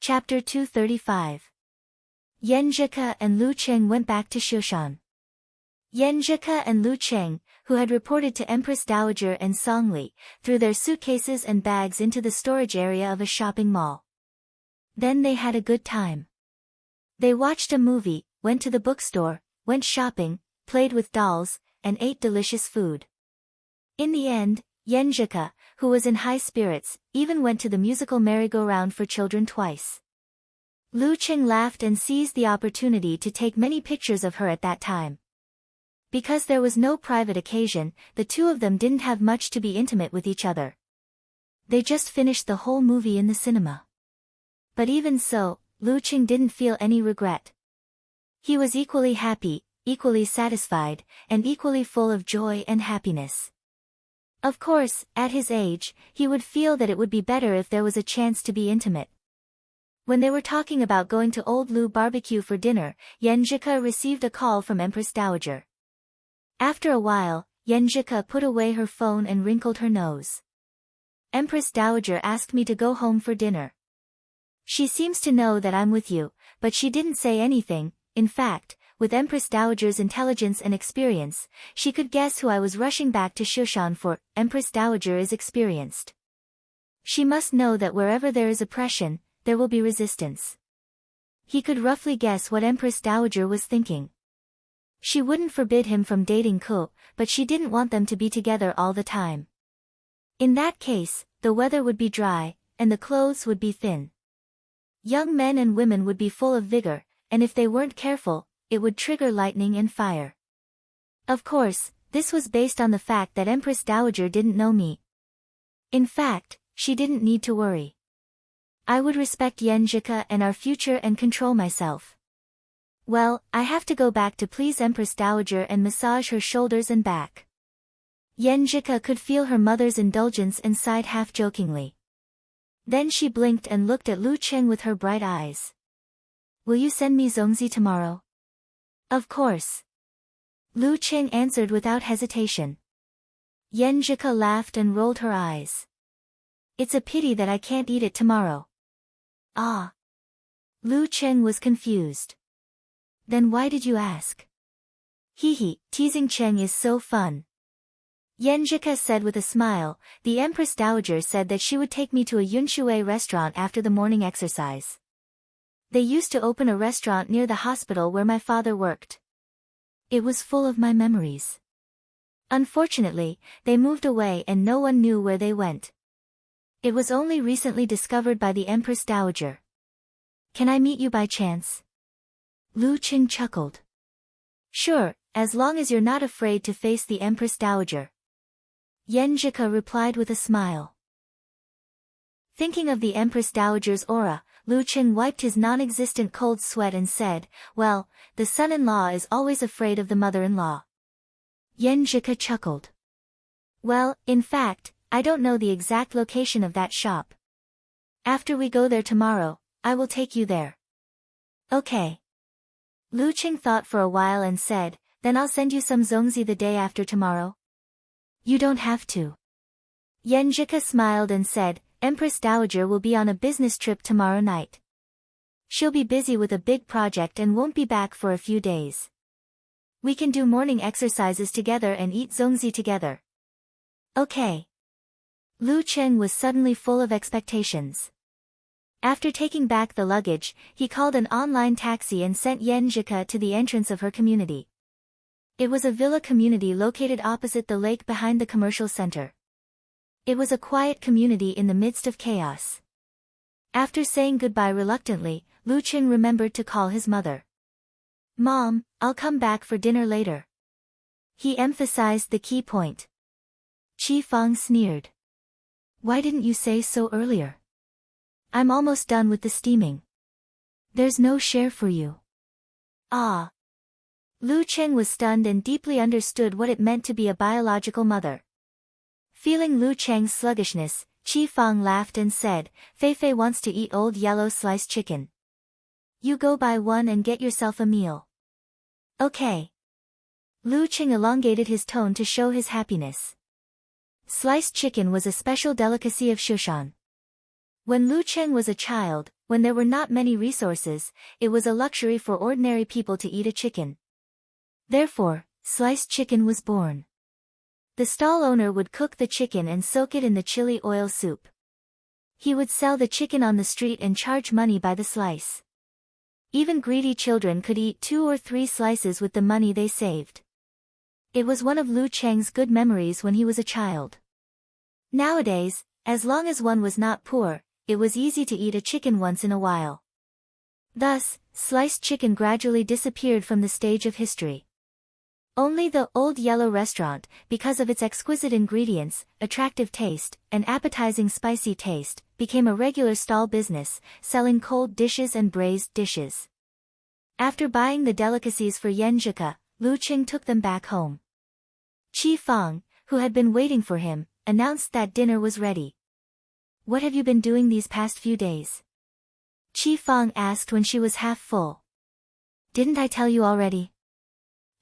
Chapter 235. Yanjika and Lu Cheng went back to Shushan. Yanjika and Lu Cheng, who had reported to Empress Dowager and Song Li, threw their suitcases and bags into the storage area of a shopping mall. Then they had a good time. They watched a movie, went to the bookstore, went shopping, played with dolls, and ate delicious food. In the end, Yanjika, who was in high spirits, even went to the musical merry-go-round for children twice. Lu Cheng laughed and seized the opportunity to take many pictures of her at that time. Because there was no private occasion, the two of them didn't have much to be intimate with each other. They just finished the whole movie in the cinema. But even so, Lu Cheng didn't feel any regret. He was equally happy, equally satisfied, and equally full of joy and happiness. Of course, at his age, he would feel that it would be better if there was a chance to be intimate. When they were talking about going to Old Lu Barbecue for dinner, Yanjika received a call from Empress Dowager. After a while, Yanjika put away her phone and wrinkled her nose. Empress Dowager asked me to go home for dinner. She seems to know that I'm with you, but she didn't say anything. In fact, with Empress Dowager's intelligence and experience, she could guess who I was rushing back to Shushan for. Empress Dowager is experienced. She must know that wherever there is oppression, there will be resistance. He could roughly guess what Empress Dowager was thinking. She wouldn't forbid him from dating Ko, but she didn't want them to be together all the time. In that case, the weather would be dry, and the clothes would be thin. Young men and women would be full of vigor, and if they weren't careful, it would trigger lightning and fire. Of course, this was based on the fact that Empress Dowager didn't know me. In fact, she didn't need to worry. I would respect Yanjika and our future and control myself. Well, I have to go back to please Empress Dowager and massage her shoulders and back. Yanjika could feel her mother's indulgence and sighed half-jokingly. Then she blinked and looked at Lu Cheng with her bright eyes. Will you send me zongzi tomorrow? Of course. Lu Cheng answered without hesitation. Yanjika laughed and rolled her eyes. It's a pity that I can't eat it tomorrow. Ah. Lu Cheng was confused. Then why did you ask? Hee, teasing Cheng is so fun. Yanjika said with a smile. The Empress Dowager said that she would take me to a Yunshui restaurant after the morning exercise. They used to open a restaurant near the hospital where my father worked. It was full of my memories. Unfortunately, they moved away and no one knew where they went. It was only recently discovered by the Empress Dowager. Can I meet you by chance? Lu Cheng chuckled. Sure, as long as you're not afraid to face the Empress Dowager. Yanjika replied with a smile. Thinking of the Empress Dowager's aura, Lu Cheng wiped his non-existent cold sweat and said, well, the son-in-law is always afraid of the mother-in-law. Yanjika chuckled. Well, in fact, I don't know the exact location of that shop. After we go there tomorrow, I will take you there. Okay. Lu Cheng thought for a while and said, then I'll send you some zongzi the day after tomorrow. You don't have to. Yanjika smiled and said, Empress Dowager will be on a business trip tomorrow night. She'll be busy with a big project and won't be back for a few days. We can do morning exercises together and eat zongzi together. Okay. Lu Cheng was suddenly full of expectations. After taking back the luggage, he called an online taxi and sent Yanjika to the entrance of her community. It was a villa community located opposite the lake behind the commercial center. It was a quiet community in the midst of chaos. After saying goodbye reluctantly, Lu Cheng remembered to call his mother. Mom, I'll come back for dinner later. He emphasized the key point. Chi Fang sneered. Why didn't you say so earlier? I'm almost done with the steaming. There's no share for you. Ah. Lu Cheng was stunned and deeply understood what it meant to be a biological mother. Feeling Lu Cheng's sluggishness, Chi Fang laughed and said, Fei wants to eat old yellow sliced chicken. You go buy one and get yourself a meal. Okay. Lu Cheng elongated his tone to show his happiness. Sliced chicken was a special delicacy of Shushan. When Lu Cheng was a child, when there were not many resources, it was a luxury for ordinary people to eat a chicken. Therefore, sliced chicken was born. The stall owner would cook the chicken and soak it in the chili oil soup. He would sell the chicken on the street and charge money by the slice. Even greedy children could eat 2 or 3 slices with the money they saved. It was one of Lu Cheng's good memories when he was a child. Nowadays, as long as one was not poor, it was easy to eat a chicken once in a while. Thus, sliced chicken gradually disappeared from the stage of history. Only the Old Yellow Restaurant, because of its exquisite ingredients, attractive taste, and appetizing spicy taste, became a regular stall business, selling cold dishes and braised dishes. After buying the delicacies for Yenjika, Lu Cheng took them back home. Chi Fang, who had been waiting for him, announced that dinner was ready. "What have you been doing these past few days?" Chi Fang asked when she was half full. "Didn't I tell you already?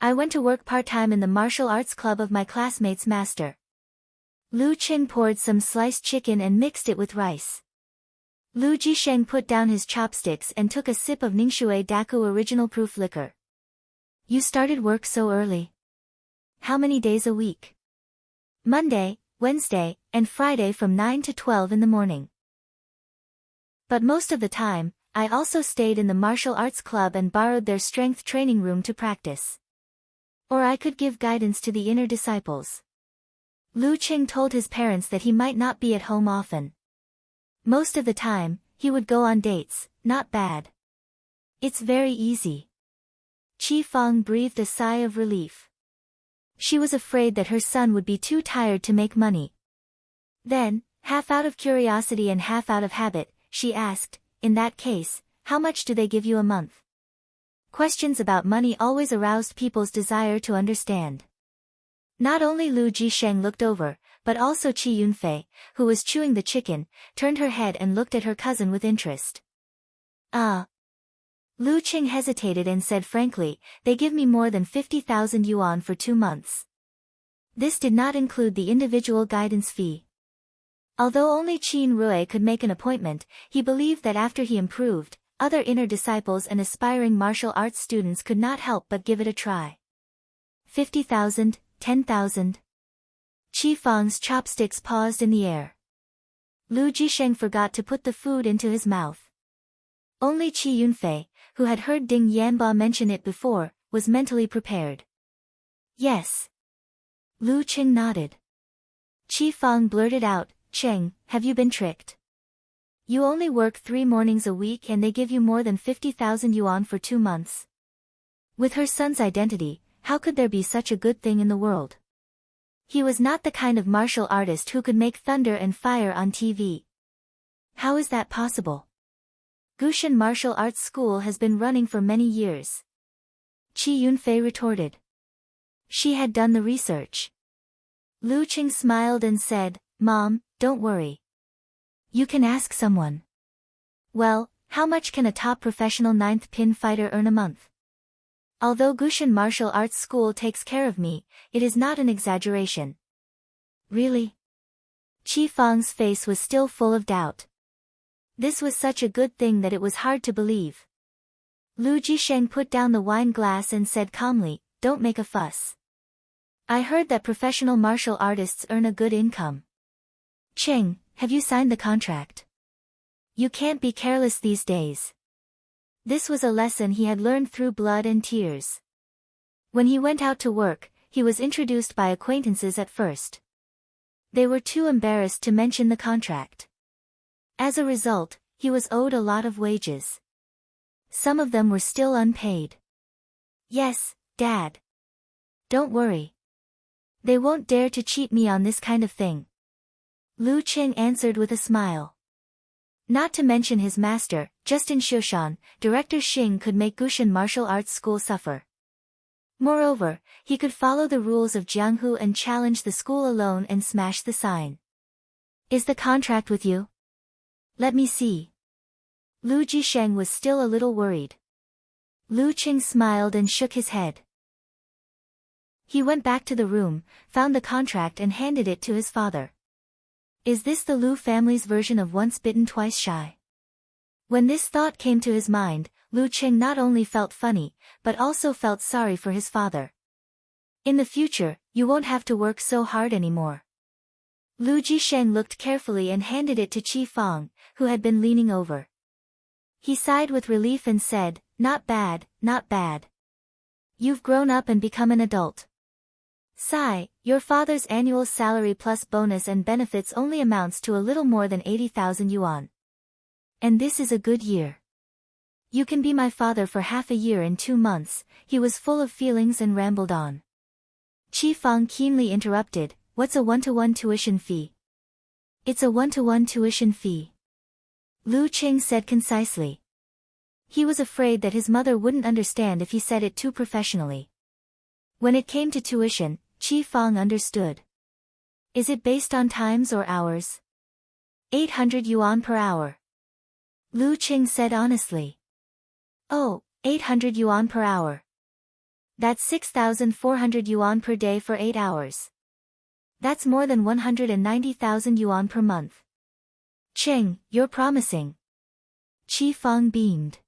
I went to work part-time in the martial arts club of my classmate's master." Lu Cheng poured some sliced chicken and mixed it with rice. Lu Jisheng put down his chopsticks and took a sip of Ningxue Daku original proof liquor. "You started work so early. How many days a week?" "Monday, Wednesday, and Friday from 9 to 12 in the morning. But most of the time, I also stayed in the martial arts club and borrowed their strength training room to practice. Or I could give guidance to the inner disciples." Lu Cheng told his parents that he might not be at home often. Most of the time, he would go on dates. "Not bad. It's very easy." Chi Fang breathed a sigh of relief. She was afraid that her son would be too tired to make money. Then, half out of curiosity and half out of habit, she asked, "In that case, how much do they give you a month?" Questions about money always aroused people's desire to understand. Not only Lu Jisheng looked over, but also Chi Yunfei, who was chewing the chicken, turned her head and looked at her cousin with interest. "Ah." Lu Cheng hesitated and said frankly, "They give me more than 50,000 yuan for 2 months. This did not include the individual guidance fee." Although only Qin Rui could make an appointment, he believed that after he improved, other inner disciples and aspiring martial arts students could not help but give it a try. 50,000, 10,000. Chi Fang's chopsticks paused in the air. Lu Jisheng forgot to put the food into his mouth. Only Chi Yunfei, who had heard Ding Yanba mention it before, was mentally prepared. "Yes." Lu Cheng nodded. Chi Fang blurted out, "Cheng, have you been tricked? You only work 3 mornings a week and they give you more than 50,000 yuan for 2 months. With her son's identity, how could there be such a good thing in the world? He was not the kind of martial artist who could make thunder and fire on TV. How is that possible? Gushan Martial Arts School has been running for many years." Chi Yunfei retorted. She had done the research. Lu Cheng smiled and said, "Mom, don't worry. You can ask someone." "Well, how much can a top professional 9th pin fighter earn a month? Although Gushan Martial Arts School takes care of me, it is not an exaggeration." "Really?" Chi Fang's face was still full of doubt. This was such a good thing that it was hard to believe. Lu Jisheng put down the wine glass and said calmly, "Don't make a fuss. I heard that professional martial artists earn a good income. Cheng, have you signed the contract? You can't be careless these days." This was a lesson he had learned through blood and tears. When he went out to work, he was introduced by acquaintances at first. They were too embarrassed to mention the contract. As a result, he was owed a lot of wages. Some of them were still unpaid. "Yes, Dad. Don't worry. They won't dare to cheat me on this kind of thing." Lu Cheng answered with a smile. Not to mention his master, just in Shushan, Director Xing could make Gushan Martial Arts School suffer. Moreover, he could follow the rules of Jianghu and challenge the school alone and smash the sign. "Is the contract with you? Let me see." Lu Jisheng was still a little worried. Lu Cheng smiled and shook his head. He went back to the room, found the contract and handed it to his father. Is this the Lu family's version of once bitten twice shy? When this thought came to his mind, Lu Qing not only felt funny, but also felt sorry for his father. In the future, you won't have to work so hard anymore. Lu Jisheng looked carefully and handed it to Qi Fang, who had been leaning over. He sighed with relief and said, "Not bad, not bad. You've grown up and become an adult. Sai, your father's annual salary plus bonus and benefits only amounts to a little more than 80,000 yuan. And this is a good year. You can be my father for half a year in 2 months." He was full of feelings and rambled on. Qi Fang keenly interrupted, "What's a one-to-one tuition fee?" "It's a one-to-one tuition fee," Lu Qing said concisely. He was afraid that his mother wouldn't understand if he said it too professionally. When it came to tuition, Qi Fang understood. "Is it based on times or hours?" 800 yuan per hour. Lu Qing said honestly. "Oh, 800 yuan per hour. That's 6,400 yuan per day for 8 hours. That's more than 190,000 yuan per month. Qing, you're promising." Qi Fang beamed.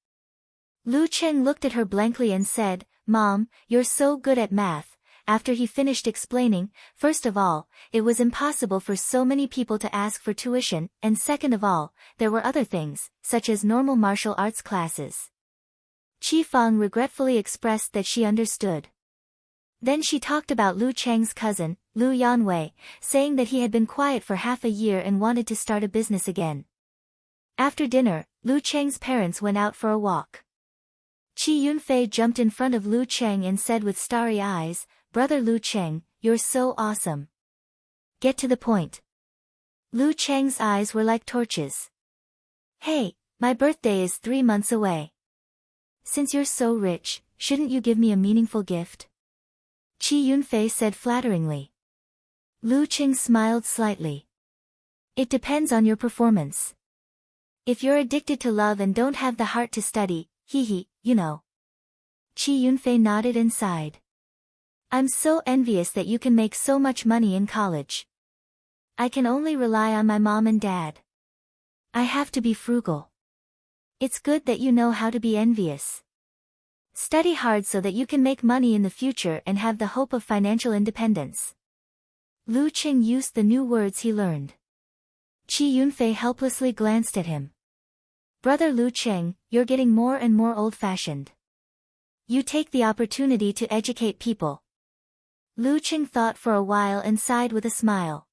Lu Qing looked at her blankly and said, "Mom, you're so good at math." After he finished explaining, first of all, it was impossible for so many people to ask for tuition, and second of all, there were other things, such as normal martial arts classes. Qi Fang regretfully expressed that she understood. Then she talked about Lu Chang's cousin, Lu Yanwei, saying that he had been quiet for half a year and wanted to start a business again. After dinner, Lu Chang's parents went out for a walk. Qi Yunfei jumped in front of Lu Cheng and said with starry eyes, "Brother Lu Cheng, you're so awesome. Get to the point." Lu Cheng's eyes were like torches. "Hey, my birthday is 3 months away. Since you're so rich, shouldn't you give me a meaningful gift?" Qi Yunfei said flatteringly. Lu Cheng smiled slightly. "It depends on your performance. If you're addicted to love and don't have the heart to study, you know." Qi Yunfei nodded and sighed. "I'm so envious that you can make so much money in college. I can only rely on my mom and dad. I have to be frugal. It's good that you know how to be envious. Study hard so that you can make money in the future and have the hope of financial independence." Lu Qing used the new words he learned. Qi Yunfei helplessly glanced at him. "Brother Lu Qing, you're getting more and more old-fashioned. You take the opportunity to educate people." Lu Qing thought for a while and sighed with a smile.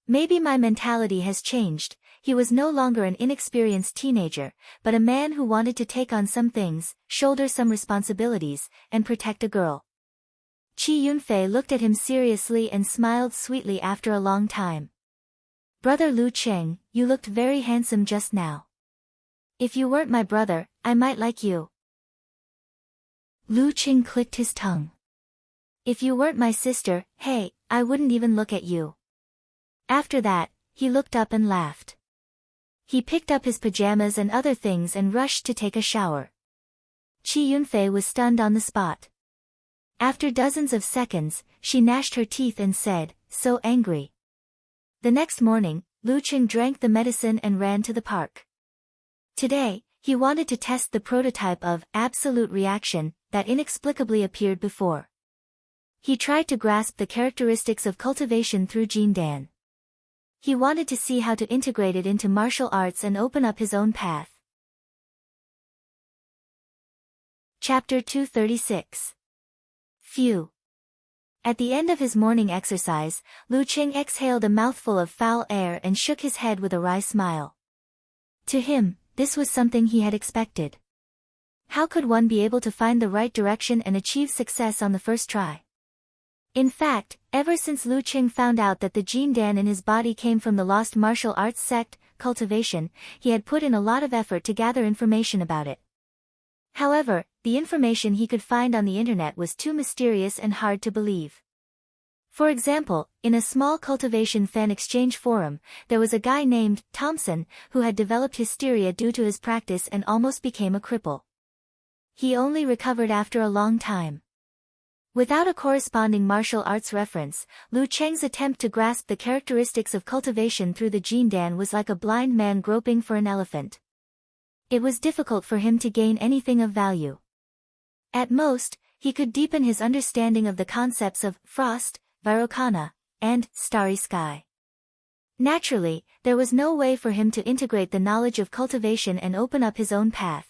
"Maybe my mentality has changed." He was no longer an inexperienced teenager, but a man who wanted to take on some things, shoulder some responsibilities, and protect a girl. Qi Yunfei looked at him seriously and smiled sweetly after a long time. "Brother Lu Qing, you looked very handsome just now. If you weren't my brother, I might like you." Lu Qing clicked his tongue. "If you weren't my sister, hey, I wouldn't even look at you." After that, he looked up and laughed. He picked up his pajamas and other things and rushed to take a shower. Qi Yunfei was stunned on the spot. After dozens of seconds, she gnashed her teeth and said, "So angry." The next morning, Lu Qing drank the medicine and ran to the park. Today, he wanted to test the prototype of absolute reaction that inexplicably appeared before. He tried to grasp the characteristics of cultivation through Jindan. He wanted to see how to integrate it into martial arts and open up his own path. Chapter 236. Phew. At the end of his morning exercise, Lu Qing exhaled a mouthful of foul air and shook his head with a wry smile. To him, this was something he had expected. How could one be able to find the right direction and achieve success on the first try? In fact, ever since Lu Qing found out that the Jindan in his body came from the lost martial arts sect, cultivation, he had put in a lot of effort to gather information about it. However, the information he could find on the internet was too mysterious and hard to believe. For example, in a small cultivation fan exchange forum, there was a guy named Thompson who had developed hysteria due to his practice and almost became a cripple. He only recovered after a long time. Without a corresponding martial arts reference, Lu Cheng's attempt to grasp the characteristics of cultivation through the Jindan was like a blind man groping for an elephant. It was difficult for him to gain anything of value. At most, he could deepen his understanding of the concepts of frost, Vairocana, and starry sky. Naturally, there was no way for him to integrate the knowledge of cultivation and open up his own path.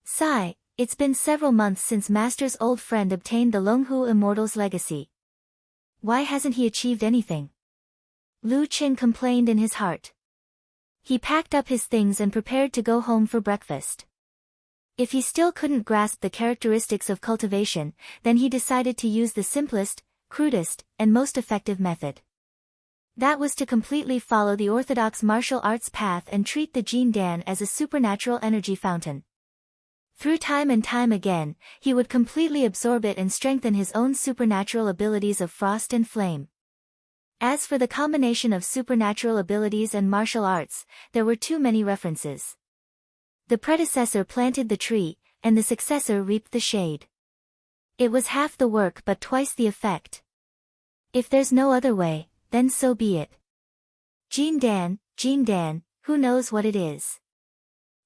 Sigh, it's been several months since Master's old friend obtained the Longhu Immortal's legacy. Why hasn't he achieved anything? Lu Qing complained in his heart. He packed up his things and prepared to go home for breakfast. If he still couldn't grasp the characteristics of cultivation, then he decided to use the simplest, crudest, and most effective method. That was to completely follow the orthodox martial arts path and treat the Jindan as a supernatural energy fountain. Through time and time again, he would completely absorb it and strengthen his own supernatural abilities of frost and flame. As for the combination of supernatural abilities and martial arts, there were too many references. The predecessor planted the tree, and the successor reaped the shade. It was half the work but twice the effect. If there's no other way, then so be it. Jindan, who knows what it is?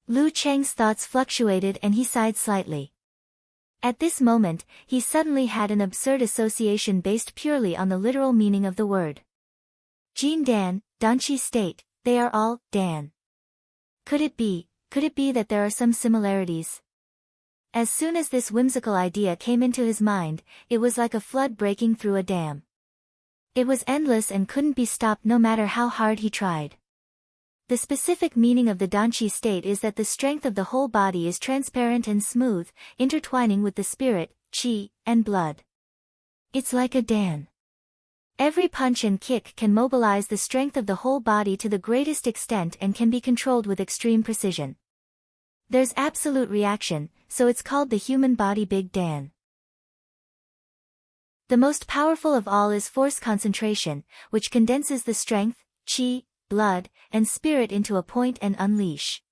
Lu Cheng's thoughts fluctuated and he sighed slightly. At this moment, he suddenly had an absurd association based purely on the literal meaning of the word. Jindan, Danqi state, they are all Dan. Could it be that there are some similarities? As soon as this whimsical idea came into his mind, it was like a flood breaking through a dam. It was endless and couldn't be stopped no matter how hard he tried. The specific meaning of the Danqi state is that the strength of the whole body is transparent and smooth, intertwining with the spirit, qi, and blood. It's like a Dan. Every punch and kick can mobilize the strength of the whole body to the greatest extent and can be controlled with extreme precision. There's absolute reaction, so it's called the human body Big Dan. The most powerful of all is force concentration, which condenses the strength, qi, blood, and spirit into a point and unleash.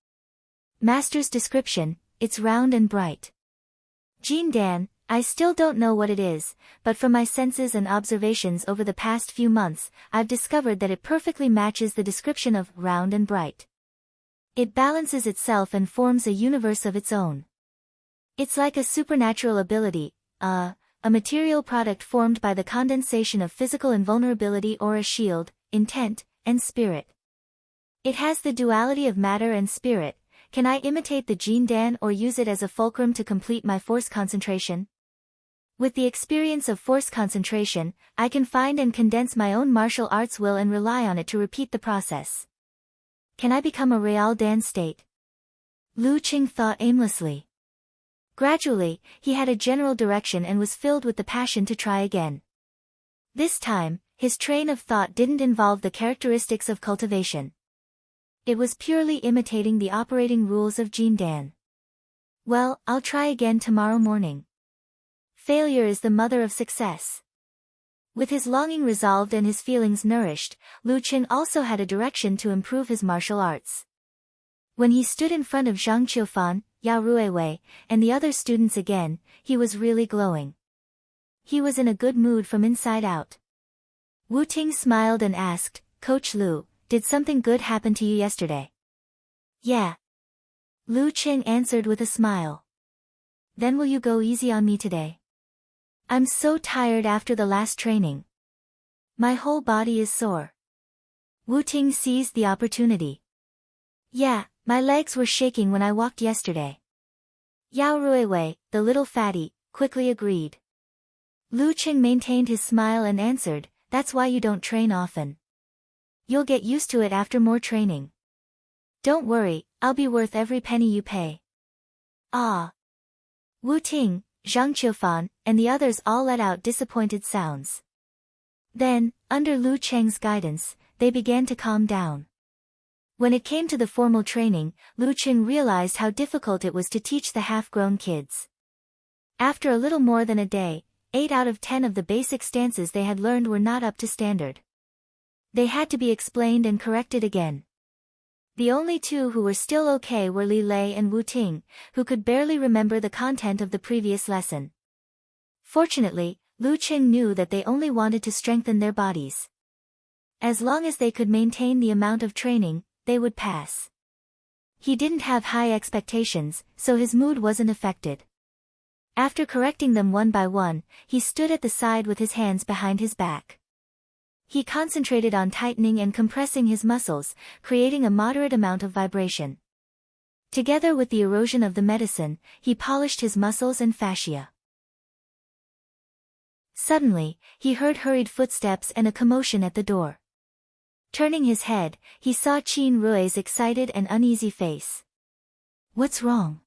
Master's description, it's round and bright. Jindan, I still don't know what it is, but from my senses and observations over the past few months, I've discovered that it perfectly matches the description of round and bright. It balances itself and forms a universe of its own. It's like a supernatural ability, a material product formed by the condensation of physical invulnerability or a shield, intent, and spirit. It has the duality of matter and spirit. Can I imitate the Jindan or use it as a fulcrum to complete my force concentration? With the experience of force concentration, I can find and condense my own martial arts will and rely on it to repeat the process. Can I become a Real Dan state? Lu Qing thought aimlessly. Gradually, he had a general direction and was filled with the passion to try again. This time, his train of thought didn't involve the characteristics of cultivation. It was purely imitating the operating rules of Jindan. Well, I'll try again tomorrow morning. Failure is the mother of success. With his longing resolved and his feelings nourished, Lu Qing also had a direction to improve his martial arts. When he stood in front of Zhang Qiufan, Yao Ruiwei, and the other students again, he was really glowing. He was in a good mood from inside out. Wu Ting smiled and asked, Coach Lu, did something good happen to you yesterday? Yeah. Lu Qing answered with a smile. Then will you go easy on me today? I'm so tired after the last training. My whole body is sore. Wu Ting seized the opportunity. Yeah, my legs were shaking when I walked yesterday. Yao Ruiwei, the little fatty, quickly agreed. Lu Qing maintained his smile and answered, that's why you don't train often. You'll get used to it after more training. Don't worry, I'll be worth every penny you pay. Ah. Wu Ting, Zhang Qiufan, and the others all let out disappointed sounds. Then, under Lu Cheng's guidance, they began to calm down. When it came to the formal training, Lu Qing realized how difficult it was to teach the half-grown kids. After a little more than a day, 8 out of 10 of the basic stances they had learned were not up to standard. They had to be explained and corrected again. The only two who were still okay were Li Lei and Wu Ting, who could barely remember the content of the previous lesson. Fortunately, Lu Qing knew that they only wanted to strengthen their bodies. As long as they could maintain the amount of training, they would pass. He didn't have high expectations, so his mood wasn't affected. After correcting them one by one, he stood at the side with his hands behind his back. He concentrated on tightening and compressing his muscles, creating a moderate amount of vibration. Together with the erosion of the medicine, he polished his muscles and fascia. Suddenly, he heard hurried footsteps and a commotion at the door. Turning his head, he saw Qin Rui's excited and uneasy face. "What's wrong?"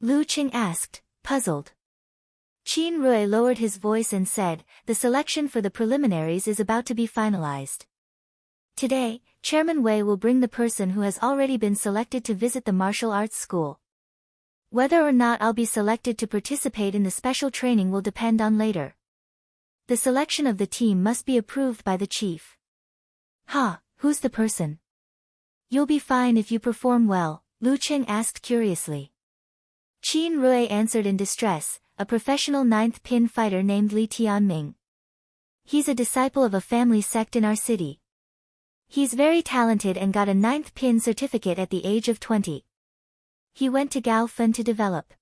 Lu Qing asked, puzzled. Qin Rui lowered his voice and said, "The selection for the preliminaries is about to be finalized. Today, Chairman Wei will bring the person who has already been selected to visit the martial arts school. Whether or not I'll be selected to participate in the special training will depend on later. The selection of the team must be approved by the chief." Who's the person?" "You'll be fine if you perform well," Lu Qing asked curiously. Qin Rui answered in distress, "A professional 9th pin fighter named Li Tianming. He's a disciple of a family sect in our city. He's very talented and got a 9th pin certificate at the age of 20. He went to Gaofen to develop.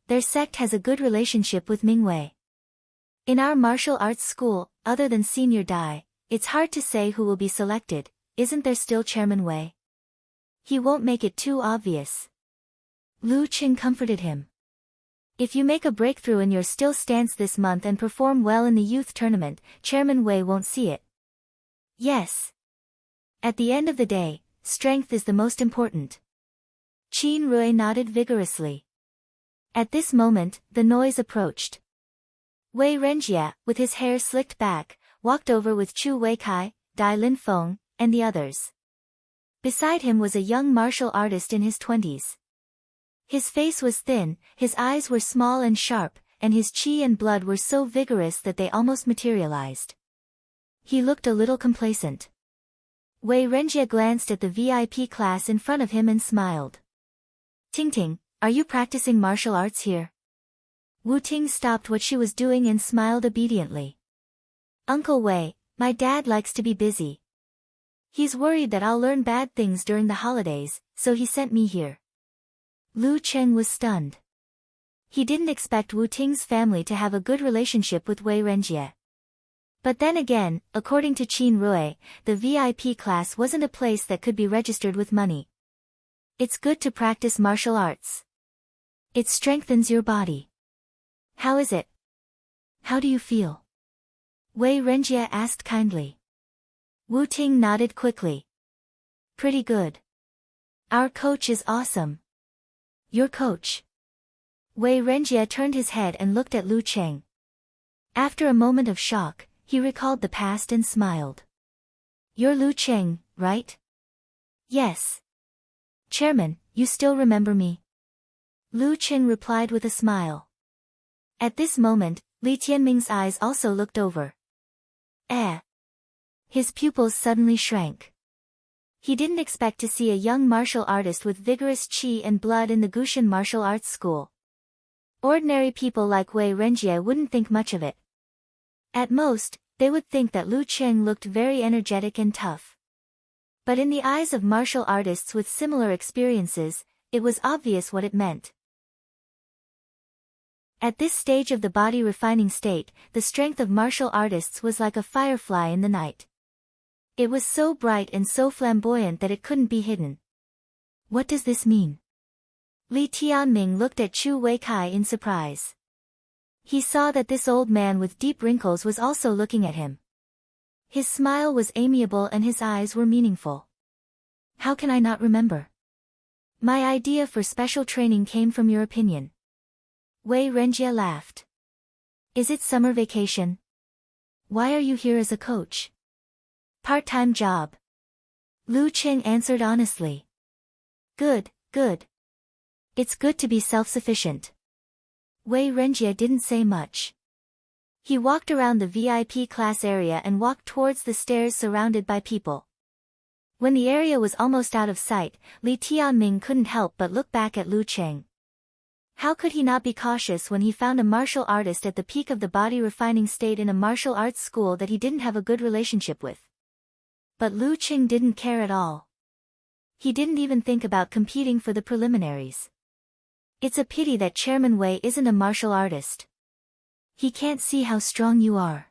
Their sect has a good relationship with Mingwei. In our martial arts school, other than Senior Dai, it's hard to say who will be selected. Isn't there still Chairman Wei? He won't make it too obvious." Lu Qing comforted him. "If you make a breakthrough in your still stance this month and perform well in the youth tournament, Chairman Wei won't see it." "Yes. At the end of the day, strength is the most important." Qin Rui nodded vigorously. At this moment, the noise approached. Wei Renjie, with his hair slicked back, walked over with Chu Weikai, Dai Linfeng, and the others. Beside him was a young martial artist in his 20s. His face was thin, his eyes were small and sharp, and his qi and blood were so vigorous that they almost materialized. He looked a little complacent. Wei Renjie glanced at the VIP class in front of him and smiled. "Tingting, are you practicing martial arts here?" Wu Ting stopped what she was doing and smiled obediently. "Uncle Wei, my dad likes to be busy. He's worried that I'll learn bad things during the holidays, so he sent me here." Lu Cheng was stunned. He didn't expect Wu Ting's family to have a good relationship with Wei Renjie. But then again, according to Qin Rui, the VIP class wasn't a place that could be registered with money. It's good to practice martial arts. It strengthens your body. How is it? How do you feel? Wei Renjie asked kindly. Wu Ting nodded quickly. Pretty good. Our coach is awesome. Your coach? Wei Renjie turned his head and looked at Lu Cheng. After a moment of shock, he recalled the past and smiled. You're Lu Cheng, right? Yes. Chairman, you still remember me? Lu Cheng replied with a smile. At this moment, Li Tianming's eyes also looked over. His pupils suddenly shrank. He didn't expect to see a young martial artist with vigorous qi and blood in the Gushan martial arts school. Ordinary people like Wei Renjie wouldn't think much of it. At most, they would think that Lu Cheng looked very energetic and tough. But in the eyes of martial artists with similar experiences, it was obvious what it meant. At this stage of the body refining state, the strength of martial artists was like a firefly in the night. It was so bright and so flamboyant that it couldn't be hidden. What does this mean? Li Tianming looked at Chu Weikai in surprise. He saw that this old man with deep wrinkles was also looking at him. His smile was amiable and his eyes were meaningful. How can I not remember? My idea for special training came from your opinion. Wei Renjie laughed. Is it summer vacation? Why are you here as a coach? Part-time job. Lu Cheng answered honestly. Good. It's good to be self-sufficient. Wei Renjie didn't say much. He walked around the VIP class area and walked towards the stairs surrounded by people. When the area was almost out of sight, Li Tianming couldn't help but look back at Lu Cheng. How could he not be cautious when he found a martial artist at the peak of the body refining state in a martial arts school that he didn't have a good relationship with? But Lu Qing didn't care at all. He didn't even think about competing for the preliminaries. It's a pity that Chairman Wei isn't a martial artist. He can't see how strong you are.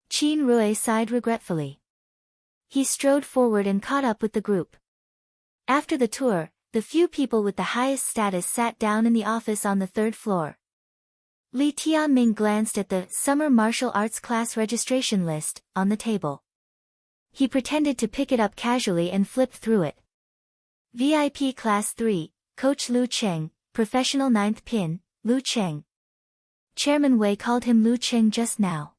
Qin Rui sighed regretfully. He strode forward and caught up with the group. After the tour, the few people with the highest status sat down in the office on the third floor. Li Tianming glanced at the summer martial arts class registration list on the table. He pretended to pick it up casually and flipped through it. VIP Class 3, Coach Lu Cheng, Professional 9th Pin, Lu Cheng. Chairman Wei called him Lu Cheng just now.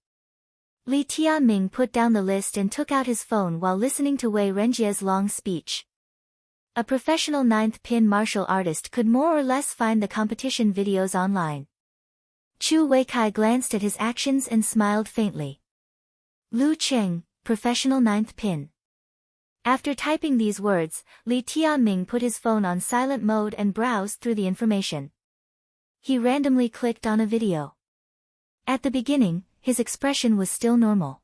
Li Tianming put down the list and took out his phone while listening to Wei Renjie's long speech. A professional 9th Pin martial artist could more or less find the competition videos online. Chu Weikai glanced at his actions and smiled faintly. Lu Cheng, Professional 9th Pin. After typing these words, Li Tianming put his phone on silent mode and browsed through the information. He randomly clicked on a video. At the beginning, his expression was still normal.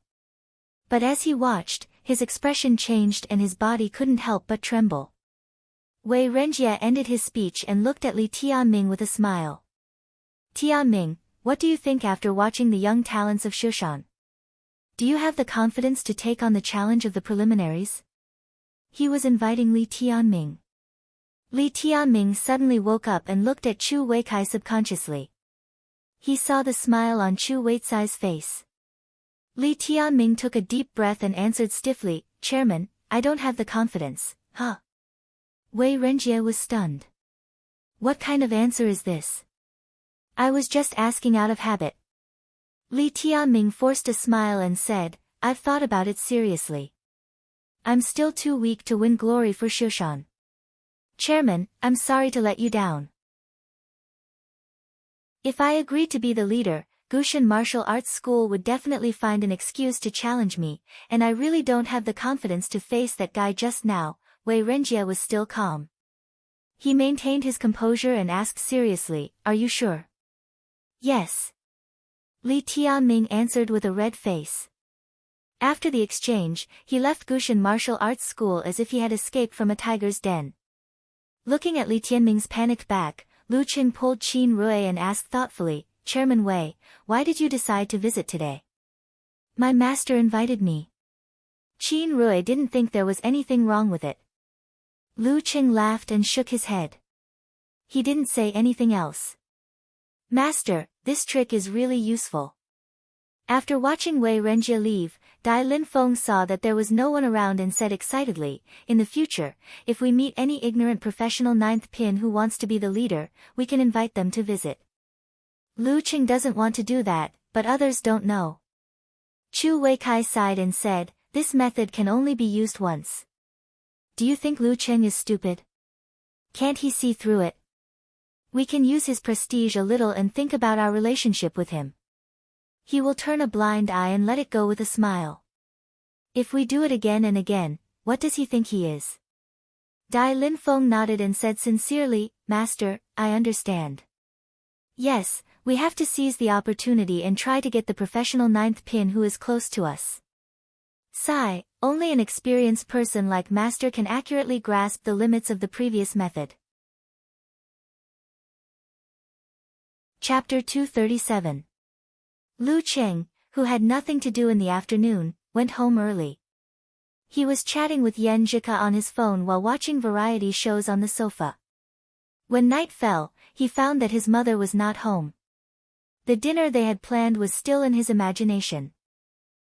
But as he watched, his expression changed and his body couldn't help but tremble. Wei Renjie ended his speech and looked at Li Tianming with a smile. Tianming, what do you think after watching the young talents of Shushan? Do you have the confidence to take on the challenge of the preliminaries? He was inviting Li Tianming. Li Tianming suddenly woke up and looked at Chu Weikai subconsciously. He saw the smile on Chu Weicai's face. Li Tianming took a deep breath and answered stiffly, Chairman, I don't have the confidence, huh? Wei Renjie was stunned. What kind of answer is this? I was just asking out of habit. Li Tianming forced a smile and said, I've thought about it seriously. I'm still too weak to win glory for Shushan. Chairman, I'm sorry to let you down. If I agreed to be the leader, Gushan Martial Arts School would definitely find an excuse to challenge me, and I really don't have the confidence to face that guy just now. Wei Renjie was still calm. He maintained his composure and asked seriously, Are you sure? Yes. Li Tianming answered with a red face. After the exchange, he left Gushan Martial Arts School as if he had escaped from a tiger's den. Looking at Li Tianming's panicked back, Lu Qing pulled Qin Rui and asked thoughtfully, Chairman Wei, why did you decide to visit today? My master invited me. Qin Rui didn't think there was anything wrong with it. Lu Qing laughed and shook his head. He didn't say anything else. Master, this trick is really useful. After watching Wei Renjie leave, Dai Linfeng saw that there was no one around and said excitedly, In the future, if we meet any ignorant professional 9th Pin who wants to be the leader, we can invite them to visit. Lu Qing doesn't want to do that, but others don't know. Chu Weikai sighed and said, This method can only be used once. Do you think Lu Qing is stupid? Can't he see through it? We can use his prestige a little and think about our relationship with him. He will turn a blind eye and let it go with a smile. If we do it again and again, what does he think he is? Dai Linfeng nodded and said sincerely, Master, I understand. Yes, we have to seize the opportunity and try to get the professional 9th Pin who is close to us. Sigh, only an experienced person like Master can accurately grasp the limits of the previous method. Chapter 237. Lu Cheng, who had nothing to do in the afternoon, went home early. He was chatting with Yan Zhika on his phone while watching variety shows on the sofa. When night fell, he found that his mother was not home. The dinner they had planned was still in his imagination.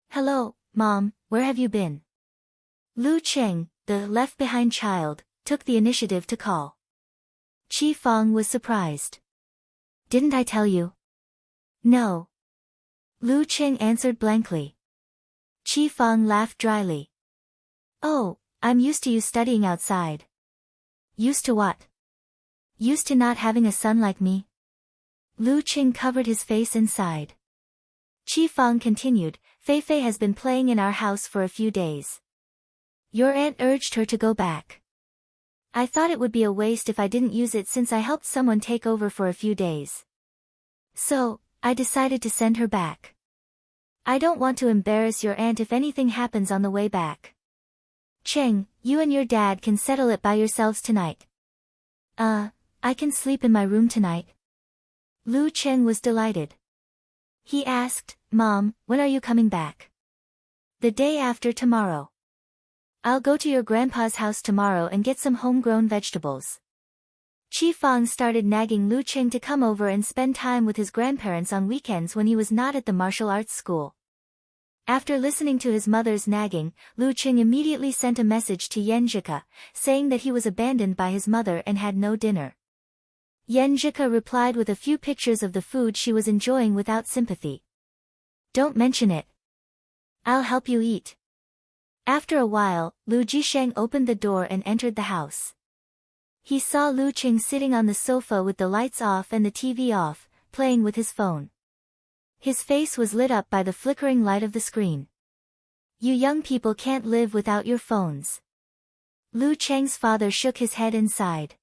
Hello, Mom, where have you been? Lu Cheng, the left-behind child, took the initiative to call. Qi Fang was surprised. Didn't I tell you? No. Lu Cheng answered blankly. Qi Fang laughed dryly. Oh, I'm used to you studying outside. Used to what? Used to not having a son like me? Lu Cheng covered his face and sighed. Qi Fang continued, Feifei has been playing in our house for a few days. Your aunt urged her to go back. I thought it would be a waste if I didn't use it since I helped someone take over for a few days. So, I decided to send her back. I don't want to embarrass your aunt if anything happens on the way back. Cheng, you and your dad can settle it by yourselves tonight. I can sleep in my room tonight. Lu Cheng was delighted. He asked, Mom, when are you coming back? The day after tomorrow. I'll go to your grandpa's house tomorrow and get some homegrown vegetables. Chi Fang started nagging Lu Cheng to come over and spend time with his grandparents on weekends when he was not at the martial arts school. After listening to his mother's nagging, Lu Cheng immediately sent a message to Yenjika, saying that he was abandoned by his mother and had no dinner. Yenjika replied with a few pictures of the food she was enjoying without sympathy. Don't mention it. I'll help you eat. After a while, Lu Jisheng opened the door and entered the house. He saw Lu Cheng sitting on the sofa with the lights off and the TV off, playing with his phone. His face was lit up by the flickering light of the screen. You young people can't live without your phones. Lu Cheng's father shook his head and sighed.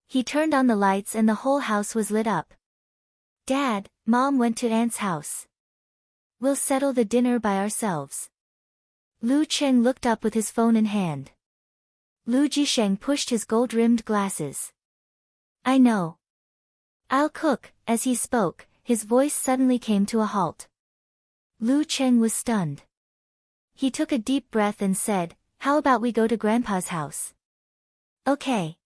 He turned on the lights and the whole house was lit up. Dad, Mom went to Aunt's house. We'll settle the dinner by ourselves. Lu Cheng looked up with his phone in hand. Lu Jisheng pushed his gold-rimmed glasses. I know. I'll cook. As he spoke, his voice suddenly came to a halt. Lu Cheng was stunned. He took a deep breath and said, How about we go to Grandpa's house? Okay.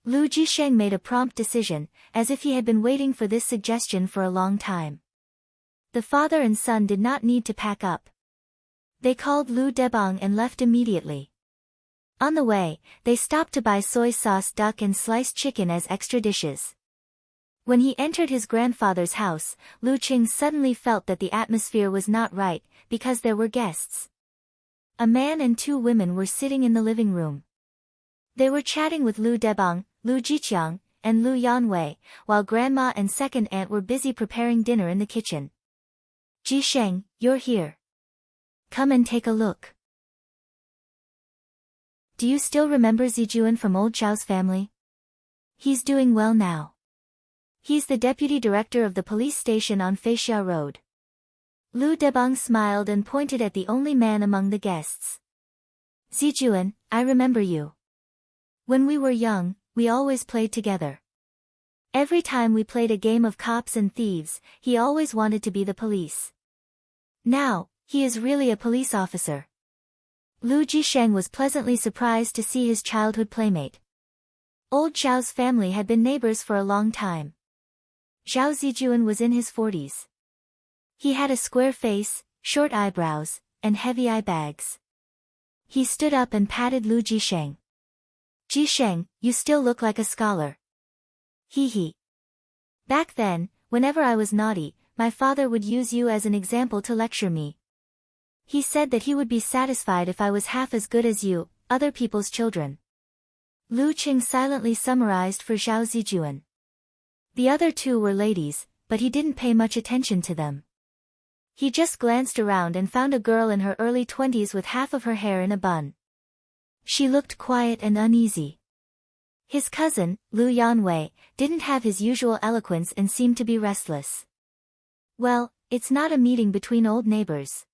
Lu Jisheng made a prompt decision, as if he had been waiting for this suggestion for a long time. The father and son did not need to pack up. They called Lu Debang and left immediately. On the way, they stopped to buy soy sauce duck and sliced chicken as extra dishes. When he entered his grandfather's house, Lu Cheng suddenly felt that the atmosphere was not right, because there were guests. A man and two women were sitting in the living room. They were chatting with Lu Debang, Lu Jiqiang, and Lu Yanwei, while grandma and second aunt were busy preparing dinner in the kitchen. Jisheng, you're here. Come and take a look. Do you still remember Zijuan from old Zhao's family? He's doing well now. He's the deputy director of the police station on Feixia Road. Lu Debang smiled and pointed at the only man among the guests. Zijuan, I remember you. When we were young, we always played together. Every time we played a game of cops and thieves, he always wanted to be the police. Now, he is really a police officer. Lu Jisheng was pleasantly surprised to see his childhood playmate. Old Zhao's family had been neighbors for a long time. Zhao Zijuan was in his 40s. He had a square face, short eyebrows, and heavy eye bags. He stood up and patted Lu Jisheng. Jisheng, you still look like a scholar. Hee hee. Back then, whenever I was naughty, my father would use you as an example to lecture me. He said that he would be satisfied if I was half as good as you, other people's children. Lu Cheng silently summarized for Zhao Zijuan. The other two were ladies, but he didn't pay much attention to them. He just glanced around and found a girl in her early 20s with half of her hair in a bun. She looked quiet and uneasy. His cousin, Lu Yanwei, didn't have his usual eloquence and seemed to be restless. Well, it's not a meeting between old neighbors.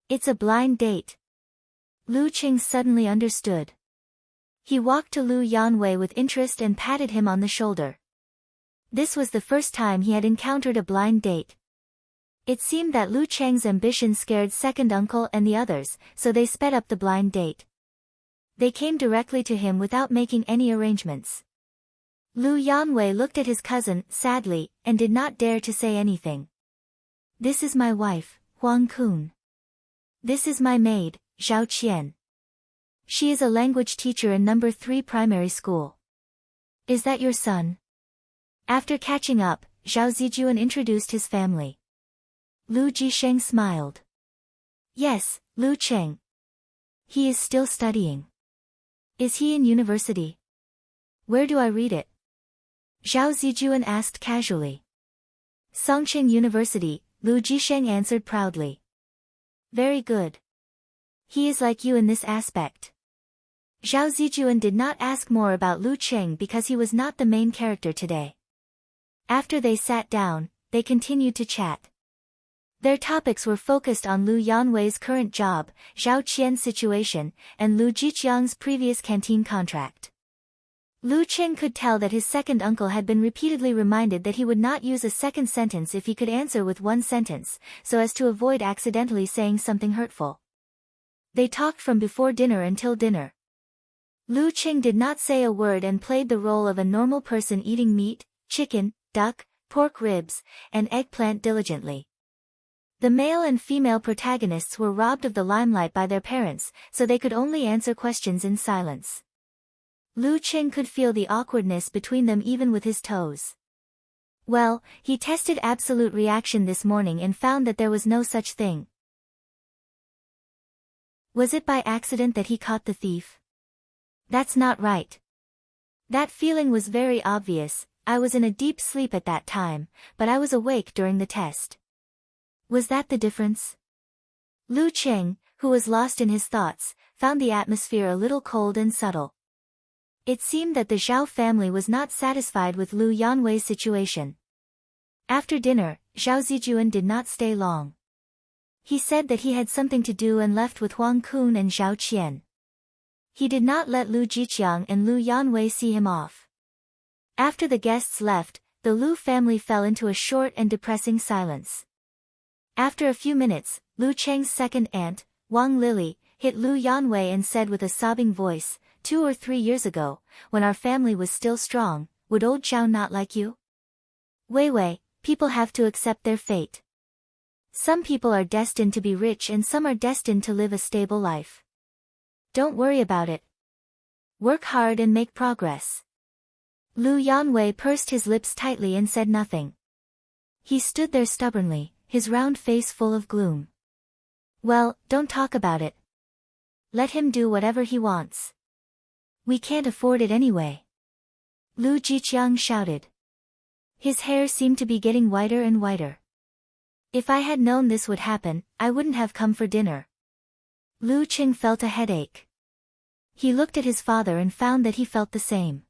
It's a blind date. Lu Cheng suddenly understood. He walked to Lu Yanwei with interest and patted him on the shoulder. This was the first time he had encountered a blind date. It seemed that Lu Cheng's ambition scared second uncle and the others, so they sped up the blind date. They came directly to him without making any arrangements. Lu Yanwei looked at his cousin, sadly, and did not dare to say anything. This is my wife, Huang Kun. This is my maid, Zhao Qian. She is a language teacher in number 3 primary school. Is that your son? After catching up, Zhao Zijuan introduced his family. Lu Jisheng smiled. Yes, Lu Cheng. He is still studying. Is he in university? Where do I read it? Zhao Zijuan asked casually. Songqing University, Lu Jisheng answered proudly. Very good. He is like you in this aspect. Zhao Zijuan did not ask more about Lu Qing because he was not the main character today. After they sat down, they continued to chat. Their topics were focused on Lu Yanwei's current job, Zhao Qian's situation, and Lu Jiqiang's previous canteen contract. Lu Qing could tell that his second uncle had been repeatedly reminded that he would not use a second sentence if he could answer with one sentence, so as to avoid accidentally saying something hurtful. They talked from before dinner until dinner. Lu Qing did not say a word and played the role of a normal person eating meat, chicken, duck, pork ribs, and eggplant diligently. The male and female protagonists were robbed of the limelight by their parents, so they could only answer questions in silence. Lu Qing could feel the awkwardness between them even with his toes. Well, he tested absolute reaction this morning and found that there was no such thing. Was it by accident that he caught the thief? That's not right. That feeling was very obvious. I was in a deep sleep at that time, but I was awake during the test. Was that the difference? Lu Qing, who was lost in his thoughts, found the atmosphere a little cold and subtle. It seemed that the Zhao family was not satisfied with Lu Yanwei's situation. After dinner, Zhao Zijuan did not stay long. He said that he had something to do and left with Huang Kun and Zhao Qian. He did not let Lu Jiqiang and Lu Yanwei see him off. After the guests left, the Lu family fell into a short and depressing silence. After a few minutes, Lu Cheng's second aunt, Wang Lily, hit Lu Yanwei and said with a sobbing voice, 2 or 3 years ago, when our family was still strong, would old Zhao not like you? Wei, people have to accept their fate. Some people are destined to be rich and some are destined to live a stable life. Don't worry about it. Work hard and make progress. Lu Yanwei pursed his lips tightly and said nothing. He stood there stubbornly, his round face full of gloom. Well, don't talk about it. Let him do whatever he wants. We can't afford it anyway. Lu Jiqiang shouted. His hair seemed to be getting whiter and whiter. If I had known this would happen, I wouldn't have come for dinner. Lu Qing felt a headache. He looked at his father and found that he felt the same.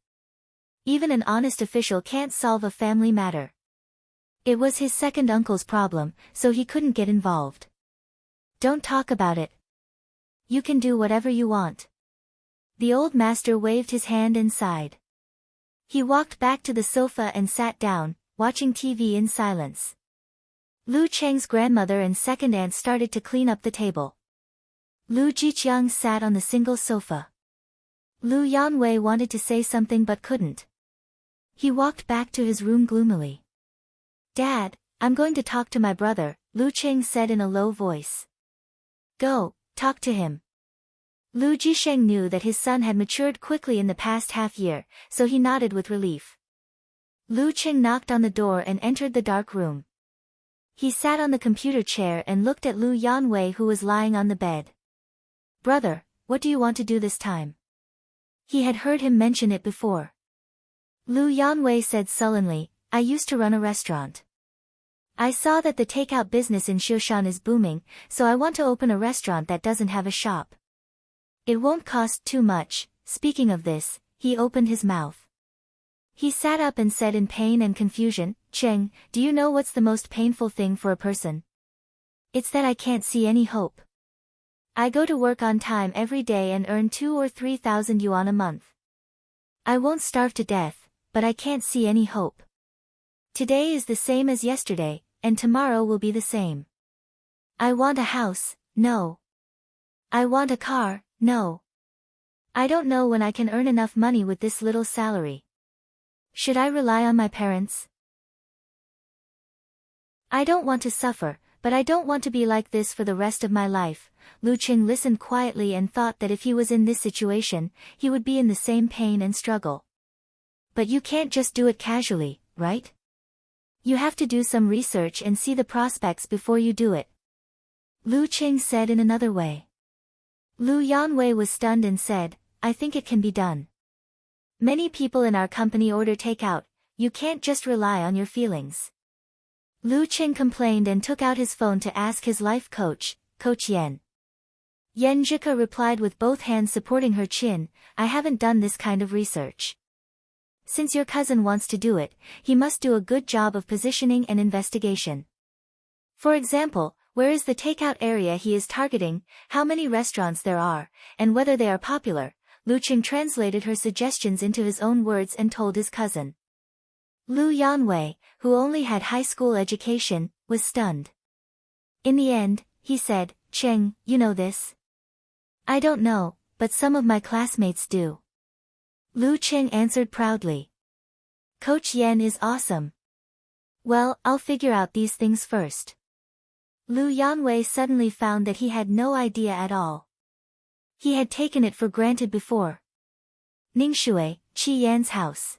Even an honest official can't solve a family matter. It was his second uncle's problem, so he couldn't get involved. Don't talk about it. You can do whatever you want. The old master waved his hand and sighed. He walked back to the sofa and sat down, watching TV in silence. Lu Cheng's grandmother and second aunt started to clean up the table. Lu Jiqiang sat on the single sofa. Lu Yanwei wanted to say something but couldn't. He walked back to his room gloomily. Dad, I'm going to talk to my brother, Lu Qing said in a low voice. Go, talk to him. Lu Jisheng knew that his son had matured quickly in the past half-year, so he nodded with relief. Lu Qing knocked on the door and entered the dark room. He sat on the computer chair and looked at Lu Yanwei who was lying on the bed. Brother, what do you want to do this time? He had heard him mention it before. Lu Yanwei said sullenly, I used to run a restaurant. I saw that the takeout business in Shoshan is booming, so I want to open a restaurant that doesn't have a shop. It won't cost too much. Speaking of this, he opened his mouth. He sat up and said in pain and confusion, Cheng, do you know what's the most painful thing for a person? It's that I can't see any hope. I go to work on time every day and earn 2,000 or 3,000 yuan a month. I won't starve to death, but I can't see any hope. Today is the same as yesterday, and tomorrow will be the same. I want a house, no. I want a car, no. I don't know when I can earn enough money with this little salary. Should I rely on my parents? I don't want to suffer, but I don't want to be like this for the rest of my life. Lu Qing listened quietly and thought that if he was in this situation, he would be in the same pain and struggle. But you can't just do it casually, right? You have to do some research and see the prospects before you do it. Lu Qing said in another way. Lu Yanwei was stunned and said, I think it can be done. Many people in our company order takeout, you can't just rely on your feelings. Lu Qing complained and took out his phone to ask his life coach, Coach Yen. Yenjika replied with both hands supporting her chin, I haven't done this kind of research. Since your cousin wants to do it, he must do a good job of positioning and investigation. For example, where is the takeout area he is targeting, how many restaurants there are, and whether they are popular. Lu Qing translated her suggestions into his own words and told his cousin. Lu Yanwei, who only had high school education, was stunned. In the end, he said, Cheng, you know this? I don't know, but some of my classmates do. Lu Qing answered proudly. Coach Yan is awesome. Well, I'll figure out these things first. Lu Yanwei suddenly found that he had no idea at all. He had taken it for granted before. Ningshui, Qi Yan's house.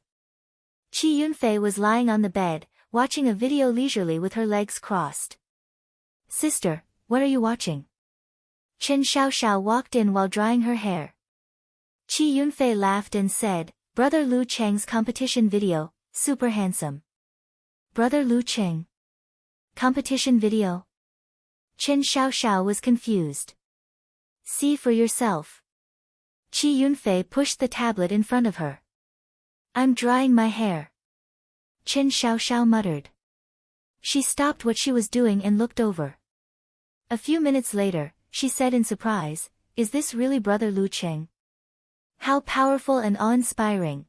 Qi Yunfei was lying on the bed, watching a video leisurely with her legs crossed. Sister, what are you watching? Chen Xiaoxiao walked in while drying her hair. Qi Yunfei laughed and said, Brother Lu Cheng's competition video, super handsome. Brother Lu Cheng. Competition video? Chen Xiaoxiao was confused. See for yourself. Qi Yunfei pushed the tablet in front of her. I'm drying my hair. Chen Xiaoxiao muttered. She stopped what she was doing and looked over. A few minutes later, she said in surprise, Is this really Brother Lu Cheng? How powerful and awe-inspiring.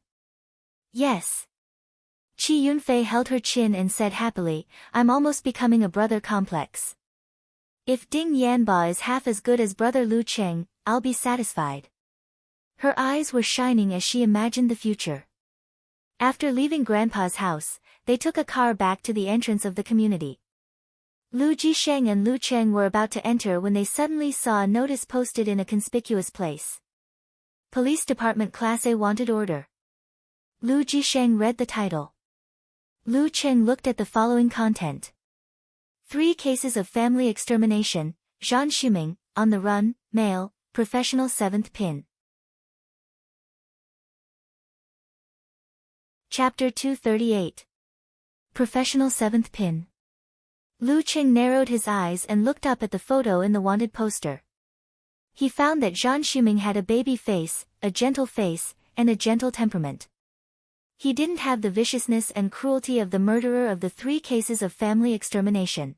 Yes. Qi Yunfei held her chin and said happily, I'm almost becoming a brother complex. If Ding Yanba is half as good as Brother Lu Cheng, I'll be satisfied. Her eyes were shining as she imagined the future. After leaving Grandpa's house, they took a car back to the entrance of the community. Lu Jisheng and Lu Cheng were about to enter when they suddenly saw a notice posted in a conspicuous place. Police Department Class A Wanted Order. Lu Jisheng read the title. Lu Cheng looked at the following content. 3 cases of family extermination, Zhan Xuming, on the run, male, professional 7th pin. Chapter 238. Professional 7th pin. Lu Cheng narrowed his eyes and looked up at the photo in the wanted poster. He found that Zhan Xuming had a baby face, a gentle face, and a gentle temperament. He didn't have the viciousness and cruelty of the murderer of the 3 cases of family extermination.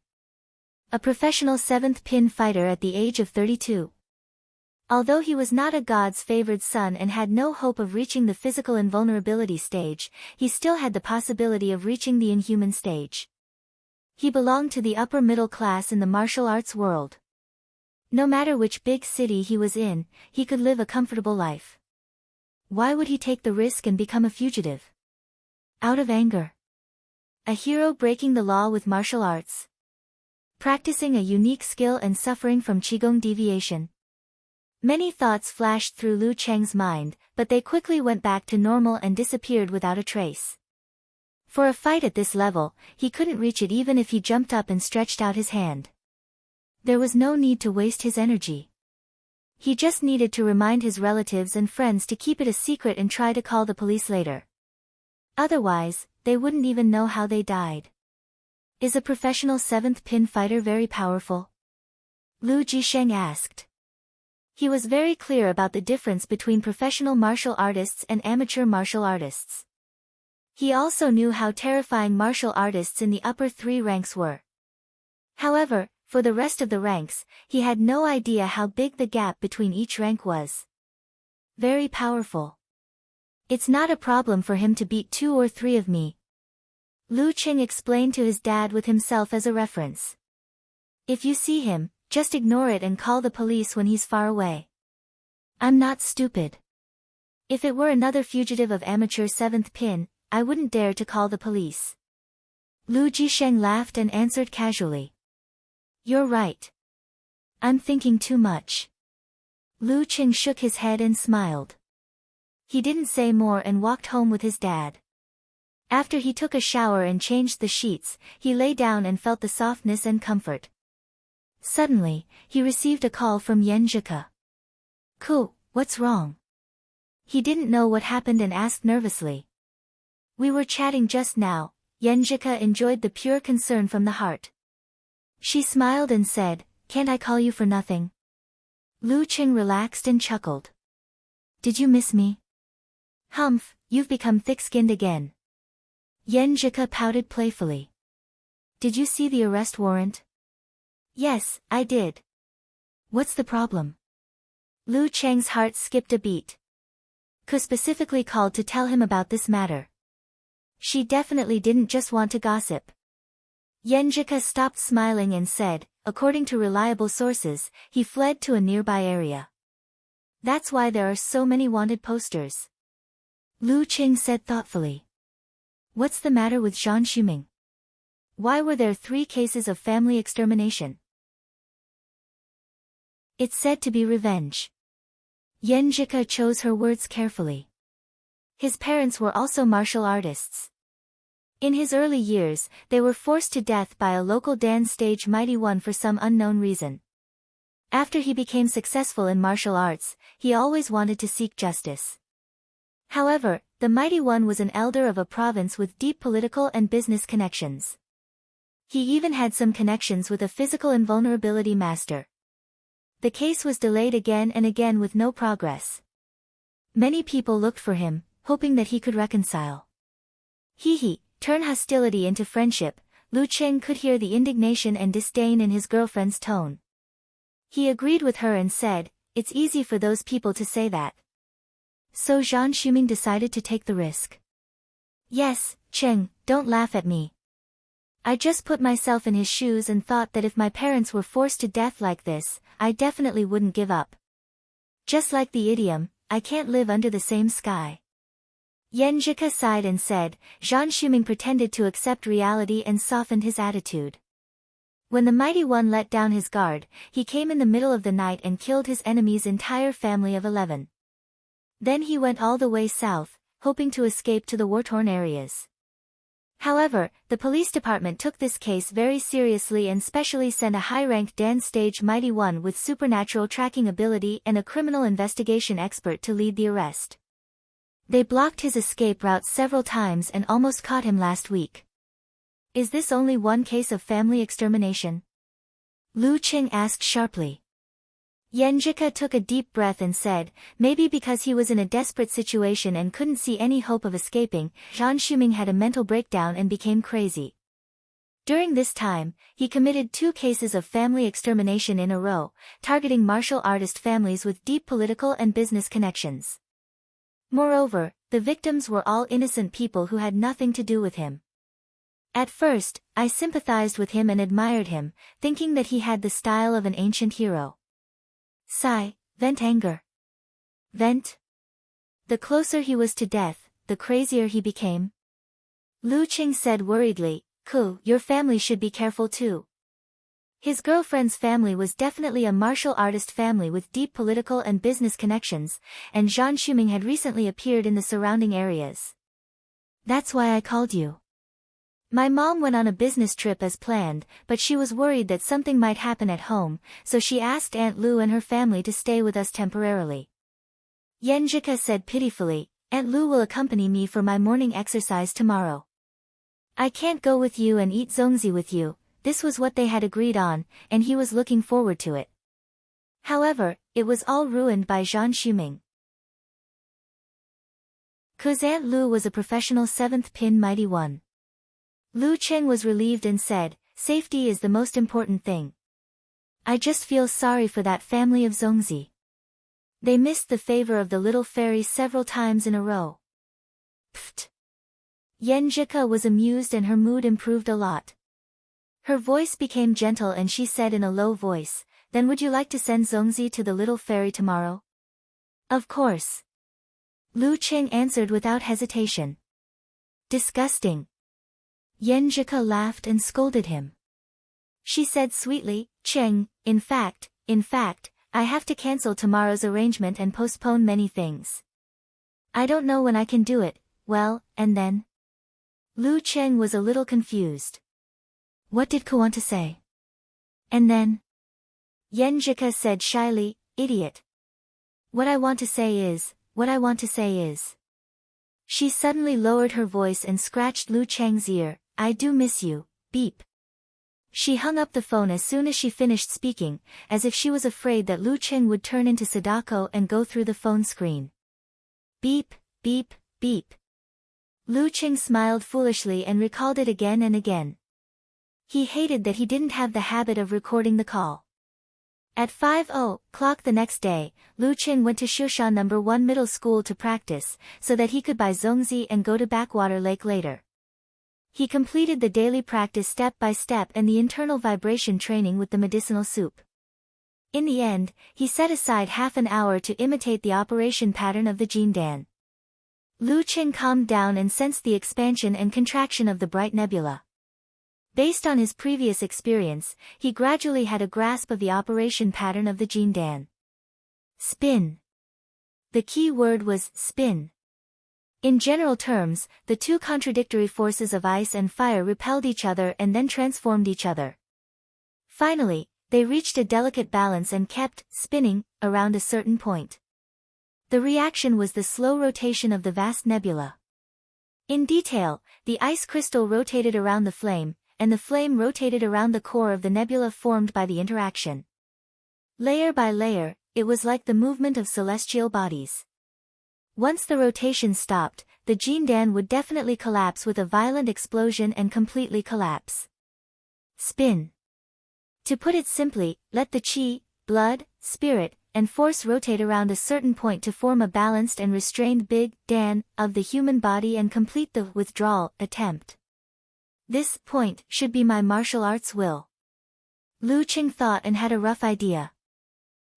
A professional 7th pin fighter at the age of 32. Although he was not a god's favored son and had no hope of reaching the physical invulnerability stage, he still had the possibility of reaching the inhuman stage. He belonged to the upper middle class in the martial arts world. No matter which big city he was in, he could live a comfortable life. Why would he take the risk and become a fugitive? Out of anger. A hero breaking the law with martial arts. Practicing a unique skill and suffering from Qigong deviation. Many thoughts flashed through Lu Cheng's mind, but they quickly went back to normal and disappeared without a trace. For a fight at this level, he couldn't reach it even if he jumped up and stretched out his hand. There was no need to waste his energy. He just needed to remind his relatives and friends to keep it a secret and try to call the police later. Otherwise, they wouldn't even know how they died. Is a professional 7th pin fighter very powerful? Lu Jisheng asked. He was very clear about the difference between professional martial artists and amateur martial artists. He also knew how terrifying martial artists in the upper 3 ranks were. However, for the rest of the ranks, he had no idea how big the gap between each rank was. Very powerful. It's not a problem for him to beat 2 or 3 of me. Lu Cheng explained to his dad with himself as a reference. If you see him, just ignore it and call the police when he's far away. I'm not stupid. If it were another fugitive of amateur 7th pin, I wouldn't dare to call the police. Lu Jisheng laughed and answered casually. You're right. I'm thinking too much. Lu Cheng shook his head and smiled. He didn't say more and walked home with his dad. After he took a shower and changed the sheets, he lay down and felt the softness and comfort. Suddenly, he received a call from Yenjika. Ku, what's wrong? He didn't know what happened and asked nervously. We were chatting just now. Yenjika enjoyed the pure concern from the heart. She smiled and said, Can't I call you for nothing? Lu Qing relaxed and chuckled. Did you miss me? Humph, you've become thick-skinned again. Yenjika pouted playfully. Did you see the arrest warrant? Yes, I did. What's the problem? Lu Cheng's heart skipped a beat. Ku specifically called to tell him about this matter. She definitely didn't just want to gossip. Yenjika stopped smiling and said, according to reliable sources, he fled to a nearby area. That's why there are so many wanted posters. Lu Qing said thoughtfully. What's the matter with Zhan Xuming? Why were there 3 cases of family extermination? It's said to be revenge. Yenjika chose her words carefully. His parents were also martial artists. In his early years, they were forced to death by a local dance stage mighty one for some unknown reason. After he became successful in martial arts, he always wanted to seek justice. However, the mighty one was an elder of a province with deep political and business connections. He even had some connections with a physical invulnerability master. The case was delayed again and again with no progress. Many people looked for him, hoping that he could reconcile. Turn hostility into friendship. Lu Qing could hear the indignation and disdain in his girlfriend's tone. He agreed with her and said, it's easy for those people to say that. So Zhan Xuming decided to take the risk. Yes, Qing, don't laugh at me. I just put myself in his shoes and thought that if my parents were forced to death like this, I definitely wouldn't give up. Just like the idiom, I can't live under the same sky. Yenjika sighed and said, Zhan Xuming pretended to accept reality and softened his attitude. When the mighty one let down his guard, he came in the middle of the night and killed his enemy's entire family of 11. Then he went all the way south, hoping to escape to the war-torn areas. However, the police department took this case very seriously and specially sent a high-ranked dance stage mighty one with supernatural tracking ability and a criminal investigation expert to lead the arrest. They blocked his escape route several times and almost caught him last week. Is this only one case of family extermination? Lu Qing asked sharply. Yenjika took a deep breath and said, maybe because he was in a desperate situation and couldn't see any hope of escaping, Zhan Xuming had a mental breakdown and became crazy. During this time, he committed 2 cases of family extermination in a row, targeting martial artist families with deep political and business connections. Moreover, the victims were all innocent people who had nothing to do with him. At first, I sympathized with him and admired him, thinking that he had the style of an ancient hero. Sigh, vent anger. Vent. The closer he was to death, the crazier he became. Lu Qing said worriedly, Ku, your family should be careful too. His girlfriend's family was definitely a martial artist family with deep political and business connections, and Zhan Xuming had recently appeared in the surrounding areas. That's why I called you. My mom went on a business trip as planned, but she was worried that something might happen at home, so she asked Aunt Lu and her family to stay with us temporarily. Yenjika said pitifully, Aunt Lu will accompany me for my morning exercise tomorrow. I can't go with you and eat zongzi with you. This was what they had agreed on, and he was looking forward to it. However, it was all ruined by Zhan Xuming. Ku's Aunt Lu was a professional 7th pin mighty one. Lu Qing was relieved and said, safety is the most important thing. I just feel sorry for that family of zongzi. They missed the favor of the little fairy several times in a row. Pfft. Yenjika was amused and her mood improved a lot. Her voice became gentle and she said in a low voice, then would you like to send zongzi to the little fairy tomorrow? Of course. Lu Qing answered without hesitation. Disgusting. Yenjika laughed and scolded him. She said sweetly, Qing, in fact, I have to cancel tomorrow's arrangement and postpone many things. I don't know when I can do it. Well, and then? Lu Qing was a little confused. What did Ku want to say? And then? Yenjika said shyly, idiot. What I want to say is. She suddenly lowered her voice and scratched Lu Cheng's ear, I do miss you, beep. She hung up the phone as soon as she finished speaking, as if she was afraid that Lu Qing would turn into Sadako and go through the phone screen. Beep, beep, beep. Lu Qing smiled foolishly and recalled it again and again. He hated that he didn't have the habit of recording the call. At 5:00 the next day, Lu Qing went to Shushan No. 1 middle school to practice, so that he could buy zongzi and go to Backwater Lake later. He completed the daily practice step by step and the internal vibration training with the medicinal soup. In the end, he set aside half an hour to imitate the operation pattern of the Jindan. Lu Qing calmed down and sensed the expansion and contraction of the bright nebula. Based on his previous experience, he gradually had a grasp of the operation pattern of the Jindan. Spin. The key word was spin. In general terms, the two contradictory forces of ice and fire repelled each other and then transformed each other. Finally, they reached a delicate balance and kept spinning around a certain point. The reaction was the slow rotation of the vast nebula. In detail, the ice crystal rotated around the flame, and the flame rotated around the core of the nebula formed by the interaction. Layer by layer, it was like the movement of celestial bodies. Once the rotation stopped, the Jindan would definitely collapse with a violent explosion and completely collapse. Spin. To put it simply, let the qi, blood, spirit, and force rotate around a certain point to form a balanced and restrained big dan of the human body and complete the withdrawal attempt. This point should be my martial arts will. Lu Qing thought and had a rough idea.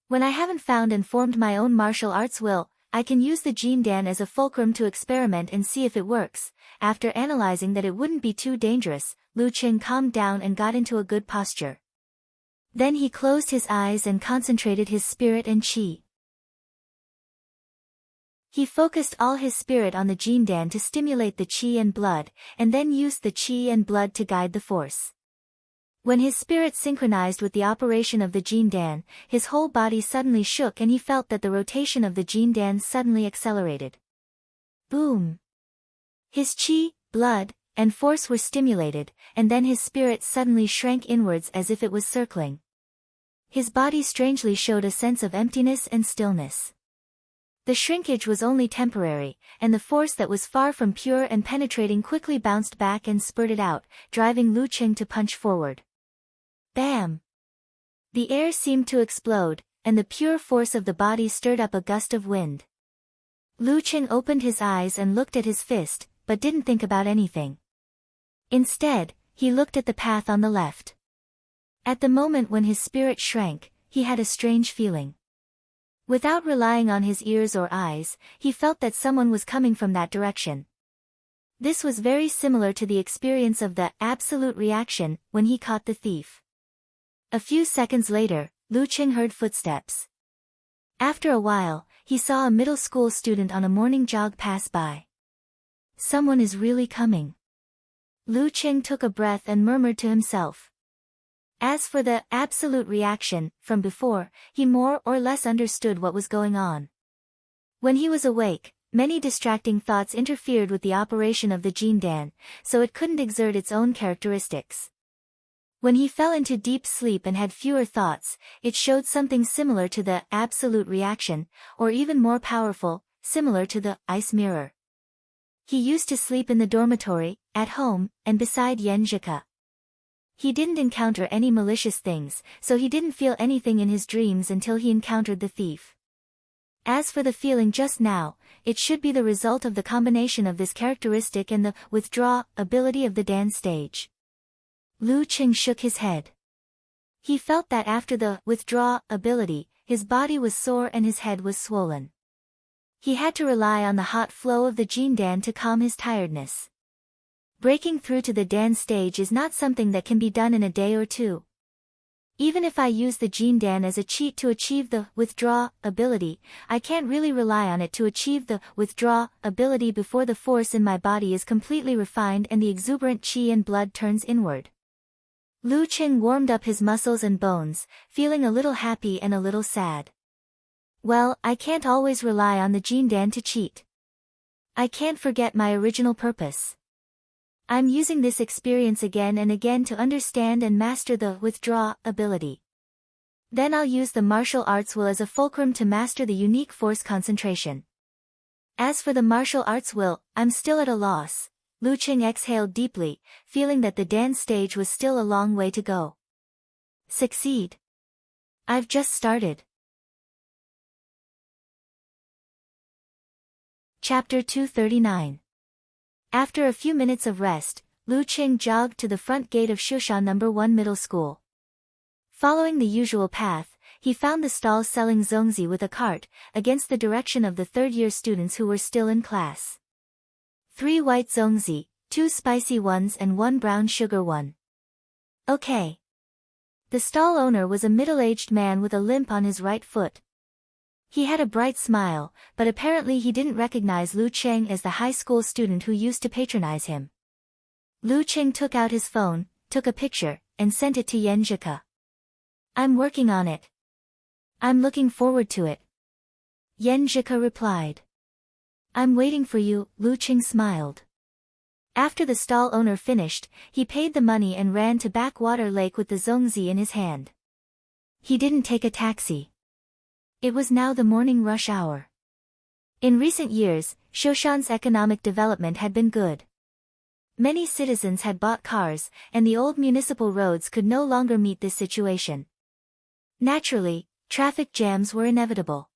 When I haven't found and formed my own martial arts will, I can use the Jindan as a fulcrum to experiment and see if it works. After analyzing that it wouldn't be too dangerous, Lu Qing calmed down and got into a good posture. Then he closed his eyes and concentrated his spirit and qi. He focused all his spirit on the Jindan to stimulate the qi and blood, and then used the qi and blood to guide the force. When his spirit synchronized with the operation of the Jindan, his whole body suddenly shook and he felt that the rotation of the Jindan suddenly accelerated. Boom! His qi, blood, and force were stimulated, and then his spirit suddenly shrank inwards as if it was circling. His body strangely showed a sense of emptiness and stillness. The shrinkage was only temporary, and the force that was far from pure and penetrating quickly bounced back and spurted out, driving Lu Qing to punch forward. Bam! The air seemed to explode, and the pure force of the body stirred up a gust of wind. Lu Qing opened his eyes and looked at his fist, but didn't think about anything. Instead, he looked at the path on the left. At the moment when his spirit shrank, he had a strange feeling. Without relying on his ears or eyes, he felt that someone was coming from that direction. This was very similar to the experience of the absolute reaction when he caught the thief. A few seconds later, Lu Qing heard footsteps. After a while, he saw a middle school student on a morning jog pass by. Someone is really coming. Lu Qing took a breath and murmured to himself. As for the absolute reaction, from before, he more or less understood what was going on. When he was awake, many distracting thoughts interfered with the operation of the Jindan, so it couldn't exert its own characteristics. When he fell into deep sleep and had fewer thoughts, it showed something similar to the absolute reaction, or even more powerful, similar to the ice mirror. He used to sleep in the dormitory, at home, and beside Yenjika. He didn't encounter any malicious things, so he didn't feel anything in his dreams until he encountered the thief. As for the feeling just now, it should be the result of the combination of this characteristic and the withdraw ability of the Dan stage. Lu Qing shook his head. He felt that after the withdraw ability, his body was sore and his head was swollen. He had to rely on the hot flow of the Jindan to calm his tiredness. Breaking through to the Dan stage is not something that can be done in a day or two. Even if I use the Jindan as a cheat to achieve the withdraw ability, I can't really rely on it to achieve the withdraw ability before the force in my body is completely refined and the exuberant qi and blood turns inward. Lu Qing warmed up his muscles and bones, feeling a little happy and a little sad. Well, I can't always rely on the Jindan to cheat. I can't forget my original purpose. I'm using this experience again and again to understand and master the withdraw ability. Then I'll use the martial arts will as a fulcrum to master the unique force concentration. As for the martial arts will, I'm still at a loss. Lu Qing exhaled deeply, feeling that the dance stage was still a long way to go. Succeed. I've just started. Chapter 239. After a few minutes of rest, Lu Qing jogged to the front gate of Shushan No. 1 Middle School. Following the usual path, he found the stalls selling zongzi with a cart, against the direction of the third-year students who were still in class. 3 white zongzi, 2 spicy ones and 1 brown sugar one. Okay. The stall owner was a middle-aged man with a limp on his right foot. He had a bright smile, but apparently he didn't recognize Lu Qing as the high school student who used to patronize him. Lu Qing took out his phone, took a picture, and sent it to Yenjika. I'm working on it. I'm looking forward to it. Yenjika replied. I'm waiting for you, Lu Qing smiled. After the stall owner finished, he paid the money and ran to Backwater Lake with the zongzi in his hand. He didn't take a taxi. It was now the morning rush hour. In recent years, Shoshan's economic development had been good. Many citizens had bought cars, and the old municipal roads could no longer meet this situation. Naturally, traffic jams were inevitable.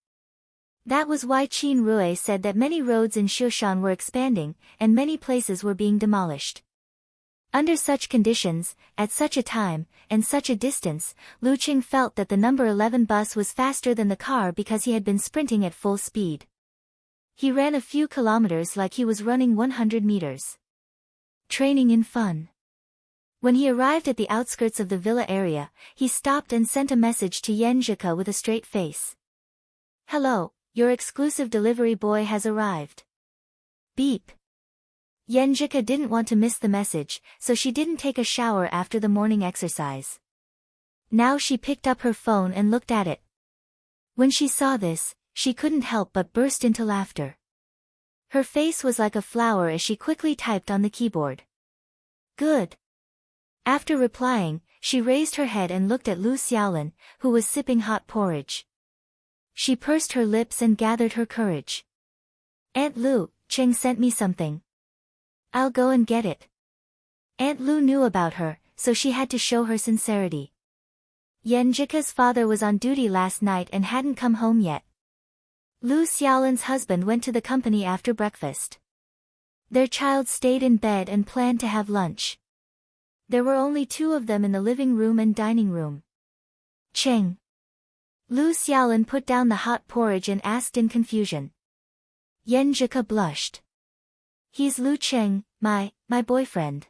That was why Qin Rui said that many roads in Shoshan were expanding, and many places were being demolished. Under such conditions, at such a time, and such a distance, Lu Qing felt that the number 11 bus was faster than the car because he had been sprinting at full speed. He ran a few kilometers like he was running 100 meters. Training in fun. When he arrived at the outskirts of the villa area, he stopped and sent a message to Yenjika with a straight face. Hello, your exclusive delivery boy has arrived. Beep. Yenjika didn't want to miss the message, so she didn't take a shower after the morning exercise. Now she picked up her phone and looked at it. When she saw this, she couldn't help but burst into laughter. Her face was like a flower as she quickly typed on the keyboard. Good. After replying, she raised her head and looked at Lu Xiaolin, who was sipping hot porridge. She pursed her lips and gathered her courage. Aunt Lu, Qing sent me something. I'll go and get it. Aunt Lu knew about her, so she had to show her sincerity. Yenjika's father was on duty last night and hadn't come home yet. Lu Xiaolin's husband went to the company after breakfast. Their child stayed in bed and planned to have lunch. There were only 2 of them in the living room and dining room. Qing. Lu Xiaolin put down the hot porridge and asked in confusion. Yenjika blushed. He's Lu Qing, my boyfriend.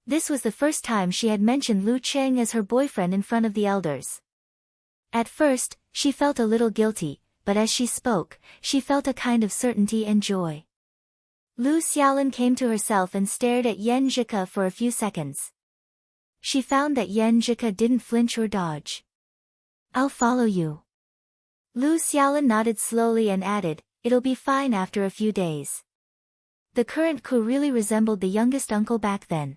This was the first time she had mentioned Lu Qing as her boyfriend in front of the elders. At first, she felt a little guilty, but as she spoke, she felt a kind of certainty and joy. Lu Xiaolin came to herself and stared at Yenjika for a few seconds. She found that Yenjika didn't flinch or dodge. I'll follow you. Lu Xiaolin nodded slowly and added, it'll be fine after a few days. The current Ku really resembled the youngest uncle back then.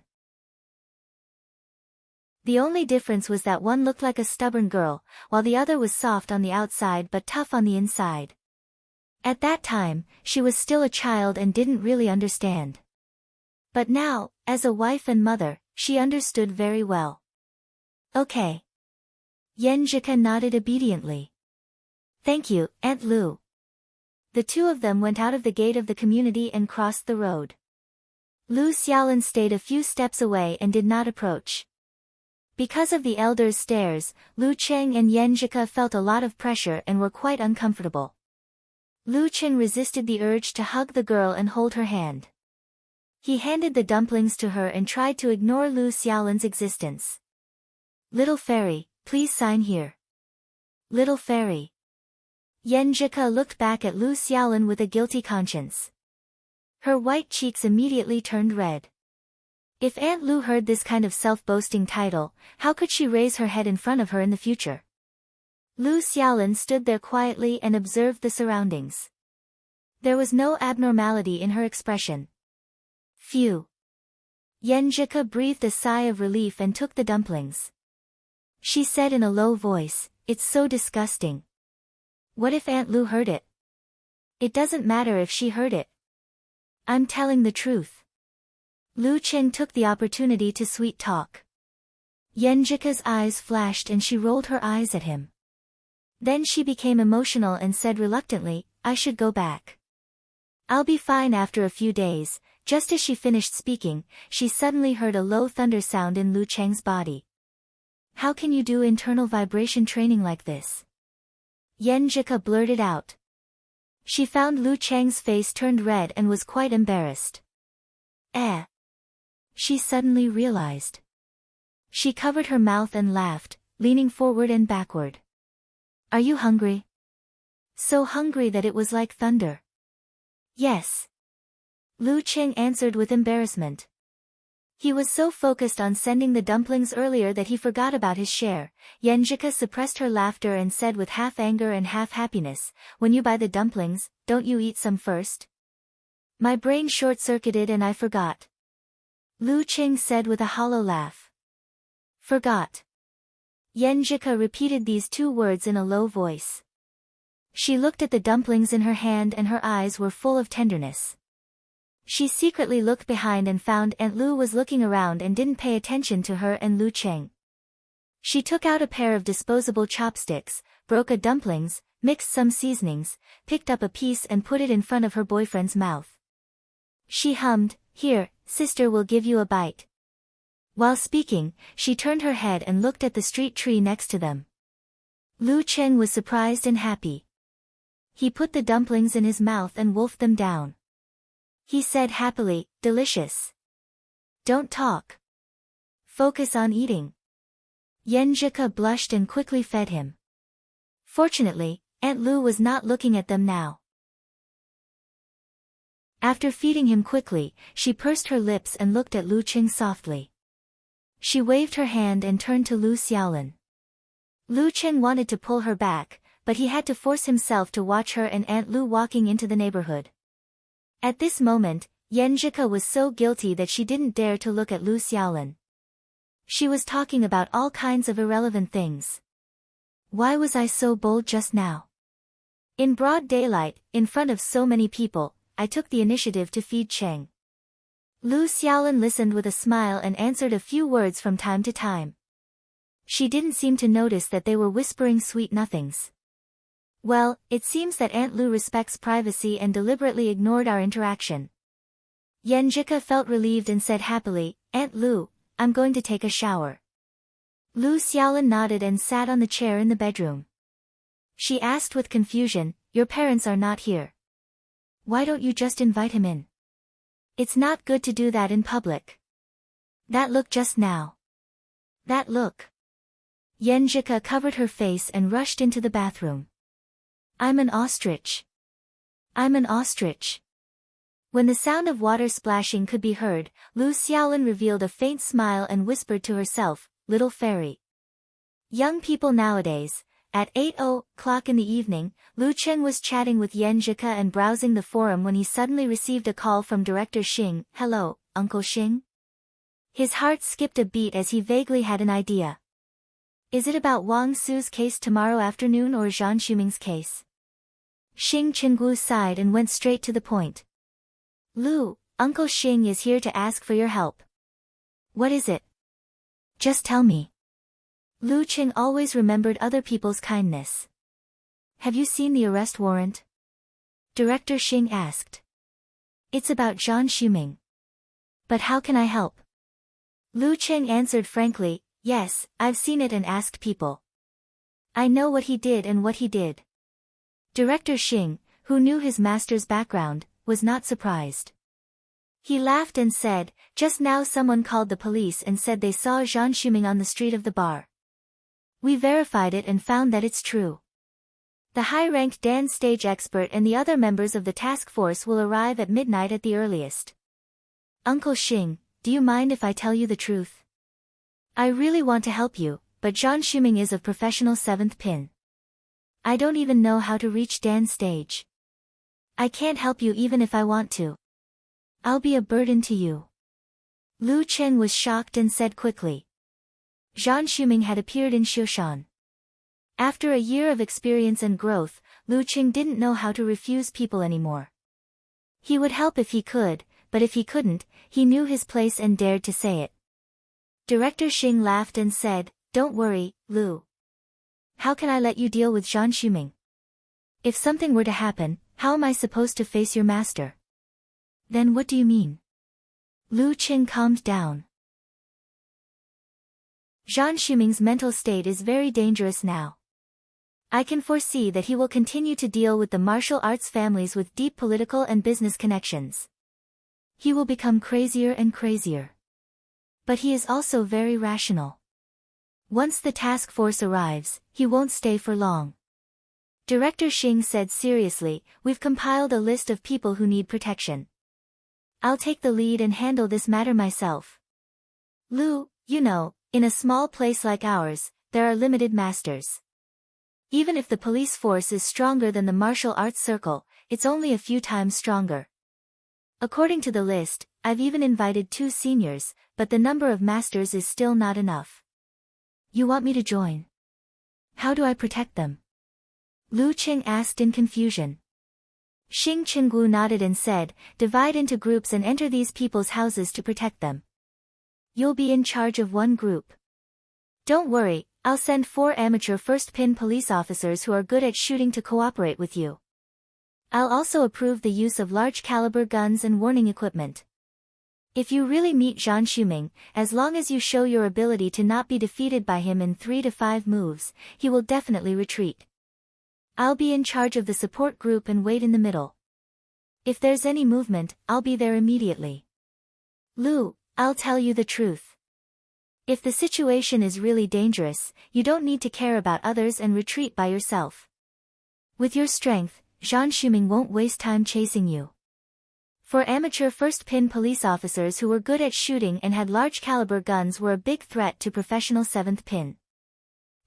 The only difference was that one looked like a stubborn girl, while the other was soft on the outside but tough on the inside. At that time, she was still a child and didn't really understand. But now, as a wife and mother, she understood very well. Okay. Yenjika nodded obediently. Thank you, Aunt Lu. The 2 of them went out of the gate of the community and crossed the road. Lu Xiaolin stayed a few steps away and did not approach. Because of the elders' stares, Lu Qing and Yenjika felt a lot of pressure and were quite uncomfortable. Lu Qing resisted the urge to hug the girl and hold her hand. He handed the dumplings to her and tried to ignore Lu Xiaolin's existence. Little fairy, please sign here. Little fairy. Yenjika looked back at Lu Xiaolin with a guilty conscience. Her white cheeks immediately turned red. If Aunt Lu heard this kind of self-boasting title, how could she raise her head in front of her in the future? Lu Xiaolin stood there quietly and observed the surroundings. There was no abnormality in her expression. Phew. Yenjika breathed a sigh of relief and took the dumplings. She said in a low voice, "It's so disgusting. What if Aunt Lu heard it?" "It doesn't matter if she heard it. I'm telling the truth." Lu Cheng took the opportunity to sweet talk. Yenjika's eyes flashed and she rolled her eyes at him. Then she became emotional and said reluctantly, "I should go back. I'll be fine after a few days." Just as she finished speaking, she suddenly heard a low thunder sound in Lu Cheng's body. "How can you do internal vibration training like this?" Yenjika blurted out. She found Lu Cheng's face turned red and was quite embarrassed. She suddenly realized. She covered her mouth and laughed, leaning forward and backward. "Are you hungry?" So hungry that it was like thunder. "Yes." Lu Cheng answered with embarrassment. He was so focused on sending the dumplings earlier that he forgot about his share. Yenjika suppressed her laughter and said with half anger and half happiness, "When you buy the dumplings, don't you eat some first?" "My brain short-circuited and I forgot." Lu Cheng said with a hollow laugh. "Forgot." Yenjika repeated these two words in a low voice. She looked at the dumplings in her hand and her eyes were full of tenderness. She secretly looked behind and found Aunt Lu was looking around and didn't pay attention to her and Lu Cheng. She took out a pair of disposable chopsticks, broke a dumplings, mixed some seasonings, picked up a piece and put it in front of her boyfriend's mouth. She hummed, "Here, sister will give you a bite." While speaking, she turned her head and looked at the street tree next to them. Lu Cheng was surprised and happy. He put the dumplings in his mouth and wolfed them down. He said happily, "Delicious. Don't talk. Focus on eating." Yenjika blushed and quickly fed him. Fortunately, Aunt Lu was not looking at them now. After feeding him quickly, she pursed her lips and looked at Lu Cheng softly. She waved her hand and turned to Lu Xiaolin. Lu Cheng wanted to pull her back, but he had to force himself to watch her and Aunt Lu walking into the neighborhood. At this moment, Yenjika was so guilty that she didn't dare to look at Lu Xiaolin. She was talking about all kinds of irrelevant things. Why was I so bold just now? In broad daylight, in front of so many people, I took the initiative to feed Cheng. Lu Xiaolin listened with a smile and answered a few words from time to time. She didn't seem to notice that they were whispering sweet nothings. "Well, it seems that Aunt Lu respects privacy and deliberately ignored our interaction." Yenjika felt relieved and said happily, "Aunt Lu, I'm going to take a shower." Lu Xiaolin nodded and sat on the chair in the bedroom. She asked with confusion, "Your parents are not here. Why don't you just invite him in? It's not good to do that in public. That look just now. That look." Yenjika covered her face and rushed into the bathroom. "I'm an ostrich. I'm an ostrich." When the sound of water splashing could be heard, Lu Xiaolin revealed a faint smile and whispered to herself, "Little fairy." Young people nowadays. At 8:00 in the evening, Lu Cheng was chatting with Yenjika and browsing the forum when he suddenly received a call from Director Xing. "Hello, Uncle Xing?" His heart skipped a beat as he vaguely had an idea. "Is it about Wang Su's case tomorrow afternoon or Zhang Xuming's case?" Xing Chenggu sighed and went straight to the point. "Lu, Uncle Xing is here to ask for your help." "What is it? Just tell me." Lu Cheng always remembered other people's kindness. "Have you seen the arrest warrant?" Director Xing asked. "It's about Zhang Xuming." "But how can I help?" Lu Cheng answered frankly, "Yes, I've seen it and asked people. I know what he did and what he did." Director Xing, who knew his master's background, was not surprised. He laughed and said, "Just now someone called the police and said they saw Zhang Xuming on the street of the bar. We verified it and found that it's true. The high-ranked dance stage expert and the other members of the task force will arrive at midnight at the earliest. Uncle Xing, do you mind if I tell you the truth? I really want to help you, but Zhang Xuming is of professional 7th pin. I don't even know how to reach dance stage. I can't help you even if I want to. I'll be a burden to you." Lu Cheng was shocked and said quickly. Zhang Shuming had appeared in Shoshan. After a year of experience and growth, Lu Cheng didn't know how to refuse people anymore. He would help if he could, but if he couldn't, he knew his place and dared to say it. Director Xing laughed and said, "Don't worry, Lu. How can I let you deal with Zhang Shuming? If something were to happen, how am I supposed to face your master?" "Then what do you mean?" Lu Cheng calmed down. Zhang Shuming's mental state is very dangerous now. I can foresee that he will continue to deal with the martial arts families with deep political and business connections. He will become crazier and crazier. But he is also very rational. Once the task force arrives, he won't stay for long. Director Xing said seriously, "We've compiled a list of people who need protection. I'll take the lead and handle this matter myself. Lu, you know, in a small place like ours, there are limited masters. Even if the police force is stronger than the martial arts circle, it's only a few times stronger. According to the list, I've even invited 2 seniors, but the number of masters is still not enough. You want me to join? How do I protect them?" Lu Cheng asked in confusion. Xing Qinggu nodded and said, "Divide into groups and enter these people's houses to protect them. You'll be in charge of one group. Don't worry, I'll send 4 amateur first-pin police officers who are good at shooting to cooperate with you. I'll also approve the use of large-caliber guns and warning equipment. If you really meet Zhang Shuming, as long as you show your ability to not be defeated by him in 3 to 5 moves, he will definitely retreat. I'll be in charge of the support group and wait in the middle. If there's any movement, I'll be there immediately. Lu, I'll tell you the truth. If the situation is really dangerous, you don't need to care about others and retreat by yourself. With your strength, Zhang Shuming won't waste time chasing you." For amateur first-pin police officers who were good at shooting and had large-caliber guns were a big threat to professional 7th pin.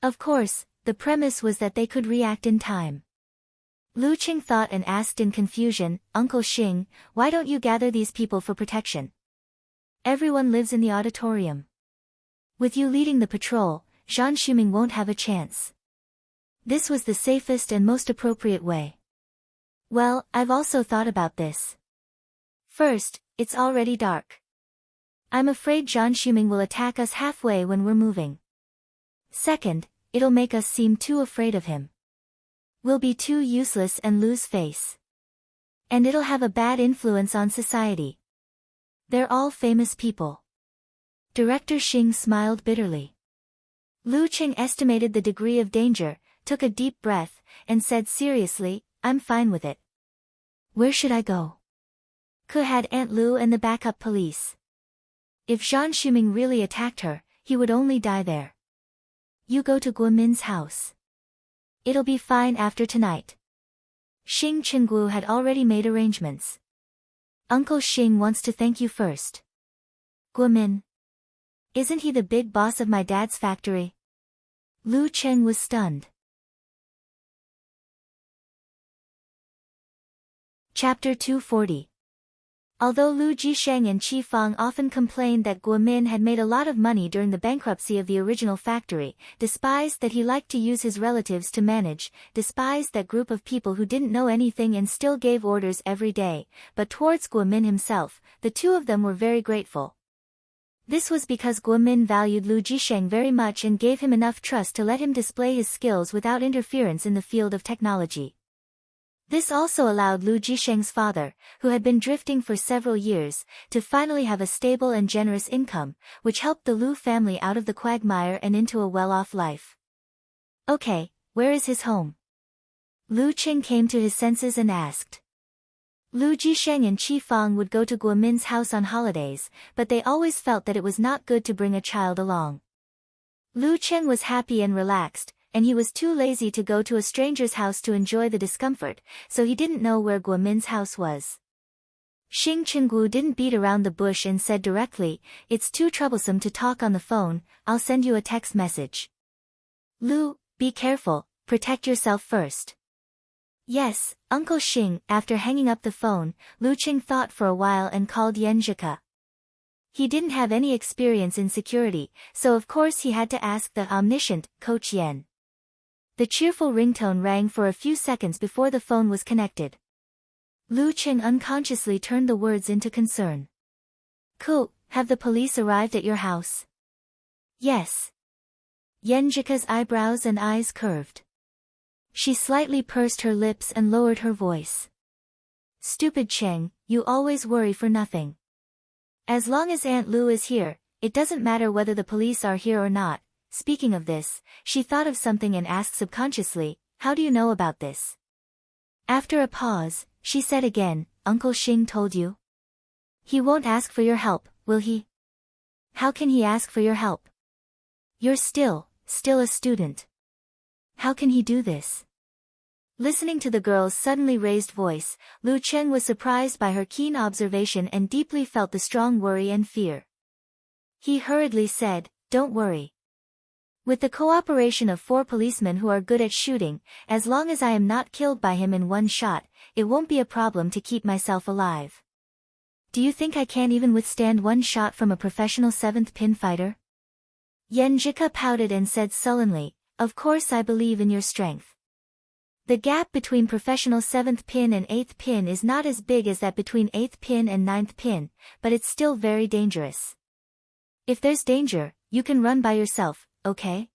Of course, the premise was that they could react in time. Lu Cheng thought and asked in confusion, "Uncle Xing, why don't you gather these people for protection? Everyone lives in the auditorium. With you leading the patrol, Zhang Shuming won't have a chance." This was the safest and most appropriate way. "Well, I've also thought about this. First, it's already dark. I'm afraid Zhang Shuming will attack us halfway when we're moving. Second, it'll make us seem too afraid of him. We'll be too useless and lose face. And it'll have a bad influence on society. They're all famous people." Director Xing smiled bitterly. Lu Cheng estimated the degree of danger, took a deep breath, and said seriously, "I'm fine with it. Where should I go?" Ke had Aunt Lu and the backup police. If Zhang Shuming really attacked her, he would only die there. "You go to Guomin's house. It'll be fine after tonight." Xing Qinggu had already made arrangements. "Uncle Xing wants to thank you first." "Guomin? Isn't he the big boss of my dad's factory?" Lu Cheng was stunned. Chapter 240. Although Lu Jisheng and Qi Fang often complained that Guomin had made a lot of money during the bankruptcy of the original factory, despised that he liked to use his relatives to manage, despised that group of people who didn't know anything and still gave orders every day, but towards Guomin himself, the 2 of them were very grateful. This was because Guomin valued Lu Jisheng very much and gave him enough trust to let him display his skills without interference in the field of technology. This also allowed Lu Jisheng's father, who had been drifting for several years, to finally have a stable and generous income, which helped the Lu family out of the quagmire and into a well-off life. "Okay, where is his home?" Lu Cheng came to his senses and asked. Lu Jisheng and Qi Fang would go to Guomin's house on holidays, but they always felt that it was not good to bring a child along. Lu Cheng was happy and relaxed, and he was too lazy to go to a stranger's house to enjoy the discomfort, so he didn't know where Guomin's house was. Xing Qinggu didn't beat around the bush and said directly, "It's too troublesome to talk on the phone, I'll send you a text message." "Lu, be careful, protect yourself first." "Yes, Uncle Xing." After hanging up the phone, Lu Cheng thought for a while and called Yan Zhika. He didn't have any experience in security, so of course he had to ask the omniscient Coach Yen. The cheerful ringtone rang for a few seconds before the phone was connected. Lu Qing unconsciously turned the words into concern. Have the police arrived at your house? Yes. Yenjika's eyebrows and eyes curved. She slightly pursed her lips and lowered her voice. Stupid Cheng, you always worry for nothing. As long as Aunt Lu is here, it doesn't matter whether the police are here or not. Speaking of this, she thought of something and asked subconsciously, how do you know about this? After a pause, she said again, Uncle Xing told you? He won't ask for your help, will he? How can he ask for your help? You're still a student. How can he do this? Listening to the girl's suddenly raised voice, Lu Chen was surprised by her keen observation and deeply felt the strong worry and fear. He hurriedly said, don't worry. With the cooperation of 4 policemen who are good at shooting, as long as I am not killed by him in one shot, it won't be a problem to keep myself alive. Do you think I can't even withstand one shot from a professional 7th pin fighter? Yenjika pouted and said sullenly, of course I believe in your strength. The gap between professional 7th pin and 8th pin is not as big as that between 8th pin and 9th pin, but it's still very dangerous. If there's danger, you can run by yourself, okay?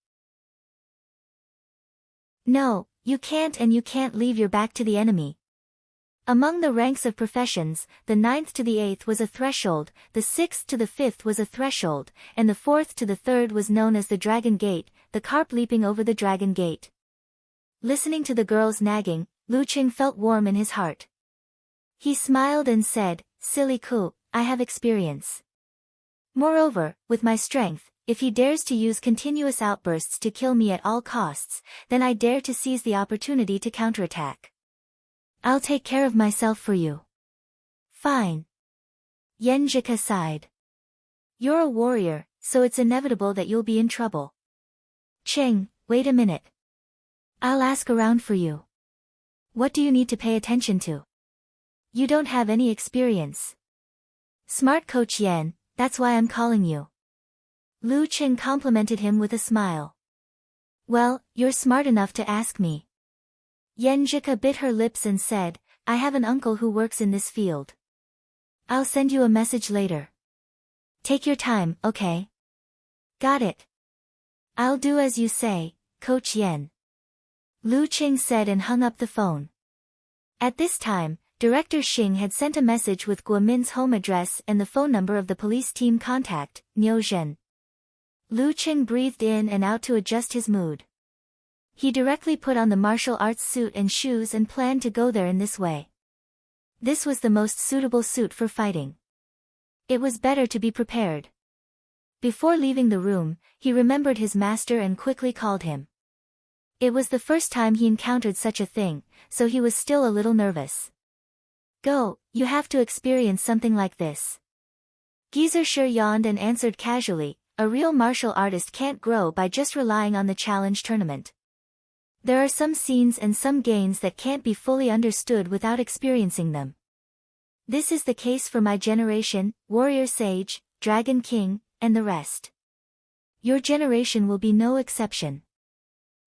No, you can't, and you can't leave your back to the enemy. Among the ranks of professions, the 9th to the 8th was a threshold, the 6th to the 5th was a threshold, and the 4th to the 3rd was known as the Dragon Gate, the carp leaping over the Dragon Gate. Listening to the girl's nagging, Lu Qing felt warm in his heart. He smiled and said, silly Ku, I have experience. Moreover, with my strength, if he dares to use continuous outbursts to kill me at all costs, then I dare to seize the opportunity to counterattack. I'll take care of myself for you. Fine. Yenjika sighed. You're a warrior, so it's inevitable that you'll be in trouble. Cheng, wait a minute. I'll ask around for you. What do you need to pay attention to? You don't have any experience. Smart Coach Yen, that's why I'm calling you. Lu Qing complimented him with a smile. Well, you're smart enough to ask me. Yenjika bit her lips and said, I have an uncle who works in this field. I'll send you a message later. Take your time, okay? Got it. I'll do as you say, Coach Yen. Lu Qing said and hung up the phone. At this time, Director Xing had sent a message with Guomin's home address and the phone number of the police team contact, Niu Zhen. Lu Qing breathed in and out to adjust his mood. He directly put on the martial arts suit and shoes and planned to go there in this way. This was the most suitable suit for fighting. It was better to be prepared. Before leaving the room, he remembered his master and quickly called him. It was the first time he encountered such a thing, so he was still a little nervous. Go, you have to experience something like this. Geezer Shi yawned and answered casually, a real martial artist can't grow by just relying on the challenge tournament. There are some scenes and some gains that can't be fully understood without experiencing them. This is the case for my generation, Warrior Sage, Dragon King, and the rest. Your generation will be no exception.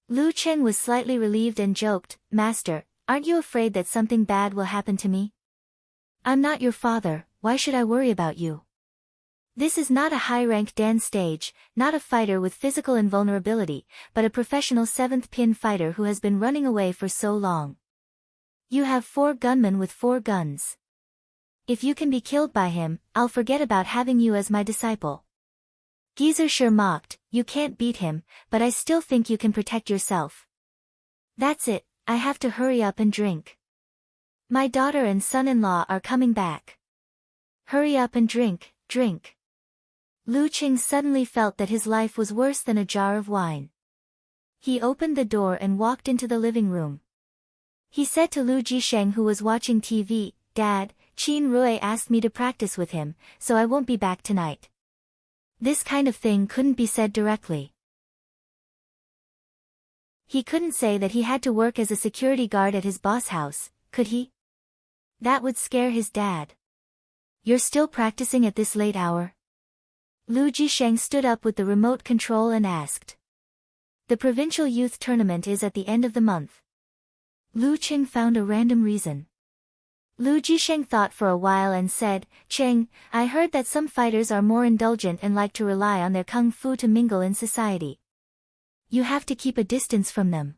Lu Chen was slightly relieved and joked, Master, aren't you afraid that something bad will happen to me? I'm not your father, why should I worry about you? This is not a high-ranked dance stage, not a fighter with physical invulnerability, but a professional 7th pin fighter who has been running away for so long. You have 4 gunmen with 4 guns. If you can be killed by him, I'll forget about having you as my disciple. Geezer Shi mocked, you can't beat him, but I still think you can protect yourself. That's it, I have to hurry up and drink. My daughter and son-in-law are coming back. Hurry up and drink, drink. Lu Qing suddenly felt that his life was worse than a jar of wine. He opened the door and walked into the living room. He said to Lu Jisheng, who was watching TV, Dad, Qin Rui asked me to practice with him, so I won't be back tonight. This kind of thing couldn't be said directly. He couldn't say that he had to work as a security guard at his boss' house, could he? That would scare his dad. You're still practicing at this late hour? Lu Jisheng stood up with the remote control and asked. The provincial youth tournament is at the end of the month. Lu Qing found a random reason. Lu Jisheng thought for a while and said, Cheng, I heard that some fighters are more indulgent and like to rely on their kung fu to mingle in society. You have to keep a distance from them.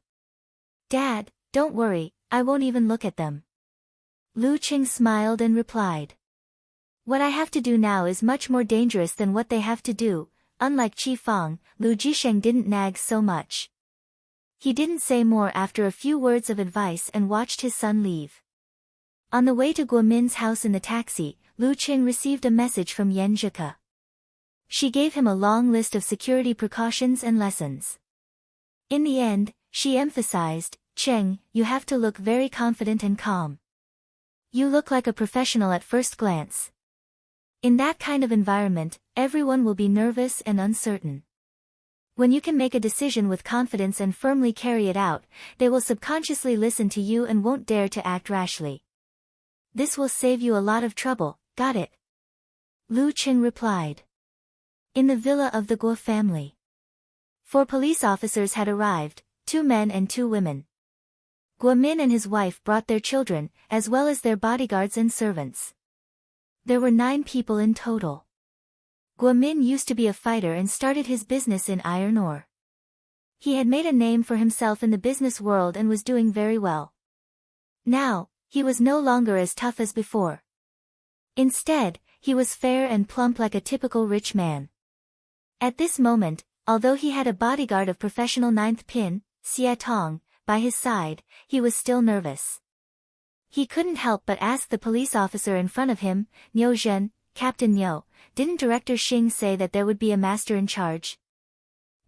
Dad, don't worry, I won't even look at them. Lu Qing smiled and replied. What I have to do now is much more dangerous than what they have to do. Unlike Qi Fang, Lu Jisheng didn't nag so much. He didn't say more after a few words of advice and watched his son leave. On the way to Guomin's house in the taxi, Lu Qing received a message from Yan Zhike. She gave him a long list of security precautions and lessons. In the end, she emphasized, Cheng, you have to look very confident and calm. You look like a professional at first glance. In that kind of environment, everyone will be nervous and uncertain. When you can make a decision with confidence and firmly carry it out, they will subconsciously listen to you and won't dare to act rashly. This will save you a lot of trouble, got it? Lu Qing replied. In the villa of the Guo family. 4 police officers had arrived, 2 men and 2 women. Guomin and his wife brought their children, as well as their bodyguards and servants. There were 9 people in total. Guomin used to be a fighter and started his business in iron ore. He had made a name for himself in the business world and was doing very well. Now, he was no longer as tough as before. Instead, he was fair and plump like a typical rich man. At this moment, although he had a bodyguard of professional 9th pin, Xie Tong, by his side, he was still nervous. He couldn't help but ask the police officer in front of him, Niu Zhen, Captain Niu, didn't Director Xing say that there would be a master in charge?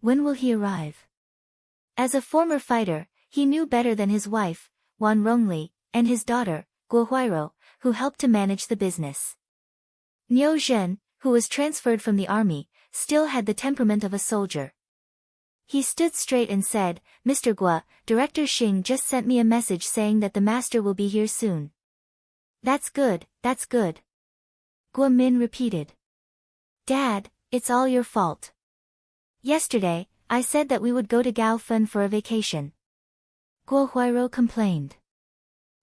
When will he arrive? As a former fighter, he knew better than his wife, Wan Rongli, and his daughter, Guo Huairou, who helped to manage the business. Niu Zhen, who was transferred from the army, still had the temperament of a soldier. He stood straight and said, Mr. Guo, Director Xing just sent me a message saying that the master will be here soon. That's good, that's good. Guo Min repeated. Dad, it's all your fault. Yesterday, I said that we would go to Gaofen for a vacation. Guo Huairou complained.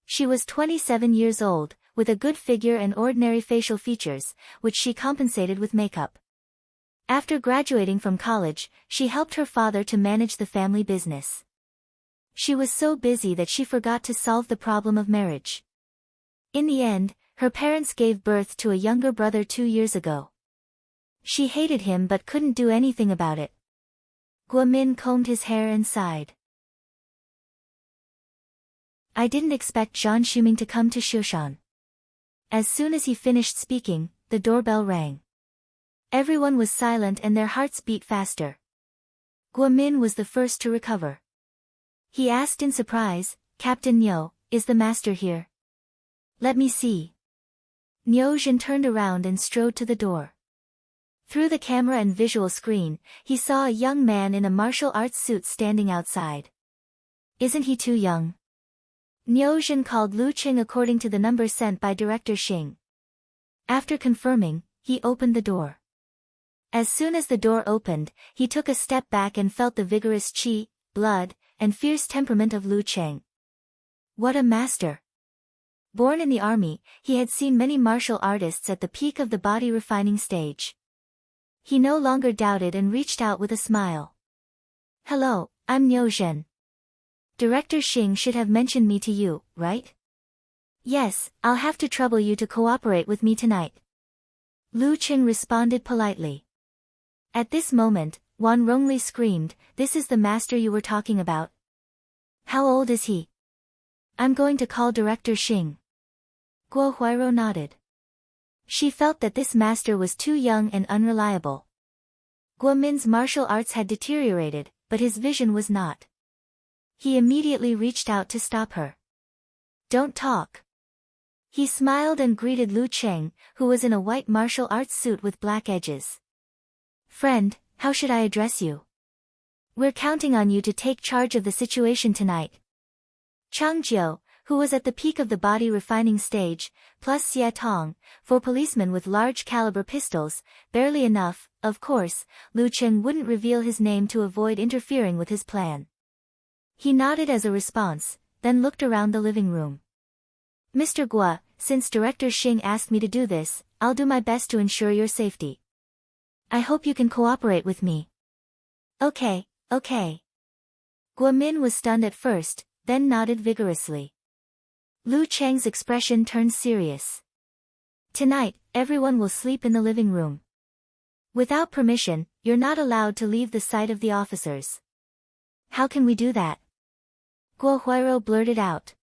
She was 27 years old, with a good figure and ordinary facial features, which she compensated with makeup. After graduating from college, she helped her father to manage the family business. She was so busy that she forgot to solve the problem of marriage. In the end, her parents gave birth to a younger brother 2 years ago. She hated him but couldn't do anything about it. Guo Min combed his hair and sighed. I didn't expect Zhang Shuming to come to Shushan. As soon as he finished speaking, the doorbell rang. Everyone was silent and their hearts beat faster. Guo Min was the first to recover. He asked in surprise, Captain Niu, is the master here? Let me see. Niu Zhen turned around and strode to the door. Through the camera and visual screen, he saw a young man in a martial arts suit standing outside. Isn't he too young? Niu Zhen called Lu Qing according to the number sent by Director Xing. After confirming, he opened the door. As soon as the door opened, he took a step back and felt the vigorous qi, blood, and fierce temperament of Lu Qing. What a master! Born in the army, he had seen many martial artists at the peak of the body refining stage. He no longer doubted and reached out with a smile. Hello, I'm Niu Zhen. Director Xing should have mentioned me to you, right? Yes, I'll have to trouble you to cooperate with me tonight. Lu Qing responded politely. At this moment, Wan Rongli screamed, this is the master you were talking about. How old is he? I'm going to call Director Xing. Guo Huairou nodded. She felt that this master was too young and unreliable. Guo Min's martial arts had deteriorated, but his vision was not. He immediately reached out to stop her. Don't talk. He smiled and greeted Lu Qing, who was in a white martial arts suit with black edges. Friend, how should I address you? We're counting on you to take charge of the situation tonight. Chang Jiu, who was at the peak of the body refining stage, plus Xie Tong, 4 policemen with large caliber pistols, barely enough, of course, Lu Cheng wouldn't reveal his name to avoid interfering with his plan. He nodded as a response, then looked around the living room. Mr. Guo, since Director Xing asked me to do this, I'll do my best to ensure your safety. I hope you can cooperate with me. Okay. Guo Min was stunned at first, then nodded vigorously. Lu Cheng's expression turned serious. Tonight, everyone will sleep in the living room. Without permission, you're not allowed to leave the sight of the officers. How can we do that? Guo Huairou blurted out.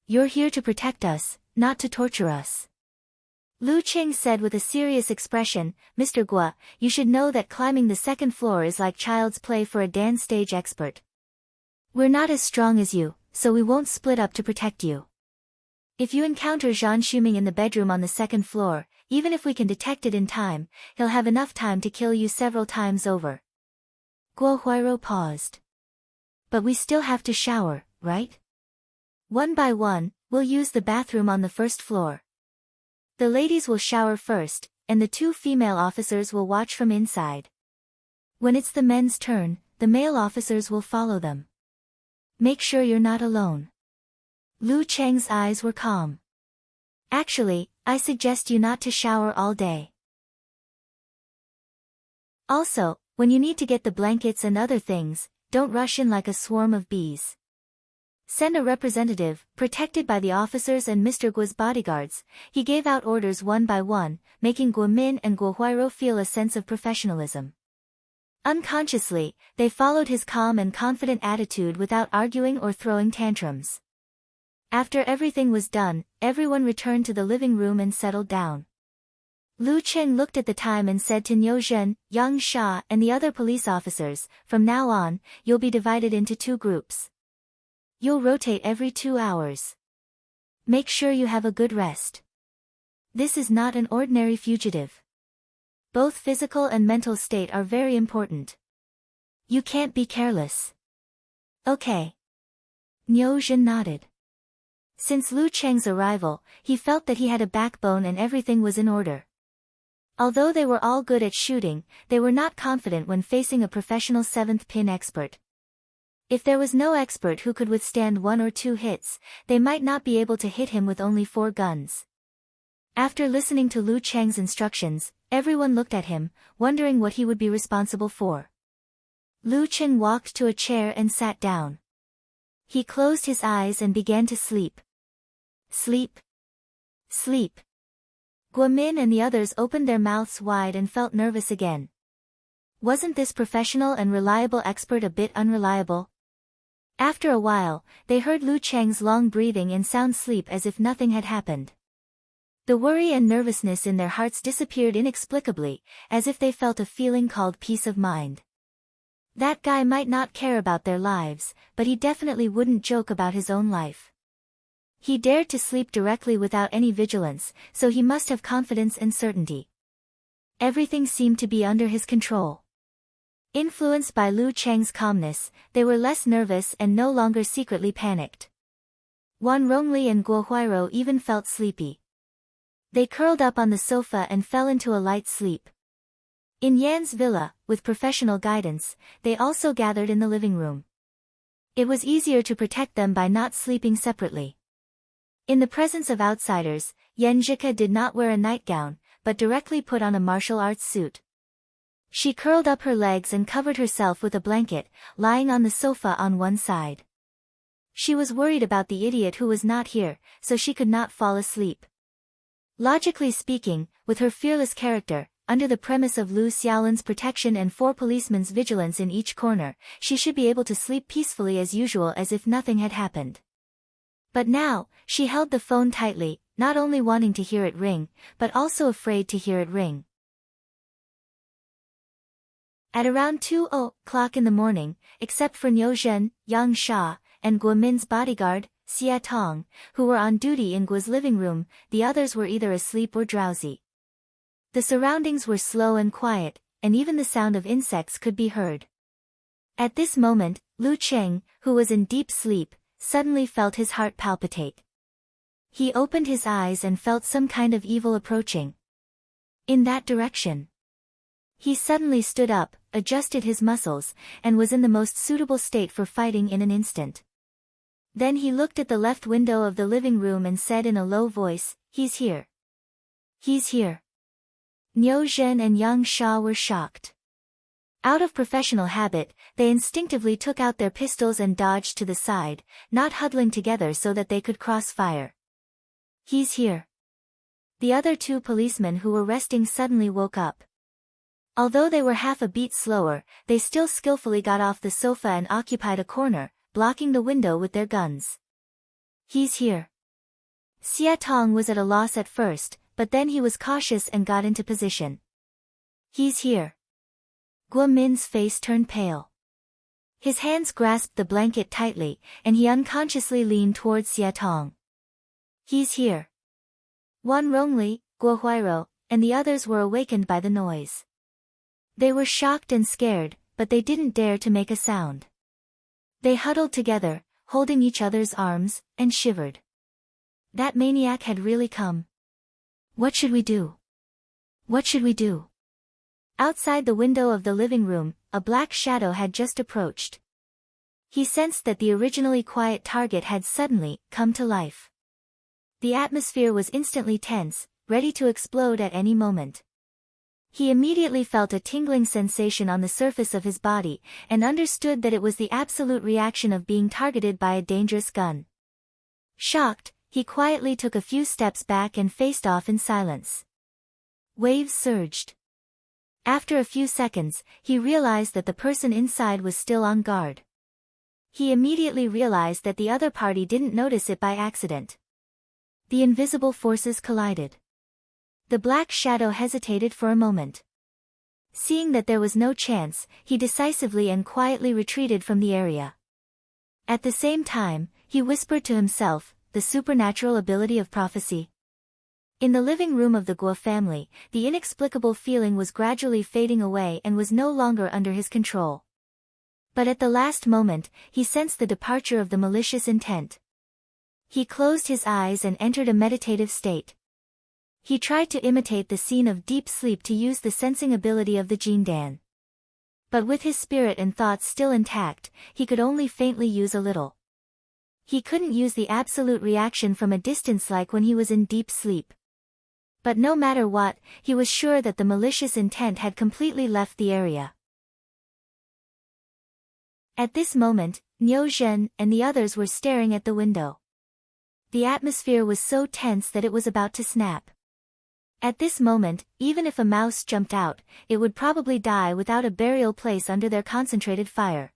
You're here to protect us, not to torture us. Lu Cheng said with a serious expression, Mr. Guo, you should know that climbing the second floor is like child's play for a dance stage expert. We're not as strong as you, so we won't split up to protect you. If you encounter Zhan Shuming in the bedroom on the second floor, even if we can detect it in time, he'll have enough time to kill you several times over. Guo Huairou paused. But we still have to shower, right? One by one, we'll use the bathroom on the first floor. The ladies will shower first, and the 2 female officers will watch from inside. When it's the men's turn, the male officers will follow them. Make sure you're not alone. Lu Cheng's eyes were calm. Actually, I suggest you not to shower all day. Also, when you need to get the blankets and other things, don't rush in like a swarm of bees. Send a representative, protected by the officers and Mr. Guo's bodyguards. He gave out orders one by one, making Guo Min and Guo Huairou feel a sense of professionalism. Unconsciously, they followed his calm and confident attitude without arguing or throwing tantrums. After everything was done, everyone returned to the living room and settled down. Lu Cheng looked at the time and said to Niu Zhen, Yang Sha, and the other police officers, from now on, you'll be divided into 2 groups. You'll rotate every 2 hours. Make sure you have a good rest. This is not an ordinary fugitive. Both physical and mental state are very important. You can't be careless. Okay. Niu Zhen nodded. Since Lu Cheng's arrival, he felt that he had a backbone and everything was in order. Although they were all good at shooting, they were not confident when facing a professional 7th pin expert. If there was no expert who could withstand 1 or 2 hits, they might not be able to hit him with only 4 guns. After listening to Lu Cheng's instructions, everyone looked at him, wondering what he would be responsible for. Lu Cheng walked to a chair and sat down. He closed his eyes and began to sleep. Sleep. Sleep. Guo Min and the others opened their mouths wide and felt nervous again. Wasn't this professional and reliable expert a bit unreliable? After a while, they heard Lu Cheng's long breathing and sound sleep as if nothing had happened. The worry and nervousness in their hearts disappeared inexplicably, as if they felt a feeling called peace of mind. That guy might not care about their lives, but he definitely wouldn't joke about his own life. He dared to sleep directly without any vigilance, so he must have confidence and certainty. Everything seemed to be under his control. Influenced by Lu Cheng's calmness, they were less nervous and no longer secretly panicked. Wan Rongli and Guo Huairou even felt sleepy. They curled up on the sofa and fell into a light sleep. In Yan's villa, with professional guidance, they also gathered in the living room. It was easier to protect them by not sleeping separately. In the presence of outsiders, Yan Zhika did not wear a nightgown, but directly put on a martial arts suit. She curled up her legs and covered herself with a blanket, lying on the sofa on one side. She was worried about the idiot who was not here, so she could not fall asleep. Logically speaking, with her fearless character, under the premise of Lu Xiaolan's protection and 4 policemen's vigilance in each corner, she should be able to sleep peacefully as usual as if nothing had happened. But now, she held the phone tightly, not only wanting to hear it ring, but also afraid to hear it ring. At around 2:00 in the morning, except for Niu Zhen, Yang Sha, and Guo Min's bodyguard, Xia Tong, who were on duty in Guo's living room, the others were either asleep or drowsy. The surroundings were slow and quiet, and even the sound of insects could be heard. At this moment, Lu Cheng, who was in deep sleep, suddenly felt his heart palpitate. He opened his eyes and felt some kind of evil approaching. In that direction. He suddenly stood up, adjusted his muscles, and was in the most suitable state for fighting in an instant. Then he looked at the left window of the living room and said in a low voice, "He's here. He's here." Niu Zhen and Yang Sha were shocked. Out of professional habit, they instinctively took out their pistols and dodged to the side, not huddling together so that they could cross fire. "He's here." The other two policemen who were resting suddenly woke up. Although they were half a beat slower, they still skillfully got off the sofa and occupied a corner, blocking the window with their guns. "He's here." Xia Tong was at a loss at first, but then he was cautious and got into position. "He's here." Guo Min's face turned pale. His hands grasped the blanket tightly, and he unconsciously leaned towards Xia Tong. "He's here." Wan Rongli, Guo Huairou, and the others were awakened by the noise. They were shocked and scared, but they didn't dare to make a sound. They huddled together, holding each other's arms, and shivered. That maniac had really come. "What should we do? What should we do?" Outside the window of the living room, a black shadow had just approached. He sensed that the originally quiet target had suddenly come to life. The atmosphere was instantly tense, ready to explode at any moment. He immediately felt a tingling sensation on the surface of his body, and understood that it was the absolute reaction of being targeted by a dangerous gun. Shocked, he quietly took a few steps back and faced off in silence. Waves surged. After a few seconds, he realized that the person inside was still on guard. He immediately realized that the other party didn't notice it by accident. The invisible forces collided. The black shadow hesitated for a moment. Seeing that there was no chance, he decisively and quietly retreated from the area. At the same time, he whispered to himself, the supernatural ability of prophecy. In the living room of the Guo family, the inexplicable feeling was gradually fading away and was no longer under his control. But at the last moment, he sensed the departure of the malicious intent. He closed his eyes and entered a meditative state. He tried to imitate the scene of deep sleep to use the sensing ability of the Jindan. But with his spirit and thoughts still intact, he could only faintly use a little. He couldn't use the absolute reaction from a distance like when he was in deep sleep. But no matter what, he was sure that the malicious intent had completely left the area. At this moment, Niu Zhen and the others were staring at the window. The atmosphere was so tense that it was about to snap. At this moment, even if a mouse jumped out, it would probably die without a burial place under their concentrated fire.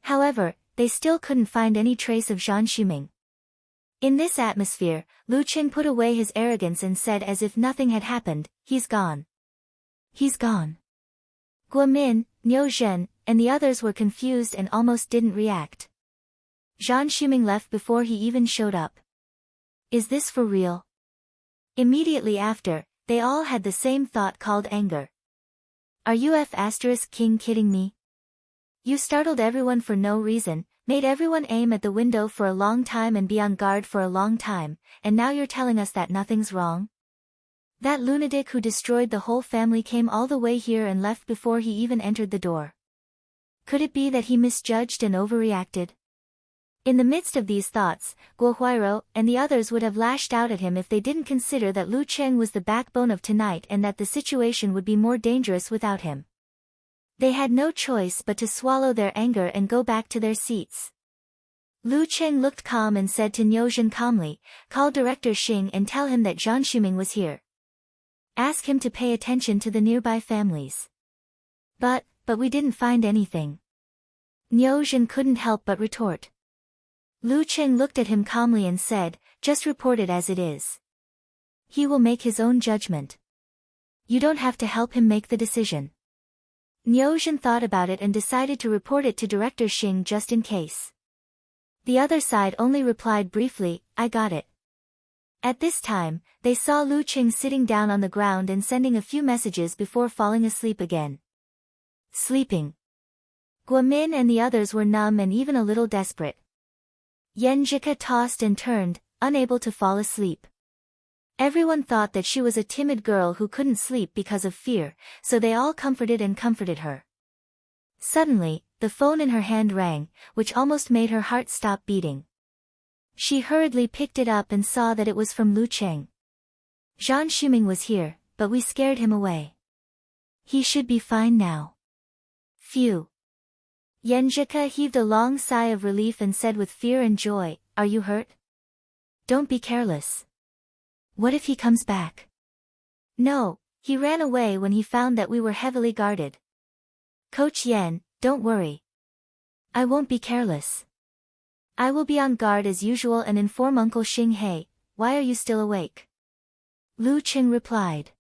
However, they still couldn't find any trace of Zhang Xuming. In this atmosphere, Lu Qing put away his arrogance and said as if nothing had happened, "He's gone. He's gone." Guo Min, Niu Zhen, and the others were confused and almost didn't react. Zhang Xuming left before he even showed up. Is this for real? Immediately after, they all had the same thought called anger. Are you King kidding me? You startled everyone for no reason, made everyone aim at the window for a long time and be on guard for a long time, and now you're telling us that nothing's wrong? That lunatic who destroyed the whole family came all the way here and left before he even entered the door. Could it be that he misjudged and overreacted? In the midst of these thoughts, Guo Huairou and the others would have lashed out at him if they didn't consider that Lu Cheng was the backbone of tonight and that the situation would be more dangerous without him. They had no choice but to swallow their anger and go back to their seats. Lu Cheng looked calm and said to Niu Zhen calmly, "Call Director Xing and tell him that Zhang Xuming was here. Ask him to pay attention to the nearby families." But we didn't find anything." Niu Zhen couldn't help but retort. Lu Cheng looked at him calmly and said, "Just report it as it is. He will make his own judgment. You don't have to help him make the decision." Niu Zhen thought about it and decided to report it to Director Xing just in case. The other side only replied briefly, "I got it." At this time, they saw Lu Cheng sitting down on the ground and sending a few messages before falling asleep again. Sleeping. Guo Min and the others were numb and even a little desperate. Yan Zhika tossed and turned, unable to fall asleep. Everyone thought that she was a timid girl who couldn't sleep because of fear, so they all comforted her. Suddenly, the phone in her hand rang, which almost made her heart stop beating. She hurriedly picked it up and saw that it was from Lu Cheng. Zhan Shuming was here, but we scared him away. He should be fine now. Phew. Yenjika heaved a long sigh of relief and said with fear and joy, "Are you hurt? Don't be careless. What if he comes back?" "No, he ran away when he found that we were heavily guarded." "Coach Yen, don't worry. I won't be careless. I will be on guard as usual and inform Uncle Xing He. Why are you still awake?" Lu Cheng replied.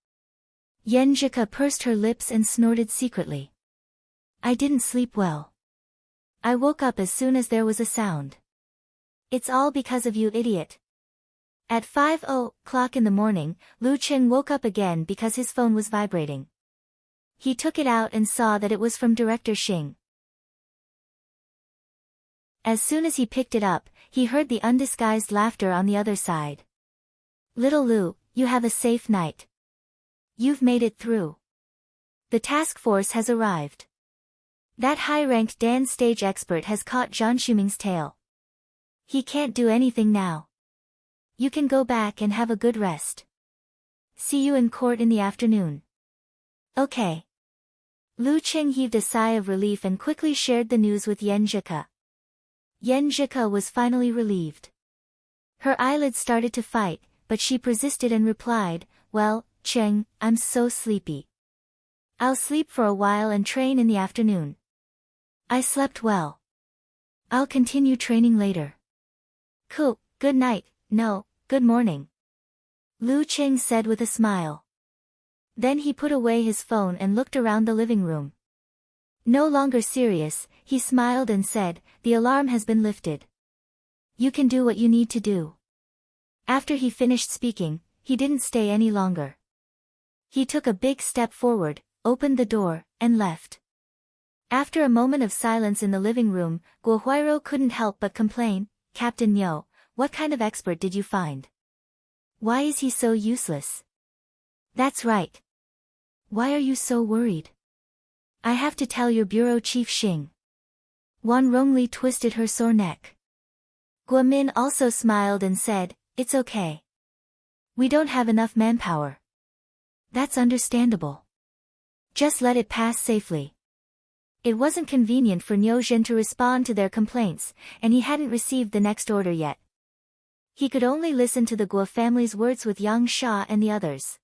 Yenjika pursed her lips and snorted secretly. "I didn't sleep well. I woke up as soon as there was a sound. It's all because of you, idiot." At 5:00 in the morning, Lu Cheng woke up again because his phone was vibrating. He took it out and saw that it was from Director Xing. As soon as he picked it up, he heard the undisguised laughter on the other side. "Little Lu, you have a safe night. You've made it through. The task force has arrived. That high-ranked dance stage expert has caught Zhan Shuming's tail. He can't do anything now. You can go back and have a good rest. See you in court in the afternoon." "Okay." Lu Cheng heaved a sigh of relief and quickly shared the news with Yenjika. Yenjika was finally relieved. Her eyelids started to fight, but she persisted and replied, "Well, Cheng, I'm so sleepy. I'll sleep for a while and train in the afternoon. I slept well. I'll continue training later." "Cool, good night." "No, good morning," Lu Cheng said with a smile. Then he put away his phone and looked around the living room. No longer serious, he smiled and said, "The alarm has been lifted. You can do what you need to do." After he finished speaking, he didn't stay any longer. He took a big step forward, opened the door, and left. After a moment of silence in the living room, Guo Huairou couldn't help but complain, "Captain Niu, what kind of expert did you find? Why is he so useless?" "That's right. Why are you so worried?" "I have to tell your bureau chief Xing." Wan Rongli twisted her sore neck. Guo Min also smiled and said, "It's okay. We don't have enough manpower." "That's understandable. Just let it pass safely." It wasn't convenient for Niu Jin to respond to their complaints, and he hadn't received the next order yet. He could only listen to the Guo family's words with Yang Sha and the others.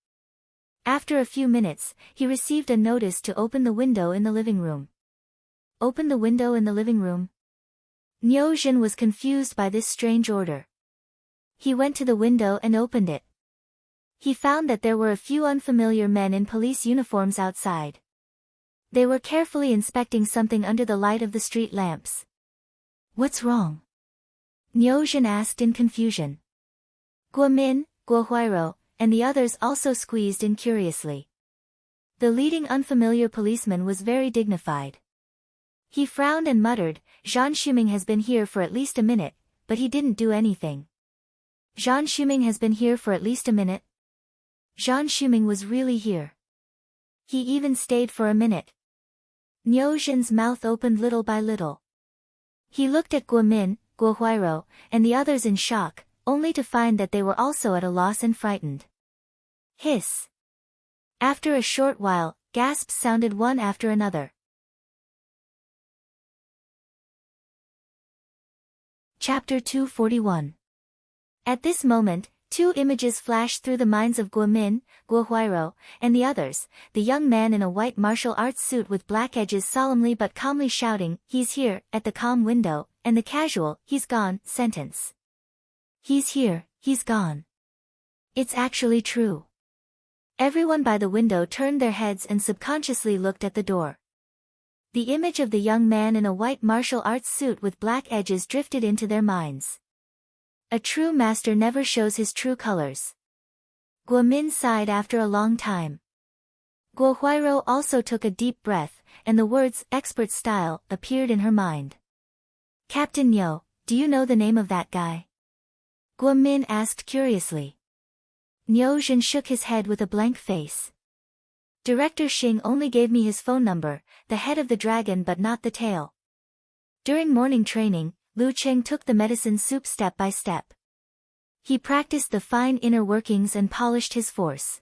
After a few minutes, he received a notice to open the window in the living room. Open the window in the living room? Niu Jin was confused by this strange order. He went to the window and opened it. He found that there were a few unfamiliar men in police uniforms outside. They were carefully inspecting something under the light of the street lamps. "What's wrong?" Niu Jin asked in confusion. Guo Min, Guo Huairou, and the others also squeezed in curiously. The leading unfamiliar policeman was very dignified. He frowned and muttered, "Zhan Shuming has been here for at least a minute, but he didn't do anything." Zhan Shuming has been here for at least a minute? Zhan Shuming was really here. He even stayed for a minute. Niu Jin's mouth opened little by little. He looked at Guo Min, Guo Huairou, and the others in shock, only to find that they were also at a loss and frightened. Hiss. After a short while, gasps sounded one after another. Chapter 241. At this moment, two images flashed through the minds of Guo Min, Guo Huairou, and the others, the young man in a white martial arts suit with black edges solemnly but calmly shouting, "He's here," at the calm window, and the casual, "He's gone," sentence. He's here, he's gone. It's actually true. Everyone by the window turned their heads and subconsciously looked at the door. The image of the young man in a white martial arts suit with black edges drifted into their minds. A true master never shows his true colors. Guo Min sighed after a long time. Guo Huairou also took a deep breath, and the words, "expert style," appeared in her mind. "Captain Niu, do you know the name of that guy?" Guo Min asked curiously. Niuzhen shook his head with a blank face. Director Xing only gave me his phone number, the head of the dragon but not the tail. During morning training, Lu Cheng took the medicine soup step by step. He practiced the fine inner workings and polished his force.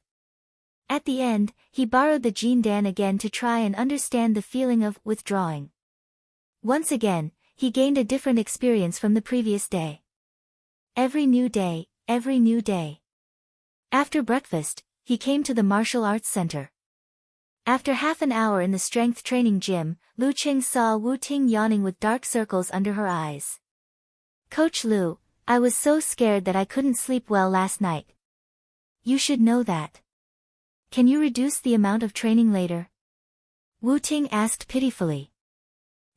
At the end, he borrowed the Jin Dan again to try and understand the feeling of withdrawing. Once again, he gained a different experience from the previous day. Every new day, every new day. After breakfast, he came to the martial arts center. After half an hour in the strength training gym, Lu Qing saw Wu Ting yawning with dark circles under her eyes. Coach Lu, I was so scared that I couldn't sleep well last night. You should know that. Can you reduce the amount of training later? Wu Ting asked pitifully.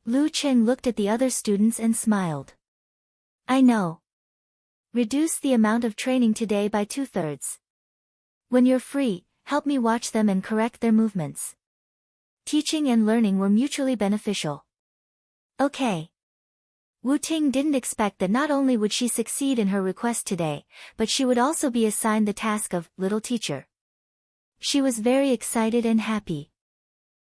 Lu Qing looked at the other students and smiled. I know. Reduce the amount of training today by 2/3. When you're free, help me watch them and correct their movements. Teaching and learning were mutually beneficial. Okay. Wu Ting didn't expect that not only would she succeed in her request today, but she would also be assigned the task of little teacher. She was very excited and happy.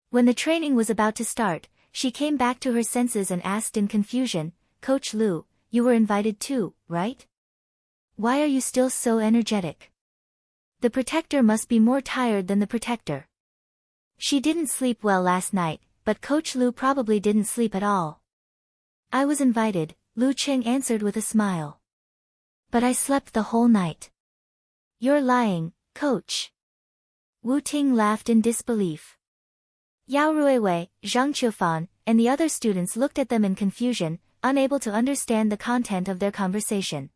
When the training was about to start, she came back to her senses and asked in confusion, Coach Lu, you were invited too, right? Why are you still so energetic? The protector must be more tired than the protector. She didn't sleep well last night, but Coach Lu probably didn't sleep at all. I was invited, Lu Qing answered with a smile. But I slept the whole night. You're lying, Coach. Wu Ting laughed in disbelief. Yao Ruiwei, Zhang Qiufan, and the other students looked at them in confusion, unable to understand the content of their conversation.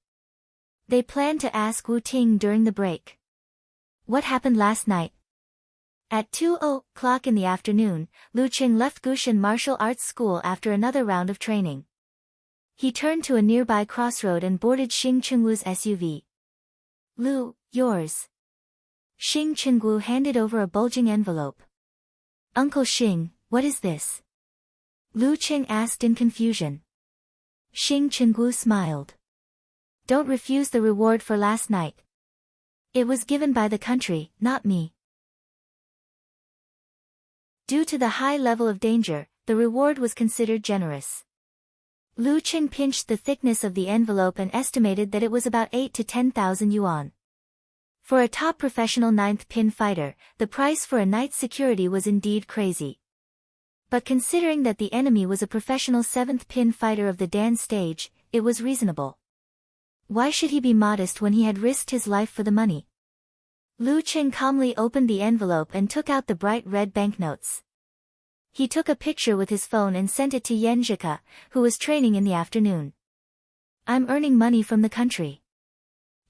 They planned to ask Wu Ting during the break. What happened last night? At 2:00 in the afternoon, Lu Qing left Gushan Martial Arts School after another round of training. He turned to a nearby crossroad and boarded Xing Chenggu's SUV. Lu, yours. Xing Chenggu handed over a bulging envelope. Uncle Xing, what is this? Lu Qing asked in confusion. Xing Chenggu smiled. Don't refuse the reward for last night. It was given by the country, not me. Due to the high level of danger, the reward was considered generous. Lu Qing pinched the thickness of the envelope and estimated that it was about 8,000 to 10,000 yuan. For a top professional 9th pin fighter, the price for a night's security was indeed crazy. But considering that the enemy was a professional 7th pin fighter of the Dan stage, it was reasonable. Why should he be modest when he had risked his life for the money? Lu Qing calmly opened the envelope and took out the bright red banknotes. He took a picture with his phone and sent it to Yanjika, who was training in the afternoon. I'm earning money from the country.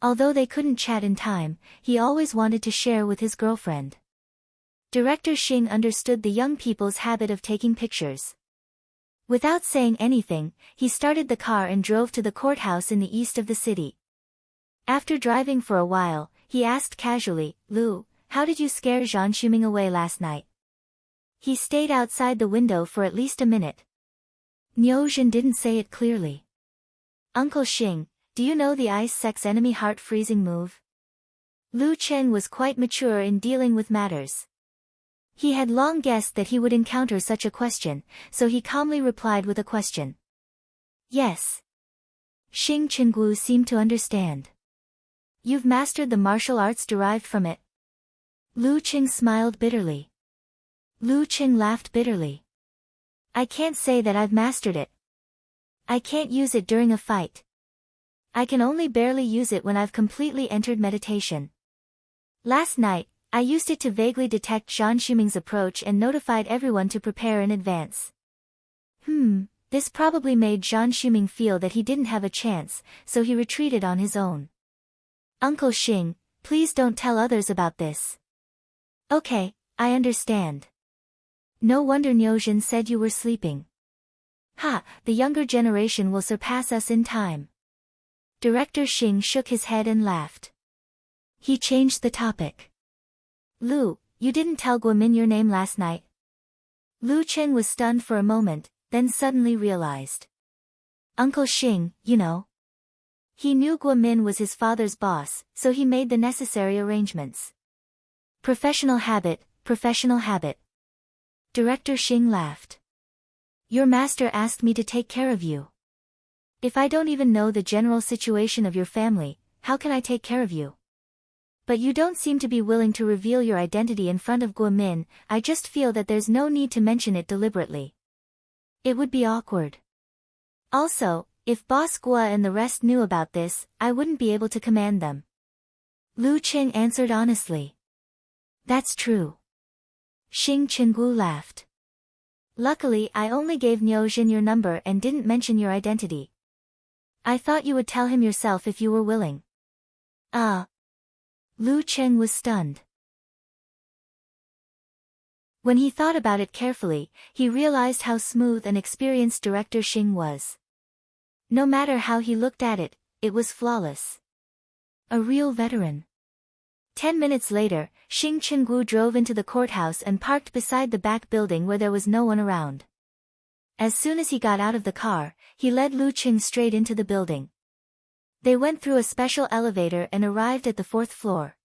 Although they couldn't chat in time, he always wanted to share with his girlfriend. Director Xing understood the young people's habit of taking pictures. Without saying anything, he started the car and drove to the courthouse in the east of the city. After driving for a while, he asked casually, Lu, how did you scare Zhang Xuming away last night? He stayed outside the window for at least a minute. Niuzhen didn't say it clearly. Uncle Xing, do you know the ice sex enemy heart-freezing move? Lu Cheng was quite mature in dealing with matters. He had long guessed that he would encounter such a question, so he calmly replied with a question. Yes. Xing Chenggu seemed to understand. You've mastered the martial arts derived from it? Lu Qing smiled bitterly. Lu Qing laughed bitterly. I can't say that I've mastered it. I can't use it during a fight. I can only barely use it when I've completely entered meditation. Last night, I used it to vaguely detect Zhang Xuming's approach and notified everyone to prepare in advance. This probably made Zhang Xuming feel that he didn't have a chance, so he retreated on his own. Uncle Xing, please don't tell others about this. Okay, I understand. No wonder Niuzhen said you were sleeping. Ha, the younger generation will surpass us in time. Director Xing shook his head and laughed. He changed the topic. Lu, you didn't tell Guomin your name last night? Lu Chen was stunned for a moment, then suddenly realized. Uncle Xing, you know. He knew Guomin was his father's boss, so he made the necessary arrangements. Professional habit, professional habit. Director Xing laughed. Your master asked me to take care of you. If I don't even know the general situation of your family, how can I take care of you? But you don't seem to be willing to reveal your identity in front of Guomin. I just feel that there's no need to mention it deliberately. It would be awkward. Also, if Boss Gua and the rest knew about this, I wouldn't be able to command them. Lu Qing answered honestly. That's true. Xing Qinggu laughed. Luckily, I only gave Niu Jin your number and didn't mention your identity. I thought you would tell him yourself if you were willing. Lu Qing was stunned. When he thought about it carefully, he realized how smooth and experienced Director Xing was. No matter how he looked at it, it was flawless. A real veteran. 10 minutes later, Xing Qinggu drove into the courthouse and parked beside the back building where there was no one around. As soon as he got out of the car, he led Lu Qing straight into the building. They went through a special elevator and arrived at the 4th floor.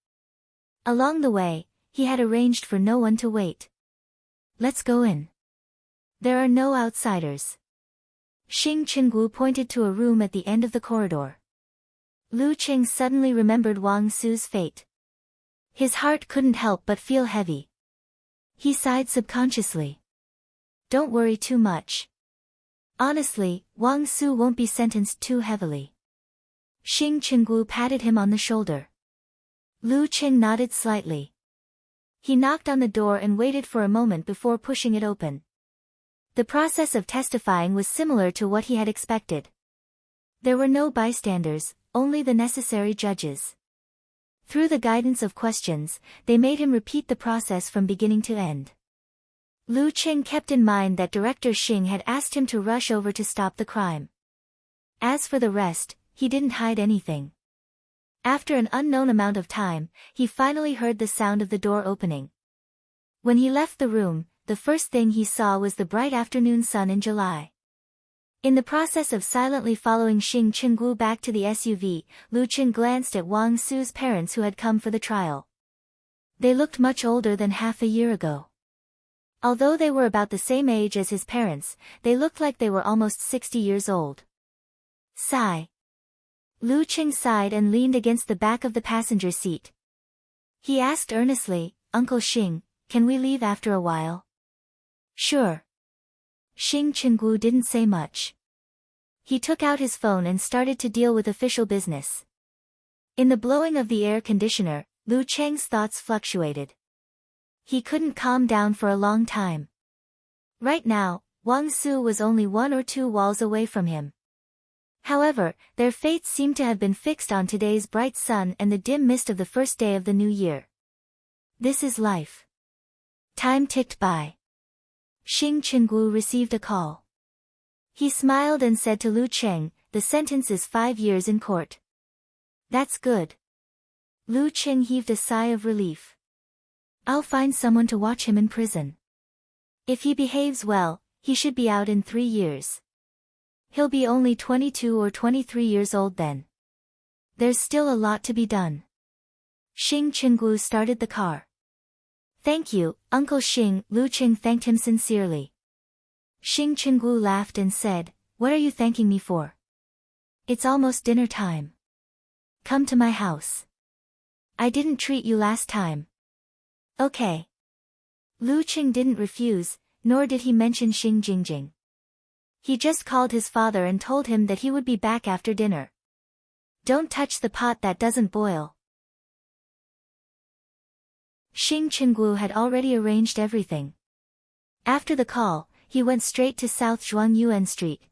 Along the way, he had arranged for no one to wait. Let's go in. There are no outsiders. Xing Qinggu pointed to a room at the end of the corridor. Lu Qing suddenly remembered Wang Su's fate. His heart couldn't help but feel heavy. He sighed subconsciously. Don't worry too much. Honestly, Wang Su won't be sentenced too heavily. Xing Qinggu patted him on the shoulder. Lu Qing nodded slightly. He knocked on the door and waited for a moment before pushing it open. The process of testifying was similar to what he had expected. There were no bystanders, only the necessary judges. Through the guidance of questions, they made him repeat the process from beginning to end. Lu Qing kept in mind that Director Xing had asked him to rush over to stop the crime. As for the rest, he didn't hide anything. After an unknown amount of time, he finally heard the sound of the door opening. When he left the room, the first thing he saw was the bright afternoon sun in July. In the process of silently following Xing Qinggu back to the SUV, Lu Qing glanced at Wang Su's parents who had come for the trial. They looked much older than half a year ago. Although they were about the same age as his parents, they looked like they were almost 60 years old. Sigh. Lu Qing sighed and leaned against the back of the passenger seat. He asked earnestly, Uncle Xing, can we leave after a while? Sure. Xing Qinggu didn't say much. He took out his phone and started to deal with official business. In the blowing of the air conditioner, Lu Cheng's thoughts fluctuated. He couldn't calm down for a long time. Right now, Wang Su was only 1 or 2 walls away from him. However, their fates seemed to have been fixed on today's bright sun and the dim mist of the first day of the new year. This is life. Time ticked by. Xing Qinggu received a call. He smiled and said to Lu Cheng, the sentence is 5 years in court. That's good. Lu Cheng heaved a sigh of relief. I'll find someone to watch him in prison. If he behaves well, he should be out in 3 years. He'll be only 22 or 23 years old then. There's still a lot to be done. Xing Qinggu started the car. Thank you, Uncle Xing. Lu Cheng thanked him sincerely. Xing Qinggu laughed and said, what are you thanking me for? It's almost dinner time. Come to my house. I didn't treat you last time. Okay. Lu Cheng didn't refuse, nor did he mention Xing Jingjing. He just called his father and told him that he would be back after dinner. Don't touch the pot that doesn't boil. Xing Qinggu had already arranged everything. After the call, he went straight to South Zhuangyuan Street.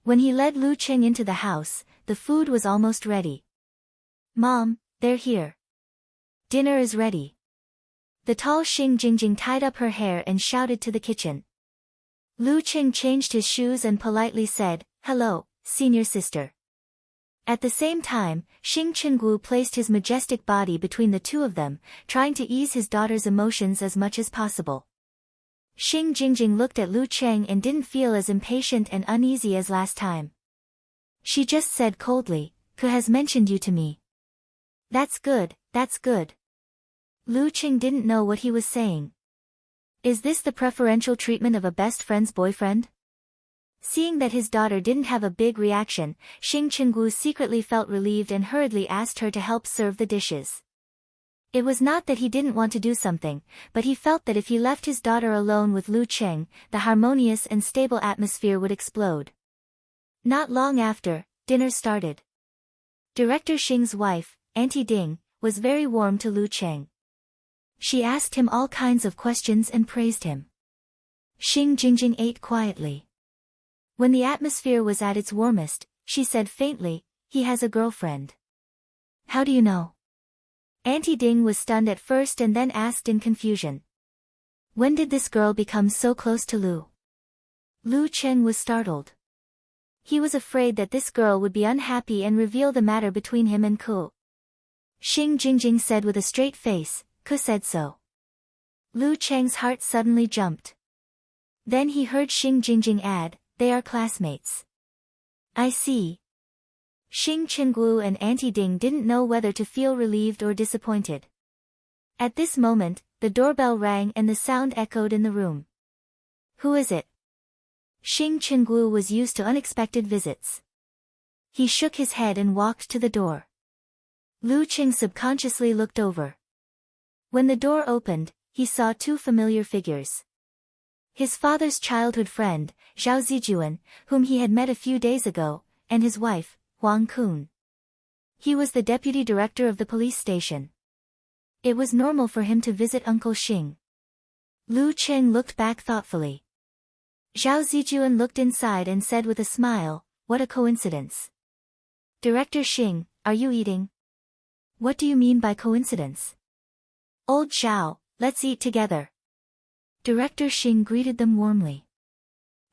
When he led Lu Cheng into the house, the food was almost ready. Mom, they're here. Dinner is ready. The tall Xing Jingjing tied up her hair and shouted to the kitchen. Lu Cheng changed his shoes and politely said, hello, senior sister. At the same time, Xing Qinggu placed his majestic body between the two of them, trying to ease his daughter's emotions as much as possible. Xing Jingjing looked at Lu Cheng and didn't feel as impatient and uneasy as last time. She just said coldly, Ke has mentioned you to me. That's good, that's good. Lu Qing didn't know what he was saying. Is this the preferential treatment of a best friend's boyfriend? Seeing that his daughter didn't have a big reaction, Xing Qinggu secretly felt relieved and hurriedly asked her to help serve the dishes. It was not that he didn't want to do something, but he felt that if he left his daughter alone with Lu Qing, the harmonious and stable atmosphere would explode. Not long after, dinner started. Director Xing's wife, Auntie Ding, was very warm to Lu Qing. She asked him all kinds of questions and praised him. Xing Jingjing ate quietly. When the atmosphere was at its warmest, she said faintly, "He has a girlfriend." "How do you know?" Auntie Ding was stunned at first and then asked in confusion. "When did this girl become so close to Lu?" Lu Qing was startled. He was afraid that this girl would be unhappy and reveal the matter between him and Ke. Xing Jingjing said with a straight face, "Ke said so." Lu Cheng's heart suddenly jumped. Then he heard Xing Jingjing add, "They are classmates." "I see." Xing Qinggu and Auntie Ding didn't know whether to feel relieved or disappointed. At this moment, the doorbell rang and the sound echoed in the room. "Who is it?" Xing Qinggu was used to unexpected visits. He shook his head and walked to the door. Lu Qing subconsciously looked over. When the door opened, he saw two familiar figures. His father's childhood friend, Zhao Zijuan, whom he had met a few days ago, and his wife, Huang Kun. He was the deputy director of the police station. It was normal for him to visit Uncle Xing. Lu Qing looked back thoughtfully. Zhao Zijuan looked inside and said with a smile, "What a coincidence." "Director Xing, are you eating?" "What do you mean by coincidence?" "Old Zhao, let's eat together." Director Xing greeted them warmly.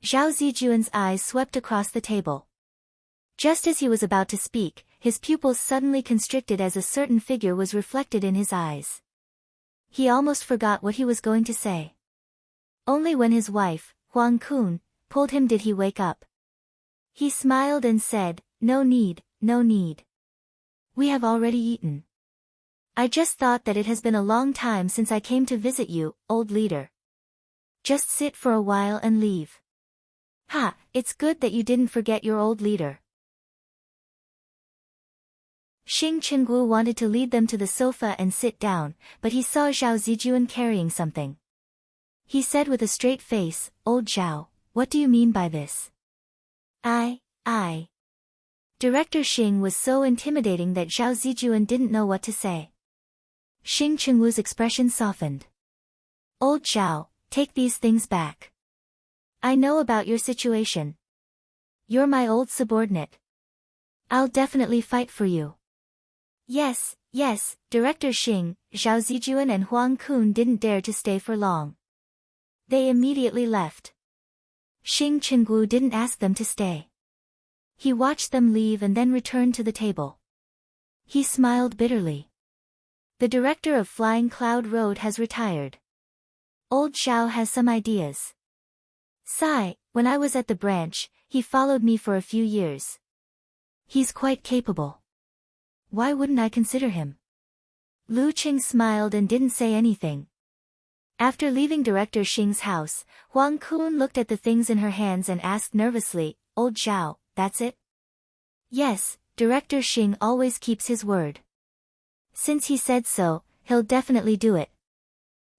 Zhao Zijuan's eyes swept across the table. Just as he was about to speak, his pupils suddenly constricted as a certain figure was reflected in his eyes. He almost forgot what he was going to say. Only when his wife, Huang Kun, pulled him did he wake up. He smiled and said, "No need, no need. We have already eaten. I just thought that it has been a long time since I came to visit you, old leader. Just sit for a while and leave." "Ha, it's good that you didn't forget your old leader." Xing Qinggu wanted to lead them to the sofa and sit down, but he saw Zhao Zijuan carrying something. He said with a straight face, "Old Zhao, what do you mean by this?" I. Director Xing was so intimidating that Zhao Zijuan didn't know what to say. Xing Qingwu's expression softened. "Old Zhao, take these things back. I know about your situation. You're my old subordinate. I'll definitely fight for you." Yes, Director Xing, Zhao Zijuan and Huang Kun didn't dare to stay for long. They immediately left. Xing Qinggu didn't ask them to stay. He watched them leave and then returned to the table. He smiled bitterly. The director of Flying Cloud Road has retired. Old Zhao has some ideas. Sigh, when I was at the branch, he followed me for a few years. He's quite capable. Why wouldn't I consider him? Lu Qing smiled and didn't say anything. After leaving Director Xing's house, Huang Kun looked at the things in her hands and asked nervously, "Old Zhao, that's it?" "Yes, Director Xing always keeps his word. Since he said so, he'll definitely do it."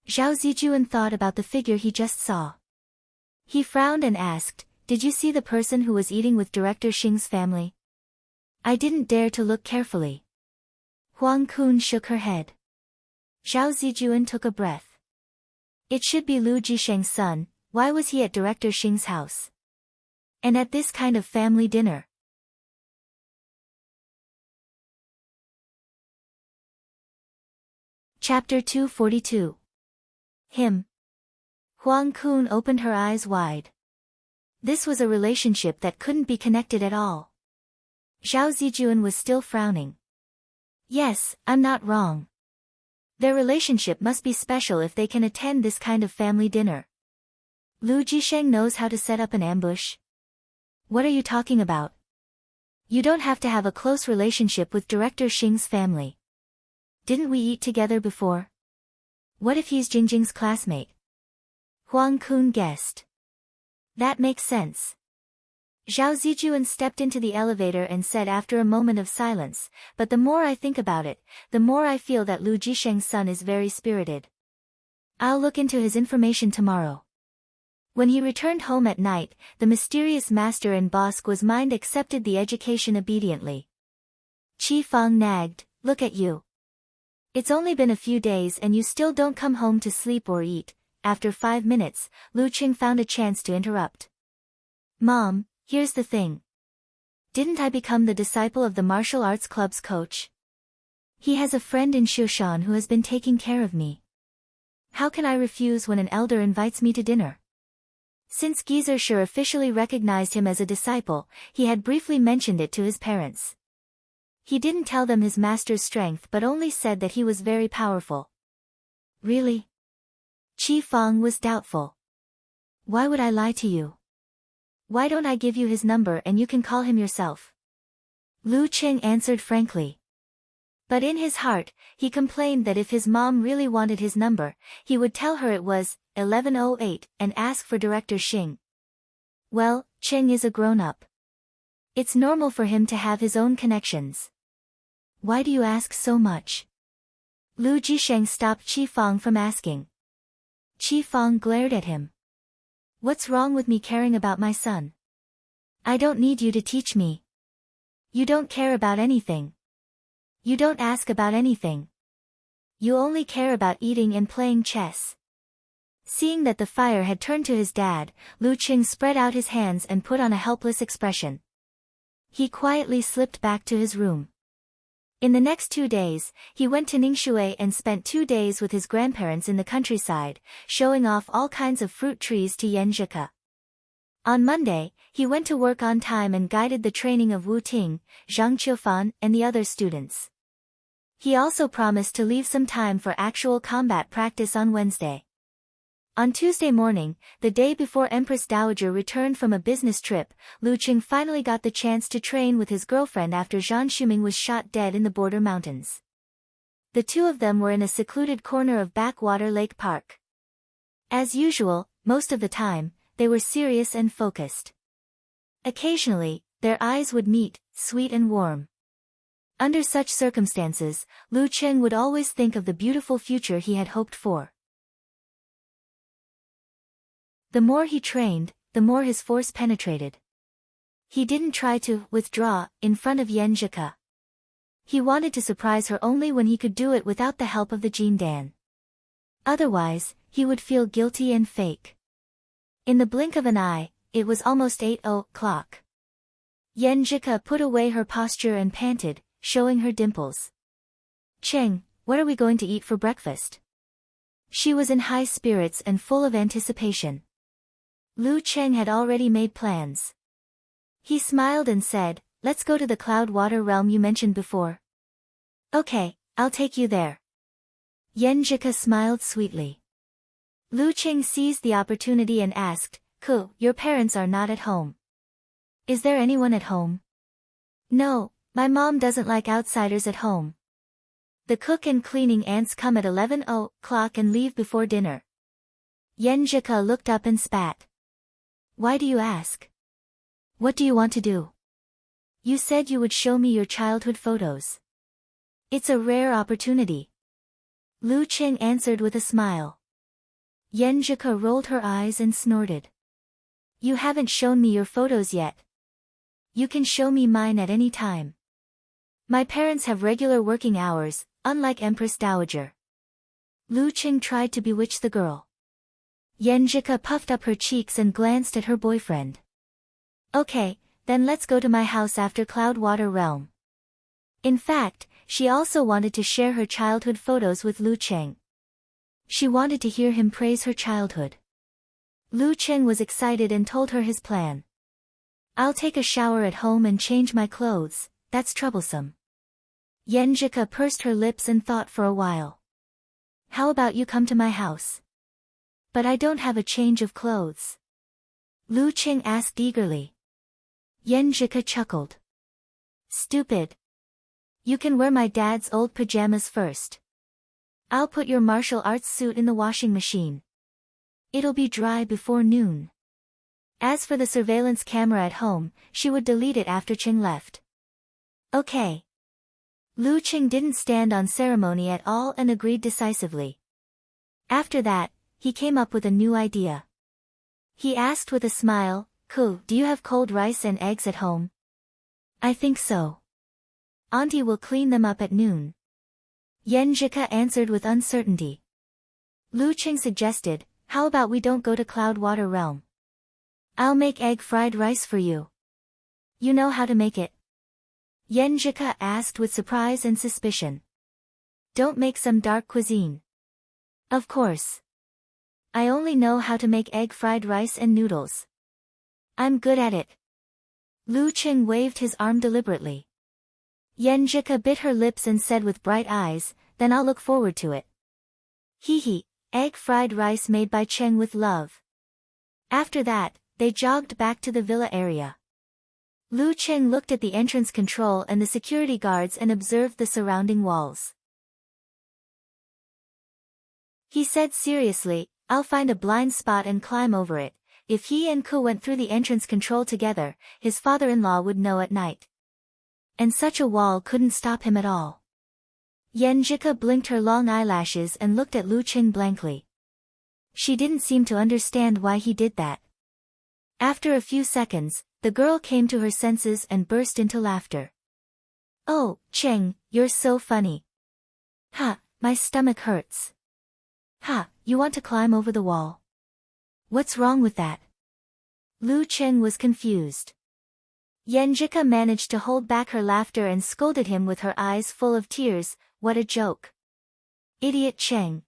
Zhao Zijuan thought about the figure he just saw. He frowned and asked, "Did you see the person who was eating with Director Xing's family?" "I didn't dare to look carefully." Huang Kun shook her head. Zhao Zijuan took a breath. It should be Lu Jisheng's son. Why was he at Director Xing's house? And at this kind of family dinner? Chapter 242. Him. Huang Kun opened her eyes wide. This was a relationship that couldn't be connected at all. Zhao Zijuan was still frowning. Yes, I'm not wrong. Their relationship must be special if they can attend this kind of family dinner. Lu Jisheng knows how to set up an ambush. What are you talking about? You don't have to have a close relationship with Director Xing's family. Didn't we eat together before? What if he's Jingjing's classmate? Huang Kun guessed. That makes sense. Zhao Zijuan stepped into the elevator and said after a moment of silence, but the more I think about it, the more I feel that Lu Jisheng's son is very spirited. I'll look into his information tomorrow. When he returned home at night, the mysterious master in Bosque's mind accepted the education obediently. Qi Fang nagged, "Look at you. It's only been a few days and you still don't come home to sleep or eat." After 5 minutes, Lu Qing found a chance to interrupt. "Mom, here's the thing. Didn't I become the disciple of the martial arts club's coach? He has a friend in Shushan who has been taking care of me. How can I refuse when an elder invites me to dinner?" Since Gizershur officially recognized him as a disciple, he had briefly mentioned it to his parents. He didn't tell them his master's strength but only said that he was very powerful. "Really?" Qi Fang was doubtful. "Why would I lie to you? Why don't I give you his number and you can call him yourself?" Lu Qing answered frankly. But in his heart, he complained that if his mom really wanted his number, he would tell her it was 1108 and ask for Director Xing. Well, Cheng is a grown-up. It's normal for him to have his own connections. Why do you ask so much? Lu Jisheng stopped Qi Fang from asking. Qi Fang glared at him. What's wrong with me caring about my son? I don't need you to teach me. You don't care about anything. You don't ask about anything. You only care about eating and playing chess. Seeing that the fire had turned to his dad, Lu Qing spread out his hands and put on a helpless expression. He quietly slipped back to his room. In the next 2 days, he went to Ningxue and spent 2 days with his grandparents in the countryside, showing off all kinds of fruit trees to Yan Zhike. On Monday, he went to work on time and guided the training of Wu Ting, Zhang Qiufan, and the other students. He also promised to leave some time for actual combat practice on Wednesday. On Tuesday morning, the day before Empress Dowager returned from a business trip, Lu Qing finally got the chance to train with his girlfriend after Zhan Shuming was shot dead in the border mountains. The two of them were in a secluded corner of Backwater Lake Park. As usual, most of the time, they were serious and focused. Occasionally, their eyes would meet, sweet and warm. Under such circumstances, Lu Qing would always think of the beautiful future he had hoped for. The more he trained, the more his force penetrated. He didn't try to withdraw in front of Yan Zhike. He wanted to surprise her only when he could do it without the help of the Jindan. Otherwise, he would feel guilty and fake. In the blink of an eye, it was almost 8 o'clock. Yan Zhike put away her posture and panted, showing her dimples. "Cheng, what are we going to eat for breakfast?" She was in high spirits and full of anticipation. Lu Cheng had already made plans. He smiled and said, "Let's go to the cloud water realm you mentioned before." "Okay, I'll take you there." Yan Zhike smiled sweetly. Lu Cheng seized the opportunity and asked, "Ku, your parents are not at home. Is there anyone at home?" "No, my mom doesn't like outsiders at home. The cook and cleaning ants come at 11 o'clock and leave before dinner." Yan Zhike looked up and spat. "Why do you ask? What do you want to do? You said you would show me your childhood photos. It's a rare opportunity." Lu Qing answered with a smile. Yan Zhike rolled her eyes and snorted. "You haven't shown me your photos yet. You can show me mine at any time. My parents have regular working hours, unlike Empress Dowager." Lu Qing tried to bewitch the girl. Yan Zhike puffed up her cheeks and glanced at her boyfriend. "Okay, then let's go to my house after Cloudwater Realm." In fact, she also wanted to share her childhood photos with Lu Cheng. She wanted to hear him praise her childhood. Lu Cheng was excited and told her his plan. "I'll take a shower at home and change my clothes, that's troublesome." Yan Zhike pursed her lips and thought for a while. "How about you come to my house?" "But I don't have a change of clothes." Lu Qing asked eagerly. Yan Zhike chuckled. Stupid. You can wear my dad's old pajamas first. I'll put your martial arts suit in the washing machine. It'll be dry before noon. As for the surveillance camera at home, she would delete it after Cheng left. Okay. Lu Cheng didn't stand on ceremony at all and agreed decisively. After that, he came up with a new idea. He asked with a smile, "Ku, do you have cold rice and eggs at home?" "I think so. Auntie will clean them up at noon." Yenjika answered with uncertainty. Lu Cheng suggested, "How about we don't go to Cloudwater Realm? I'll make egg fried rice for you. You know how to make it?" Yenjika asked with surprise and suspicion. "Don't make some dark cuisine." "Of course. I only know how to make egg fried rice and noodles. I'm good at it." Lu Cheng waved his arm deliberately. Yenjika bit her lips and said with bright eyes, "Then I'll look forward to it." Hee, egg fried rice made by Cheng with love. After that, they jogged back to the villa area. Lu Cheng looked at the entrance control and the security guards and observed the surrounding walls. He said seriously, "I'll find a blind spot and climb over it." If he and Ku went through the entrance control together, his father-in-law would know at night. And such a wall couldn't stop him at all. Yenjika blinked her long eyelashes and looked at Lu Cheng blankly. She didn't seem to understand why he did that. After a few seconds, the girl came to her senses and burst into laughter. "Oh, Cheng, you're so funny. Ha, my stomach hurts. Ha, you want to climb over the wall? What's wrong with that?" Lu Cheng was confused. Yenjika managed to hold back her laughter and scolded him with her eyes full of tears. "What a joke. Idiot Cheng."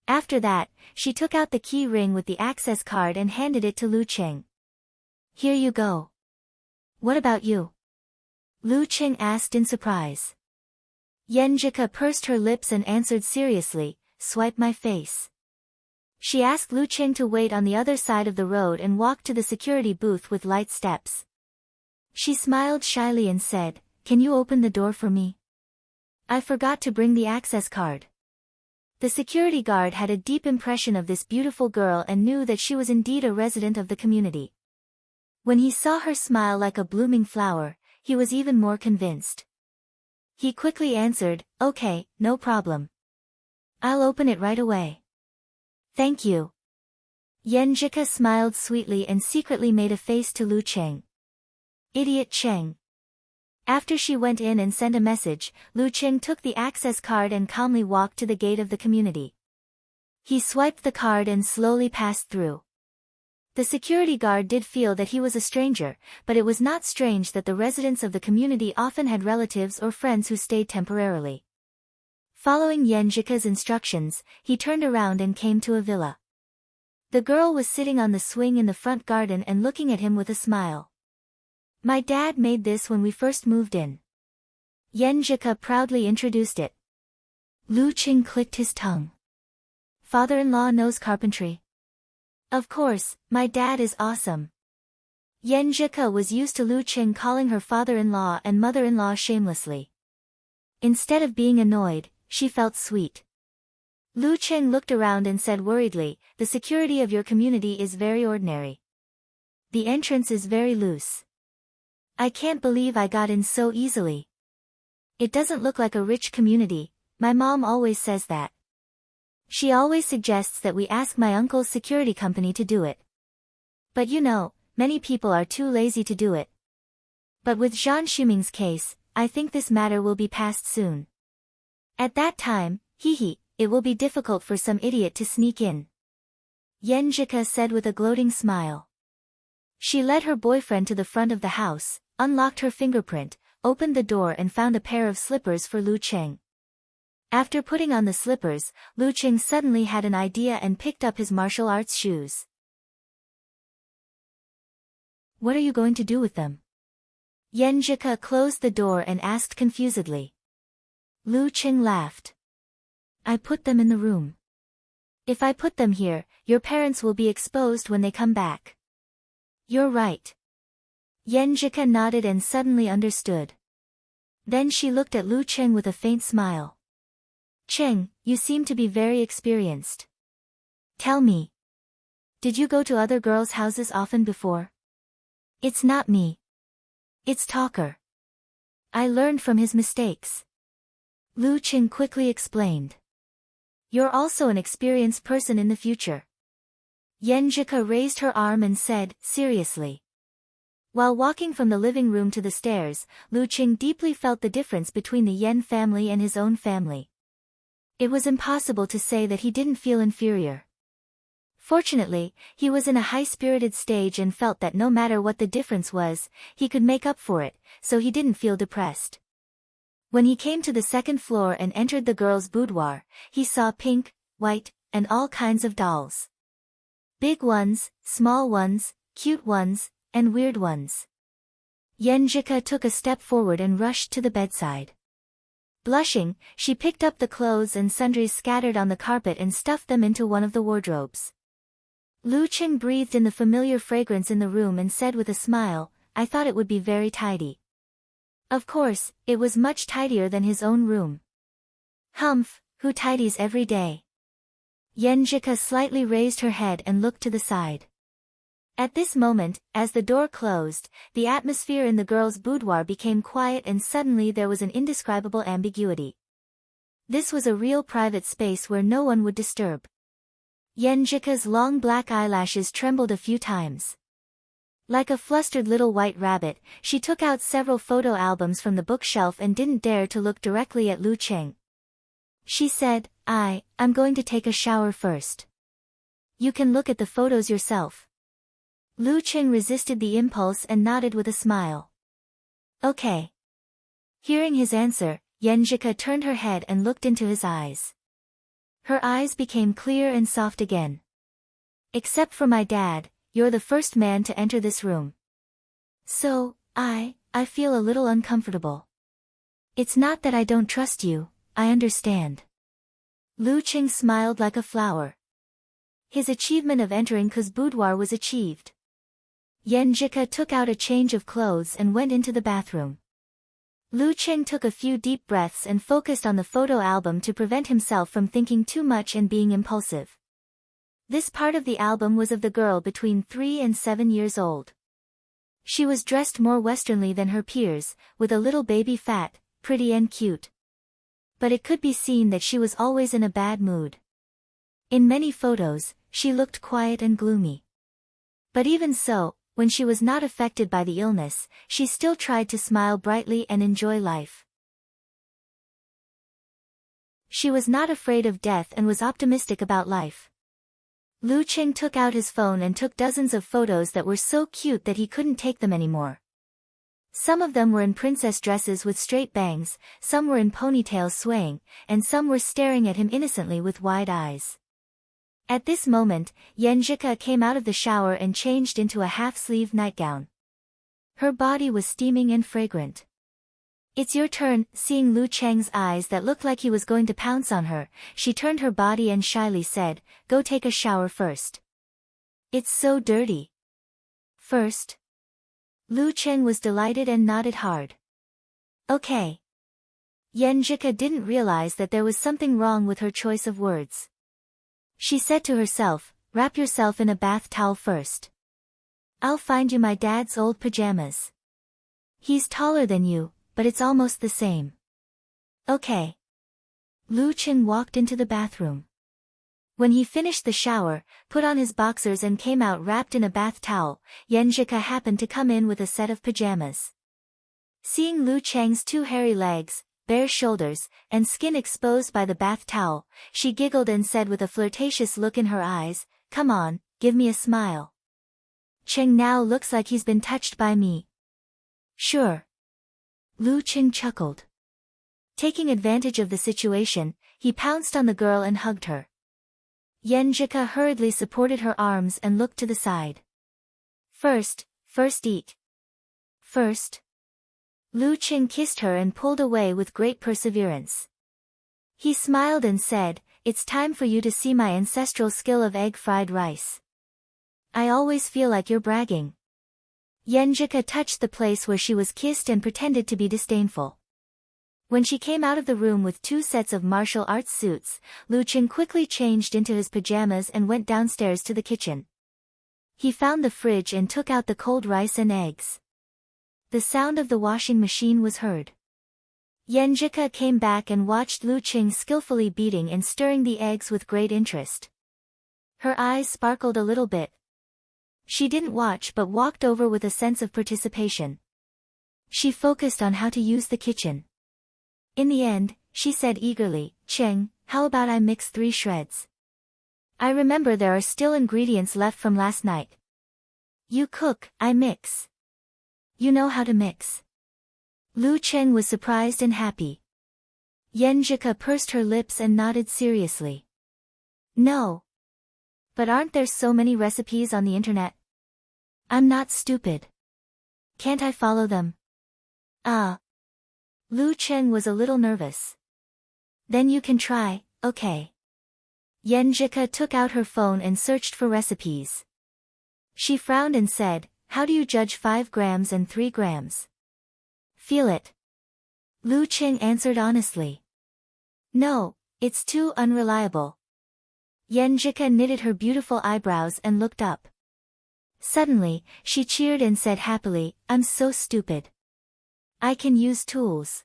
After that, she took out the key ring with the access card and handed it to Lu Cheng. "Here you go." "What about you?" Lu Cheng asked in surprise. Yenjika pursed her lips and answered seriously, "Swipe my face." She asked Lu Cheng to wait on the other side of the road and walked to the security booth with light steps. She smiled shyly and said, "Can you open the door for me? I forgot to bring the access card." The security guard had a deep impression of this beautiful girl and knew that she was indeed a resident of the community. When he saw her smile like a blooming flower, he was even more convinced. He quickly answered, "Okay, no problem. I'll open it right away." "Thank you." Yenjika smiled sweetly and secretly made a face to Lu Cheng. Idiot Cheng. After she went in and sent a message, Lu Cheng took the access card and calmly walked to the gate of the community. He swiped the card and slowly passed through. The security guard did feel that he was a stranger, but it was not strange that the residents of the community often had relatives or friends who stayed temporarily. Following Yenjika's instructions, he turned around and came to a villa. The girl was sitting on the swing in the front garden and looking at him with a smile. "My dad made this when we first moved in." Yenjika proudly introduced it. Lu Cheng clicked his tongue. "Father-in-law knows carpentry." "Of course, my dad is awesome." Yenjika was used to Lu Cheng calling her father-in-law and mother-in-law shamelessly. Instead of being annoyed, she felt sweet. Lu Cheng looked around and said worriedly, "The security of your community is very ordinary. The entrance is very loose. I can't believe I got in so easily. It doesn't look like a rich community. My mom always says that. She always suggests that we ask my uncle's security company to do it. But you know, many people are too lazy to do it. But with Zhang Shuming's case, I think this matter will be passed soon. At that time, it will be difficult for some idiot to sneak in." Yenjika said with a gloating smile. She led her boyfriend to the front of the house, unlocked her fingerprint, opened the door and found a pair of slippers for Lu Cheng. After putting on the slippers, Lu Cheng suddenly had an idea and picked up his martial arts shoes. "What are you going to do with them?" Yenjika closed the door and asked confusedly. Lu Cheng laughed. "I put them in the room. If I put them here, your parents will be exposed when they come back." "You're right." Yenjika nodded and suddenly understood. Then she looked at Lu Cheng with a faint smile. Cheng, you seem to be very experienced. Tell me. Did you go to other girls' houses often before? It's not me. It's Talker. I learned from his mistakes. Lu Cheng quickly explained. You're also an experienced person in the future. Yenjika raised her arm and said, seriously. While walking from the living room to the stairs, Lu Cheng deeply felt the difference between the Yen family and his own family. It was impossible to say that he didn't feel inferior. Fortunately, he was in a high-spirited stage and felt that no matter what the difference was, he could make up for it, so he didn't feel depressed. When he came to the second floor and entered the girls' boudoir, he saw pink, white, and all kinds of dolls. Big ones, small ones, cute ones, and weird ones. Yenjika took a step forward and rushed to the bedside. Blushing, she picked up the clothes and sundries scattered on the carpet and stuffed them into one of the wardrobes. Lu Cheng breathed in the familiar fragrance in the room and said with a smile, I thought it would be very tidy. Of course, it was much tidier than his own room. Humph, who tidies every day? Yenjika slightly raised her head and looked to the side. At this moment, as the door closed, the atmosphere in the girls' boudoir became quiet and suddenly there was an indescribable ambiguity. This was a real private space where no one would disturb. Yenjika's long black eyelashes trembled a few times. Like a flustered little white rabbit, she took out several photo albums from the bookshelf and didn't dare to look directly at Lu Cheng. She said, I'm going to take a shower first. You can look at the photos yourself. Lu Cheng resisted the impulse and nodded with a smile. Okay. Hearing his answer, Yenjika turned her head and looked into his eyes. Her eyes became clear and soft again. Except for my dad, you're the first man to enter this room. So, I feel a little uncomfortable. It's not that I don't trust you, I understand. Lu Cheng smiled like a flower. His achievement of entering Ke's boudoir was achieved. Yenjika took out a change of clothes and went into the bathroom. Lu Cheng took a few deep breaths and focused on the photo album to prevent himself from thinking too much and being impulsive. This part of the album was of the girl between 3 and 7 years old. She was dressed more westernly than her peers, with a little baby fat, pretty and cute. But it could be seen that she was always in a bad mood. In many photos, she looked quiet and gloomy. But even so, when she was not affected by the illness, she still tried to smile brightly and enjoy life. She was not afraid of death and was optimistic about life. Lu Cheng took out his phone and took dozens of photos that were so cute that he couldn't take them anymore. Some of them were in princess dresses with straight bangs, some were in ponytails swaying, and some were staring at him innocently with wide eyes. At this moment, Yenjika came out of the shower and changed into a half-sleeved nightgown. Her body was steaming and fragrant. It's your turn. Seeing Lu Cheng's eyes that looked like he was going to pounce on her, she turned her body and shyly said, Go take a shower first. It's so dirty. First. Lu Cheng was delighted and nodded hard. Okay. Yenjika didn't realize that there was something wrong with her choice of words. She said to herself, Wrap yourself in a bath towel first. I'll find you my dad's old pajamas. He's taller than you, but it's almost the same. Okay. Lu Cheng walked into the bathroom. When he finished the shower, put on his boxers and came out wrapped in a bath towel, Yenjika happened to come in with a set of pajamas. Seeing Lu Cheng's 2 hairy legs, bare shoulders, and skin exposed by the bath towel, she giggled and said with a flirtatious look in her eyes, Come on, give me a smile. Cheng now looks like he's been touched by me. Sure. Lu Cheng chuckled. Taking advantage of the situation, he pounced on the girl and hugged her. Yenjika hurriedly supported her arms and looked to the side. First eat. First. Lu Cheng kissed her and pulled away with great perseverance. He smiled and said, It's time for you to see my ancestral skill of egg fried rice. I always feel like you're bragging. Yenjika touched the place where she was kissed and pretended to be disdainful. When she came out of the room with 2 sets of martial arts suits, Lu Cheng quickly changed into his pajamas and went downstairs to the kitchen. He found the fridge and took out the cold rice and eggs. The sound of the washing machine was heard. Yenjika came back and watched Lu Cheng skillfully beating and stirring the eggs with great interest. Her eyes sparkled a little bit. She didn't watch but walked over with a sense of participation. She focused on how to use the kitchen. In the end, she said eagerly, "Cheng, how about I mix 3 shreds? I remember there are still ingredients left from last night." "You cook, I mix. You know how to mix." Lu Cheng was surprised and happy. Yenjika pursed her lips and nodded seriously. "No. But aren't there so many recipes on the internet? I'm not stupid. Can't I follow them?" Lu Cheng was a little nervous. "Then you can try, okay." Yenjika took out her phone and searched for recipes. She frowned and said, "How do you judge 5 grams and 3 grams? Feel it." Lu Cheng answered honestly. "No, it's too unreliable." Yenjika knitted her beautiful eyebrows and looked up. Suddenly, she cheered and said happily, "I'm so stupid. I can use tools."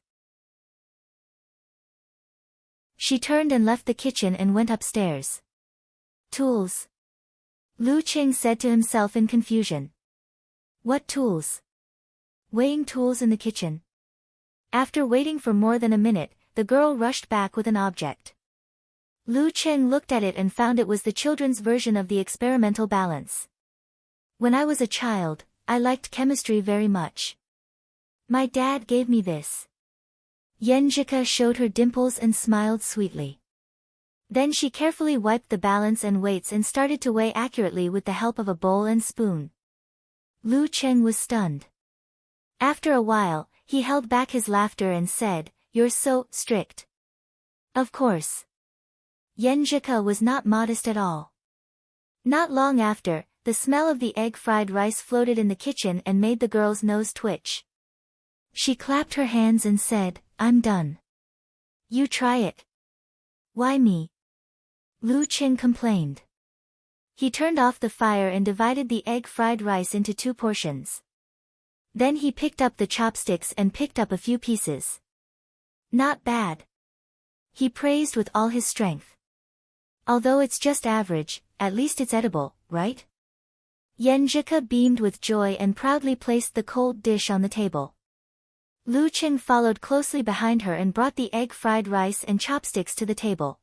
She turned and left the kitchen and went upstairs. "Tools?" Lu Cheng said to himself in confusion. "What tools?" "Weighing tools in the kitchen." After waiting for more than a minute, the girl rushed back with an object. Lu Cheng looked at it and found it was the children's version of the experimental balance. "When I was a child, I liked chemistry very much. My dad gave me this." Yenjika showed her dimples and smiled sweetly. Then she carefully wiped the balance and weights and started to weigh accurately with the help of a bowl and spoon. Lu Cheng was stunned. After a while, he held back his laughter and said, "You're so strict." "Of course." Yenjika was not modest at all. Not long after, the smell of the egg fried rice floated in the kitchen and made the girl's nose twitch. She clapped her hands and said, "I'm done." "You try it." "Why me?" Lu Cheng complained. He turned off the fire and divided the egg fried rice into 2 portions. Then he picked up the chopsticks and picked up a few pieces. "Not bad," he praised with all his strength. "Although it's just average, at least it's edible, right?" Yenjika beamed with joy and proudly placed the cold dish on the table. Lu Cheng followed closely behind her and brought the egg fried rice and chopsticks to the table.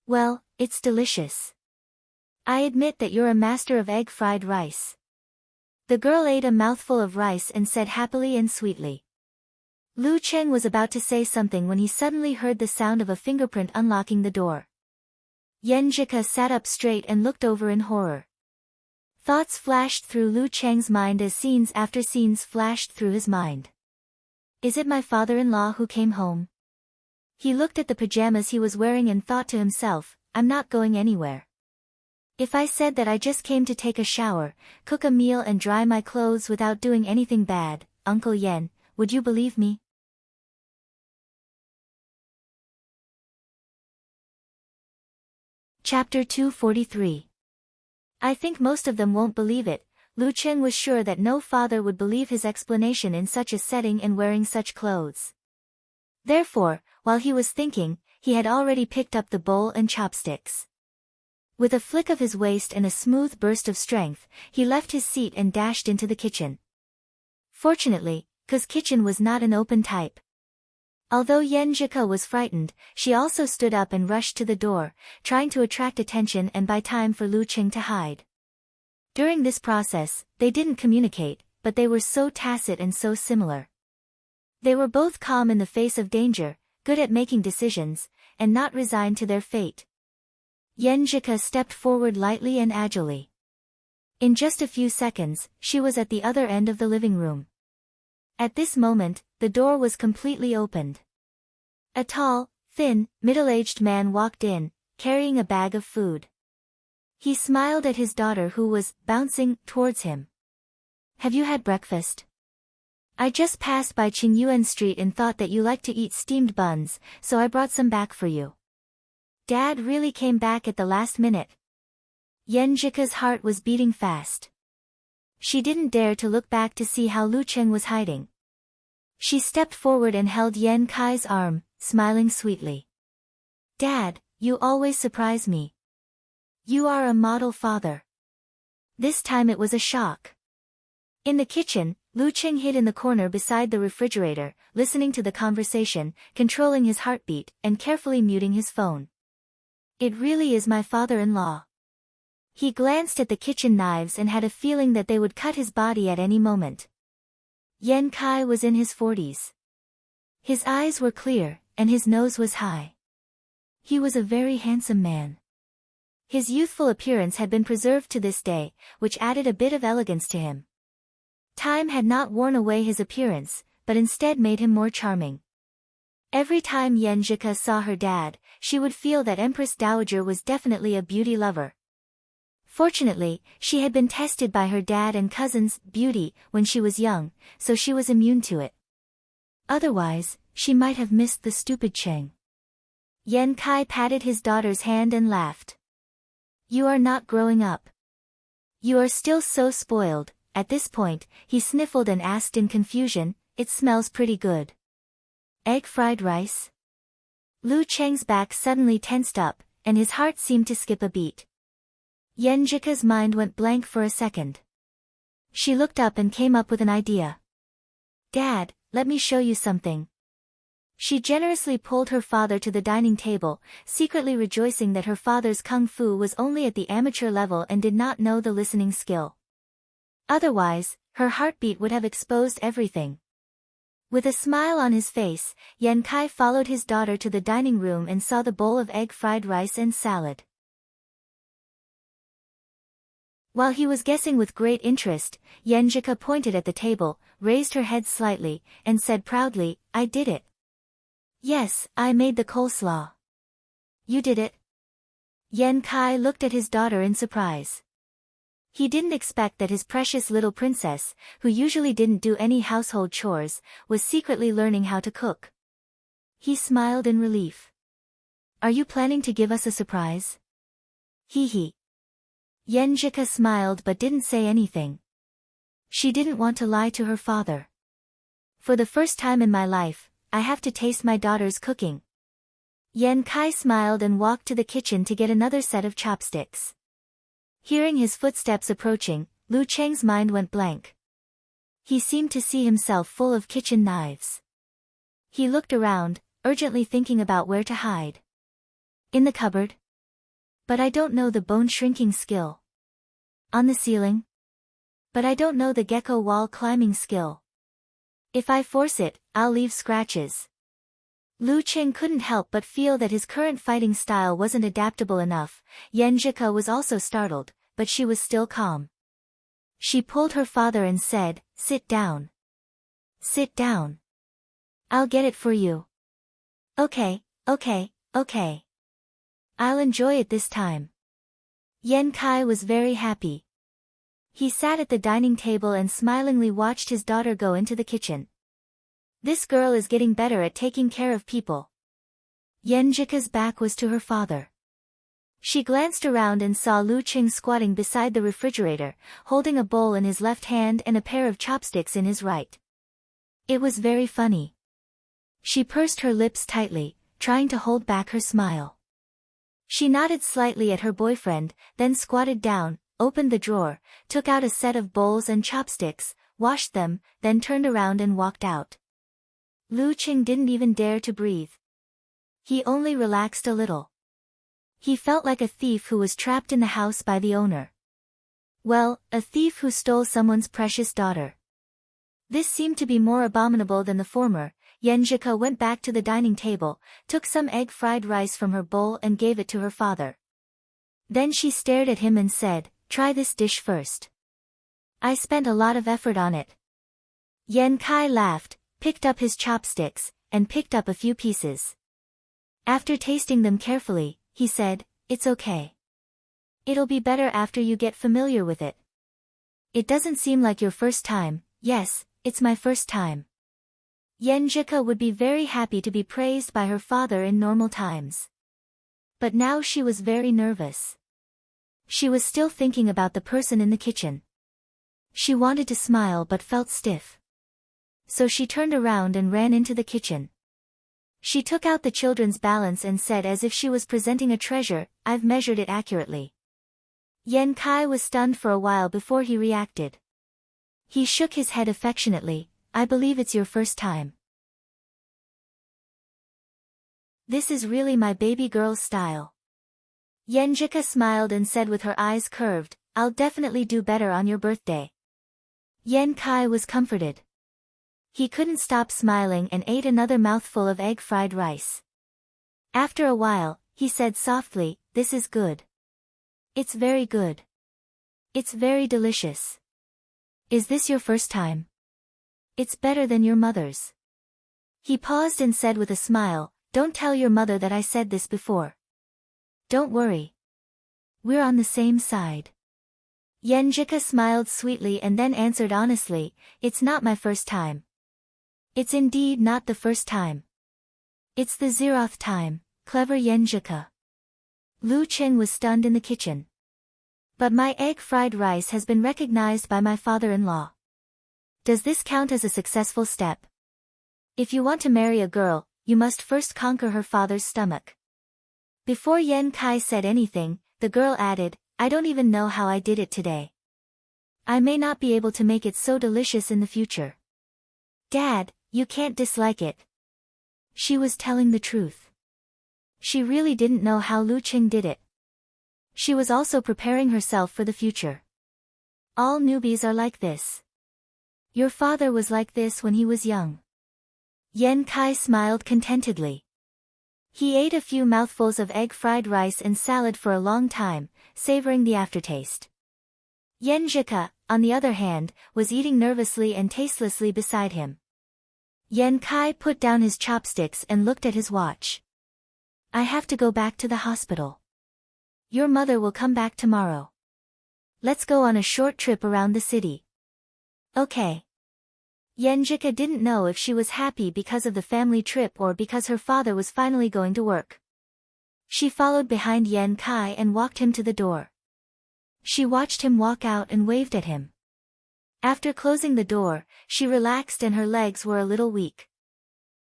"Well, it's delicious. I admit that you're a master of egg fried rice." The girl ate a mouthful of rice and said happily and sweetly. Lu Cheng was about to say something when he suddenly heard the sound of a fingerprint unlocking the door. Yenjika sat up straight and looked over in horror. Thoughts flashed through Lu Cheng's mind as scenes after scenes flashed through his mind. Is it my father-in-law who came home? He looked at the pajamas he was wearing and thought to himself, "I'm not going anywhere. If I said that I just came to take a shower, cook a meal and dry my clothes without doing anything bad, Uncle Yen, would you believe me?" Chapter 243. I think most of them won't believe it. Lu Cheng was sure that no father would believe his explanation in such a setting and wearing such clothes. Therefore, while he was thinking, he had already picked up the bowl and chopsticks. With a flick of his waist and a smooth burst of strength, he left his seat and dashed into the kitchen. Fortunately, Ka's kitchen was not an open type. Although Yenjika was frightened, she also stood up and rushed to the door, trying to attract attention and buy time for Lu Cheng to hide. During this process, they didn't communicate, but they were so tacit and so similar. They were both calm in the face of danger, good at making decisions, and not resigned to their fate. Yenjika stepped forward lightly and agilely. In just a few seconds, she was at the other end of the living room. At this moment, the door was completely opened. A tall, thin, middle-aged man walked in, carrying a bag of food. He smiled at his daughter who was bouncing towards him. "Have you had breakfast?" I just passed by Qingyuan Street and thought that you like to eat steamed buns, so I brought some back for you. Dad really came back at the last minute. Yenjika's heart was beating fast. She didn't dare to look back to see how Lu Cheng was hiding. She stepped forward and held Yan Kai's arm, smiling sweetly. Dad, you always surprise me. You are a model father. This time it was a shock. In the kitchen, Lu Cheng hid in the corner beside the refrigerator, listening to the conversation, controlling his heartbeat, and carefully muting his phone. It really is my father-in-law. He glanced at the kitchen knives and had a feeling that they would cut his body at any moment. Yan Kai was in his 40s. His eyes were clear, and his nose was high. He was a very handsome man. His youthful appearance had been preserved to this day, which added a bit of elegance to him. Time had not worn away his appearance, but instead made him more charming. Every time Yenjika saw her dad, she would feel that Empress Dowager was definitely a beauty lover. Fortunately, she had been tested by her dad and cousin's beauty when she was young, so she was immune to it. Otherwise, she might have missed the stupid Cheng. Yan Kai patted his daughter's hand and laughed. You are not growing up. You are still so spoiled. At this point, he sniffled and asked in confusion, it smells pretty good. Egg fried rice? Lu Cheng's back suddenly tensed up, and his heart seemed to skip a beat. Yenjika's mind went blank for a second. She looked up and came up with an idea. Dad, let me show you something. She generously pulled her father to the dining table, secretly rejoicing that her father's kung fu was only at the amateur level and did not know the listening skill. Otherwise, her heartbeat would have exposed everything. With a smile on his face, Yan Kai followed his daughter to the dining room and saw the bowl of egg fried rice and salad. While he was guessing with great interest, Yenjika pointed at the table, raised her head slightly, and said proudly, I did it. Yes, I made the coleslaw. You did it? Yan Kai looked at his daughter in surprise. He didn't expect that his precious little princess, who usually didn't do any household chores, was secretly learning how to cook. He smiled in relief. Are you planning to give us a surprise? Hee hee. Yenjika smiled but didn't say anything. She didn't want to lie to her father. For the first time in my life, I have to taste my daughter's cooking. Yan Kai smiled and walked to the kitchen to get another set of chopsticks. Hearing his footsteps approaching, Lu Cheng's mind went blank. He seemed to see himself full of kitchen knives. He looked around, urgently thinking about where to hide. In the cupboard? But I don't know the bone shrinking skill. On the ceiling? But I don't know the gecko wall climbing skill. If I force it, I'll leave scratches. Lu Cheng couldn't help but feel that his current fighting style wasn't adaptable enough. Yenjika was also startled, but she was still calm. She pulled her father and said, Sit down. Sit down. I'll get it for you. Okay. I'll enjoy it this time. Yan Kai was very happy. He sat at the dining table and smilingly watched his daughter go into the kitchen. This girl is getting better at taking care of people. Yenjika's back was to her father. She glanced around and saw Lu Cheng squatting beside the refrigerator, holding a bowl in his left hand and a pair of chopsticks in his right. It was very funny. She pursed her lips tightly, trying to hold back her smile. She nodded slightly at her boyfriend, then squatted down, opened the drawer, took out a set of bowls and chopsticks, washed them, then turned around and walked out. Lu Cheng didn't even dare to breathe. He only relaxed a little. He felt like a thief who was trapped in the house by the owner. Well, a thief who stole someone's precious daughter. This seemed to be more abominable than the former. Yenjika went back to the dining table, took some egg fried rice from her bowl and gave it to her father. Then she stared at him and said, Try this dish first. I spent a lot of effort on it. Yan Kai laughed, picked up his chopsticks, and picked up a few pieces. After tasting them carefully, he said, It's okay. It'll be better after you get familiar with it. It doesn't seem like your first time. Yes, it's my first time. Yenjika would be very happy to be praised by her father in normal times. But now she was very nervous. She was still thinking about the person in the kitchen. She wanted to smile but felt stiff. So she turned around and ran into the kitchen. She took out the children's balance and said as if she was presenting a treasure, "I've measured it accurately." Yen Kai was stunned for a while before he reacted. He shook his head affectionately. "I believe it's your first time. This is really my baby girl's style." Yenjika smiled and said with her eyes curved, "I'll definitely do better on your birthday." Yen Kai was comforted. He couldn't stop smiling and ate another mouthful of egg fried rice. After a while, he said softly, "This is good. It's very good. It's very delicious. Is this your first time? It's better than your mother's." He paused and said with a smile, "Don't tell your mother that I said this before. Don't worry. We're on the same side." Yenjika smiled sweetly and then answered honestly, "It's not my first time. It's indeed not the first time. It's the 0th time, clever Yenjika." Lu Qing was stunned in the kitchen. "But my egg fried rice has been recognized by my father-in-law. Does this count as a successful step? If you want to marry a girl, you must first conquer her father's stomach." Before Yen Kai said anything, the girl added, "I don't even know how I did it today. I may not be able to make it so delicious in the future." "Dad, you can't dislike it." She was telling the truth. She really didn't know how Lu Qing did it. She was also preparing herself for the future. All newbies are like this. Your father was like this when he was young. Yen Kai smiled contentedly. He ate a few mouthfuls of egg fried rice and salad for a long time, savoring the aftertaste. Yenjika, on the other hand, was eating nervously and tastelessly beside him. Yen Kai put down his chopsticks and looked at his watch. "I have to go back to the hospital. Your mother will come back tomorrow. Let's go on a short trip around the city." "Okay." Yenjika didn't know if she was happy because of the family trip or because her father was finally going to work. She followed behind Yen Kai and walked him to the door. She watched him walk out and waved at him. After closing the door, she relaxed and her legs were a little weak.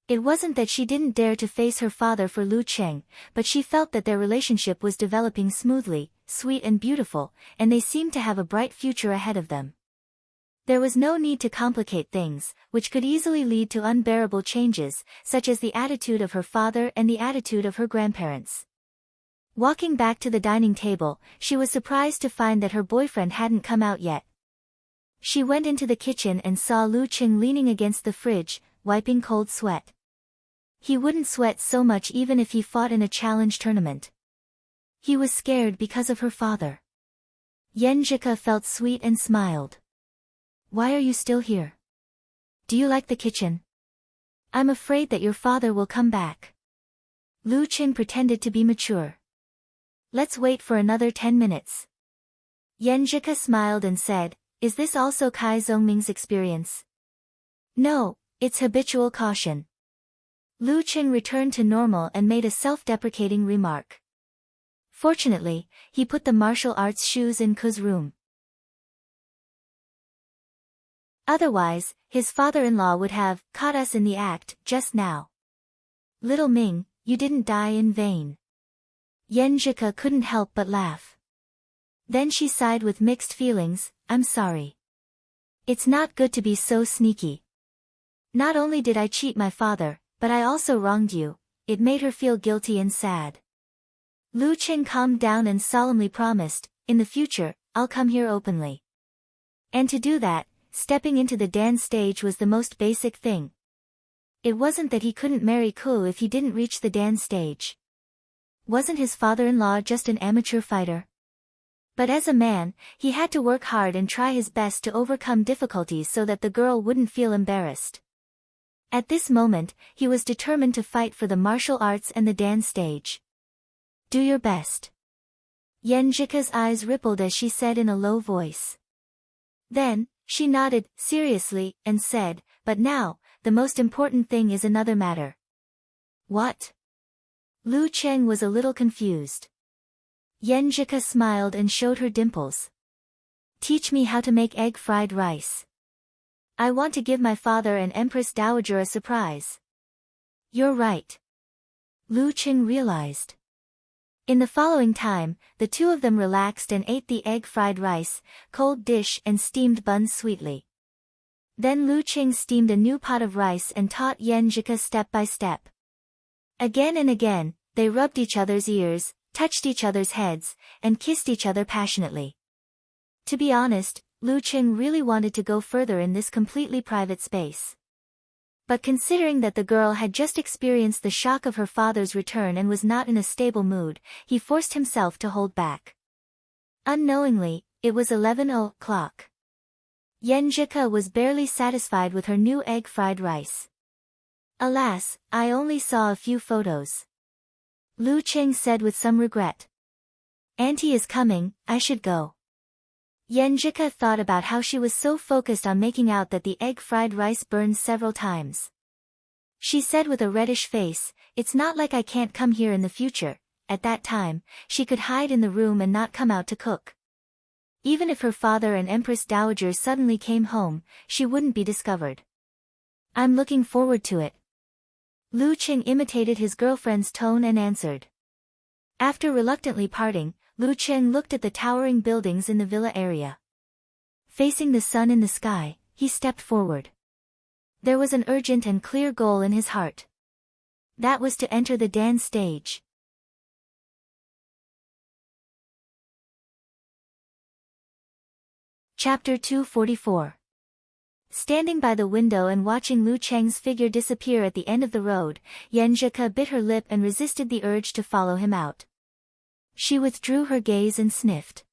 It wasn't that she didn't dare to face her father for Lu Qing, but she felt that their relationship was developing smoothly, sweet and beautiful, and they seemed to have a bright future ahead of them. There was no need to complicate things, which could easily lead to unbearable changes, such as the attitude of her father and the attitude of her grandparents. Walking back to the dining table, she was surprised to find that her boyfriend hadn't come out yet. She went into the kitchen and saw Lu Qing leaning against the fridge, wiping cold sweat. He wouldn't sweat so much even if he fought in a challenge tournament. He was scared because of her father. Yenjika felt sweet and smiled. "Why are you still here? Do you like the kitchen? I'm afraid that your father will come back." Lu Qing pretended to be mature. "Let's wait for another 10 minutes. Yenjika smiled and said, "Is this also Kai Zongming's experience?" "No, it's habitual caution." Lu Qing returned to normal and made a self-deprecating remark. Fortunately, he put the martial arts shoes in Ku's room. Otherwise, his father-in-law would have caught us in the act just now. "Little Ming, you didn't die in vain." Yenjika couldn't help but laugh. Then she sighed with mixed feelings, "I'm sorry. It's not good to be so sneaky. Not only did I cheat my father, but I also wronged you." It made her feel guilty and sad. Lu Qing calmed down and solemnly promised, "In the future, I'll come here openly." And to do that, stepping into the dance stage was the most basic thing. It wasn't that he couldn't marry Ku if he didn't reach the dance stage. Wasn't his father-in-law just an amateur fighter? But as a man, he had to work hard and try his best to overcome difficulties so that the girl wouldn't feel embarrassed. At this moment, he was determined to fight for the martial arts and the dance stage. "Do your best." Yenjika's eyes rippled as she said in a low voice. Then, She nodded, seriously, and said, "But now, the most important thing is another matter." "What?" Lu Cheng was a little confused. Yenjika smiled and showed her dimples. "Teach me how to make egg fried rice. I want to give my father and Empress Dowager a surprise." "You're right," Lu Cheng realized. In the following time, the two of them relaxed and ate the egg fried rice, cold dish and steamed buns sweetly. Then Lu Cheng steamed a new pot of rice and taught Yenjika step by step. Again and again, they rubbed each other's ears, touched each other's heads, and kissed each other passionately. To be honest, Lu Cheng really wanted to go further in this completely private space. But considering that the girl had just experienced the shock of her father's return and was not in a stable mood, he forced himself to hold back. Unknowingly, it was 11 o'clock. Yenjika was barely satisfied with her new egg fried rice. "Alas, I only saw a few photos," Lu Cheng said with some regret. "Auntie is coming, I should go." Yenjika thought about how she was so focused on making out that the egg fried rice burned several times. She said with a reddish face, "It's not like I can't come here in the future." At that time, she could hide in the room and not come out to cook. Even if her father and Empress Dowager suddenly came home, she wouldn't be discovered. "I'm looking forward to it." Lu Cheng imitated his girlfriend's tone and answered. After reluctantly parting, Lu Cheng looked at the towering buildings in the villa area. Facing the sun in the sky, he stepped forward. There was an urgent and clear goal in his heart. That was to enter the dance stage. Chapter 244. Standing by the window and watching Lu Cheng's figure disappear at the end of the road, Yenjika bit her lip and resisted the urge to follow him out. She withdrew her gaze and sniffed.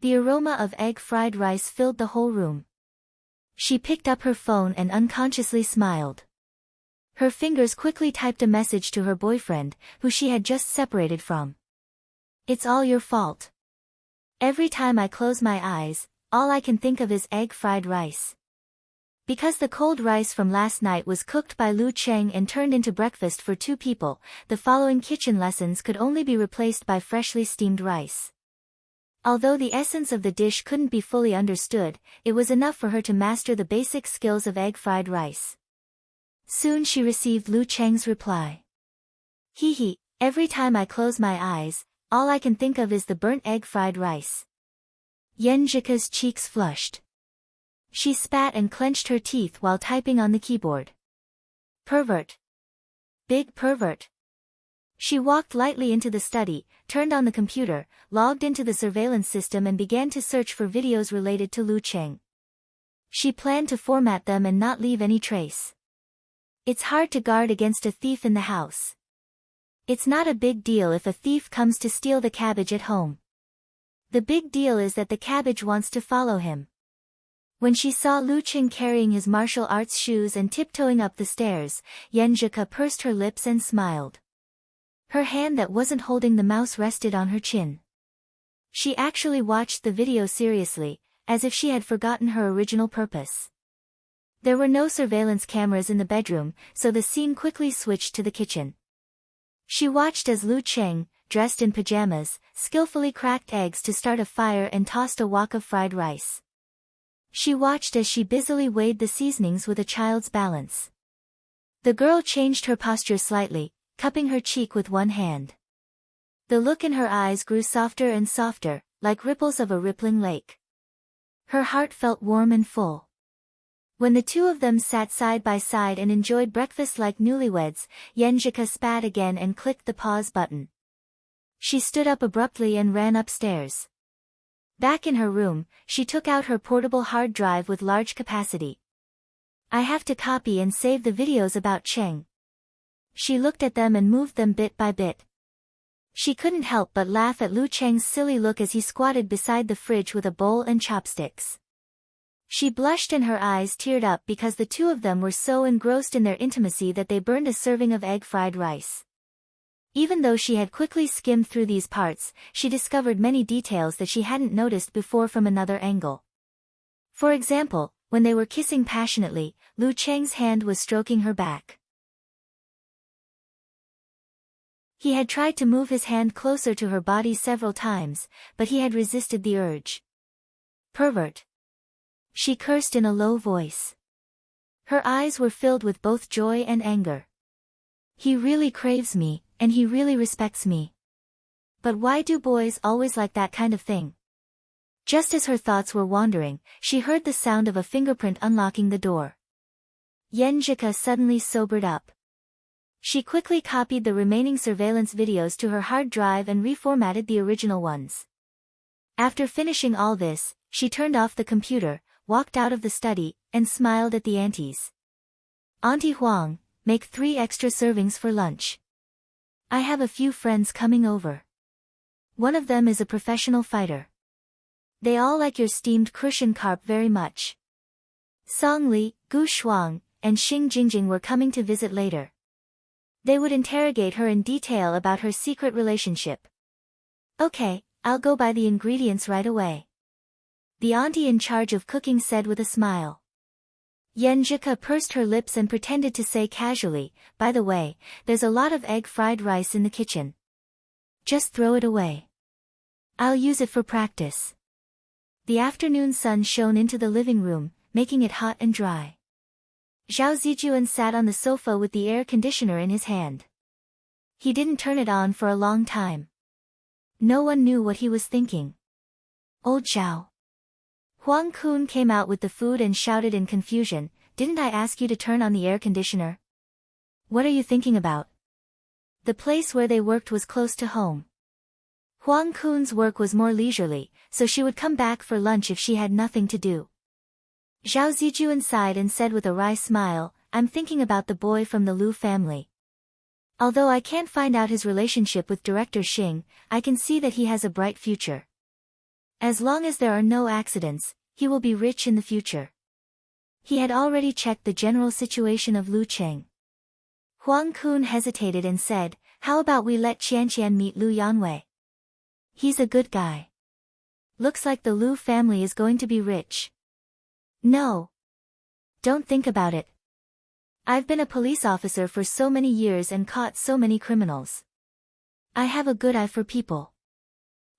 The aroma of egg fried rice filled the whole room. She picked up her phone and unconsciously smiled. Her fingers quickly typed a message to her boyfriend, who she had just separated from. "It's all your fault. Every time I close my eyes, all I can think of is egg fried rice." Because the cold rice from last night was cooked by Lu Cheng and turned into breakfast for two people, the following kitchen lessons could only be replaced by freshly steamed rice. Although the essence of the dish couldn't be fully understood, it was enough for her to master the basic skills of egg fried rice. Soon she received Lu Cheng's reply. "Hee, every time I close my eyes, all I can think of is the burnt egg fried rice." Yenjika's cheeks flushed. She spat and clenched her teeth while typing on the keyboard. "Pervert. Big pervert." She walked lightly into the study, turned on the computer, logged into the surveillance system and began to search for videos related to Lu Cheng. She planned to format them and not leave any trace. It's hard to guard against a thief in the house. It's not a big deal if a thief comes to steal the cabbage at home. The big deal is that the cabbage wants to follow him. When she saw Lu Cheng carrying his martial arts shoes and tiptoeing up the stairs, Yenjika pursed her lips and smiled. Her hand that wasn't holding the mouse rested on her chin. She actually watched the video seriously, as if she had forgotten her original purpose. There were no surveillance cameras in the bedroom, so the scene quickly switched to the kitchen. She watched as Lu Cheng, dressed in pajamas, skillfully cracked eggs to start a fire and tossed a wok of fried rice. She watched as she busily weighed the seasonings with a child's balance. The girl changed her posture slightly, cupping her cheek with one hand. The look in her eyes grew softer and softer, like ripples of a rippling lake. Her heart felt warm and full. When the two of them sat side by side and enjoyed breakfast like newlyweds, Yenjika spat again and clicked the pause button. She stood up abruptly and ran upstairs. Back in her room, she took out her portable hard drive with large capacity. "I have to copy and save the videos about Cheng." She looked at them and moved them bit by bit. She couldn't help but laugh at Lu Cheng's silly look as he squatted beside the fridge with a bowl and chopsticks. She blushed and her eyes teared up because the two of them were so engrossed in their intimacy that they burned a serving of egg fried rice. Even though she had quickly skimmed through these parts, she discovered many details that she hadn't noticed before from another angle. For example, when they were kissing passionately, Lu Cheng's hand was stroking her back. He had tried to move his hand closer to her body several times, but he had resisted the urge. Pervert! She cursed in a low voice. Her eyes were filled with both joy and anger. He really craves me, and he really respects me. But why do boys always like that kind of thing? Just as her thoughts were wandering, she heard the sound of a fingerprint unlocking the door. Yenjika suddenly sobered up. She quickly copied the remaining surveillance videos to her hard drive and reformatted the original ones. After finishing all this, she turned off the computer, walked out of the study, and smiled at the aunties. Auntie Huang, make 3 extra servings for lunch. I have a few friends coming over. One of them is a professional fighter. They all like your steamed crucian carp very much. Song Li, Gu Shuang, and Xing Jingjing were coming to visit later. They would interrogate her in detail about her secret relationship. Okay, I'll go buy the ingredients right away. The auntie in charge of cooking said with a smile. Yenjika pursed her lips and pretended to say casually, by the way, there's a lot of egg fried rice in the kitchen. Just throw it away. I'll use it for practice. The afternoon sun shone into the living room, making it hot and dry. Zhao Zijuan sat on the sofa with the air conditioner in his hand. He didn't turn it on for a long time. No one knew what he was thinking. Old Zhao. Huang Kun came out with the food and shouted in confusion, didn't I ask you to turn on the air conditioner? What are you thinking about? The place where they worked was close to home. Huang Kun's work was more leisurely, so she would come back for lunch if she had nothing to do. Zhao Zijuan sighed and said with a wry smile, I'm thinking about the boy from the Lu family. Although I can't find out his relationship with Director Xing, I can see that he has a bright future. As long as there are no accidents, he will be rich in the future. He had already checked the general situation of Lu Cheng. Huang Kun hesitated and said, how about we let Qianqian meet Lu Yanwei? He's a good guy. Looks like the Lu family is going to be rich. No. Don't think about it. I've been a police officer for so many years and caught so many criminals. I have a good eye for people.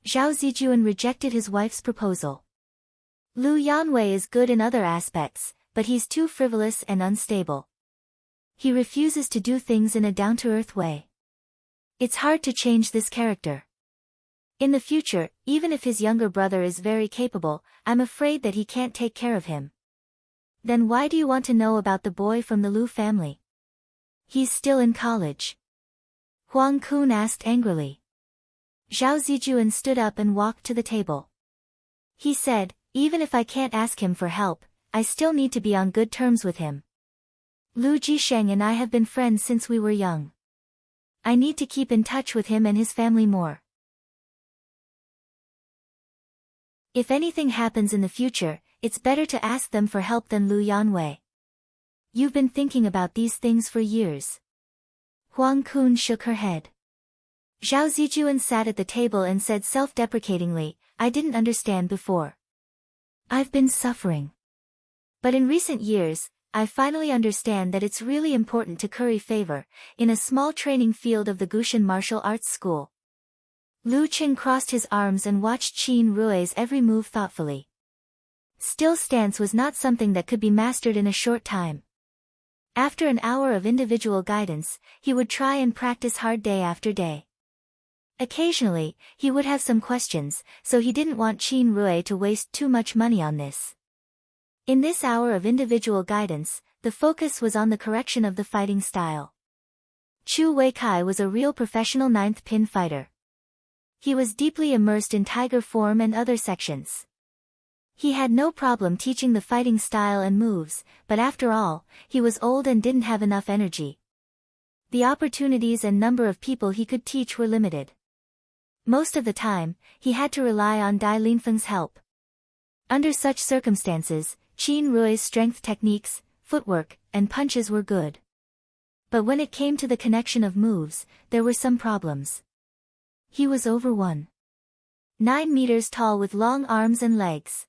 Zhao Zijuan rejected his wife's proposal. Lu Yanwei is good in other aspects, but he's too frivolous and unstable. He refuses to do things in a down-to-earth way. It's hard to change this character. In the future, even if his younger brother is very capable, I'm afraid that he can't take care of him. Then why do you want to know about the boy from the Lu family? He's still in college. Huang Kun asked angrily. Zhao Zijuan stood up and walked to the table. He said, even if I can't ask him for help, I still need to be on good terms with him. Lu Jisheng and I have been friends since we were young. I need to keep in touch with him and his family more. If anything happens in the future, it's better to ask them for help than Lu Yanwei. You've been thinking about these things for years. Huang Kun shook her head. Zhao Zijuan sat at the table and said self-deprecatingly, I didn't understand before. I've been suffering. But in recent years, I finally understand that it's really important to curry favor, in a small training field of the Gushan Martial Arts School. Lu Qing crossed his arms and watched Qin Rui's every move thoughtfully. Still stance was not something that could be mastered in a short time. After an hour of individual guidance, he would try and practice hard day after day. Occasionally, he would have some questions, so he didn't want Qin Rui to waste too much money on this. In this hour of individual guidance, the focus was on the correction of the fighting style. Chu Weikai was a real professional ninth pin fighter. He was deeply immersed in tiger form and other sections. He had no problem teaching the fighting style and moves, but after all, he was old and didn't have enough energy. The opportunities and number of people he could teach were limited. Most of the time, he had to rely on Dai Linfeng's help. Under such circumstances, Qin Rui's strength techniques, footwork, and punches were good. But when it came to the connection of moves, there were some problems. He was over 1.9 meters tall with long arms and legs.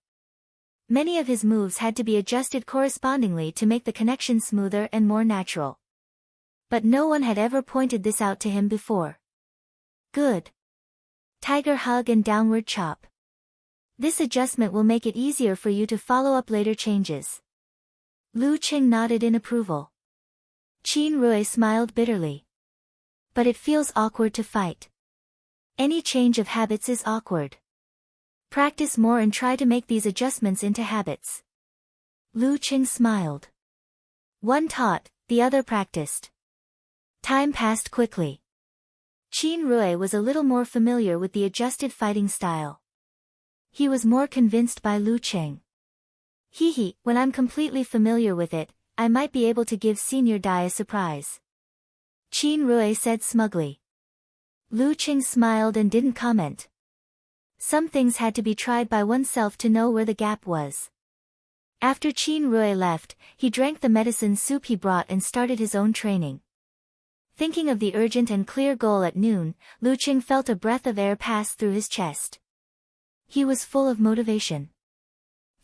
Many of his moves had to be adjusted correspondingly to make the connection smoother and more natural. But no one had ever pointed this out to him before. Good. Tiger hug and downward chop. This adjustment will make it easier for you to follow up later changes. Lu Qing nodded in approval. Qin Rui smiled bitterly. But it feels awkward to fight. Any change of habits is awkward. Practice more and try to make these adjustments into habits. Lu Qing smiled. One taught, the other practiced. Time passed quickly. Qin Rui was a little more familiar with the adjusted fighting style. He was more convinced by Lu Qing. When I'm completely familiar with it, I might be able to give Senior Dai a surprise. Qin Rui said smugly. Lu Qing smiled and didn't comment. Some things had to be tried by oneself to know where the gap was. After Qin Rui left, he drank the medicine soup he brought and started his own training. Thinking of the urgent and clear goal at noon, Lu Qing felt a breath of air pass through his chest. He was full of motivation.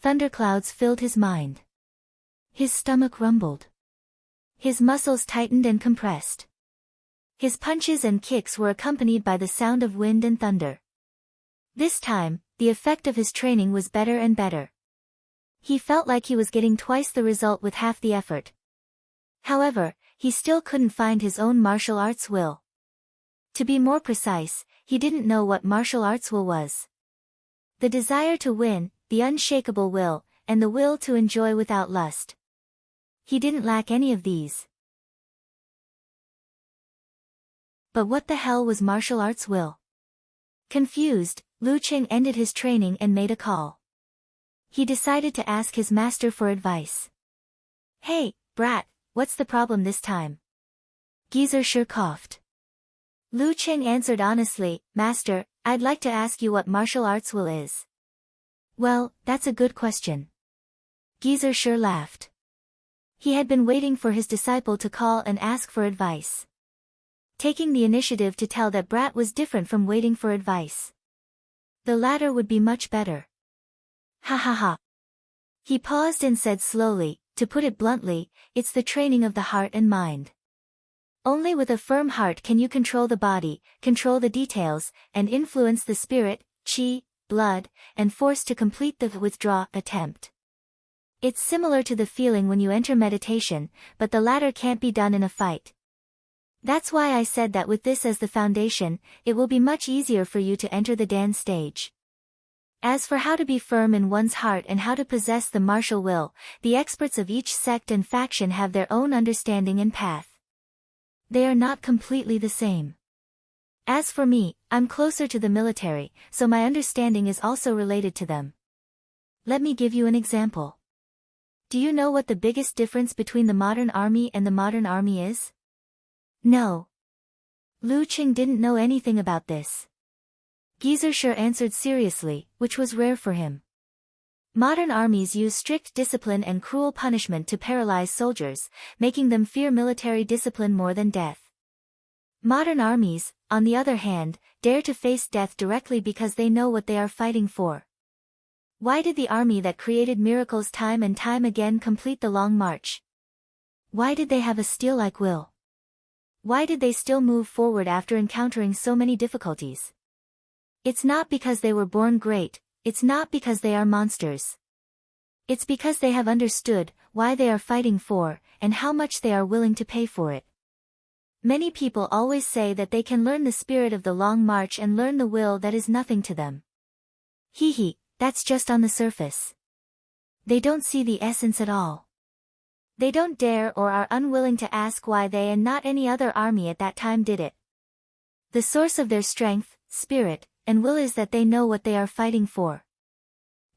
Thunderclouds filled his mind. His stomach rumbled. His muscles tightened and compressed. His punches and kicks were accompanied by the sound of wind and thunder. This time, the effect of his training was better and better. He felt like he was getting twice the result with half the effort. However, he still couldn't find his own martial arts will. To be more precise, he didn't know what martial arts will was. The desire to win, the unshakable will, and the will to enjoy without lust. He didn't lack any of these. But what the hell was martial arts will? Confused, Lu Qing ended his training and made a call. He decided to ask his master for advice. Hey, brat, what's the problem this time? Geezer sure coughed. Lu Qing answered honestly, Master, I'd like to ask you what martial arts will is. Well, that's a good question. Geezer sure laughed. He had been waiting for his disciple to call and ask for advice. Taking the initiative to tell that brat was different from waiting for advice. The latter would be much better. Ha ha ha. He paused and said slowly, to put it bluntly, it's the training of the heart and mind. Only with a firm heart can you control the body, control the details, and influence the spirit, qi, blood, and force to complete the withdraw attempt. It's similar to the feeling when you enter meditation, but the latter can't be done in a fight. That's why I said that with this as the foundation, it will be much easier for you to enter the Dan stage. As for how to be firm in one's heart and how to possess the martial will, the experts of each sect and faction have their own understanding and path. They are not completely the same. As for me, I'm closer to the military, so my understanding is also related to them. Let me give you an example. Do you know what the biggest difference between the modern army and the modern army is? No. Lu Qing didn't know anything about this. Geezer sure answered seriously, which was rare for him. Modern armies use strict discipline and cruel punishment to paralyze soldiers, making them fear military discipline more than death. Modern armies, on the other hand, dare to face death directly because they know what they are fighting for. Why did the army that created miracles time and time again complete the long march? Why did they have a steel-like will? Why did they still move forward after encountering so many difficulties? It's not because they were born great, it's not because they are monsters. It's because they have understood why they are fighting for, and how much they are willing to pay for it. Many people always say that they can learn the spirit of the long march and learn the will that is nothing to them. That's just on the surface. They don't see the essence at all. They don't dare or are unwilling to ask why they and not any other army at that time did it. The source of their strength, spirit, and will is that they know what they are fighting for.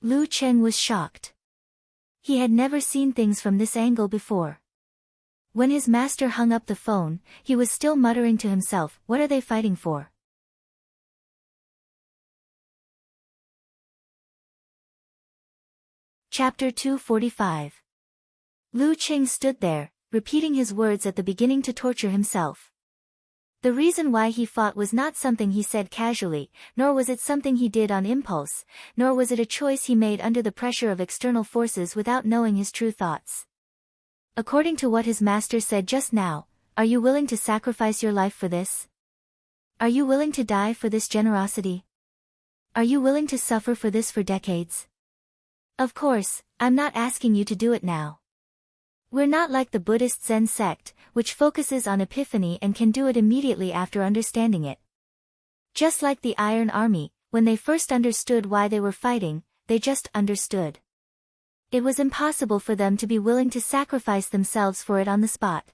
Lu Qing was shocked. He had never seen things from this angle before. When his master hung up the phone, he was still muttering to himself, what are they fighting for? Chapter 245. Lu Qing stood there, repeating his words at the beginning to torture himself. The reason why he fought was not something he said casually, nor was it something he did on impulse, nor was it a choice he made under the pressure of external forces without knowing his true thoughts. According to what his master said just now, are you willing to sacrifice your life for this? Are you willing to die for this generosity? Are you willing to suffer for this for decades? Of course, I'm not asking you to do it now. We're not like the Buddhist Zen sect, which focuses on epiphany and can do it immediately after understanding it. Just like the Iron Army, when they first understood why they were fighting, they just understood. It was impossible for them to be willing to sacrifice themselves for it on the spot.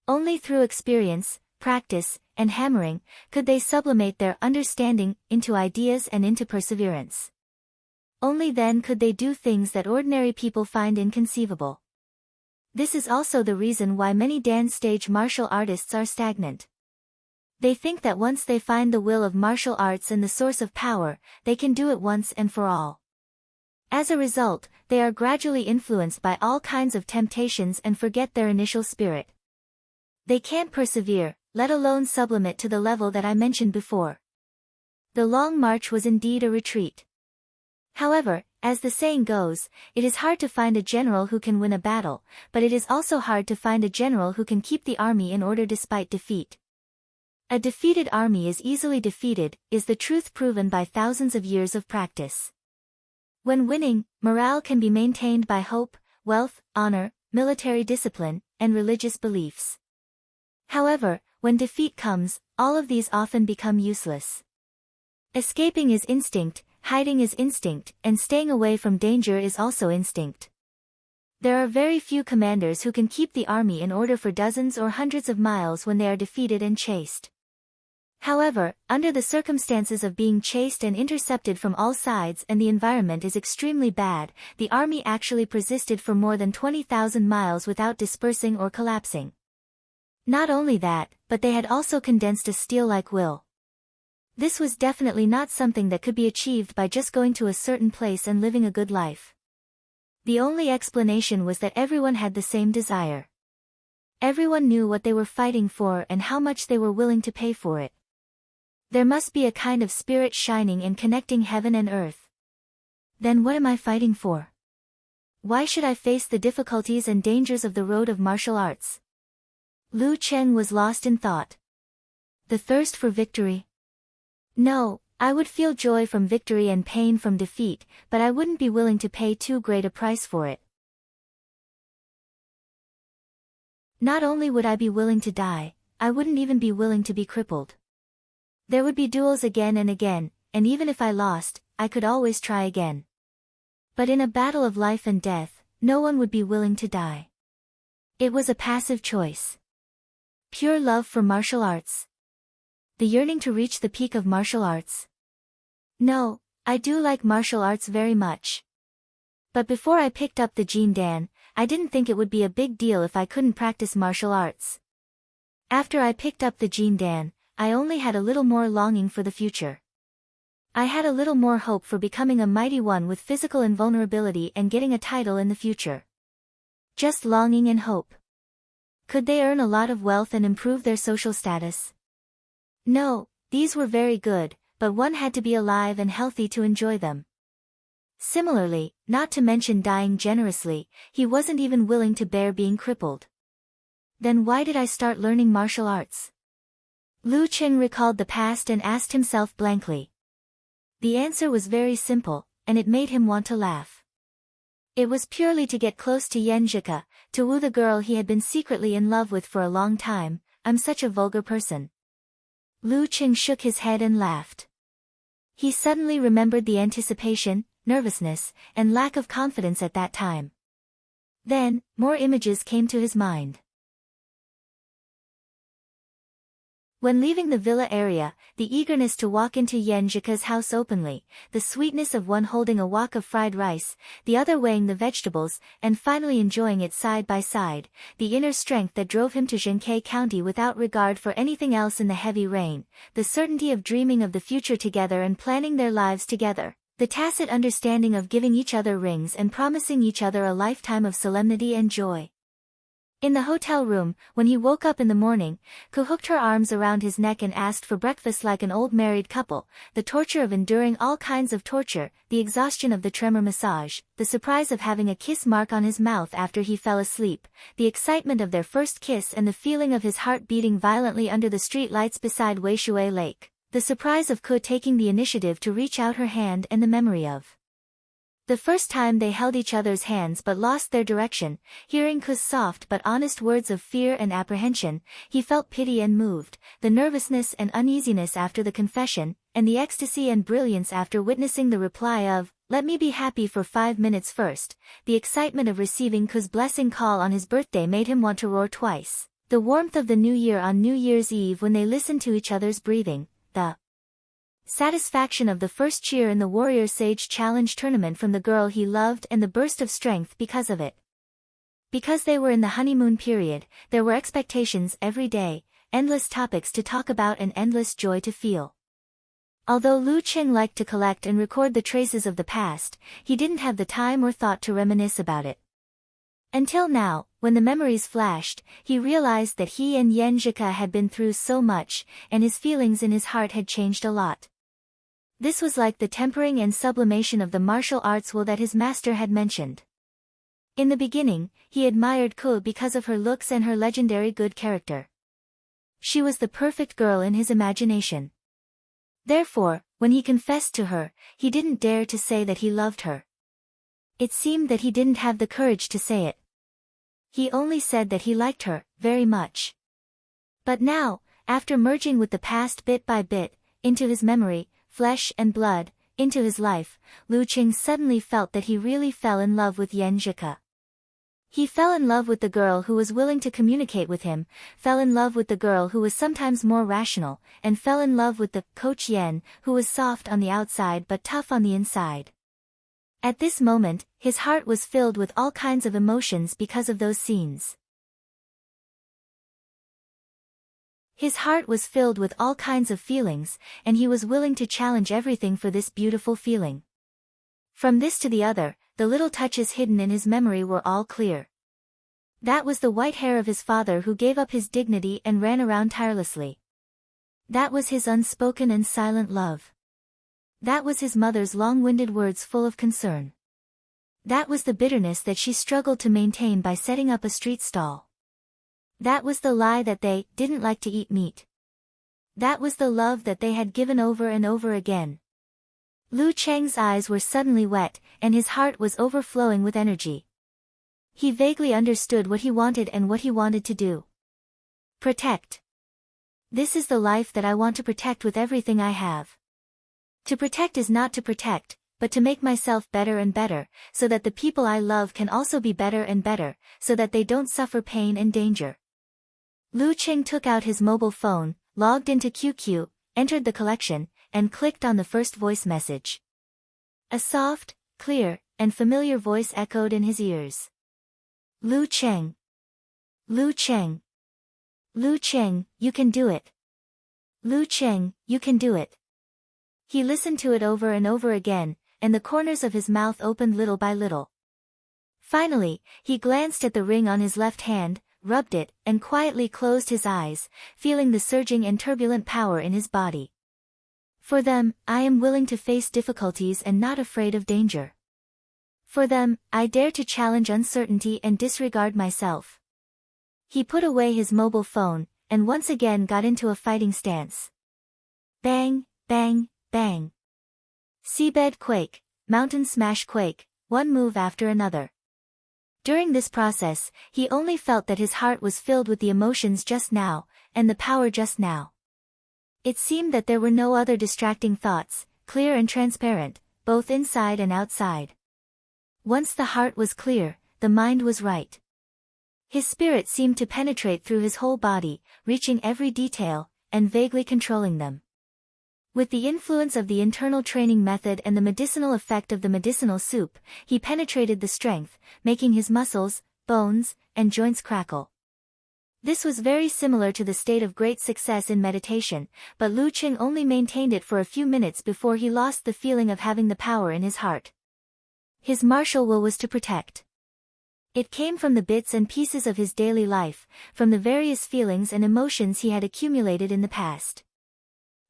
Only through experience, practice, and hammering, could they sublimate their understanding into ideas and into perseverance. Only then could they do things that ordinary people find inconceivable. This is also the reason why many dance stage martial artists are stagnant. They think that once they find the will of martial arts and the source of power, they can do it once and for all. As a result, they are gradually influenced by all kinds of temptations and forget their initial spirit. They can't persevere, let alone sublimate to the level that I mentioned before. The long march was indeed a retreat. However, as the saying goes, it is hard to find a general who can win a battle, but it is also hard to find a general who can keep the army in order despite defeat. A defeated army is easily defeated, is the truth proven by thousands of years of practice. When winning, morale can be maintained by hope, wealth, honor, military discipline, and religious beliefs. However, when defeat comes, all of these often become useless. Escaping is instinct, hiding is instinct, and staying away from danger is also instinct. There are very few commanders who can keep the army in order for dozens or hundreds of miles when they are defeated and chased. However, under the circumstances of being chased and intercepted from all sides and the environment is extremely bad, the army actually persisted for more than 20,000 miles without dispersing or collapsing. Not only that, but they had also condensed a steel-like will. This was definitely not something that could be achieved by just going to a certain place and living a good life. The only explanation was that everyone had the same desire. Everyone knew what they were fighting for and how much they were willing to pay for it. There must be a kind of spirit shining and connecting heaven and earth. Then what am I fighting for? Why should I face the difficulties and dangers of the road of martial arts? Lu Cheng was lost in thought. The thirst for victory? No, I would feel joy from victory and pain from defeat, but I wouldn't be willing to pay too great a price for it. Not only would I be willing to die, I wouldn't even be willing to be crippled. There would be duels again, and even if I lost, I could always try again. But in a battle of life and death, no one would be willing to die. It was a passive choice. Pure love for martial arts. The yearning to reach the peak of martial arts. No, I do like martial arts very much. But before I picked up the Jin Dan, I didn't think it would be a big deal if I couldn't practice martial arts. After I picked up the Jin Dan, I only had a little more longing for the future. I had a little more hope for becoming a mighty one with physical invulnerability and getting a title in the future. Just longing and hope. Could they earn a lot of wealth and improve their social status? No, these were very good, but one had to be alive and healthy to enjoy them. Similarly, not to mention dying generously, he wasn't even willing to bear being crippled. Then why did I start learning martial arts? Lu Cheng recalled the past and asked himself blankly. The answer was very simple, and it made him want to laugh. It was purely to get close to Yenjika, to woo the girl he had been secretly in love with for a long time. I'm such a vulgar person. Lu Cheng shook his head and laughed. He suddenly remembered the anticipation, nervousness, and lack of confidence at that time. Then, more images came to his mind. When leaving the villa area, the eagerness to walk into Yenjika's house openly, the sweetness of one holding a wok of fried rice, the other weighing the vegetables, and finally enjoying it side by side, the inner strength that drove him to Zhenkei County without regard for anything else in the heavy rain, the certainty of dreaming of the future together and planning their lives together, the tacit understanding of giving each other rings and promising each other a lifetime of solemnity and joy. In the hotel room, when he woke up in the morning, Ko hooked her arms around his neck and asked for breakfast like an old married couple, the torture of enduring all kinds of torture, the exhaustion of the tremor massage, the surprise of having a kiss mark on his mouth after he fell asleep, the excitement of their first kiss and the feeling of his heart beating violently under the street lights beside Weishui Lake, the surprise of Ko taking the initiative to reach out her hand and the memory of the first time they held each other's hands but lost their direction. Hearing Ko's soft but honest words of fear and apprehension, he felt pity and moved, the nervousness and uneasiness after the confession, and the ecstasy and brilliance after witnessing the reply of, "Let me be happy for 5 minutes first." The excitement of receiving Ko's blessing call on his birthday made him want to roar twice. The warmth of the new year on New Year's Eve when they listened to each other's breathing, the satisfaction of the first cheer in the Warrior Sage Challenge tournament from the girl he loved and the burst of strength because of it. Because they were in the honeymoon period, there were expectations every day, endless topics to talk about and endless joy to feel. Although Lu Qing liked to collect and record the traces of the past, he didn't have the time or thought to reminisce about it. Until now, when the memories flashed, he realized that he and Yen Zhika had been through so much, and his feelings in his heart had changed a lot. This was like the tempering and sublimation of the martial arts will that his master had mentioned. In the beginning, he admired Ko because of her looks and her legendary good character. She was the perfect girl in his imagination. Therefore, when he confessed to her, he didn't dare to say that he loved her. It seemed that he didn't have the courage to say it. He only said that he liked her, very much. But now, after merging with the past bit by bit, into his memory, flesh and blood, into his life, Lu Qing suddenly felt that he really fell in love with Yen Zhika. He fell in love with the girl who was willing to communicate with him, fell in love with the girl who was sometimes more rational, and fell in love with the Coach Yen, who was soft on the outside but tough on the inside. At this moment, his heart was filled with all kinds of emotions because of those scenes. His heart was filled with all kinds of feelings, and he was willing to challenge everything for this beautiful feeling. From this to the other, the little touches hidden in his memory were all clear. That was the white hair of his father who gave up his dignity and ran around tirelessly. That was his unspoken and silent love. That was his mother's long-winded words full of concern. That was the bitterness that she struggled to maintain by setting up a street stall. That was the lie that they didn't like to eat meat. That was the love that they had given over and over again. Lu Cheng's eyes were suddenly wet, and his heart was overflowing with energy. He vaguely understood what he wanted and what he wanted to do. Protect. This is the life that I want to protect with everything I have. To protect is not to protect, but to make myself better and better, so that the people I love can also be better and better, so that they don't suffer pain and danger. Lu Qing took out his mobile phone, logged into QQ, entered the collection, and clicked on the first voice message. A soft, clear, and familiar voice echoed in his ears. Lu Qing. Lu Qing. Lu Qing, you can do it. Lu Qing, you can do it. He listened to it over and over again, and the corners of his mouth opened little by little. Finally, he glanced at the ring on his left hand, rubbed it, and quietly closed his eyes, feeling the surging and turbulent power in his body. For them, I am willing to face difficulties and not afraid of danger. For them, I dare to challenge uncertainty and disregard myself. He put away his mobile phone, and once again got into a fighting stance. Bang, bang, bang. Seabed quake, mountain smash quake, one move after another. During this process, he only felt that his heart was filled with the emotions just now, and the power just now. It seemed that there were no other distracting thoughts, clear and transparent, both inside and outside. Once the heart was clear, the mind was right. His spirit seemed to penetrate through his whole body, reaching every detail, and vaguely controlling them. With the influence of the internal training method and the medicinal effect of the medicinal soup, he penetrated the strength, making his muscles, bones, and joints crackle. This was very similar to the state of great success in meditation, but Lu Qing only maintained it for a few minutes before he lost the feeling of having the power in his heart. His martial will was to protect. It came from the bits and pieces of his daily life, from the various feelings and emotions he had accumulated in the past.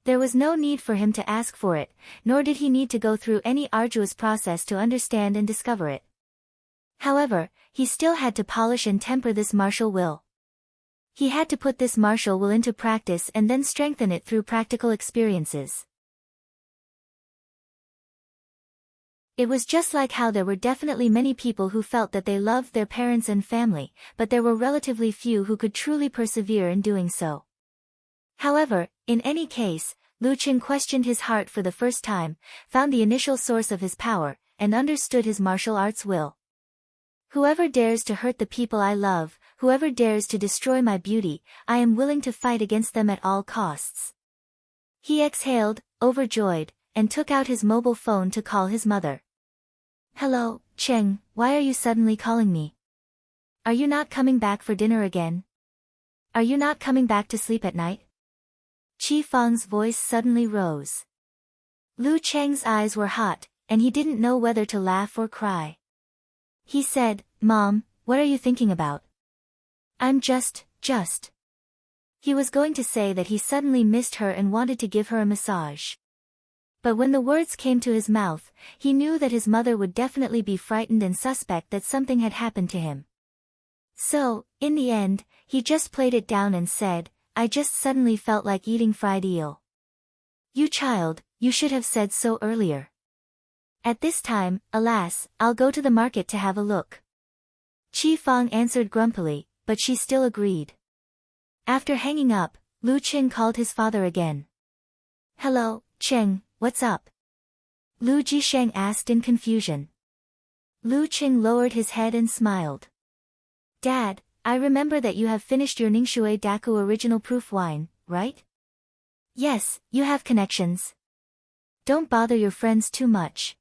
There was no need for him to ask for it, nor did he need to go through any arduous process to understand and discover it. However, he still had to polish and temper this martial will. He had to put this martial will into practice and then strengthen it through practical experiences. It was just like how there were definitely many people who felt that they loved their parents and family, but there were relatively few who could truly persevere in doing so. However, in any case, Lu Qing questioned his heart for the first time, found the initial source of his power, and understood his martial arts will. Whoever dares to hurt the people I love, whoever dares to destroy my beauty, I am willing to fight against them at all costs. He exhaled, overjoyed, and took out his mobile phone to call his mother. Hello, Cheng, why are you suddenly calling me? Are you not coming back for dinner again? Are you not coming back to sleep at night? Qi Fang's voice suddenly rose. Lu Cheng's eyes were hot, and he didn't know whether to laugh or cry. He said, Mom, what are you thinking about? I'm just. He was going to say that he suddenly missed her and wanted to give her a massage. But when the words came to his mouth, he knew that his mother would definitely be frightened and suspect that something had happened to him. So, in the end, he just played it down and said, I just suddenly felt like eating fried eel. You child, you should have said so earlier. At this time, alas, I'll go to the market to have a look. Qi Fang answered grumpily, but she still agreed. After hanging up, Lu Qing called his father again. Hello, Cheng, what's up? Lu Jisheng asked in confusion. Lu Qing lowered his head and smiled. Dad, I remember that you have finished your Ningxue Daku original proof wine, right? Yes, you have connections. Don't bother your friends too much.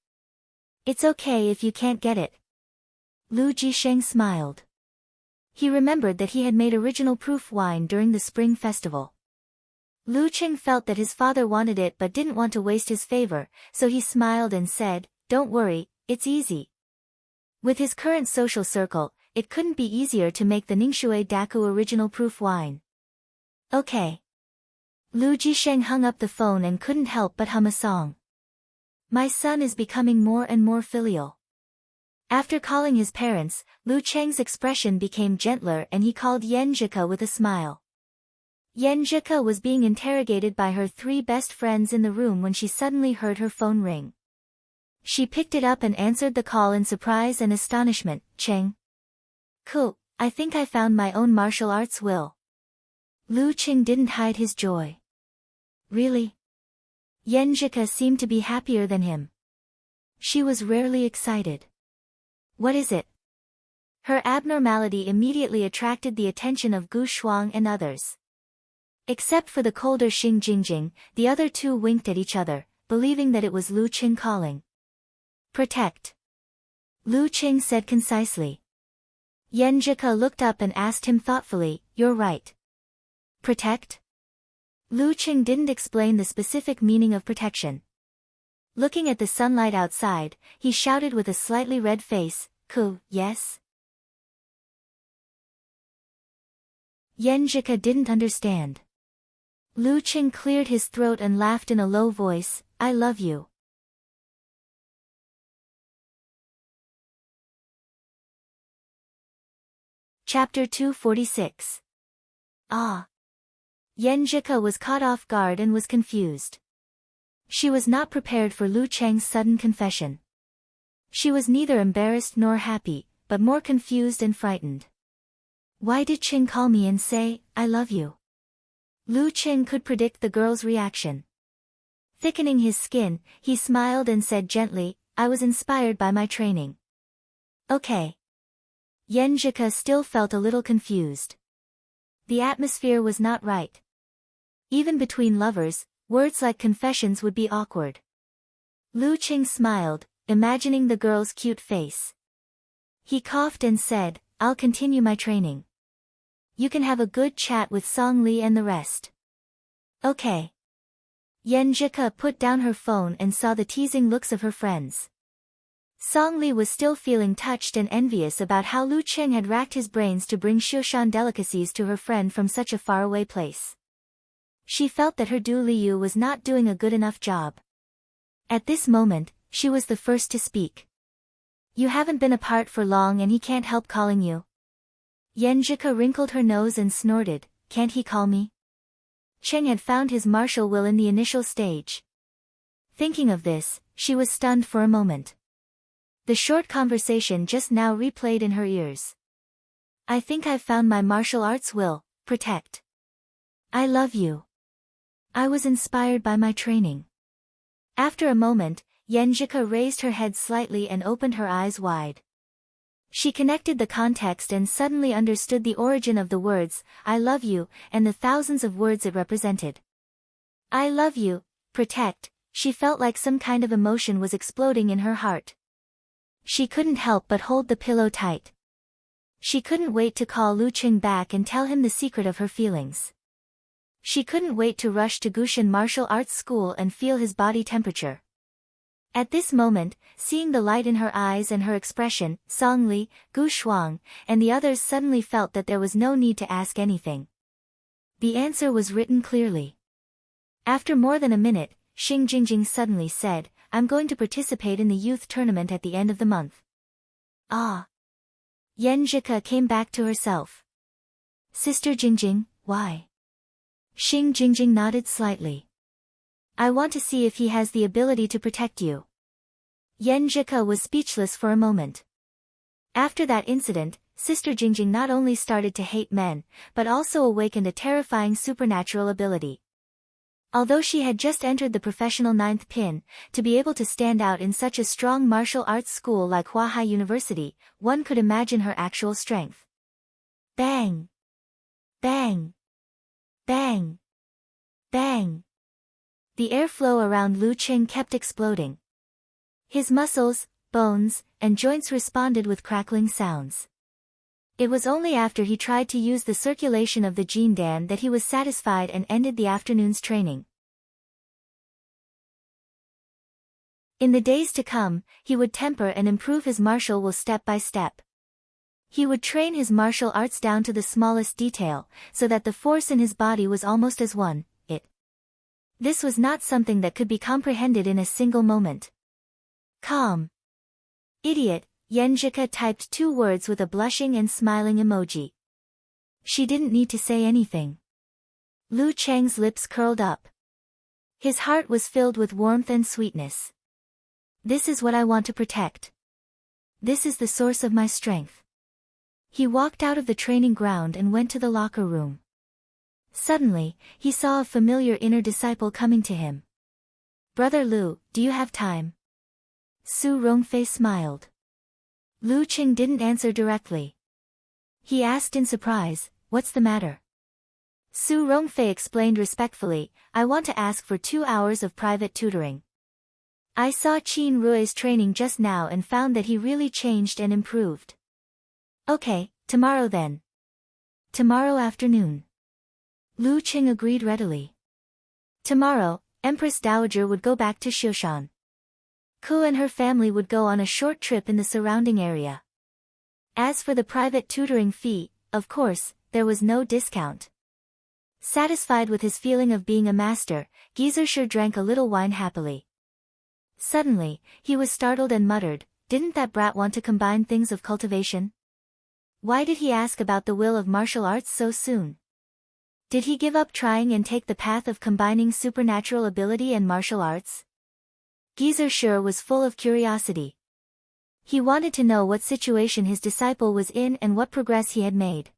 It's okay if you can't get it. Lu Jisheng smiled. He remembered that he had made original proof wine during the spring festival. Lu Qing felt that his father wanted it but didn't want to waste his favor, so he smiled and said, Don't worry, it's easy. With his current social circle, it couldn't be easier to make the Ningxue Daku original proof wine. Okay. Lu Jisheng hung up the phone and couldn't help but hum a song. My son is becoming more and more filial. After calling his parents, Lu Cheng's expression became gentler and he called Yan Zhika with a smile. Yan Zhika was being interrogated by her 3 best friends in the room when she suddenly heard her phone ring. She picked it up and answered the call in surprise and astonishment. Cheng. Cool, I think I found my own martial arts will. Lu Qing didn't hide his joy. Really? Yan Zhika seemed to be happier than him. She was rarely excited. What is it? Her abnormality immediately attracted the attention of Gu Shuang and others. Except for the colder Xing Jingjing, the other 2 winked at each other, believing that it was Lu Qing calling. Protect. Lu Qing said concisely. Yan Zhika looked up and asked him thoughtfully, You're right. Protect? Lu Qing didn't explain the specific meaning of protection. Looking at the sunlight outside, he shouted with a slightly red face, Ku, yes? Yan Zhika didn't understand. Lu Qing cleared his throat and laughed in a low voice, I love you. Chapter 246. Ah. Yan Zhika was caught off guard and was confused. She was not prepared for Lu Cheng's sudden confession. She was neither embarrassed nor happy, but more confused and frightened. Why did Qing call me and say, I love you? Lu Qing could predict the girl's reaction. Thickening his skin, he smiled and said gently, I was inspired by my training. Okay. Yan Zhika still felt a little confused. The atmosphere was not right. Even between lovers, words like confessions would be awkward. Lu Qing smiled, imagining the girl's cute face. He coughed and said, I'll continue my training. You can have a good chat with Song Li and the rest. Okay. Yan Zhika put down her phone and saw the teasing looks of her friends. Song Li was still feeling touched and envious about how Lu Cheng had racked his brains to bring Shushan delicacies to her friend from such a faraway place. She felt that her Du Liu was not doing a good enough job. At this moment, she was the first to speak. You haven't been apart for long and he can't help calling you. Yenjika wrinkled her nose and snorted, can't he call me? Cheng had found his martial will in the initial stage. Thinking of this, she was stunned for a moment. The short conversation just now replayed in her ears. I think I've found my martial arts will, protect. I love you. I was inspired by my training. After a moment, Yenjika raised her head slightly and opened her eyes wide. She connected the context and suddenly understood the origin of the words, I love you, and the thousands of words it represented. I love you, protect, she felt like some kind of emotion was exploding in her heart. She couldn't help but hold the pillow tight. She couldn't wait to call Lu Cheng back and tell him the secret of her feelings. She couldn't wait to rush to Gushan Martial Arts School and feel his body temperature. At this moment, seeing the light in her eyes and her expression, Song Li, Gu Shuang, and the others suddenly felt that there was no need to ask anything. The answer was written clearly. After more than a minute, Xing Jingjing suddenly said, I'm going to participate in the youth tournament at the end of the month. Ah. Yenjika came back to herself. Sister Jingjing, why? Xing Jingjing nodded slightly. I want to see if he has the ability to protect you. Yenjika was speechless for a moment. After that incident, Sister Jingjing not only started to hate men, but also awakened a terrifying supernatural ability. Although she had just entered the professional 9th pin, to be able to stand out in such a strong martial arts school like Huahai University, one could imagine her actual strength. Bang! Bang! Bang! Bang! The airflow around Lu Cheng kept exploding. His muscles, bones, and joints responded with crackling sounds. It was only after he tried to use the circulation of the Jindan that he was satisfied and ended the afternoon's training. In the days to come, he would temper and improve his martial will step by step. He would train his martial arts down to the smallest detail, so that the force in his body was almost as one. This was not something that could be comprehended in a single moment. Calm. Idiot, Yenjika typed 2 words with a blushing and smiling emoji. She didn't need to say anything. Lu Cheng's lips curled up. His heart was filled with warmth and sweetness. This is what I want to protect. This is the source of my strength. He walked out of the training ground and went to the locker room. Suddenly, he saw a familiar inner disciple coming to him. Brother Lu, do you have time? Su Rongfei smiled. Lu Cheng didn't answer directly. He asked in surprise, what's the matter? Su Rongfei explained respectfully, I want to ask for 2 hours of private tutoring. I saw Qin Rui's training just now and found that he really changed and improved. Okay, tomorrow then. Tomorrow afternoon. Lu Cheng agreed readily. Tomorrow, Empress Dowager would go back to Shushan. Ku and her family would go on a short trip in the surrounding area. As for the private tutoring fee, of course, there was no discount. Satisfied with his feeling of being a master, Gizershur drank a little wine happily. Suddenly, he was startled and muttered, didn't that brat want to combine things of cultivation? Why did he ask about the will of martial arts so soon? Did he give up trying and take the path of combining supernatural ability and martial arts? Gizershur was full of curiosity. He wanted to know what situation his disciple was in and what progress he had made.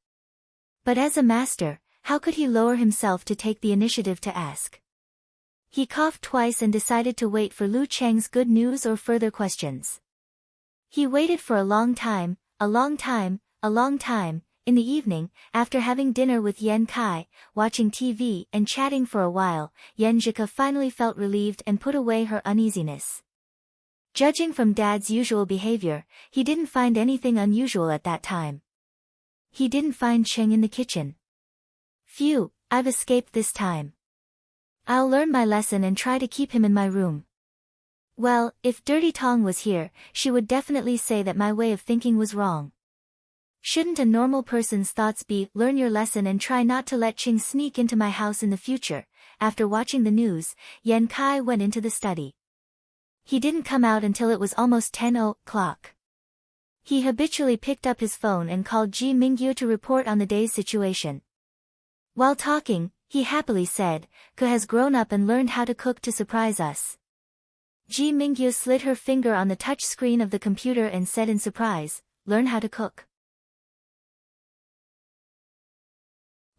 But as a master, how could he lower himself to take the initiative to ask? He coughed twice and decided to wait for Lu Cheng's good news or further questions. He waited for a long time, a long time, a long time. In the evening, after having dinner with Yen Kai, watching TV and chatting for a while, Yenjika finally felt relieved and put away her uneasiness. Judging from Dad's usual behavior, he didn't find anything unusual at that time. He didn't find Cheng in the kitchen. Phew, I've escaped this time. I'll learn my lesson and try to keep him in my room. Well, if Dirty Tong was here, she would definitely say that my way of thinking was wrong. Shouldn't a normal person's thoughts be, learn your lesson and try not to let Qing sneak into my house in the future? After watching the news, Yan Kai went into the study. He didn't come out until it was almost 10 o'clock. He habitually picked up his phone and called Ji Mingyu to report on the day's situation. While talking, he happily said, Ke has grown up and learned how to cook to surprise us. Ji Mingyu slid her finger on the touch screen of the computer and said in surprise, learn how to cook.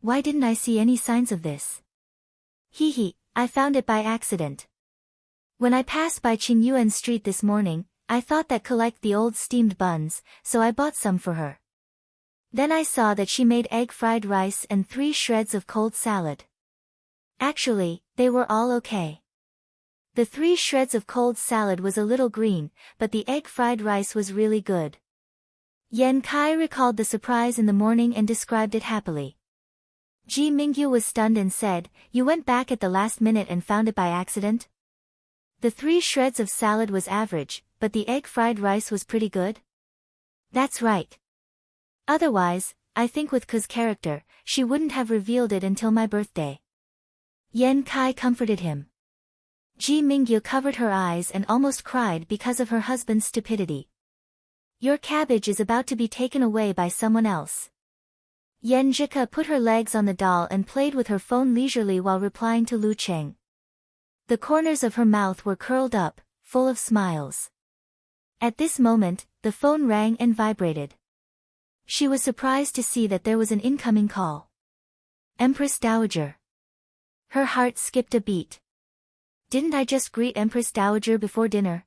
Why didn't I see any signs of this? Hee, I found it by accident. When I passed by Qingyuan Street this morning, I thought that Ke liked the old steamed buns, so I bought some for her. Then I saw that she made egg fried rice and 3 shreds of cold salad. Actually, they were all okay. The 3 shreds of cold salad was a little green, but the egg fried rice was really good. Yan Kai recalled the surprise in the morning and described it happily. Ji Mingyu was stunned and said, you went back at the last minute and found it by accident? The 3 shreds of salad was average, but the egg fried rice was pretty good? That's right. Otherwise, I think with Ke's character, she wouldn't have revealed it until my birthday. Yan Kai comforted him. Ji Mingyu covered her eyes and almost cried because of her husband's stupidity. Your cabbage is about to be taken away by someone else. Yenjika put her legs on the doll and played with her phone leisurely while replying to Lu Cheng. The corners of her mouth were curled up, full of smiles. At this moment, the phone rang and vibrated. She was surprised to see that there was an incoming call. Empress Dowager. Her heart skipped a beat. Didn't I just greet Empress Dowager before dinner?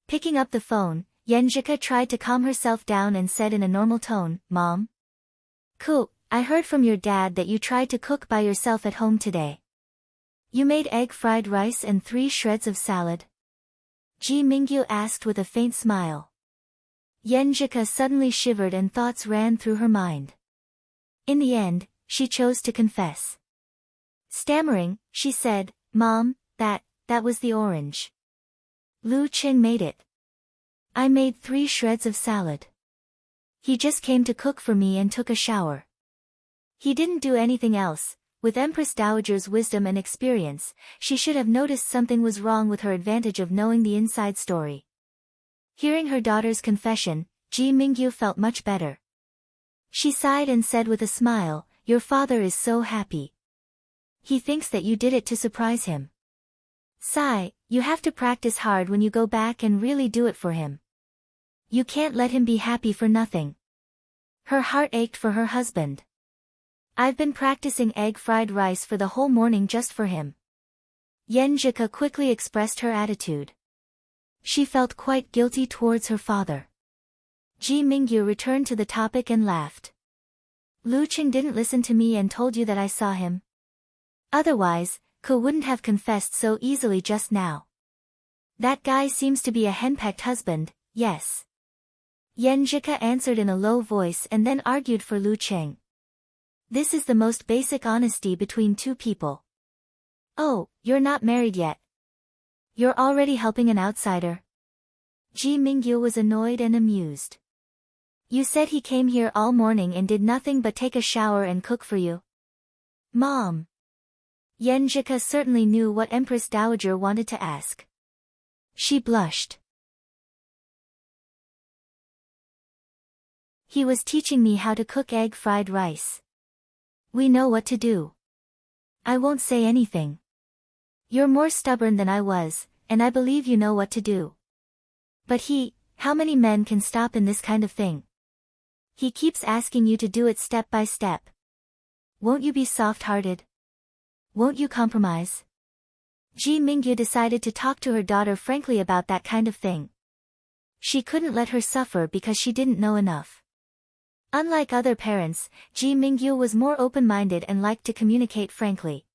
Picking up the phone, Yenjika tried to calm herself down and said in a normal tone, Mom? Cool, I heard from your dad that you tried to cook by yourself at home today. You made egg fried rice and 3 shreds of salad? Ji Mingyu asked with a faint smile. Yenjika suddenly shivered and thoughts ran through her mind. In the end, she chose to confess. Stammering, she said, Mom, that was the orange. Lu Cheng made it. I made 3 shreds of salad. He just came to cook for me and took a shower. He didn't do anything else. With Empress Dowager's wisdom and experience, she should have noticed something was wrong with her advantage of knowing the inside story. Hearing her daughter's confession, Ji Mingyu felt much better. She sighed and said with a smile, Your father is so happy. He thinks that you did it to surprise him. Sigh, you have to practice hard when you go back and really do it for him. You can't let him be happy for nothing. Her heart ached for her husband. I've been practicing egg fried rice for the whole morning just for him. Yenjika quickly expressed her attitude. She felt quite guilty towards her father. Ji Mingyu returned to the topic and laughed. Lu Cheng didn't listen to me and told you that I saw him. Otherwise, Ke wouldn't have confessed so easily just now. That guy seems to be a henpecked husband, yes. Yenjika answered in a low voice and then argued for Lu Cheng. This is the most basic honesty between 2 people. Oh, you're not married yet. You're already helping an outsider. Ji Mingyu was annoyed and amused. You said he came here all morning and did nothing but take a shower and cook for you. Mom. Yenjika certainly knew what Empress Dowager wanted to ask. She blushed. He was teaching me how to cook egg fried rice. We know what to do. I won't say anything. You're more stubborn than I was, and I believe you know what to do. But how many men can stop in this kind of thing? He keeps asking you to do it step by step. Won't you be soft-hearted? Won't you compromise? Ji Mingyu decided to talk to her daughter frankly about that kind of thing. She couldn't let her suffer because she didn't know enough. Unlike other parents, Ji Mingyu was more open-minded and liked to communicate frankly.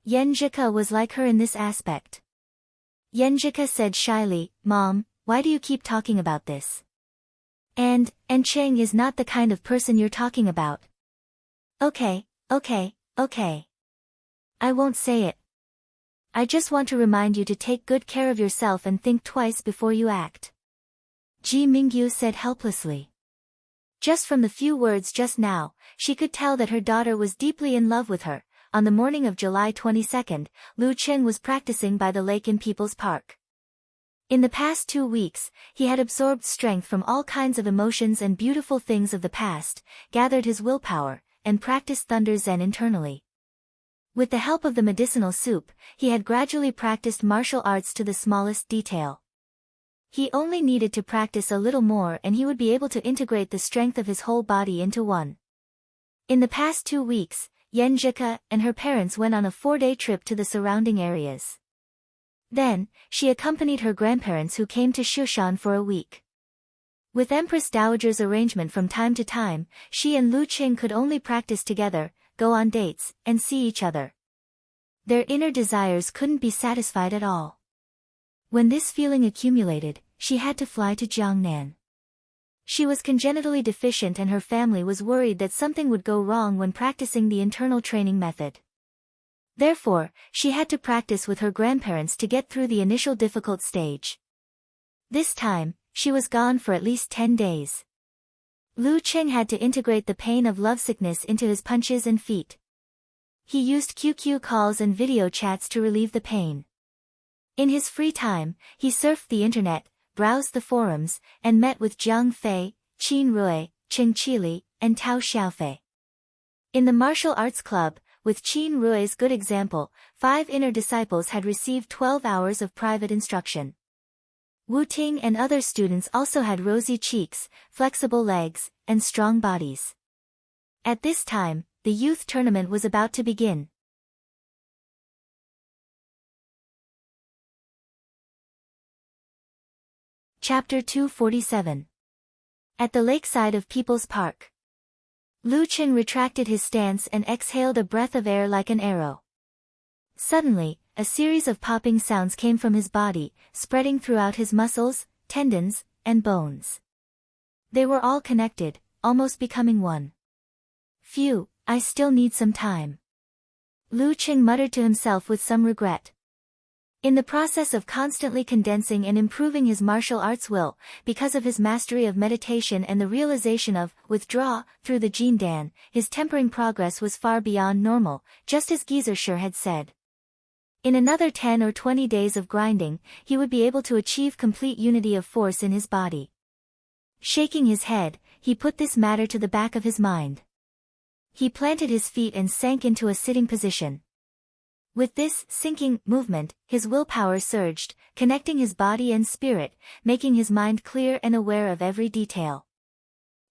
Yenjika was like her in this aspect. Yenjika said shyly, Mom, why do you keep talking about this? And Cheng is not the kind of person you're talking about. Okay. I won't say it. I just want to remind you to take good care of yourself and think twice before you act. Ji Mingyu said helplessly. Just from the few words just now, she could tell that her daughter was deeply in love with her. On the morning of July 22nd, Lu Chen was practicing by the lake in People's Park. In the past 2 weeks, he had absorbed strength from all kinds of emotions and beautiful things of the past, gathered his willpower, and practiced Thunder Zen internally. With the help of the medicinal soup, he had gradually practiced martial arts to the smallest detail. He only needed to practice a little more and he would be able to integrate the strength of his whole body into one. In the past 2 weeks, Yenjika and her parents went on a 4-day trip to the surrounding areas. Then, she accompanied her grandparents who came to Shushan for a week. With Empress Dowager's arrangement from time to time, she and Lu Qing could only practice together, go on dates, and see each other. Their inner desires couldn't be satisfied at all. When this feeling accumulated, she had to fly to Jiangnan. She was congenitally deficient and her family was worried that something would go wrong when practicing the internal training method. Therefore, she had to practice with her grandparents to get through the initial difficult stage. This time, she was gone for at least 10 days. Lu Qing had to integrate the pain of lovesickness into his punches and feet. He used QQ calls and video chats to relieve the pain. In his free time, he surfed the internet, browsed the forums, and met with Jiang Fei, Qin Rui, Cheng Qili, and Tao Xiaofei. In the martial arts club, with Qin Rui's good example, 5 inner disciples had received 12 hours of private instruction. Wu Ting and other students also had rosy cheeks, flexible legs, and strong bodies. At this time, the youth tournament was about to begin. Chapter 247. At the lakeside of People's Park. Lu Qing retracted his stance and exhaled a breath of air like an arrow. Suddenly, a series of popping sounds came from his body, spreading throughout his muscles, tendons, and bones. They were all connected, almost becoming one. Phew, I still need some time. Lu Qing muttered to himself with some regret. In the process of constantly condensing and improving his martial arts will, because of his mastery of meditation and the realization of withdraw through the Jin Dan, his tempering progress was far beyond normal, just as Geyser had said. In another 10 or 20 days of grinding, he would be able to achieve complete unity of force in his body. Shaking his head, he put this matter to the back of his mind. He planted his feet and sank into a sitting position. With this sinking movement, his willpower surged, connecting his body and spirit, making his mind clear and aware of every detail.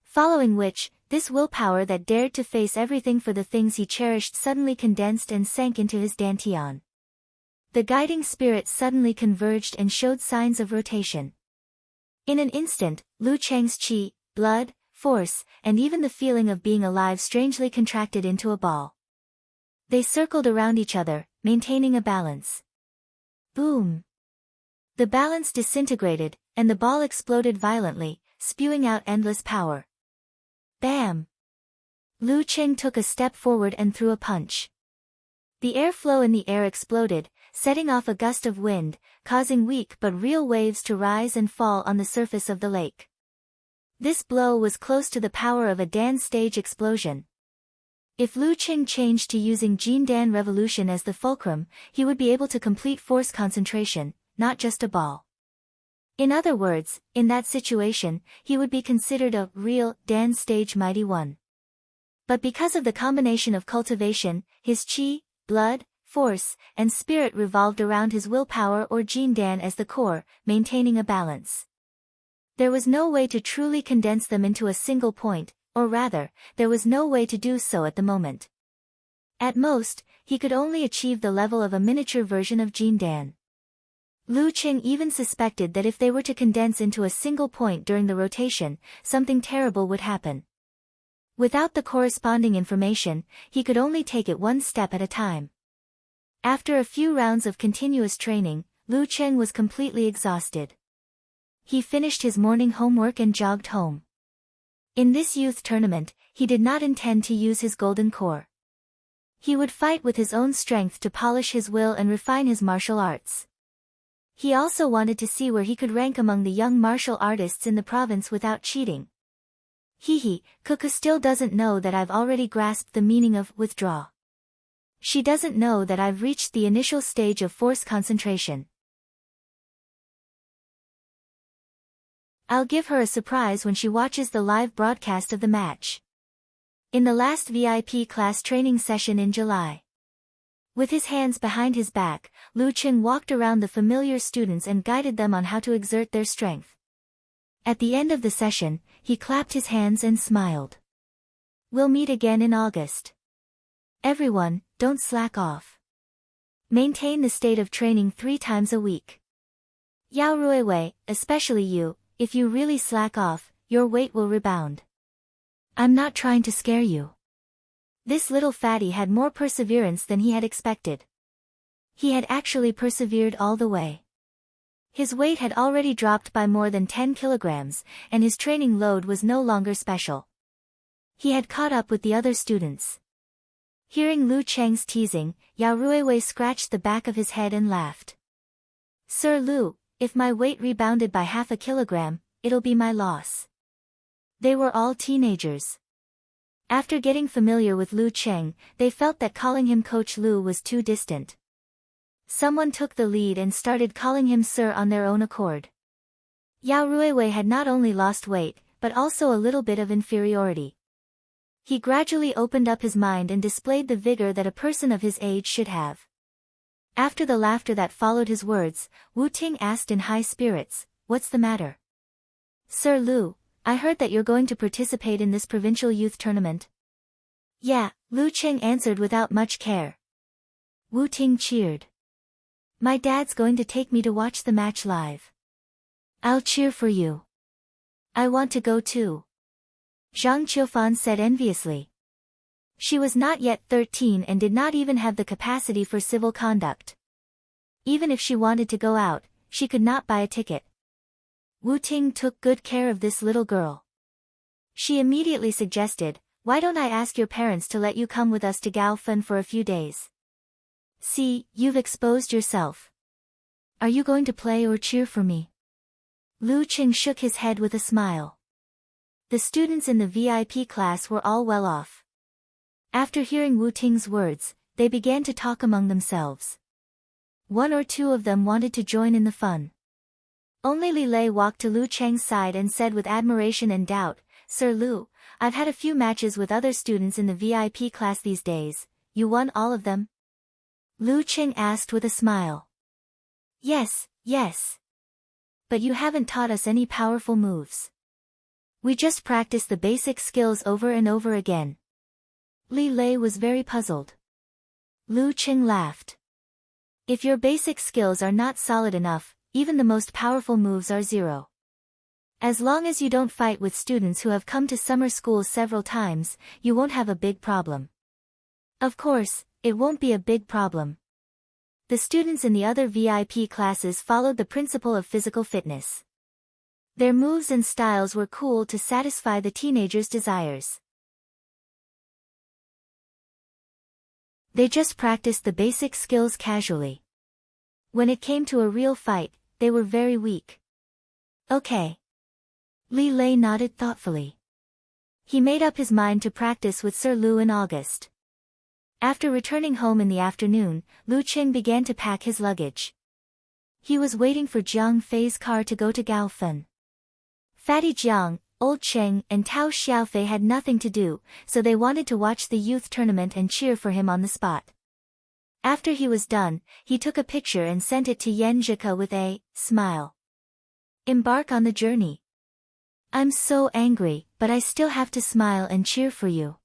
Following which, this willpower that dared to face everything for the things he cherished suddenly condensed and sank into his dantian. The guiding spirit suddenly converged and showed signs of rotation. In an instant, Lu Cheng's qi, blood, force, and even the feeling of being alive strangely contracted into a ball. They circled around each other, maintaining a balance. Boom! The balance disintegrated, and the ball exploded violently, spewing out endless power. Bam! Lu Qing took a step forward and threw a punch. The airflow in the air exploded, setting off a gust of wind, causing weak but real waves to rise and fall on the surface of the lake. This blow was close to the power of a Dan stage explosion. If Lu Qing changed to using Jin Dan Revolution as the fulcrum, he would be able to complete force concentration, not just a ball. In other words, in that situation, he would be considered a real Dan stage mighty one. But because of the combination of cultivation, his qi, blood, force, and spirit revolved around his willpower or Jin Dan as the core, maintaining a balance. There was no way to truly condense them into a single point, or rather, there was no way to do so at the moment. At most, he could only achieve the level of a miniature version of Jin Dan. Lu Qing even suspected that if they were to condense into a single point during the rotation, something terrible would happen. Without the corresponding information, he could only take it one step at a time. After a few rounds of continuous training, Lu Qing was completely exhausted. He finished his morning homework and jogged home. In this youth tournament, he did not intend to use his golden core. He would fight with his own strength to polish his will and refine his martial arts. He also wanted to see where he could rank among the young martial artists in the province without cheating. Kuku still doesn't know that I've already grasped the meaning of withdraw. She doesn't know that I've reached the initial stage of force concentration. I'll give her a surprise when she watches the live broadcast of the match. In the last VIP class training session in July. With his hands behind his back, Lu Qing walked around the familiar students and guided them on how to exert their strength. At the end of the session, he clapped his hands and smiled. We'll meet again in August. Everyone, don't slack off. Maintain the state of training 3 times a week. Yao Ruiwei, especially you, if you really slack off, your weight will rebound. I'm not trying to scare you. This little fatty had more perseverance than he had expected. He had actually persevered all the way. His weight had already dropped by more than 10 kilograms, and his training load was no longer special. He had caught up with the other students. Hearing Lu Cheng's teasing, Yao Ruiwei scratched the back of his head and laughed. Sir Lu, if my weight rebounded by half a kilogram, it'll be my loss. They were all teenagers. After getting familiar with Lu Cheng, they felt that calling him Coach Lu was too distant. Someone took the lead and started calling him Sir on their own accord. Yao Ruiwei had not only lost weight, but also a little bit of inferiority. He gradually opened up his mind and displayed the vigor that a person of his age should have. After the laughter that followed his words, Wu Ting asked in high spirits, "What's the matter?" "Sir Lu, I heard that you're going to participate in this provincial youth tournament." "Yeah," Lu Cheng answered without much care. Wu Ting cheered. "My dad's going to take me to watch the match live. I'll cheer for you." "I want to go too," Zhang Qiufan said enviously. She was not yet 13 and did not even have the capacity for civil conduct. Even if she wanted to go out, she could not buy a ticket. Wu Ting took good care of this little girl. She immediately suggested, "Why don't I ask your parents to let you come with us to Gaofen for a few days? See, you've exposed yourself. Are you going to play or cheer for me?" Lu Cheng shook his head with a smile. The students in the VIP class were all well off. After hearing Wu Ting's words, they began to talk among themselves. 1 or 2 of them wanted to join in the fun. Only Li Lei walked to Lu Cheng's side and said with admiration and doubt, "Sir Lu, I've had a few matches with other students in the VIP class these days. You won all of them?" Lu Cheng asked with a smile. Yes. But you haven't taught us any powerful moves. We just practice the basic skills over and over again." Li Lei was very puzzled. Lu Cheng laughed. "If your basic skills are not solid enough, even the most powerful moves are zero. As long as you don't fight with students who have come to summer school several times, you won't have a big problem." Of course, it won't be a big problem. The students in the other VIP classes followed the principle of physical fitness. Their moves and styles were cool to satisfy the teenagers' desires. They just practiced the basic skills casually. When it came to a real fight, they were very weak. "Okay." Li Lei nodded thoughtfully. He made up his mind to practice with Sir Lu in August. After returning home in the afternoon, Lu Cheng began to pack his luggage. He was waiting for Jiang Fei's car to go to Gaofen. Fatty Jiang, Old Cheng and Tao Xiaofei had nothing to do, so they wanted to watch the youth tournament and cheer for him on the spot. After he was done, he took a picture and sent it to Yenjika with a smile. "Embark on the journey. I'm so angry, but I still have to smile and cheer for you,"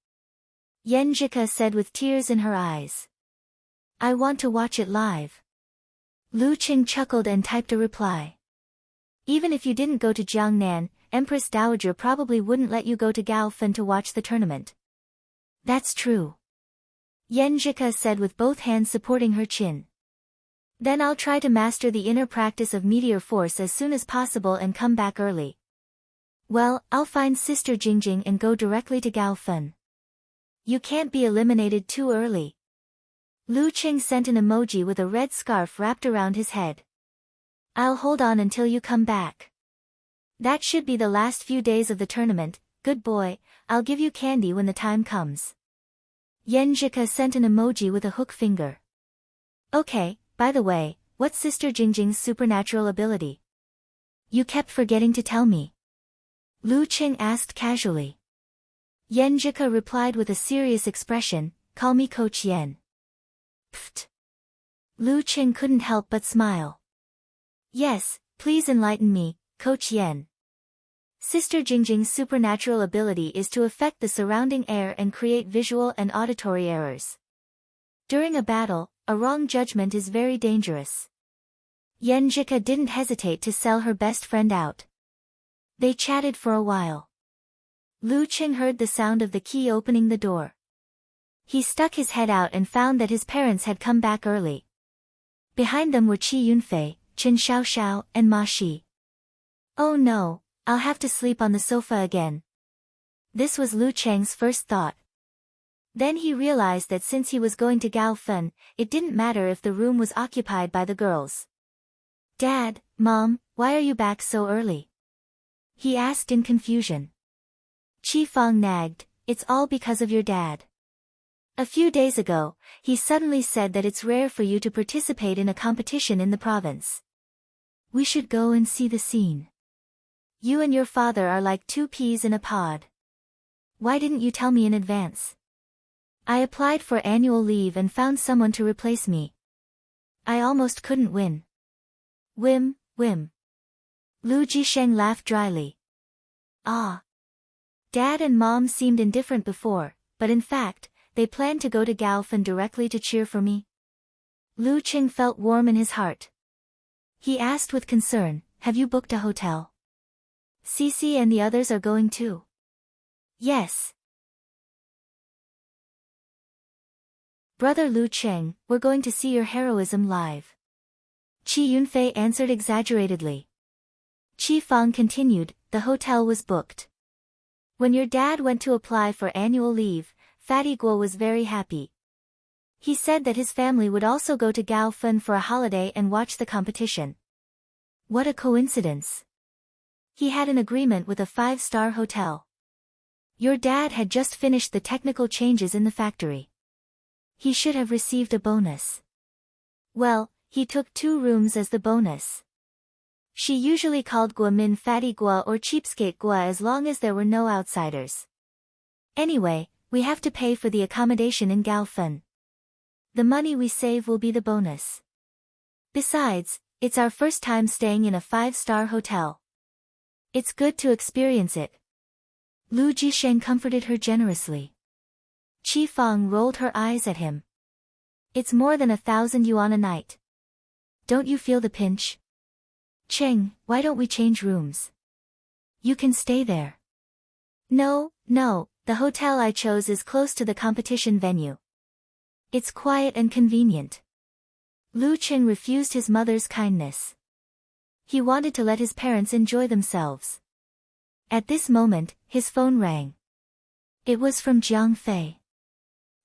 Yenjika said with tears in her eyes. "I want to watch it live." Lu Cheng chuckled and typed a reply. "Even if you didn't go to Jiangnan, Empress Dowager probably wouldn't let you go to Gaofen to watch the tournament." "That's true," Yenjika said with both hands supporting her chin. "Then I'll try to master the inner practice of meteor force as soon as possible and come back early. Well, I'll find Sister Jingjing and go directly to Gaofen." "You can't be eliminated too early," Lu Qing sent an emoji with a red scarf wrapped around his head. I'll hold on until you come back. That should be the last few days of the tournament, good boy, I'll give you candy when the time comes. Yenjika sent an emoji with a hook finger. Okay, by the way, what's Sister Jingjing's supernatural ability? You kept forgetting to tell me. Lu Qing asked casually. Yenjika replied with a serious expression, call me Coach Yen. Pfft. Lu Qing couldn't help but smile. Yes, please enlighten me, Coach Yen. Sister Jingjing's supernatural ability is to affect the surrounding air and create visual and auditory errors. During a battle, a wrong judgment is very dangerous. Yenjika didn't hesitate to sell her best friend out. They chatted for a while. Lu Qing heard the sound of the key opening the door. He stuck his head out and found that his parents had come back early. Behind them were Qi Yunfei, Qin Xiaoxiao, and Ma Shi. Oh no, I'll have to sleep on the sofa again. This was Lu Cheng's first thought. Then he realized that since he was going to Gaofen, it didn't matter if the room was occupied by the girls. Dad, Mom, why are you back so early? He asked in confusion. Qi Fang nagged, it's all because of your dad. A few days ago, he suddenly said that it's rare for you to participate in a competition in the province. We should go and see the scene. You and your father are like two peas in a pod. Why didn't you tell me in advance? I applied for annual leave and found someone to replace me. I almost couldn't win. Whim. Lu Jisheng laughed dryly. Ah. Dad and Mom seemed indifferent before, but in fact, they planned to go to Gaofen directly to cheer for me. Lu Qing felt warm in his heart. He asked with concern, have you booked a hotel? Cici and the others are going too. Yes. Brother Lu Qing, we're going to see your heroism live. Qi Yunfei answered exaggeratedly. Qi Fang continued, the hotel was booked. When your dad went to apply for annual leave, Fatty Guo was very happy. He said that his family would also go to Gaofen for a holiday and watch the competition. What a coincidence. He had an agreement with a 5-star hotel. Your dad had just finished the technical changes in the factory. He should have received a bonus. Well, he took 2 rooms as the bonus. She usually called Guo Min Fatty Guo or Cheapskate Guo as long as there were no outsiders. Anyway, we have to pay for the accommodation in Gaofen. The money we save will be the bonus. Besides, it's our first time staying in a 5-star hotel. It's good to experience it. Lu Jisheng comforted her generously. Qi Fang rolled her eyes at him. It's more than 1,000 yuan a night. Don't you feel the pinch? Cheng, why don't we change rooms? You can stay there. No, the hotel I chose is close to the competition venue. It's quiet and convenient. Lu Qing refused his mother's kindness. He wanted to let his parents enjoy themselves. At this moment, his phone rang. It was from Jiang Fei.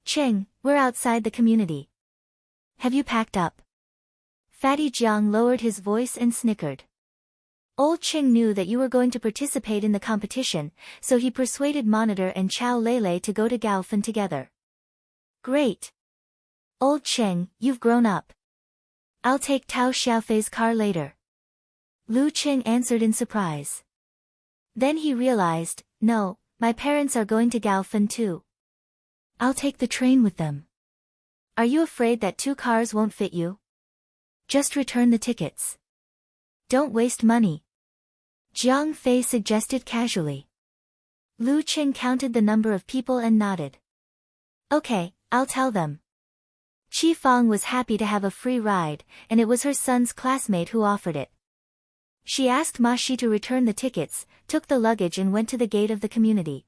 Cheng, we're outside the community. Have you packed up? Fatty Jiang lowered his voice and snickered. Old Ching knew that you were going to participate in the competition, so he persuaded Monitor and Chao Lele to go to Gaofen together. Great. Old Cheng, you've grown up. I'll take Tao Xiaofei's car later. Lu Qing answered in surprise. Then he realized, no, my parents are going to Gaofen too. I'll take the train with them. Are you afraid that 2 cars won't fit you? Just return the tickets. Don't waste money. Jiang Fei suggested casually. Lu Qing counted the number of people and nodded. Okay, I'll tell them. Qi Fang was happy to have a free ride, and it was her son's classmate who offered it. She asked Ma Shi to return the tickets, took the luggage and went to the gate of the community.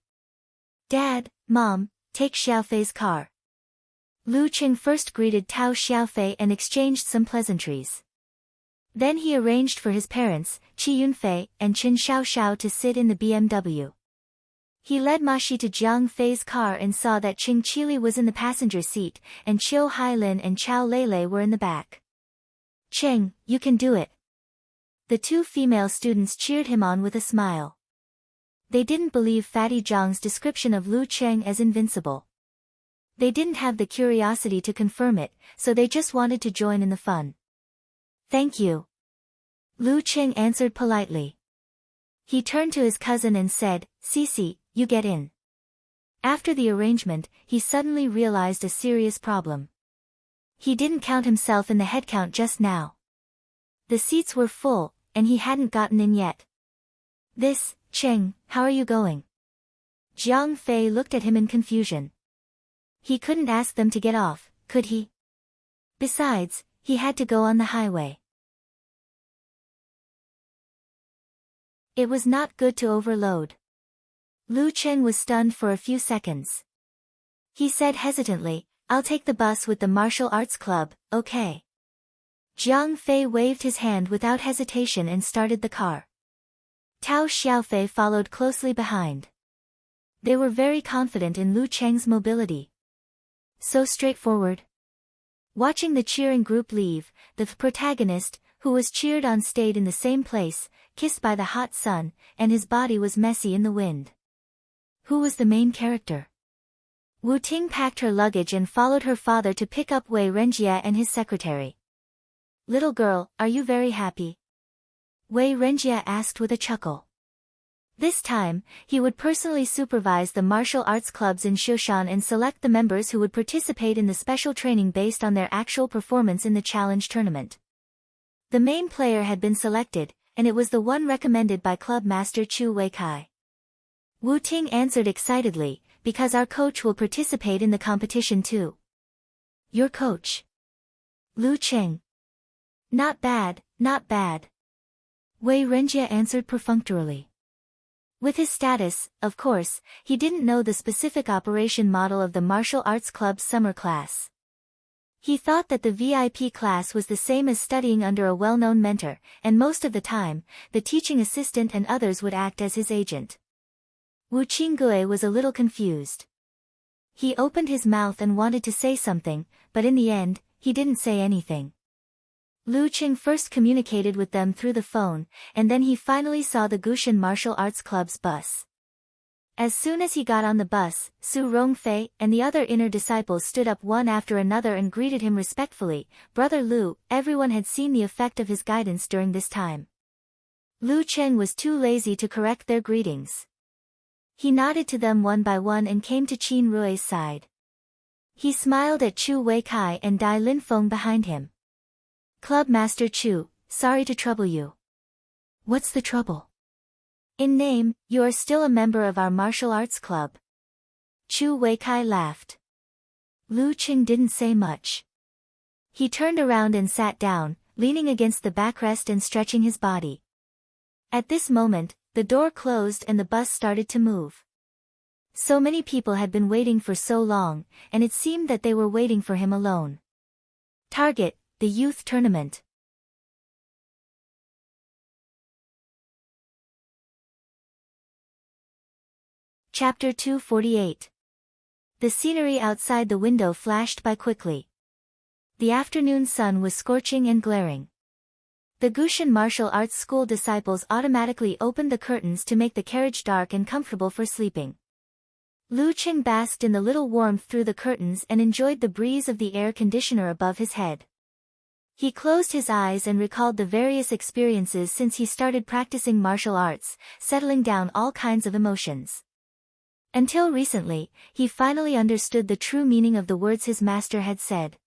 Dad, Mom, take Xiaofei's car. Lu Qing first greeted Tao Xiaofei and exchanged some pleasantries. Then he arranged for his parents, Qi Yunfei and Qin Xiaoxiao to sit in the BMW. He led Ma Shi to Jiang Fei's car and saw that Qing Qili was in the passenger seat, and Qiu Hailin and Chao Lele were in the back. "Cheng, you can do it." The two female students cheered him on with a smile. They didn't believe Fatty Zhang's description of Lu Cheng as invincible. They didn't have the curiosity to confirm it, so they just wanted to join in the fun. "Thank you." Lu Cheng answered politely. He turned to his cousin and said, "Cici, you get in." After the arrangement, he suddenly realized a serious problem. He didn't count himself in the head count just now. The seats were full, and he hadn't gotten in yet. Cheng, how are you going?" Jiang Fei looked at him in confusion. He couldn't ask them to get off, could he? Besides, he had to go on the highway. It was not good to overload. Lu Cheng was stunned for a few seconds. He said hesitantly, "I'll take the bus with the martial arts club, okay?" Jiang Fei waved his hand without hesitation and started the car. Tao Xiaofei followed closely behind. They were very confident in Lu Cheng's mobility. So straightforward. Watching the cheering group leave, the protagonist, who was cheered on, stayed in the same place, kissed by the hot sun, and his body was messy in the wind. Who was the main character? Wu Ting packed her luggage and followed her father to pick up Wei Renjie and his secretary. "Little girl, are you very happy?" Wei Renjie asked with a chuckle. This time, he would personally supervise the martial arts clubs in Shoshan and select the members who would participate in the special training based on their actual performance in the challenge tournament. The main player had been selected, and it was the one recommended by club master Chu Weikai. Wu Ting answered excitedly, "Because our coach will participate in the competition too." "Your coach?" "Lu Cheng." Not bad, not bad." Wei Renjie answered perfunctorily. With his status, of course, he didn't know the specific operation model of the martial arts club's summer class. He thought that the VIP class was the same as studying under a well-known mentor, and most of the time, the teaching assistant and others would act as his agent. Wu Qinggui was a little confused. He opened his mouth and wanted to say something, but in the end, he didn't say anything. Lu Cheng first communicated with them through the phone, and then he finally saw the Gushan Martial Arts Club's bus. As soon as he got on the bus, Su Rongfei and the other inner disciples stood up one after another and greeted him respectfully. "Brother Lu." Everyone had seen the effect of his guidance during this time. Lu Cheng was too lazy to correct their greetings. He nodded to them one by one and came to Qin Rui's side. He smiled at Chu Weikai and Dai Linfeng behind him. "Club Master Chu, sorry to trouble you." "What's the trouble?" "In name, you are still a member of our martial arts club." Chu Weikai laughed. Lu Cheng didn't say much. He turned around and sat down, leaning against the backrest and stretching his body. At this moment, the door closed and the bus started to move. So many people had been waiting for so long, and it seemed that they were waiting for him alone. Target, the youth tournament. Chapter 248. The scenery outside the window flashed by quickly. The afternoon sun was scorching and glaring. The Gushan Martial Arts School disciples automatically opened the curtains to make the carriage dark and comfortable for sleeping. Lu Cheng basked in the little warmth through the curtains and enjoyed the breeze of the air conditioner above his head. He closed his eyes and recalled the various experiences since he started practicing martial arts, settling down all kinds of emotions. Until recently, he finally understood the true meaning of the words his master had said.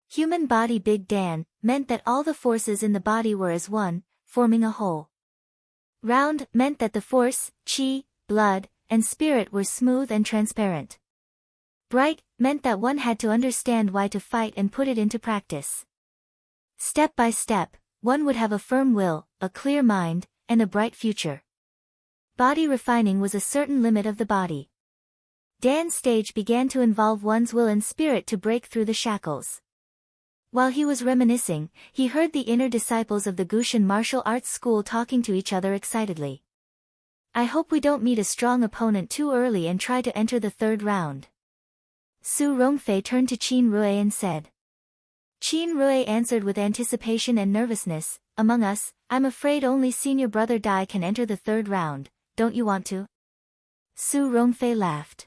Human body Big Dan meant that all the forces in the body were as one, forming a whole. Round meant that the force, qi, blood, and spirit were smooth and transparent. Bright meant that one had to understand why to fight and put it into practice. Step by step, one would have a firm will, a clear mind, and a bright future. Body refining was a certain limit of the body. Dan's stage began to involve one's will and spirit to break through the shackles. While he was reminiscing, he heard the inner disciples of the Gushan Martial Arts School talking to each other excitedly. I hope we don't meet a strong opponent too early and try to enter the third round. Su Rongfei turned to Qin Rui and said. Qin Rui answered with anticipation and nervousness, among us, I'm afraid only senior brother Dai can enter the third round, don't you want to? Su Rongfei laughed.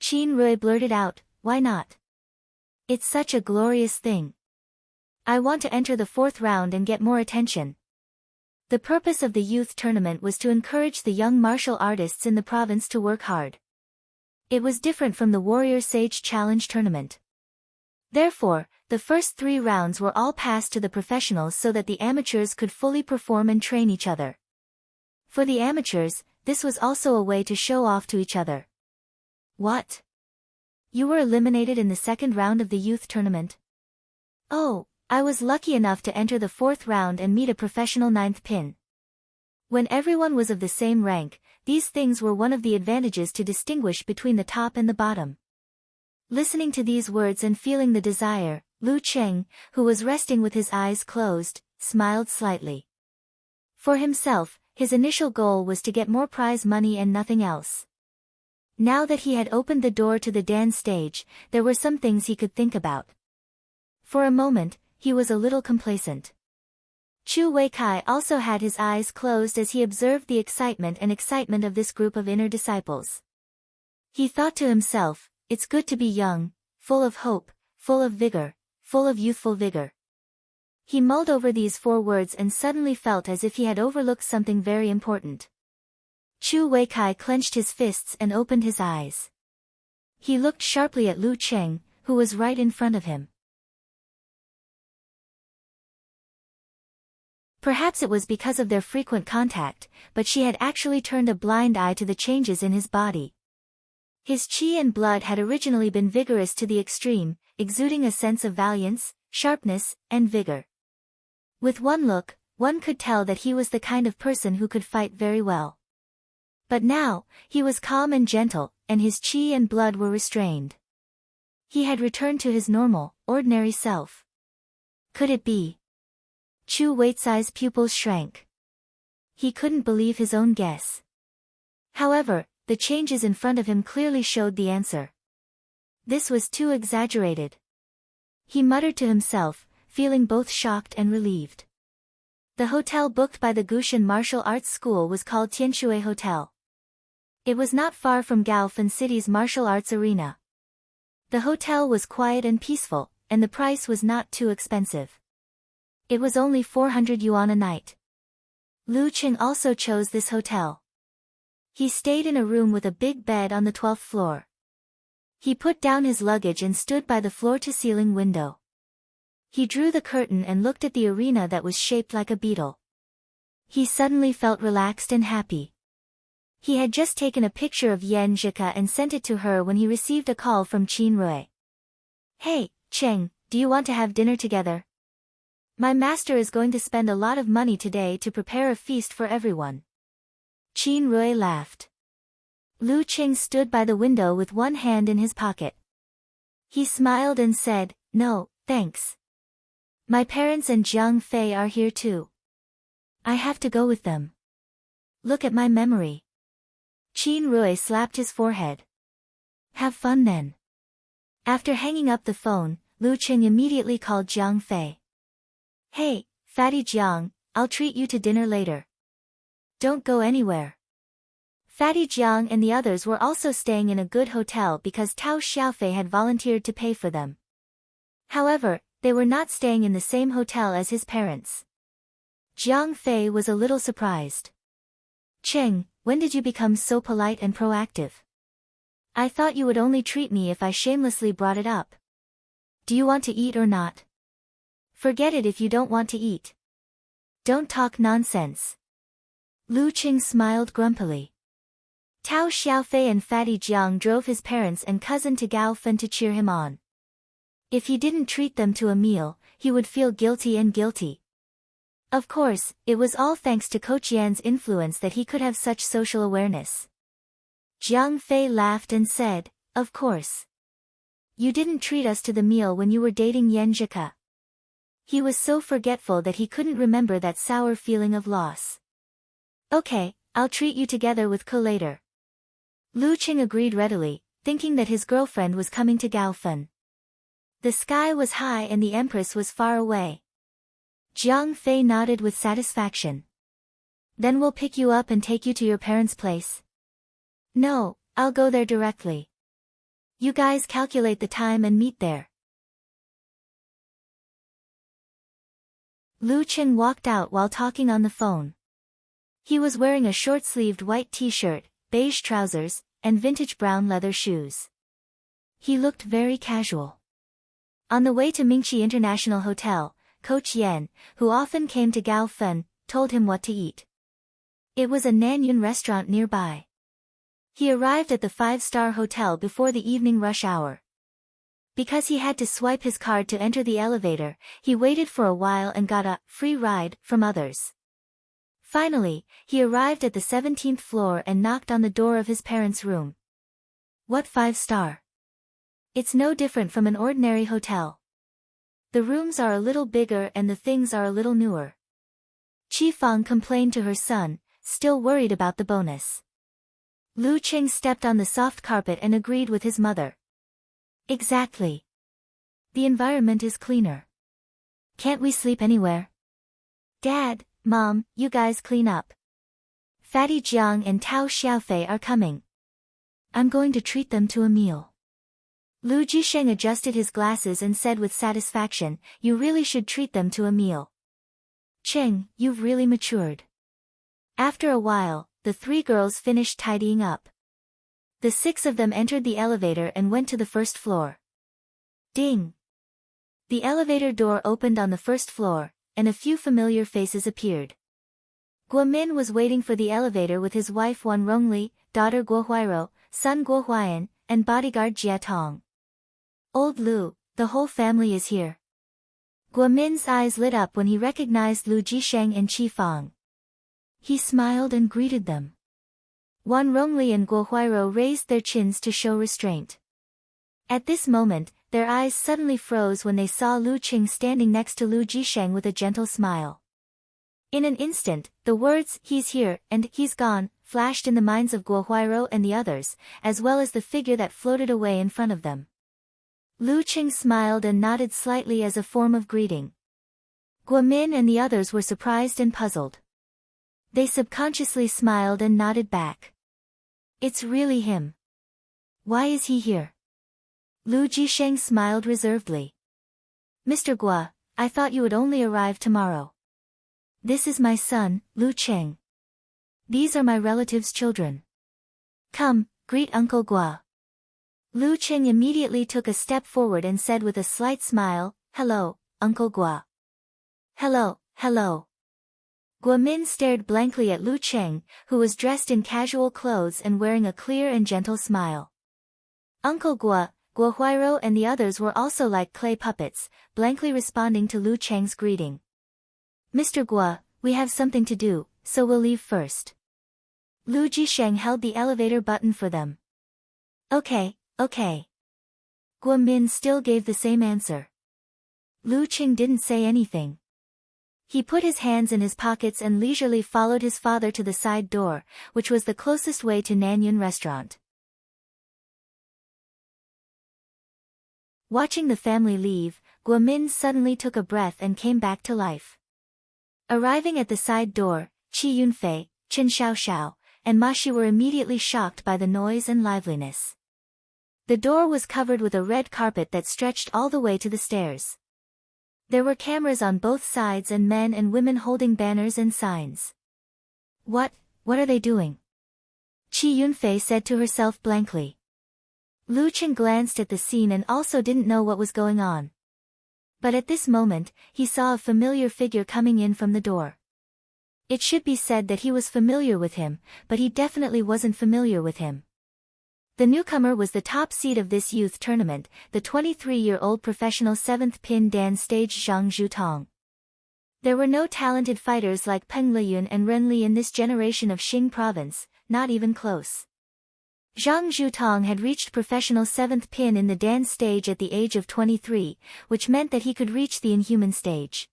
Qin Rui blurted out, why not? It's such a glorious thing. I want to enter the fourth round and get more attention. The purpose of the youth tournament was to encourage the young martial artists in the province to work hard. It was different from the Warrior Sage Challenge tournament. Therefore, the first 3 rounds were all passed to the professionals so that the amateurs could fully perform and train each other. For the amateurs, this was also a way to show off to each other. What? You were eliminated in the second round of the youth tournament? Oh, I was lucky enough to enter the fourth round and meet a professional 9th pin. When everyone was of the same rank, these things were one of the advantages to distinguish between the top and the bottom. Listening to these words and feeling the desire, Lu Cheng, who was resting with his eyes closed, smiled slightly. For himself, his initial goal was to get more prize money and nothing else. Now that he had opened the door to the dance stage, there were some things he could think about. For a moment, he was a little complacent. Chu Weikai also had his eyes closed as he observed the excitement of this group of inner disciples. He thought to himself, it's good to be young, full of hope, full of vigor, full of youthful vigor. He mulled over these 4 words and suddenly felt as if he had overlooked something very important. Chu Weikai clenched his fists and opened his eyes. He looked sharply at Lu Cheng, who was right in front of him. Perhaps it was because of their frequent contact, but she had actually turned a blind eye to the changes in his body. His qi and blood had originally been vigorous to the extreme, exuding a sense of valiance, sharpness, and vigor. With one look, one could tell that he was the kind of person who could fight very well. But now, he was calm and gentle, and his qi and blood were restrained. He had returned to his normal, ordinary self. Could it be? Chu Wei's pupils shrank. He couldn't believe his own guess. However, the changes in front of him clearly showed the answer. This was too exaggerated. He muttered to himself, feeling both shocked and relieved. The hotel booked by the Gushan Martial Arts School was called Tianshui Hotel. It was not far from Gaofen City's martial arts arena. The hotel was quiet and peaceful, and the price was not too expensive. It was only 400 yuan a night. Lu Cheng also chose this hotel. He stayed in a room with a big bed on the 12th floor. He put down his luggage and stood by the floor-to-ceiling window. He drew the curtain and looked at the arena that was shaped like a beetle. He suddenly felt relaxed and happy. He had just taken a picture of Yan Zhika and sent it to her when he received a call from Qin Rui. Hey, Cheng, do you want to have dinner together? My master is going to spend a lot of money today to prepare a feast for everyone. Qin Rui laughed. Lu Cheng stood by the window with one hand in his pocket. He smiled and said, No, thanks. My parents and Jiang Fei are here too. I have to go with them. Look at my memory. Qin Rui slapped his forehead. Have fun then. After hanging up the phone, Lu Cheng immediately called Jiang Fei. Hey, Fatty Jiang, I'll treat you to dinner later. Don't go anywhere. Fatty Jiang and the others were also staying in a good hotel because Tao Xiaofei had volunteered to pay for them. However, they were not staying in the same hotel as his parents. Jiang Fei was a little surprised. Cheng, when did you become so polite and proactive? I thought you would only treat me if I shamelessly brought it up. Do you want to eat or not? Forget it if you don't want to eat. Don't talk nonsense. Lu Cheng smiled grumpily. Tao Xiaofei and Fatty Jiang drove his parents and cousin to Gaofen to cheer him on. If he didn't treat them to a meal, he would feel guilty and guilty. Of course, it was all thanks to Coach Yan's influence that he could have such social awareness. Jiang Fei laughed and said, Of course. You didn't treat us to the meal when you were dating Yan Zhika. He was so forgetful that he couldn't remember that sour feeling of loss. Okay, I'll treat you together with Ko later. Lu Qing agreed readily, thinking that his girlfriend was coming to Gaofen. The sky was high and the empress was far away. Jiang Fei nodded with satisfaction. Then we'll pick you up and take you to your parents' place. No, I'll go there directly. You guys calculate the time and meet there. Lu Qing walked out while talking on the phone. He was wearing a short-sleeved white t-shirt, beige trousers, and vintage brown leather shoes. He looked very casual. On the way to Mingxi International Hotel, Coach Yan, who often came to Gaofen, told him what to eat. It was a Nanyun restaurant nearby. He arrived at the 5-star hotel before the evening rush hour. Because he had to swipe his card to enter the elevator, he waited for a while and got a free ride from others. Finally, he arrived at the 17th floor and knocked on the door of his parents' room. What 5-star? It's no different from an ordinary hotel. The rooms are a little bigger and the things are a little newer. Qi Fang complained to her son, still worried about the bonus. Lu Qing stepped on the soft carpet and agreed with his mother. Exactly. The environment is cleaner. Can't we sleep anywhere? Dad, Mom, you guys clean up. Fatty Jiang and Tao Xiaofei are coming. I'm going to treat them to a meal. Lu Jisheng adjusted his glasses and said with satisfaction, you really should treat them to a meal. Cheng, you've really matured. After a while, the 3 girls finished tidying up. The 6 of them entered the elevator and went to the 1st floor. Ding! The elevator door opened on the 1st floor, and a few familiar faces appeared. Guomin was waiting for the elevator with his wife Wan Rongli, daughter Guo Huairou, son Guo Huayan, and bodyguard Jia Tong. Old Lu, the whole family is here. Guomin's eyes lit up when he recognized Lu Jisheng and Qi Fang. He smiled and greeted them. Wan Rongli and Guo Huairou raised their chins to show restraint. At this moment, their eyes suddenly froze when they saw Lu Qing standing next to Lu Jisheng with a gentle smile. In an instant, the words, he's here, and he's gone, flashed in the minds of Guo Huairou and the others, as well as the figure that floated away in front of them. Lu Qing smiled and nodded slightly as a form of greeting. Guomin and the others were surprised and puzzled. They subconsciously smiled and nodded back. It's really him. Why is he here? Lu Jisheng smiled reservedly. Mr. Guo, I thought you would only arrive tomorrow. This is my son, Lu Cheng. These are my relatives' children. Come, greet Uncle Guo. Lu Qing immediately took a step forward and said with a slight smile, hello, Uncle Guo. Hello, hello. Guomin stared blankly at Lu Qing, who was dressed in casual clothes and wearing a clear and gentle smile. Uncle Guo, Guo Huairou and the others were also like clay puppets, blankly responding to Lu Cheng's greeting. Mr. Guo, we have something to do, so we'll leave first. Lu Jisheng held the elevator button for them. Okay. Okay. Guomin still gave the same answer. Lu Qing didn't say anything. He put his hands in his pockets and leisurely followed his father to the side door, which was the closest way to Nanyun restaurant. Watching the family leave, Guomin suddenly took a breath and came back to life. Arriving at the side door, Qi Yunfei, Chen Xiaoxiao, and Ma Shi were immediately shocked by the noise and liveliness. The door was covered with a red carpet that stretched all the way to the stairs. There were cameras on both sides and men and women holding banners and signs. What are they doing? Qi Yunfei said to herself blankly. Lu Qing glanced at the scene and also didn't know what was going on. But at this moment, he saw a familiar figure coming in from the door. It should be said that he was familiar with him, but he definitely wasn't familiar with him. The newcomer was the top seed of this youth tournament, the 23-year-old professional 7th pin Dan stage Zhang Zhutong. There were no talented fighters like Peng Liyun and Ren Li in this generation of Xing province, not even close. Zhang Zhutong had reached professional 7th pin in the Dan stage at the age of 23, which meant that he could reach the inhuman stage.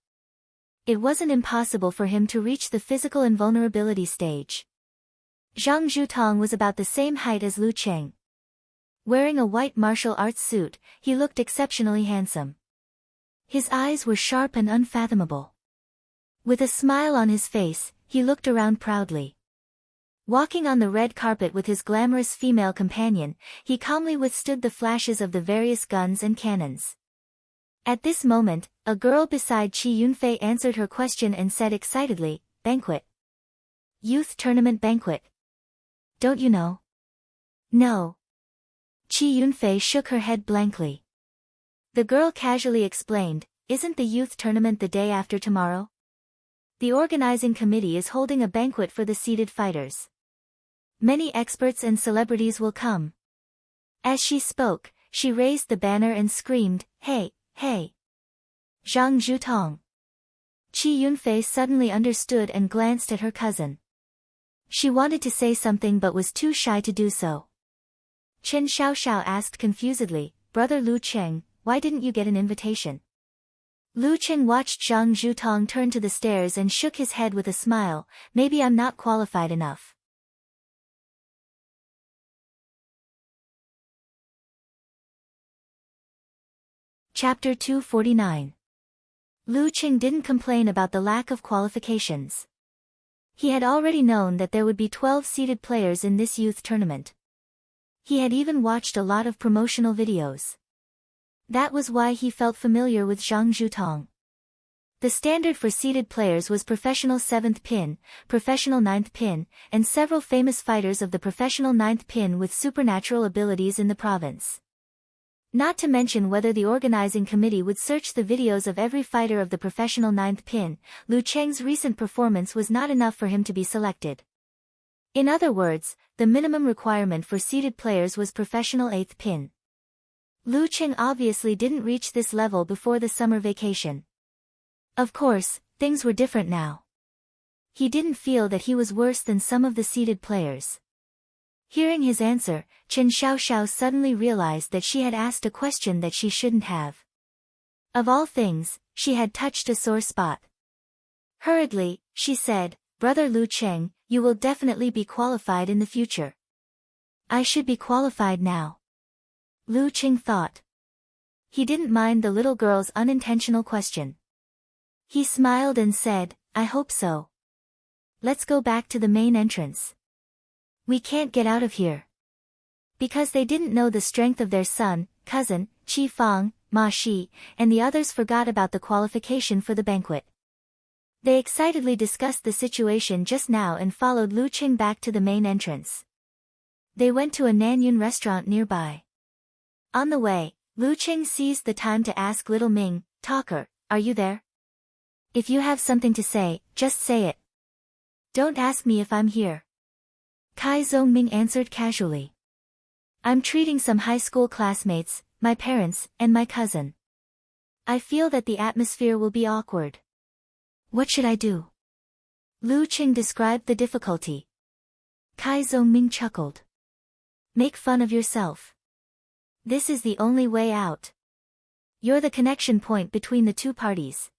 It wasn't impossible for him to reach the physical invulnerability stage. Zhang Zhutong was about the same height as Lu Cheng. Wearing a white martial arts suit, he looked exceptionally handsome. His eyes were sharp and unfathomable. With a smile on his face, he looked around proudly. Walking on the red carpet with his glamorous female companion, he calmly withstood the flashes of the various guns and cannons. At this moment, a girl beside Qi Yunfei answered her question and said excitedly, "Banquet. Youth tournament banquet. Don't you know?" "No." Qi Yunfei shook her head blankly. The girl casually explained, "Isn't the youth tournament the day after tomorrow? The organizing committee is holding a banquet for the seeded fighters. Many experts and celebrities will come." As she spoke, she raised the banner and screamed, "Hey, hey! Zhang Zhutong!" Qi Yunfei suddenly understood and glanced at her cousin. She wanted to say something but was too shy to do so. Chen Xiaoxiao asked confusedly, "Brother Lu Cheng, why didn't you get an invitation?" Lu Cheng watched Zhang Zhutong turn to the stairs and shook his head with a smile, "Maybe I'm not qualified enough." Chapter 249. Lu Cheng didn't complain about the lack of qualifications. He had already known that there would be 12 seeded players in this youth tournament. He had even watched a lot of promotional videos. That was why he felt familiar with Zhang Zhutong. The standard for seeded players was professional 7th pin, professional 9th pin, and several famous fighters of the professional 9th pin with supernatural abilities in the province. Not to mention whether the organizing committee would search the videos of every fighter of the professional 9th pin, Lu Cheng's recent performance was not enough for him to be selected. In other words, the minimum requirement for seeded players was professional 8th pin. Lu Cheng obviously didn't reach this level before the summer vacation. Of course, things were different now. He didn't feel that he was worse than some of the seeded players. Hearing his answer, Chen Xiaoxiao suddenly realized that she had asked a question that she shouldn't have. Of all things, she had touched a sore spot. Hurriedly, she said, "Brother Lu Cheng, you will definitely be qualified in the future." "I should be qualified now," Lu Cheng thought. He didn't mind the little girl's unintentional question. He smiled and said, "I hope so. Let's go back to the main entrance. We can't get out of here." Because they didn't know the strength of their son, cousin, Qi Fang, Ma Shi, and the others forgot about the qualification for the banquet. They excitedly discussed the situation just now and followed Lu Cheng back to the main entrance. They went to a Nanyun restaurant nearby. On the way, Lu Cheng seized the time to ask little Ming, "Talker, are you there? If you have something to say, just say it. Don't ask me if I'm here." Kai Zhongming answered casually. "I'm treating some high school classmates, my parents, and my cousin. I feel that the atmosphere will be awkward. What should I do?" Lu Cheng described the difficulty. Kai Zhongming chuckled. "Make fun of yourself. This is the only way out. You're the connection point between the two parties.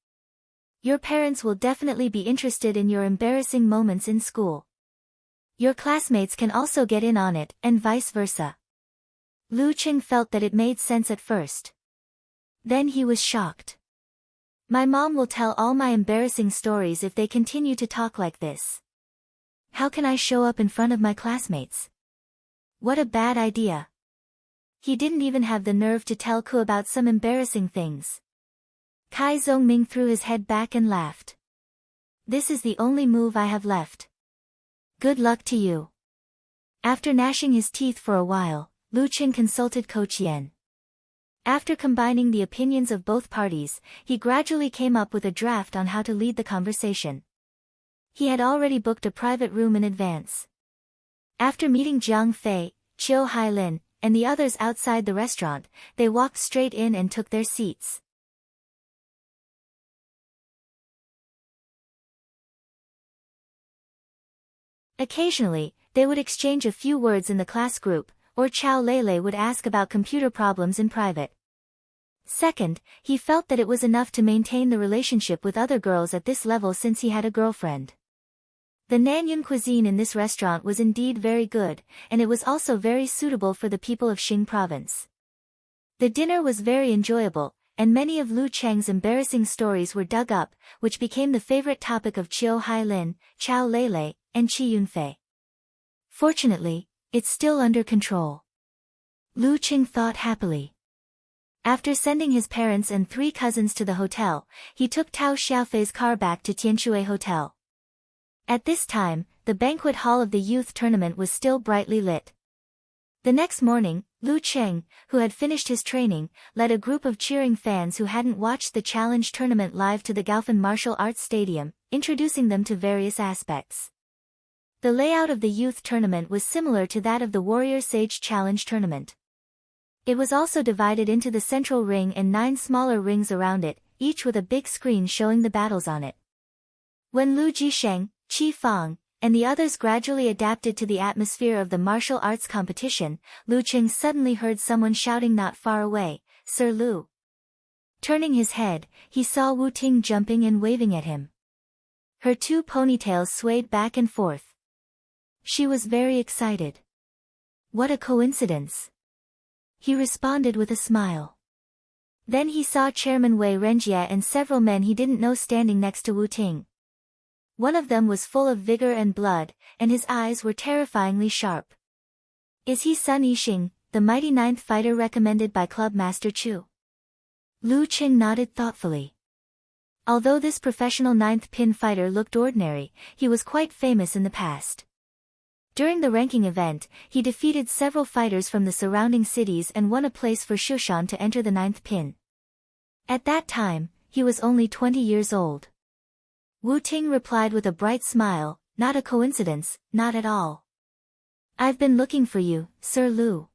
Your parents will definitely be interested in your embarrassing moments in school. Your classmates can also get in on it, and vice versa." Lu Cheng felt that it made sense at first. Then he was shocked. "My mom will tell all my embarrassing stories if they continue to talk like this. How can I show up in front of my classmates? What a bad idea." He didn't even have the nerve to tell Ku about some embarrassing things. Kai Zhongming threw his head back and laughed. "This is the only move I have left. Good luck to you." After gnashing his teeth for a while, Lu Cheng consulted Coach Yen. After combining the opinions of both parties, he gradually came up with a draft on how to lead the conversation. He had already booked a private room in advance. After meeting Jiang Fei, Qiu Hailin, and the others outside the restaurant, they walked straight in and took their seats. Occasionally, they would exchange a few words in the class group, or Chao Lele would ask about computer problems in private. Second, he felt that it was enough to maintain the relationship with other girls at this level since he had a girlfriend. The Nanyun cuisine in this restaurant was indeed very good, and it was also very suitable for the people of Xing province. The dinner was very enjoyable, and many of Lu Cheng's embarrassing stories were dug up, which became the favorite topic of Chiu Hailin, Chao Lele, and Qi Yunfei. Fortunately, it's still under control. Lu Cheng thought happily. After sending his parents and 3 cousins to the hotel, he took Tao Xiaofei's car back to Tianshui Hotel. At this time, the banquet hall of the youth tournament was still brightly lit. The next morning, Lu Cheng, who had finished his training, led a group of cheering fans who hadn't watched the challenge tournament live to the Gaofen Martial Arts Stadium, introducing them to various aspects. The layout of the youth tournament was similar to that of the Warrior Sage Challenge tournament. It was also divided into the central ring and 9 smaller rings around it, each with a big screen showing the battles on it. When Lu Jisheng, Qi Fang, and the others gradually adapted to the atmosphere of the martial arts competition, Lu Cheng suddenly heard someone shouting not far away, "Sir Lu." Turning his head, he saw Wu Ting jumping and waving at him. Her 2 ponytails swayed back and forth. She was very excited. What a coincidence! He responded with a smile. Then he saw Chairman Wei Renjie and several men he didn't know standing next to Wu Ting. One of them was full of vigor and blood, and his eyes were terrifyingly sharp. Is he Sun Yixing, the mighty 9th fighter recommended by Club Master Chu? Lu Cheng nodded thoughtfully. Although this professional 9th pin fighter looked ordinary, he was quite famous in the past. During the ranking event, he defeated several fighters from the surrounding cities and won a place for Shushan to enter the 9th pin. At that time, he was only 20 years old. Wu Ting replied with a bright smile, "Not a coincidence, not at all. I've been looking for you, Sir Lu."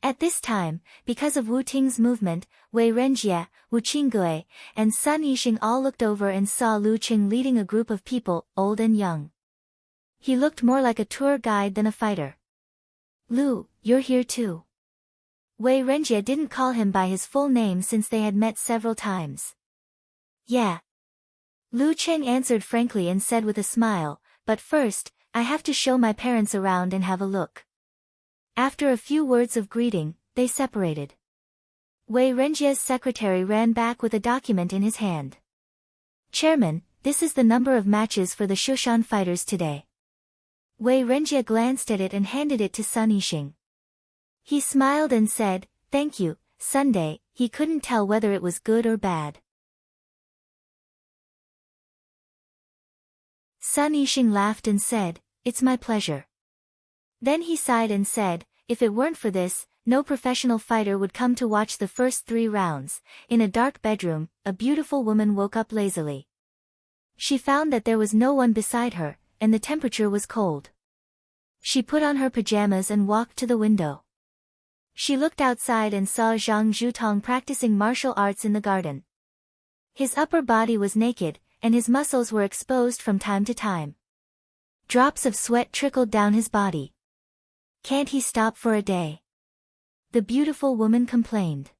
At this time, because of Wu Ting's movement, Wei Renjie, Wu Qinggui, and Sun Yixing all looked over and saw Lu Cheng leading a group of people, old and young. He looked more like a tour guide than a fighter. "Lu, you're here too." Wei Renjie didn't call him by his full name since they had met several times. "Yeah." Lu Cheng answered frankly and said with a smile, "But first, I have to show my parents around and have a look." After a few words of greeting, they separated. Wei Renjie's secretary ran back with a document in his hand. "Chairman, this is the number of matches for the Shushan fighters today." Wei Renjie glanced at it and handed it to Sun Yixing. He smiled and said, "Thank you, Sunday." He couldn't tell whether it was good or bad. Sun Yixing laughed and said, "It's my pleasure." Then he sighed and said, "If it weren't for this, no professional fighter would come to watch the first 3 rounds." In a dark bedroom, a beautiful woman woke up lazily. She found that there was no one beside her, and the temperature was cold. She put on her pajamas and walked to the window. She looked outside and saw Zhang Zhutong practicing martial arts in the garden. His upper body was naked, and his muscles were exposed from time to time. Drops of sweat trickled down his body. "Can't he stop for a day?" the beautiful woman complained.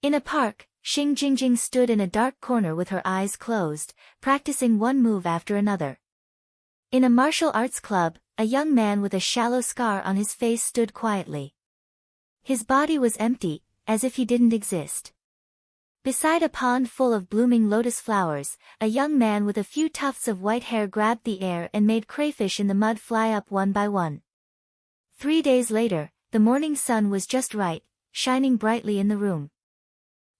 In a park, Xing Jingjing stood in a dark corner with her eyes closed, practicing one move after another. In a martial arts club, a young man with a shallow scar on his face stood quietly. His body was empty, as if he didn't exist. Beside a pond full of blooming lotus flowers, a young man with a few tufts of white hair grabbed the air and made crayfish in the mud fly up one by one. 3 days later, the morning sun was just right, shining brightly in the room.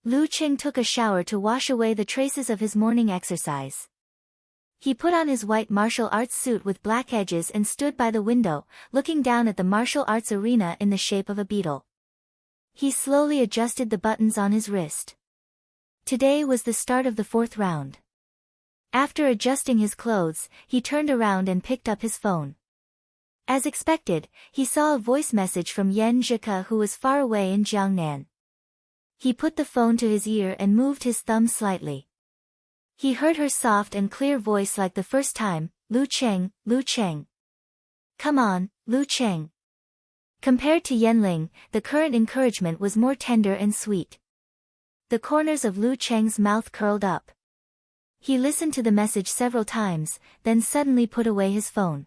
Lu Cheng took a shower to wash away the traces of his morning exercise. He put on his white martial arts suit with black edges and stood by the window, looking down at the martial arts arena in the shape of a beetle. He slowly adjusted the buttons on his wrist. Today was the start of the 4th round. After adjusting his clothes, he turned around and picked up his phone. As expected, he saw a voice message from Yan Zhike, who was far away in Jiangnan. He put the phone to his ear and moved his thumb slightly. He heard her soft and clear voice like the first time, "Lu Cheng, Lu Cheng. Come on, Lu Cheng." Compared to Yanling, the current encouragement was more tender and sweet. The corners of Lu Cheng's mouth curled up. He listened to the message several times, then suddenly put away his phone.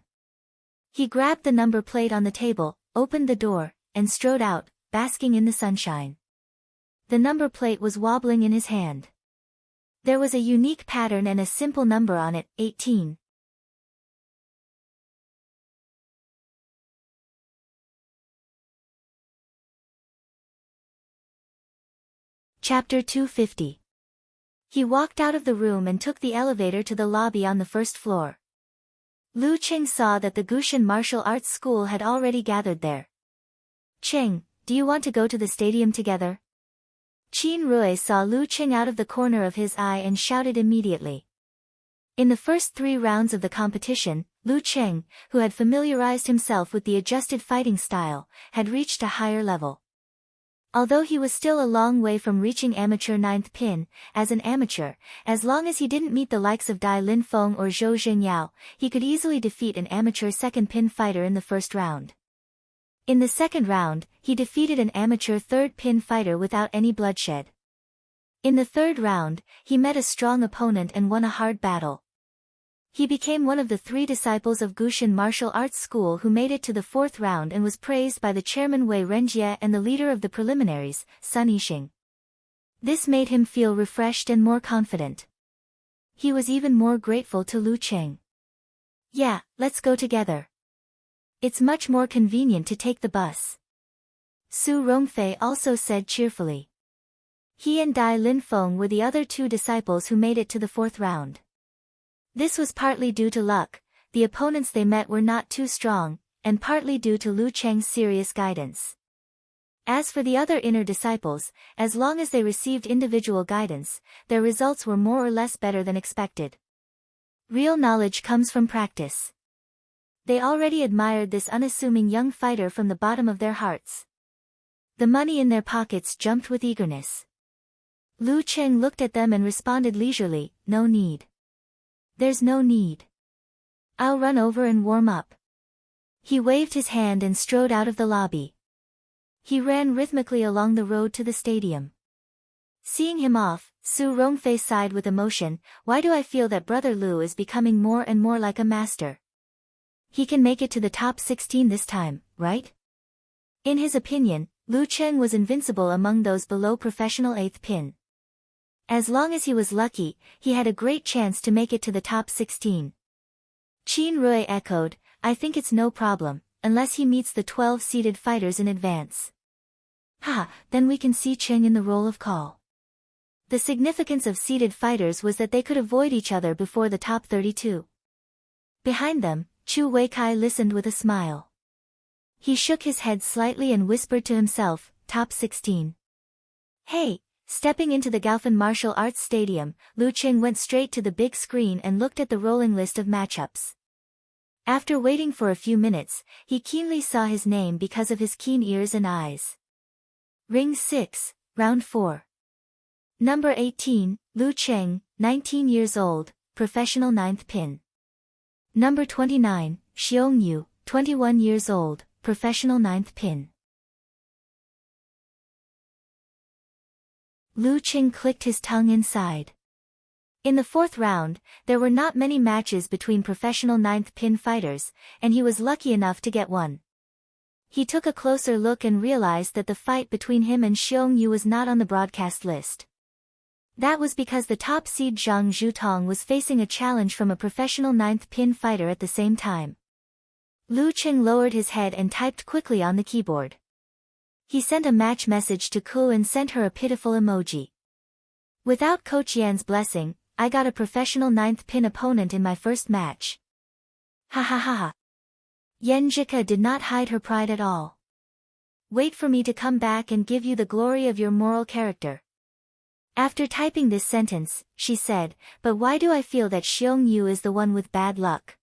He grabbed the number plate on the table, opened the door, and strode out, basking in the sunshine. The number plate was wobbling in his hand. There was a unique pattern and a simple number on it, 18. Chapter 250. He walked out of the room and took the elevator to the lobby on the first floor. Lu Qing saw that the Gushan martial arts school had already gathered there. Qing, do you want to go to the stadium together? Qin Rui saw Lu Qing out of the corner of his eye and shouted immediately. In the first 3 rounds of the competition, Lu Qing, who had familiarized himself with the adjusted fighting style, had reached a higher level. Although he was still a long way from reaching amateur 9th pin, as an amateur, as long as he didn't meet the likes of Dai Linfeng or Zhou Xingyao, he could easily defeat an amateur 2nd pin fighter in the first round. In the second round, he defeated an amateur 3rd pin fighter without any bloodshed. In the third round, he met a strong opponent and won a hard battle. He became one of the 3 disciples of Gushan martial arts school who made it to the 4th round and was praised by the chairman Wei Renjie and the leader of the preliminaries, Sun Yixing. This made him feel refreshed and more confident. He was even more grateful to Lu Qing. Yeah, let's go together. It's much more convenient to take the bus. Su Rongfei also said cheerfully. He and Dai Linfeng were the other 2 disciples who made it to the 4th round. This was partly due to luck, the opponents they met were not too strong, and partly due to Lu Cheng's serious guidance. As for the other inner disciples, as long as they received individual guidance, their results were more or less better than expected. Real knowledge comes from practice. They already admired this unassuming young fighter from the bottom of their hearts. The money in their pockets jumped with eagerness. Lu Cheng looked at them and responded leisurely, no need. There's no need. I'll run over and warm up. He waved his hand and strode out of the lobby. He ran rhythmically along the road to the stadium. Seeing him off, Su Rongfei sighed with emotion. Why do I feel that Brother Lu is becoming more and more like a master? He can make it to the top 16 this time, right? In his opinion, Lu Cheng was invincible among those below professional 8th pin. As long as he was lucky, he had a great chance to make it to the top 16. Qin Rui echoed, I think it's no problem, unless he meets the 12 seeded fighters in advance. Then we can see Cheng in the role of call. The significance of seeded fighters was that they could avoid each other before the top 32. Behind them, Chu Weikai listened with a smile. He shook his head slightly and whispered to himself, top 16. Hey! Stepping into the Gaofan Martial Arts Stadium, Lu Qing went straight to the big screen and looked at the rolling list of matchups. After waiting for a few minutes, he keenly saw his name because of his keen ears and eyes. Ring 6, Round 4. Number 18, Lu Qing, 19 years old, professional 9th pin. Number 29, Xiong Yu, 21 years old, professional 9th pin. Lu Qing clicked his tongue inside. In the 4th round, there were not many matches between professional 9th pin fighters, and he was lucky enough to get one. He took a closer look and realized that the fight between him and Xiong Yu was not on the broadcast list. That was because the top seed Zhang Zhutong was facing a challenge from a professional 9th pin fighter at the same time. Lu Qing lowered his head and typed quickly on the keyboard. He sent a match message to Ku and sent her a pitiful emoji. Without Coach Yan's blessing, I got a professional 9th pin opponent in my first match. Ha ha ha ha. Yan Zhika did not hide her pride at all. Wait for me to come back and give you the glory of your moral character. After typing this sentence, she said, but why do I feel that Xiong Yu is the one with bad luck?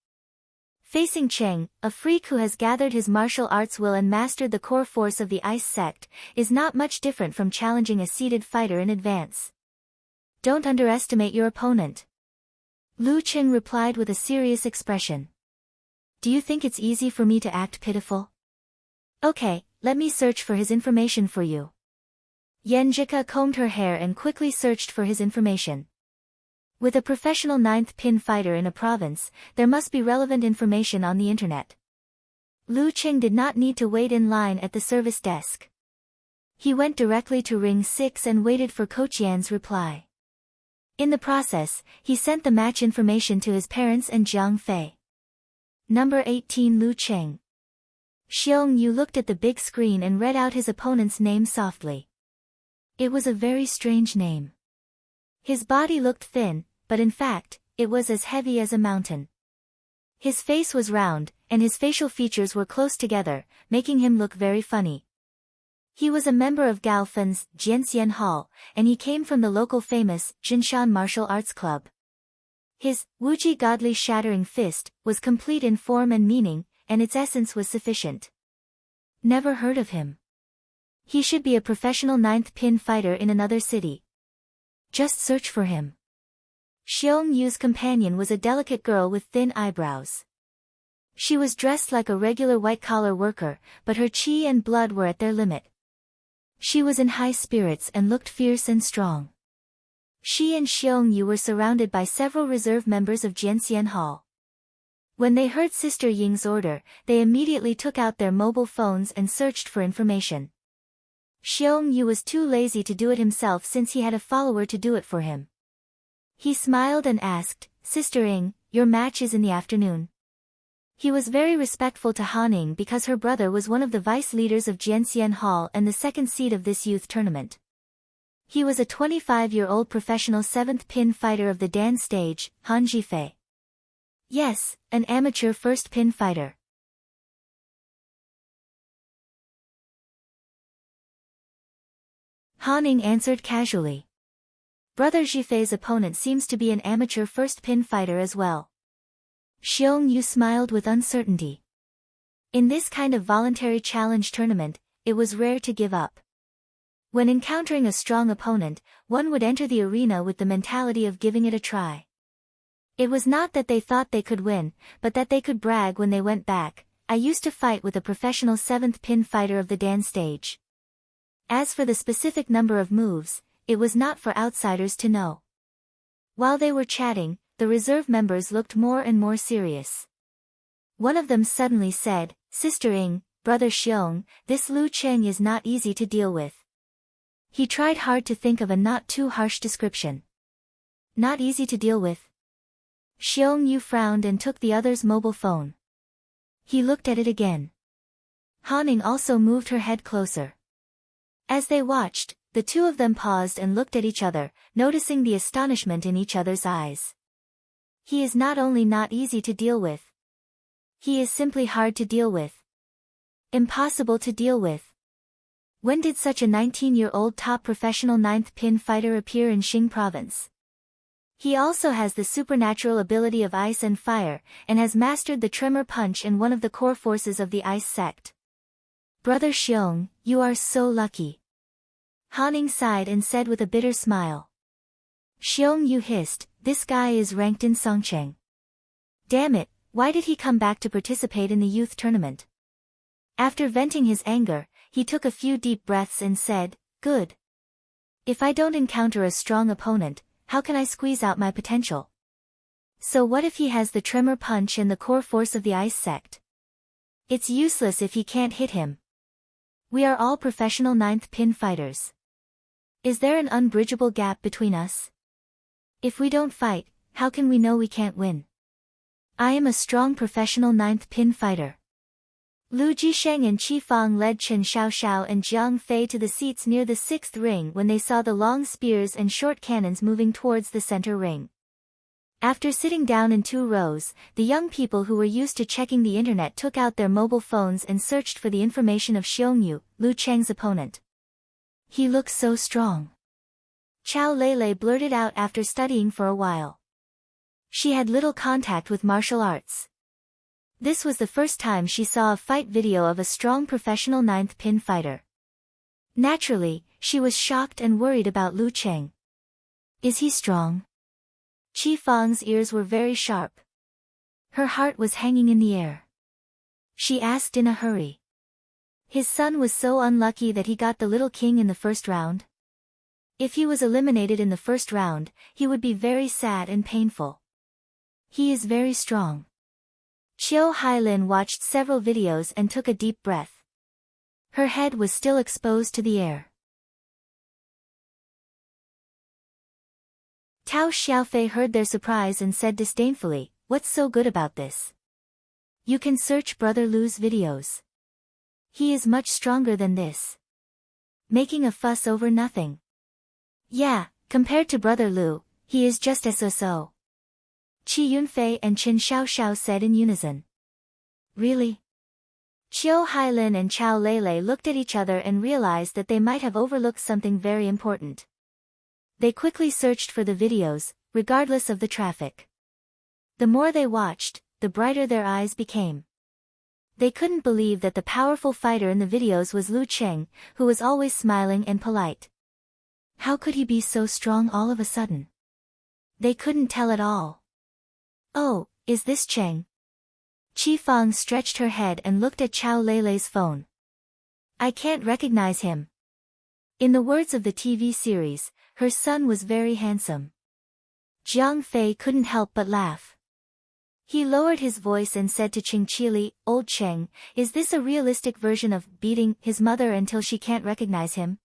Facing Cheng, a freak who has gathered his martial arts will and mastered the core force of the Ice Sect, is not much different from challenging a seeded fighter in advance. Don't underestimate your opponent. Lu Qing replied with a serious expression. Do you think it's easy for me to act pitiful? Okay, let me search for his information for you. Yan Zhika combed her hair and quickly searched for his information. With a professional ninth pin fighter in a province, there must be relevant information on the internet. Lu Qing did not need to wait in line at the service desk. He went directly to ring 6 and waited for Kochian's reply. In the process, he sent the match information to his parents and Jiang Fei. Number 18 Lu Qing. Xiong Yu looked at the big screen and read out his opponent's name softly. It was a very strange name. His body looked thin, but in fact, it was as heavy as a mountain. His face was round, and his facial features were close together, making him look very funny. He was a member of Gao Fen's Jianxian Hall, and he came from the local famous Jinshan Martial Arts Club. His Wuji Godly Shattering Fist was complete in form and meaning, and its essence was sufficient. Never heard of him. He should be a professional ninth pin fighter in another city. Just search for him. Xiong Yu's companion was a delicate girl with thin eyebrows. She was dressed like a regular white-collar worker, but her qi and blood were at their limit. She was in high spirits and looked fierce and strong. She and Xiong Yu were surrounded by several reserve members of Jianxian Hall. When they heard Sister Ying's order, they immediately took out their mobile phones and searched for information. Xiong Yu was too lazy to do it himself since he had a follower to do it for him. He smiled and asked, "Sister Ying, your match is in the afternoon." He was very respectful to Han Ying because her brother was one of the vice leaders of Jianxian Hall and the second seed of this youth tournament. He was a 25-year-old professional 7th pin fighter of the Dan stage, Han Jifei. Yes, an amateur first pin fighter. Han Ying answered casually. Brother Jifei's opponent seems to be an amateur first pin fighter as well. Xiong Yu smiled with uncertainty. In this kind of voluntary challenge tournament, it was rare to give up. When encountering a strong opponent, one would enter the arena with the mentality of giving it a try. It was not that they thought they could win, but that they could brag when they went back. "I used to fight with a professional 7th pin fighter of the Dan stage." As for the specific number of moves, it was not for outsiders to know. While they were chatting, the reserve members looked more and more serious. One of them suddenly said, "Sister Ying, Brother Xiong, this Lu Qing is not easy to deal with." He tried hard to think of a not too harsh description. Not easy to deal with. Xiong Yu frowned and took the other's mobile phone. He looked at it again. Han Ying also moved her head closer. As they watched, the two of them paused and looked at each other, noticing the astonishment in each other's eyes. He is not only not easy to deal with. He is simply hard to deal with. Impossible to deal with. When did such a 19-year-old top professional 9th pin fighter appear in Xing province? He also has the supernatural ability of ice and fire, and has mastered the tremor punch and one of the core forces of the ice sect. Brother Xiong, you are so lucky. Han Ying sighed and said with a bitter smile. Xiong Yu hissed, "This guy is ranked in Songcheng. Damn it, why did he come back to participate in the youth tournament?" After venting his anger, he took a few deep breaths and said, "Good. If I don't encounter a strong opponent, how can I squeeze out my potential? So what if he has the tremor punch and the core force of the ice sect? It's useless if he can't hit him. We are all professional 9th pin fighters. Is there an unbridgeable gap between us? If we don't fight, how can we know we can't win? I am a strong professional 9th pin fighter." Lu Jisheng and Qi Fang led Chen Xiaoxiao and Jiang Fei to the seats near the 6th ring when they saw the long spears and short cannons moving towards the center ring. After sitting down in 2 rows, the young people who were used to checking the internet took out their mobile phones and searched for the information of Xiong Yu, Lu Cheng's opponent. "He looks so strong," Chao Lele blurted out after studying for a while. She had little contact with martial arts. This was the first time she saw a fight video of a strong professional 9th pin fighter. Naturally, she was shocked and worried about Lu Cheng. Is he strong? Qi Fang's ears were very sharp. Her heart was hanging in the air. She asked in a hurry. His son was so unlucky that he got the little king in the first round. If he was eliminated in the first round, he would be very sad and painful. He is very strong. Qiu Hailin watched several videos and took a deep breath. Her head was still exposed to the air. Tao Xiaofei heard their surprise and said disdainfully, "What's so good about this? You can search Brother Lu's videos. He is much stronger than this. Making a fuss over nothing." "Yeah, compared to Brother Lu, he is just so." Qi Yunfei and Qin Xiaoxiao said in unison. "Really?" Qiu Hailin and Chao Lele looked at each other and realized that they might have overlooked something very important. They quickly searched for the videos, regardless of the traffic. The more they watched, the brighter their eyes became. They couldn't believe that the powerful fighter in the videos was Lu Cheng, who was always smiling and polite. How could he be so strong all of a sudden? They couldn't tell at all. "Oh, is this Cheng?" Qi Fang stretched her head and looked at Chao Lele's phone. "I can't recognize him." In the words of the TV series, her son was very handsome. Jiang Fei couldn't help but laugh. He lowered his voice and said to Cheng Qili, "Old Cheng, is this a realistic version of beating his mother until she can't recognize him?"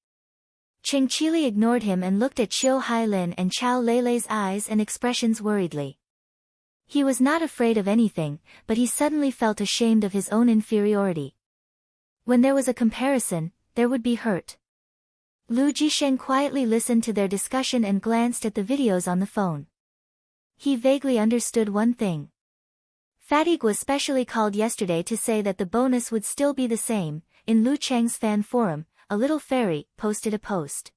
Cheng Qili ignored him and looked at Qiu Hailin and Chao Lele's eyes and expressions worriedly. He was not afraid of anything, but he suddenly felt ashamed of his own inferiority. When there was a comparison, there would be hurt. Lu Jisheng quietly listened to their discussion and glanced at the videos on the phone. He vaguely understood one thing. Fatigue was specially called yesterday to say that the bonus would still be the same. In Lu Cheng's fan forum, a little fairy posted a post.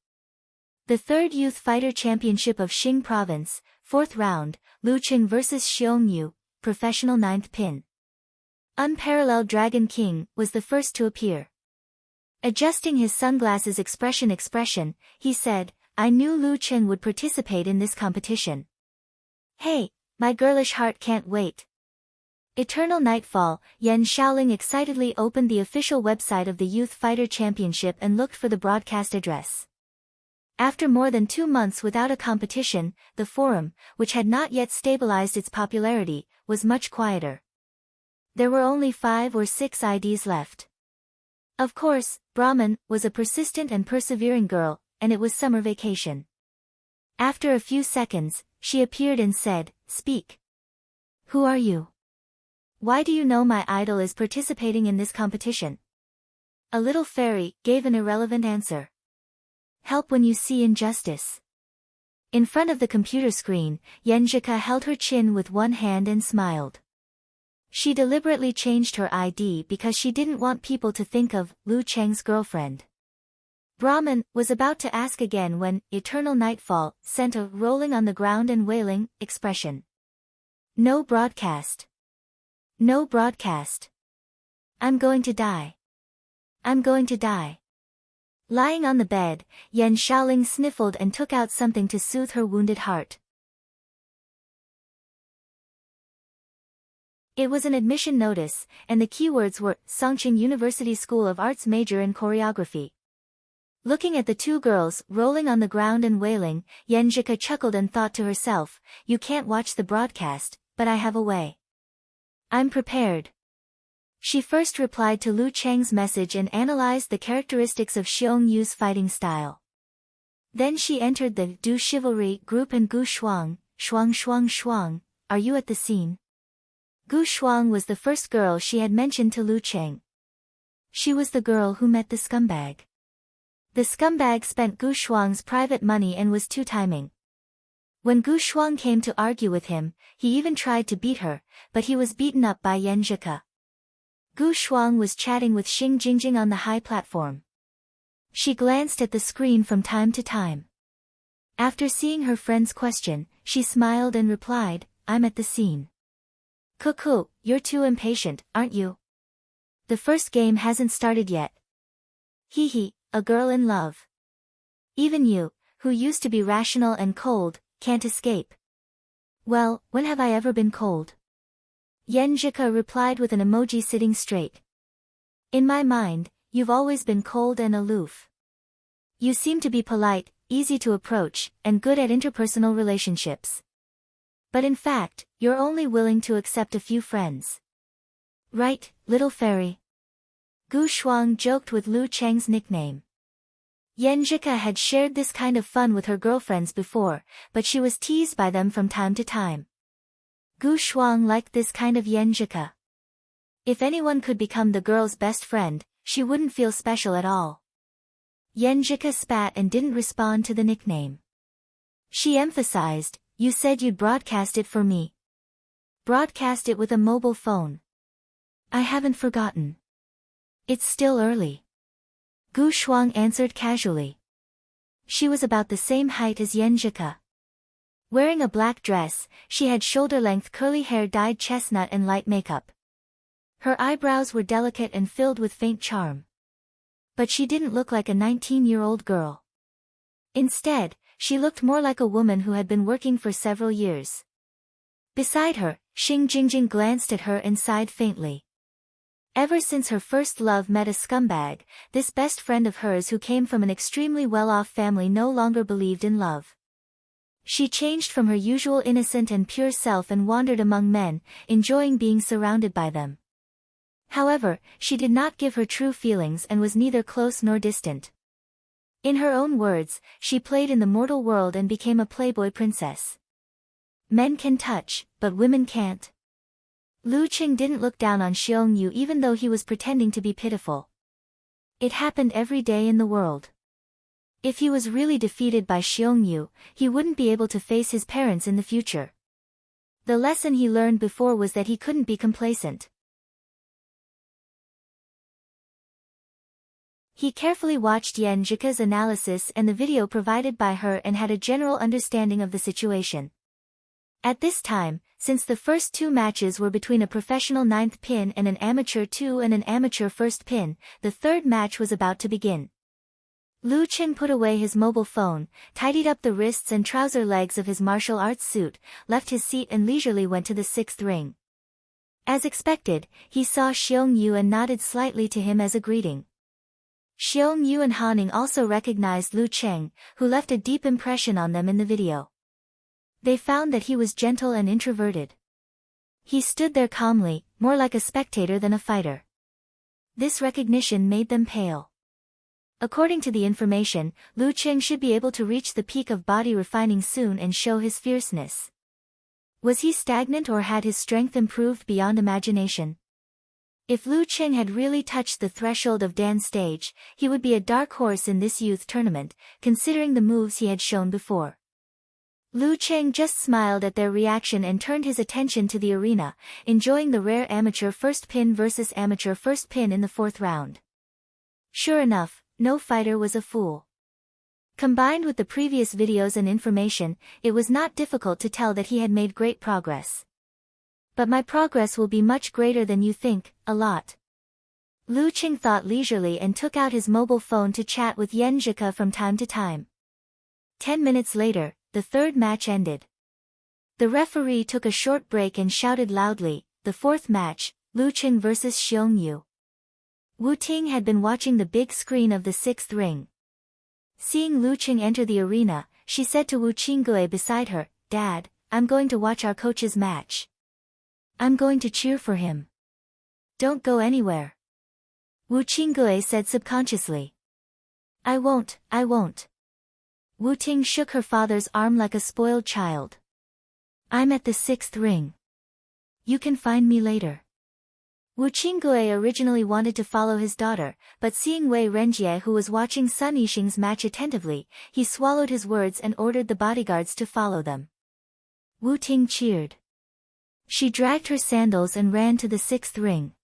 The third Youth Fighter Championship of Xing Province, 4th round, Lu Cheng vs Xiong Yu, professional 9th pin. Unparalleled Dragon King was the first to appear. Adjusting his sunglasses expression, he said, "I knew Lu Cheng would participate in this competition. Hey, my girlish heart can't wait." Eternal Nightfall, Yan Shaoling excitedly opened the official website of the Youth Fighter Championship and looked for the broadcast address. After more than 2 months without a competition, the forum, which had not yet stabilized its popularity, was much quieter. There were only 5 or 6 IDs left. Of course, Brahman was a persistent and persevering girl, and it was summer vacation. After a few seconds, she appeared and said, "Speak. Who are you? Why do you know my idol is participating in this competition?" A little fairy gave an irrelevant answer. "Help when you see injustice." In front of the computer screen, Yenjika held her chin with one hand and smiled. She deliberately changed her ID because she didn't want people to think of Lu Cheng's girlfriend. Brahman was about to ask again when Eternal Nightfall sent a rolling on the ground and wailing expression. "No broadcast. No broadcast. I'm going to die. I'm going to die." Lying on the bed, Yan Shaoling sniffled and took out something to soothe her wounded heart. It was an admission notice, and the keywords were Songqing University School of Arts major in choreography. Looking at the 2 girls rolling on the ground and wailing, Yenjika chuckled and thought to herself, "You can't watch the broadcast, but I have a way. I'm prepared." She first replied to Lu Cheng's message and analyzed the characteristics of Xiong Yu's fighting style. Then she entered the Du Chivalry group and Gu Shuang, Shuang, "Are you at the scene?" Gu Shuang was the first girl she had mentioned to Lu Cheng. She was the girl who met the scumbag. The scumbag spent Gu Shuang's private money and was two-timing. When Gu Shuang came to argue with him, he even tried to beat her, but he was beaten up by Yenjika. Gu Shuang was chatting with Xing Jingjing on the high platform. She glanced at the screen from time to time. After seeing her friend's question, she smiled and replied, "I'm at the scene." "Cuckoo, you're too impatient, aren't you? The first game hasn't started yet." "Hee hee, a girl in love. Even you, who used to be rational and cold, can't escape." "Well, when have I ever been cold?" Yenjika replied with an emoji sitting straight. "In my mind, you've always been cold and aloof. You seem to be polite, easy to approach, and good at interpersonal relationships. But in fact, you're only willing to accept a few friends. Right, little fairy? Gu Shuang joked with Lu Cheng's nickname. Yanjika had shared this kind of fun with her girlfriends before, but she was teased by them from time to time. Gu Shuang liked this kind of Yanjika. If anyone could become the girl's best friend, she wouldn't feel special at all. Yanjika spat and didn't respond to the nickname. She emphasized, "You said you'd broadcast it for me." "Broadcast it with a mobile phone." "I haven't forgotten. It's still early." Gu Shuang answered casually. She was about the same height as Yanjika. Wearing a black dress, she had shoulder-length curly hair dyed chestnut and light makeup. Her eyebrows were delicate and filled with faint charm. But she didn't look like a 19-year-old girl. Instead, she looked more like a woman who had been working for several years. Beside her, Xing Jingjing glanced at her and sighed faintly. Ever since her first love met a scumbag, this best friend of hers who came from an extremely well-off family no longer believed in love. She changed from her usual innocent and pure self and wandered among men, enjoying being surrounded by them. However, she did not give her true feelings and was neither close nor distant. In her own words, she played in the mortal world and became a playboy princess. Men can touch, but women can't. Lu Qing didn't look down on Xiong Yu even though he was pretending to be pitiful. It happened every day in the world. If he was really defeated by Xiong Yu, he wouldn't be able to face his parents in the future. The lesson he learned before was that he couldn't be complacent. He carefully watched Yanjika's analysis and the video provided by her and had a general understanding of the situation. At this time, since the first two matches were between a professional 9th pin and an amateur 2 and an amateur 1st pin, the third match was about to begin. Lu Qing put away his mobile phone, tidied up the wrists and trouser legs of his martial arts suit, left his seat and leisurely went to the 6th ring. As expected, he saw Xiong Yu and nodded slightly to him as a greeting. Xiong Yu and Han Ning also recognized Lu Cheng, who left a deep impression on them in the video. They found that he was gentle and introverted. He stood there calmly, more like a spectator than a fighter. This recognition made them pale. According to the information, Lu Cheng should be able to reach the peak of body refining soon and show his fierceness. Was he stagnant or had his strength improved beyond imagination? If Lu Cheng had really touched the threshold of Dan's stage, he would be a dark horse in this youth tournament, considering the moves he had shown before. Lu Cheng just smiled at their reaction and turned his attention to the arena, enjoying the rare amateur 1st pin versus amateur 1st pin in the 4th round. Sure enough, no fighter was a fool. Combined with the previous videos and information, it was not difficult to tell that he had made great progress. But my progress will be much greater than you think, a lot. Lu Cheng thought leisurely and took out his mobile phone to chat with Yanjika from time to time. 10 minutes later, the third match ended. The referee took a short break and shouted loudly, "The fourth match, Lu Cheng vs Xiong Yu." Wu Ting had been watching the big screen of the 6th ring. Seeing Lu Cheng enter the arena, she said to Wu Qinggue beside her, "Dad, I'm going to watch our coach's match. I'm going to cheer for him. Don't go anywhere." Wu Qinggue said subconsciously. I won't. Wu Ting shook her father's arm like a spoiled child. "I'm at the 6th ring. You can find me later." Wu Qinggue originally wanted to follow his daughter, but seeing Wei Renjie who was watching Sun Yixing's match attentively, he swallowed his words and ordered the bodyguards to follow them. Wu Ting cheered. She dragged her sandals and ran to the 6th ring.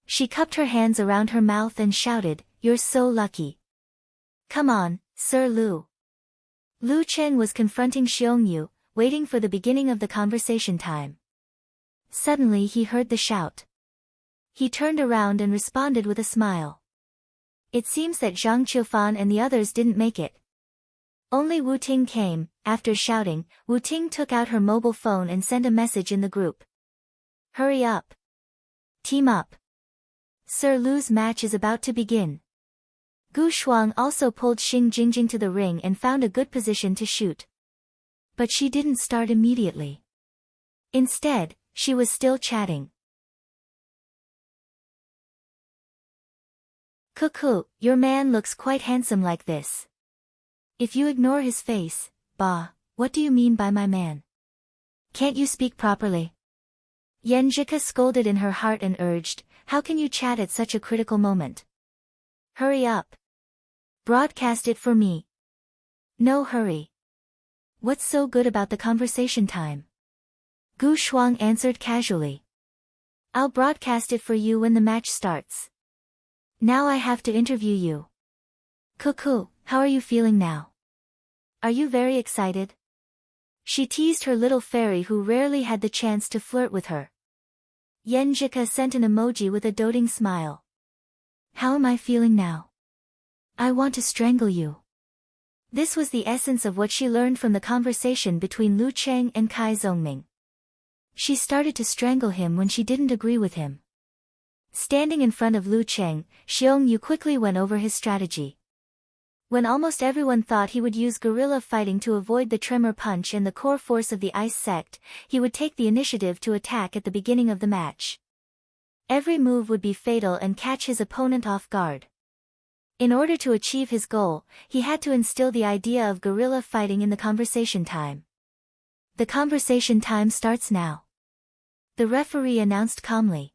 She cupped her hands around her mouth and shouted, "You're so lucky. Come on, Sir Lu." Lu Cheng was confronting Xiong Yu, waiting for the beginning of the conversation time. Suddenly he heard the shout. He turned around and responded with a smile. It seems that Zhang Qiufan and the others didn't make it. Only Wu Ting came. After shouting, Wu Ting took out her mobile phone and sent a message in the group. "Hurry up. Team up. Sir Lu's match is about to begin." Gu Shuang also pulled Xing Jingjing to the ring and found a good position to shoot. But she didn't start immediately. Instead, she was still chatting. Cuckoo, your man looks quite handsome like this. If you ignore his face, bah, what do you mean by my man? Can't you speak properly? Yenjika scolded in her heart and urged, how can you chat at such a critical moment? Hurry up. Broadcast it for me. No hurry. What's so good about the conversation time? Gu Shuang answered casually. I'll broadcast it for you when the match starts. Now I have to interview you. Cuckoo, how are you feeling now? Are you very excited? She teased her little fairy who rarely had the chance to flirt with her. Yenjika sent an emoji with a doting smile. How am I feeling now? I want to strangle you. This was the essence of what she learned from the conversation between Lu Cheng and Kai Zongming. She started to strangle him when she didn't agree with him. Standing in front of Lu Cheng, Xiong Yu quickly went over his strategy. When almost everyone thought he would use guerrilla fighting to avoid the tremor punch and the core force of the ice sect, he would take the initiative to attack at the beginning of the match. Every move would be fatal and catch his opponent off guard. In order to achieve his goal, he had to instill the idea of guerrilla fighting in the conversation time. The conversation time starts now. The referee announced calmly.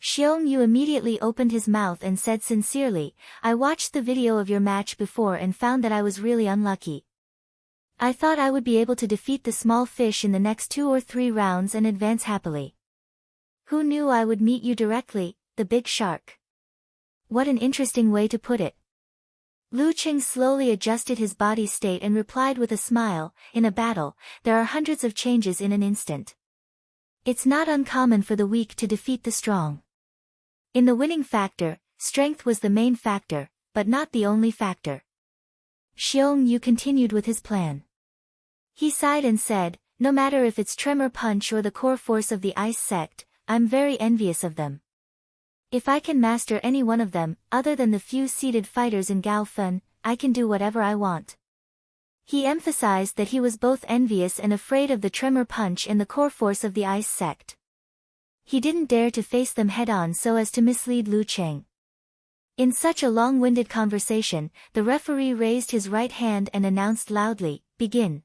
Xiong Yu immediately opened his mouth and said sincerely, I watched the video of your match before and found that I was really unlucky. I thought I would be able to defeat the small fish in the next 2 or 3 rounds and advance happily. Who knew I would meet you directly, the big shark? What an interesting way to put it. Lu Cheng slowly adjusted his body state and replied with a smile, in a battle, there are hundreds of changes in an instant. It's not uncommon for the weak to defeat the strong. In the winning factor, strength was the main factor, but not the only factor. Xiong Yu continued with his plan. He sighed and said, no matter if it's tremor punch or the core force of the ice sect, I'm very envious of them. If I can master any one of them, other than the few seated fighters in Gaofen, I can do whatever I want. He emphasized that he was both envious and afraid of the tremor punch and the core force of the ice sect. He didn't dare to face them head-on so as to mislead Lu Cheng. In such a long-winded conversation, the referee raised his right hand and announced loudly, begin.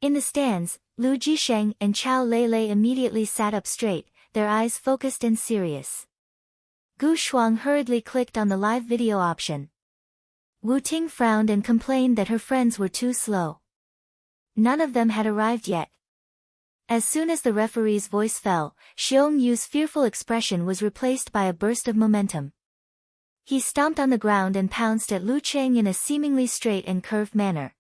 In the stands, Lu Jisheng and Chao Lei immediately sat up straight, their eyes focused and serious. Gu Shuang hurriedly clicked on the live video option. Wu Ting frowned and complained that her friends were too slow. None of them had arrived yet. As soon as the referee's voice fell, Xiong Yu's fearful expression was replaced by a burst of momentum. He stomped on the ground and pounced at Lu Cheng in a seemingly straight and curved manner.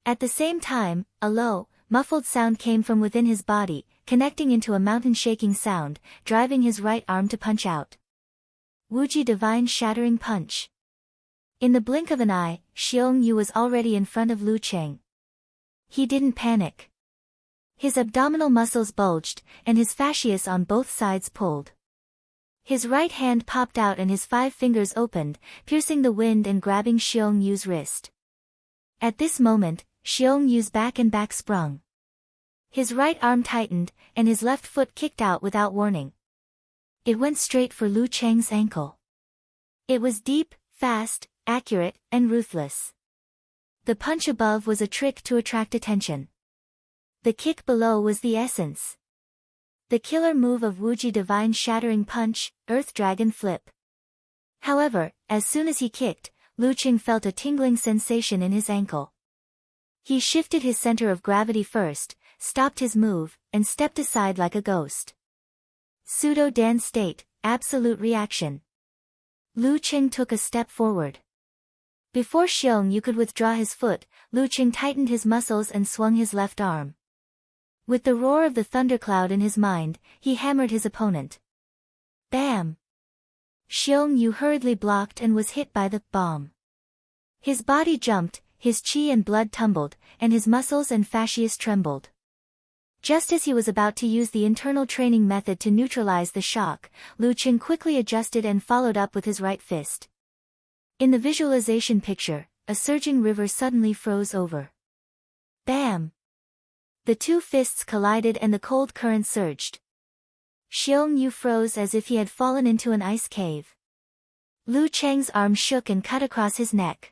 At the same time, a low, muffled sound came from within his body, connecting into a mountain-shaking sound, driving his right arm to punch out. Wuji Divine Shattering Punch. In the blink of an eye, Xiong Yu was already in front of Lu Cheng. He didn't panic. His abdominal muscles bulged, and his fascias on both sides pulled. His right hand popped out and his 5 fingers opened, piercing the wind and grabbing Xiong Yu's wrist. At this moment, Xiong Yu's back sprung. His right arm tightened, and his left foot kicked out without warning. It went straight for Lu Cheng's ankle. It was deep, fast, accurate, and ruthless. The punch above was a trick to attract attention. The kick below was the essence. The killer move of Wuji Divine Shattering Punch, Earth Dragon Flip. However, as soon as he kicked, Lu Cheng felt a tingling sensation in his ankle. He shifted his center of gravity first, stopped his move, and stepped aside like a ghost. Pseudo-Dan state, absolute reaction. Lu Cheng took a step forward. Before Xiong Yu could withdraw his foot, Lu Cheng tightened his muscles and swung his left arm. With the roar of the thundercloud in his mind, he hammered his opponent. Bam! Xiong Yu hurriedly blocked and was hit by the bomb. His body jumped, his chi and blood tumbled, and his muscles and fascias trembled. Just as he was about to use the internal training method to neutralize the shock, Lu Qing quickly adjusted and followed up with his right fist. In the visualization picture, a surging river suddenly froze over. Bam! The two fists collided and the cold current surged. Xiong Yu froze as if he had fallen into an ice cave. Lu Cheng's arm shook and cut across his neck.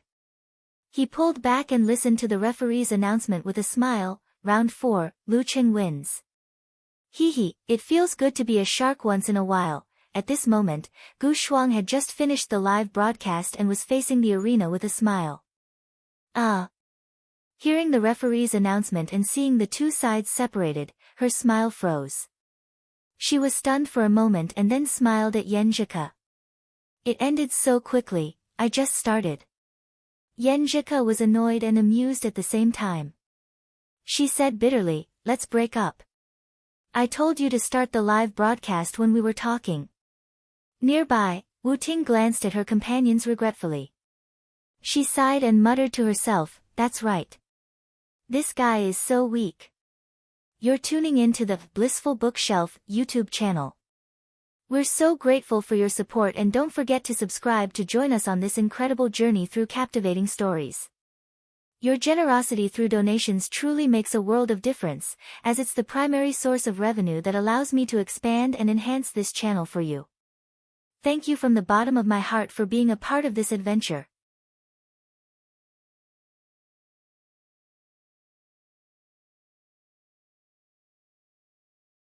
He pulled back and listened to the referee's announcement with a smile. Round 4, Lu Cheng wins. Hee, it feels good to be a shark once in a while. At this moment, Gu Shuang had just finished the live broadcast and was facing the arena with a smile. Hearing the referee's announcement and seeing the two sides separated, her smile froze. She was stunned for a moment and then smiled at Yan Zhike. It ended so quickly, I just started. Yan Zhike was annoyed and amused at the same time. She said bitterly, let's break up. I told you to start the live broadcast when we were talking. Nearby, Wu Ting glanced at her companions regretfully. She sighed and muttered to herself, that's right. This guy is so weak. You're tuning in to the Blissful Bookshelf YouTube channel. We're so grateful for your support and don't forget to subscribe to join us on this incredible journey through captivating stories. Your generosity through donations truly makes a world of difference, as it's the primary source of revenue that allows me to expand and enhance this channel for you. Thank you from the bottom of my heart for being a part of this adventure.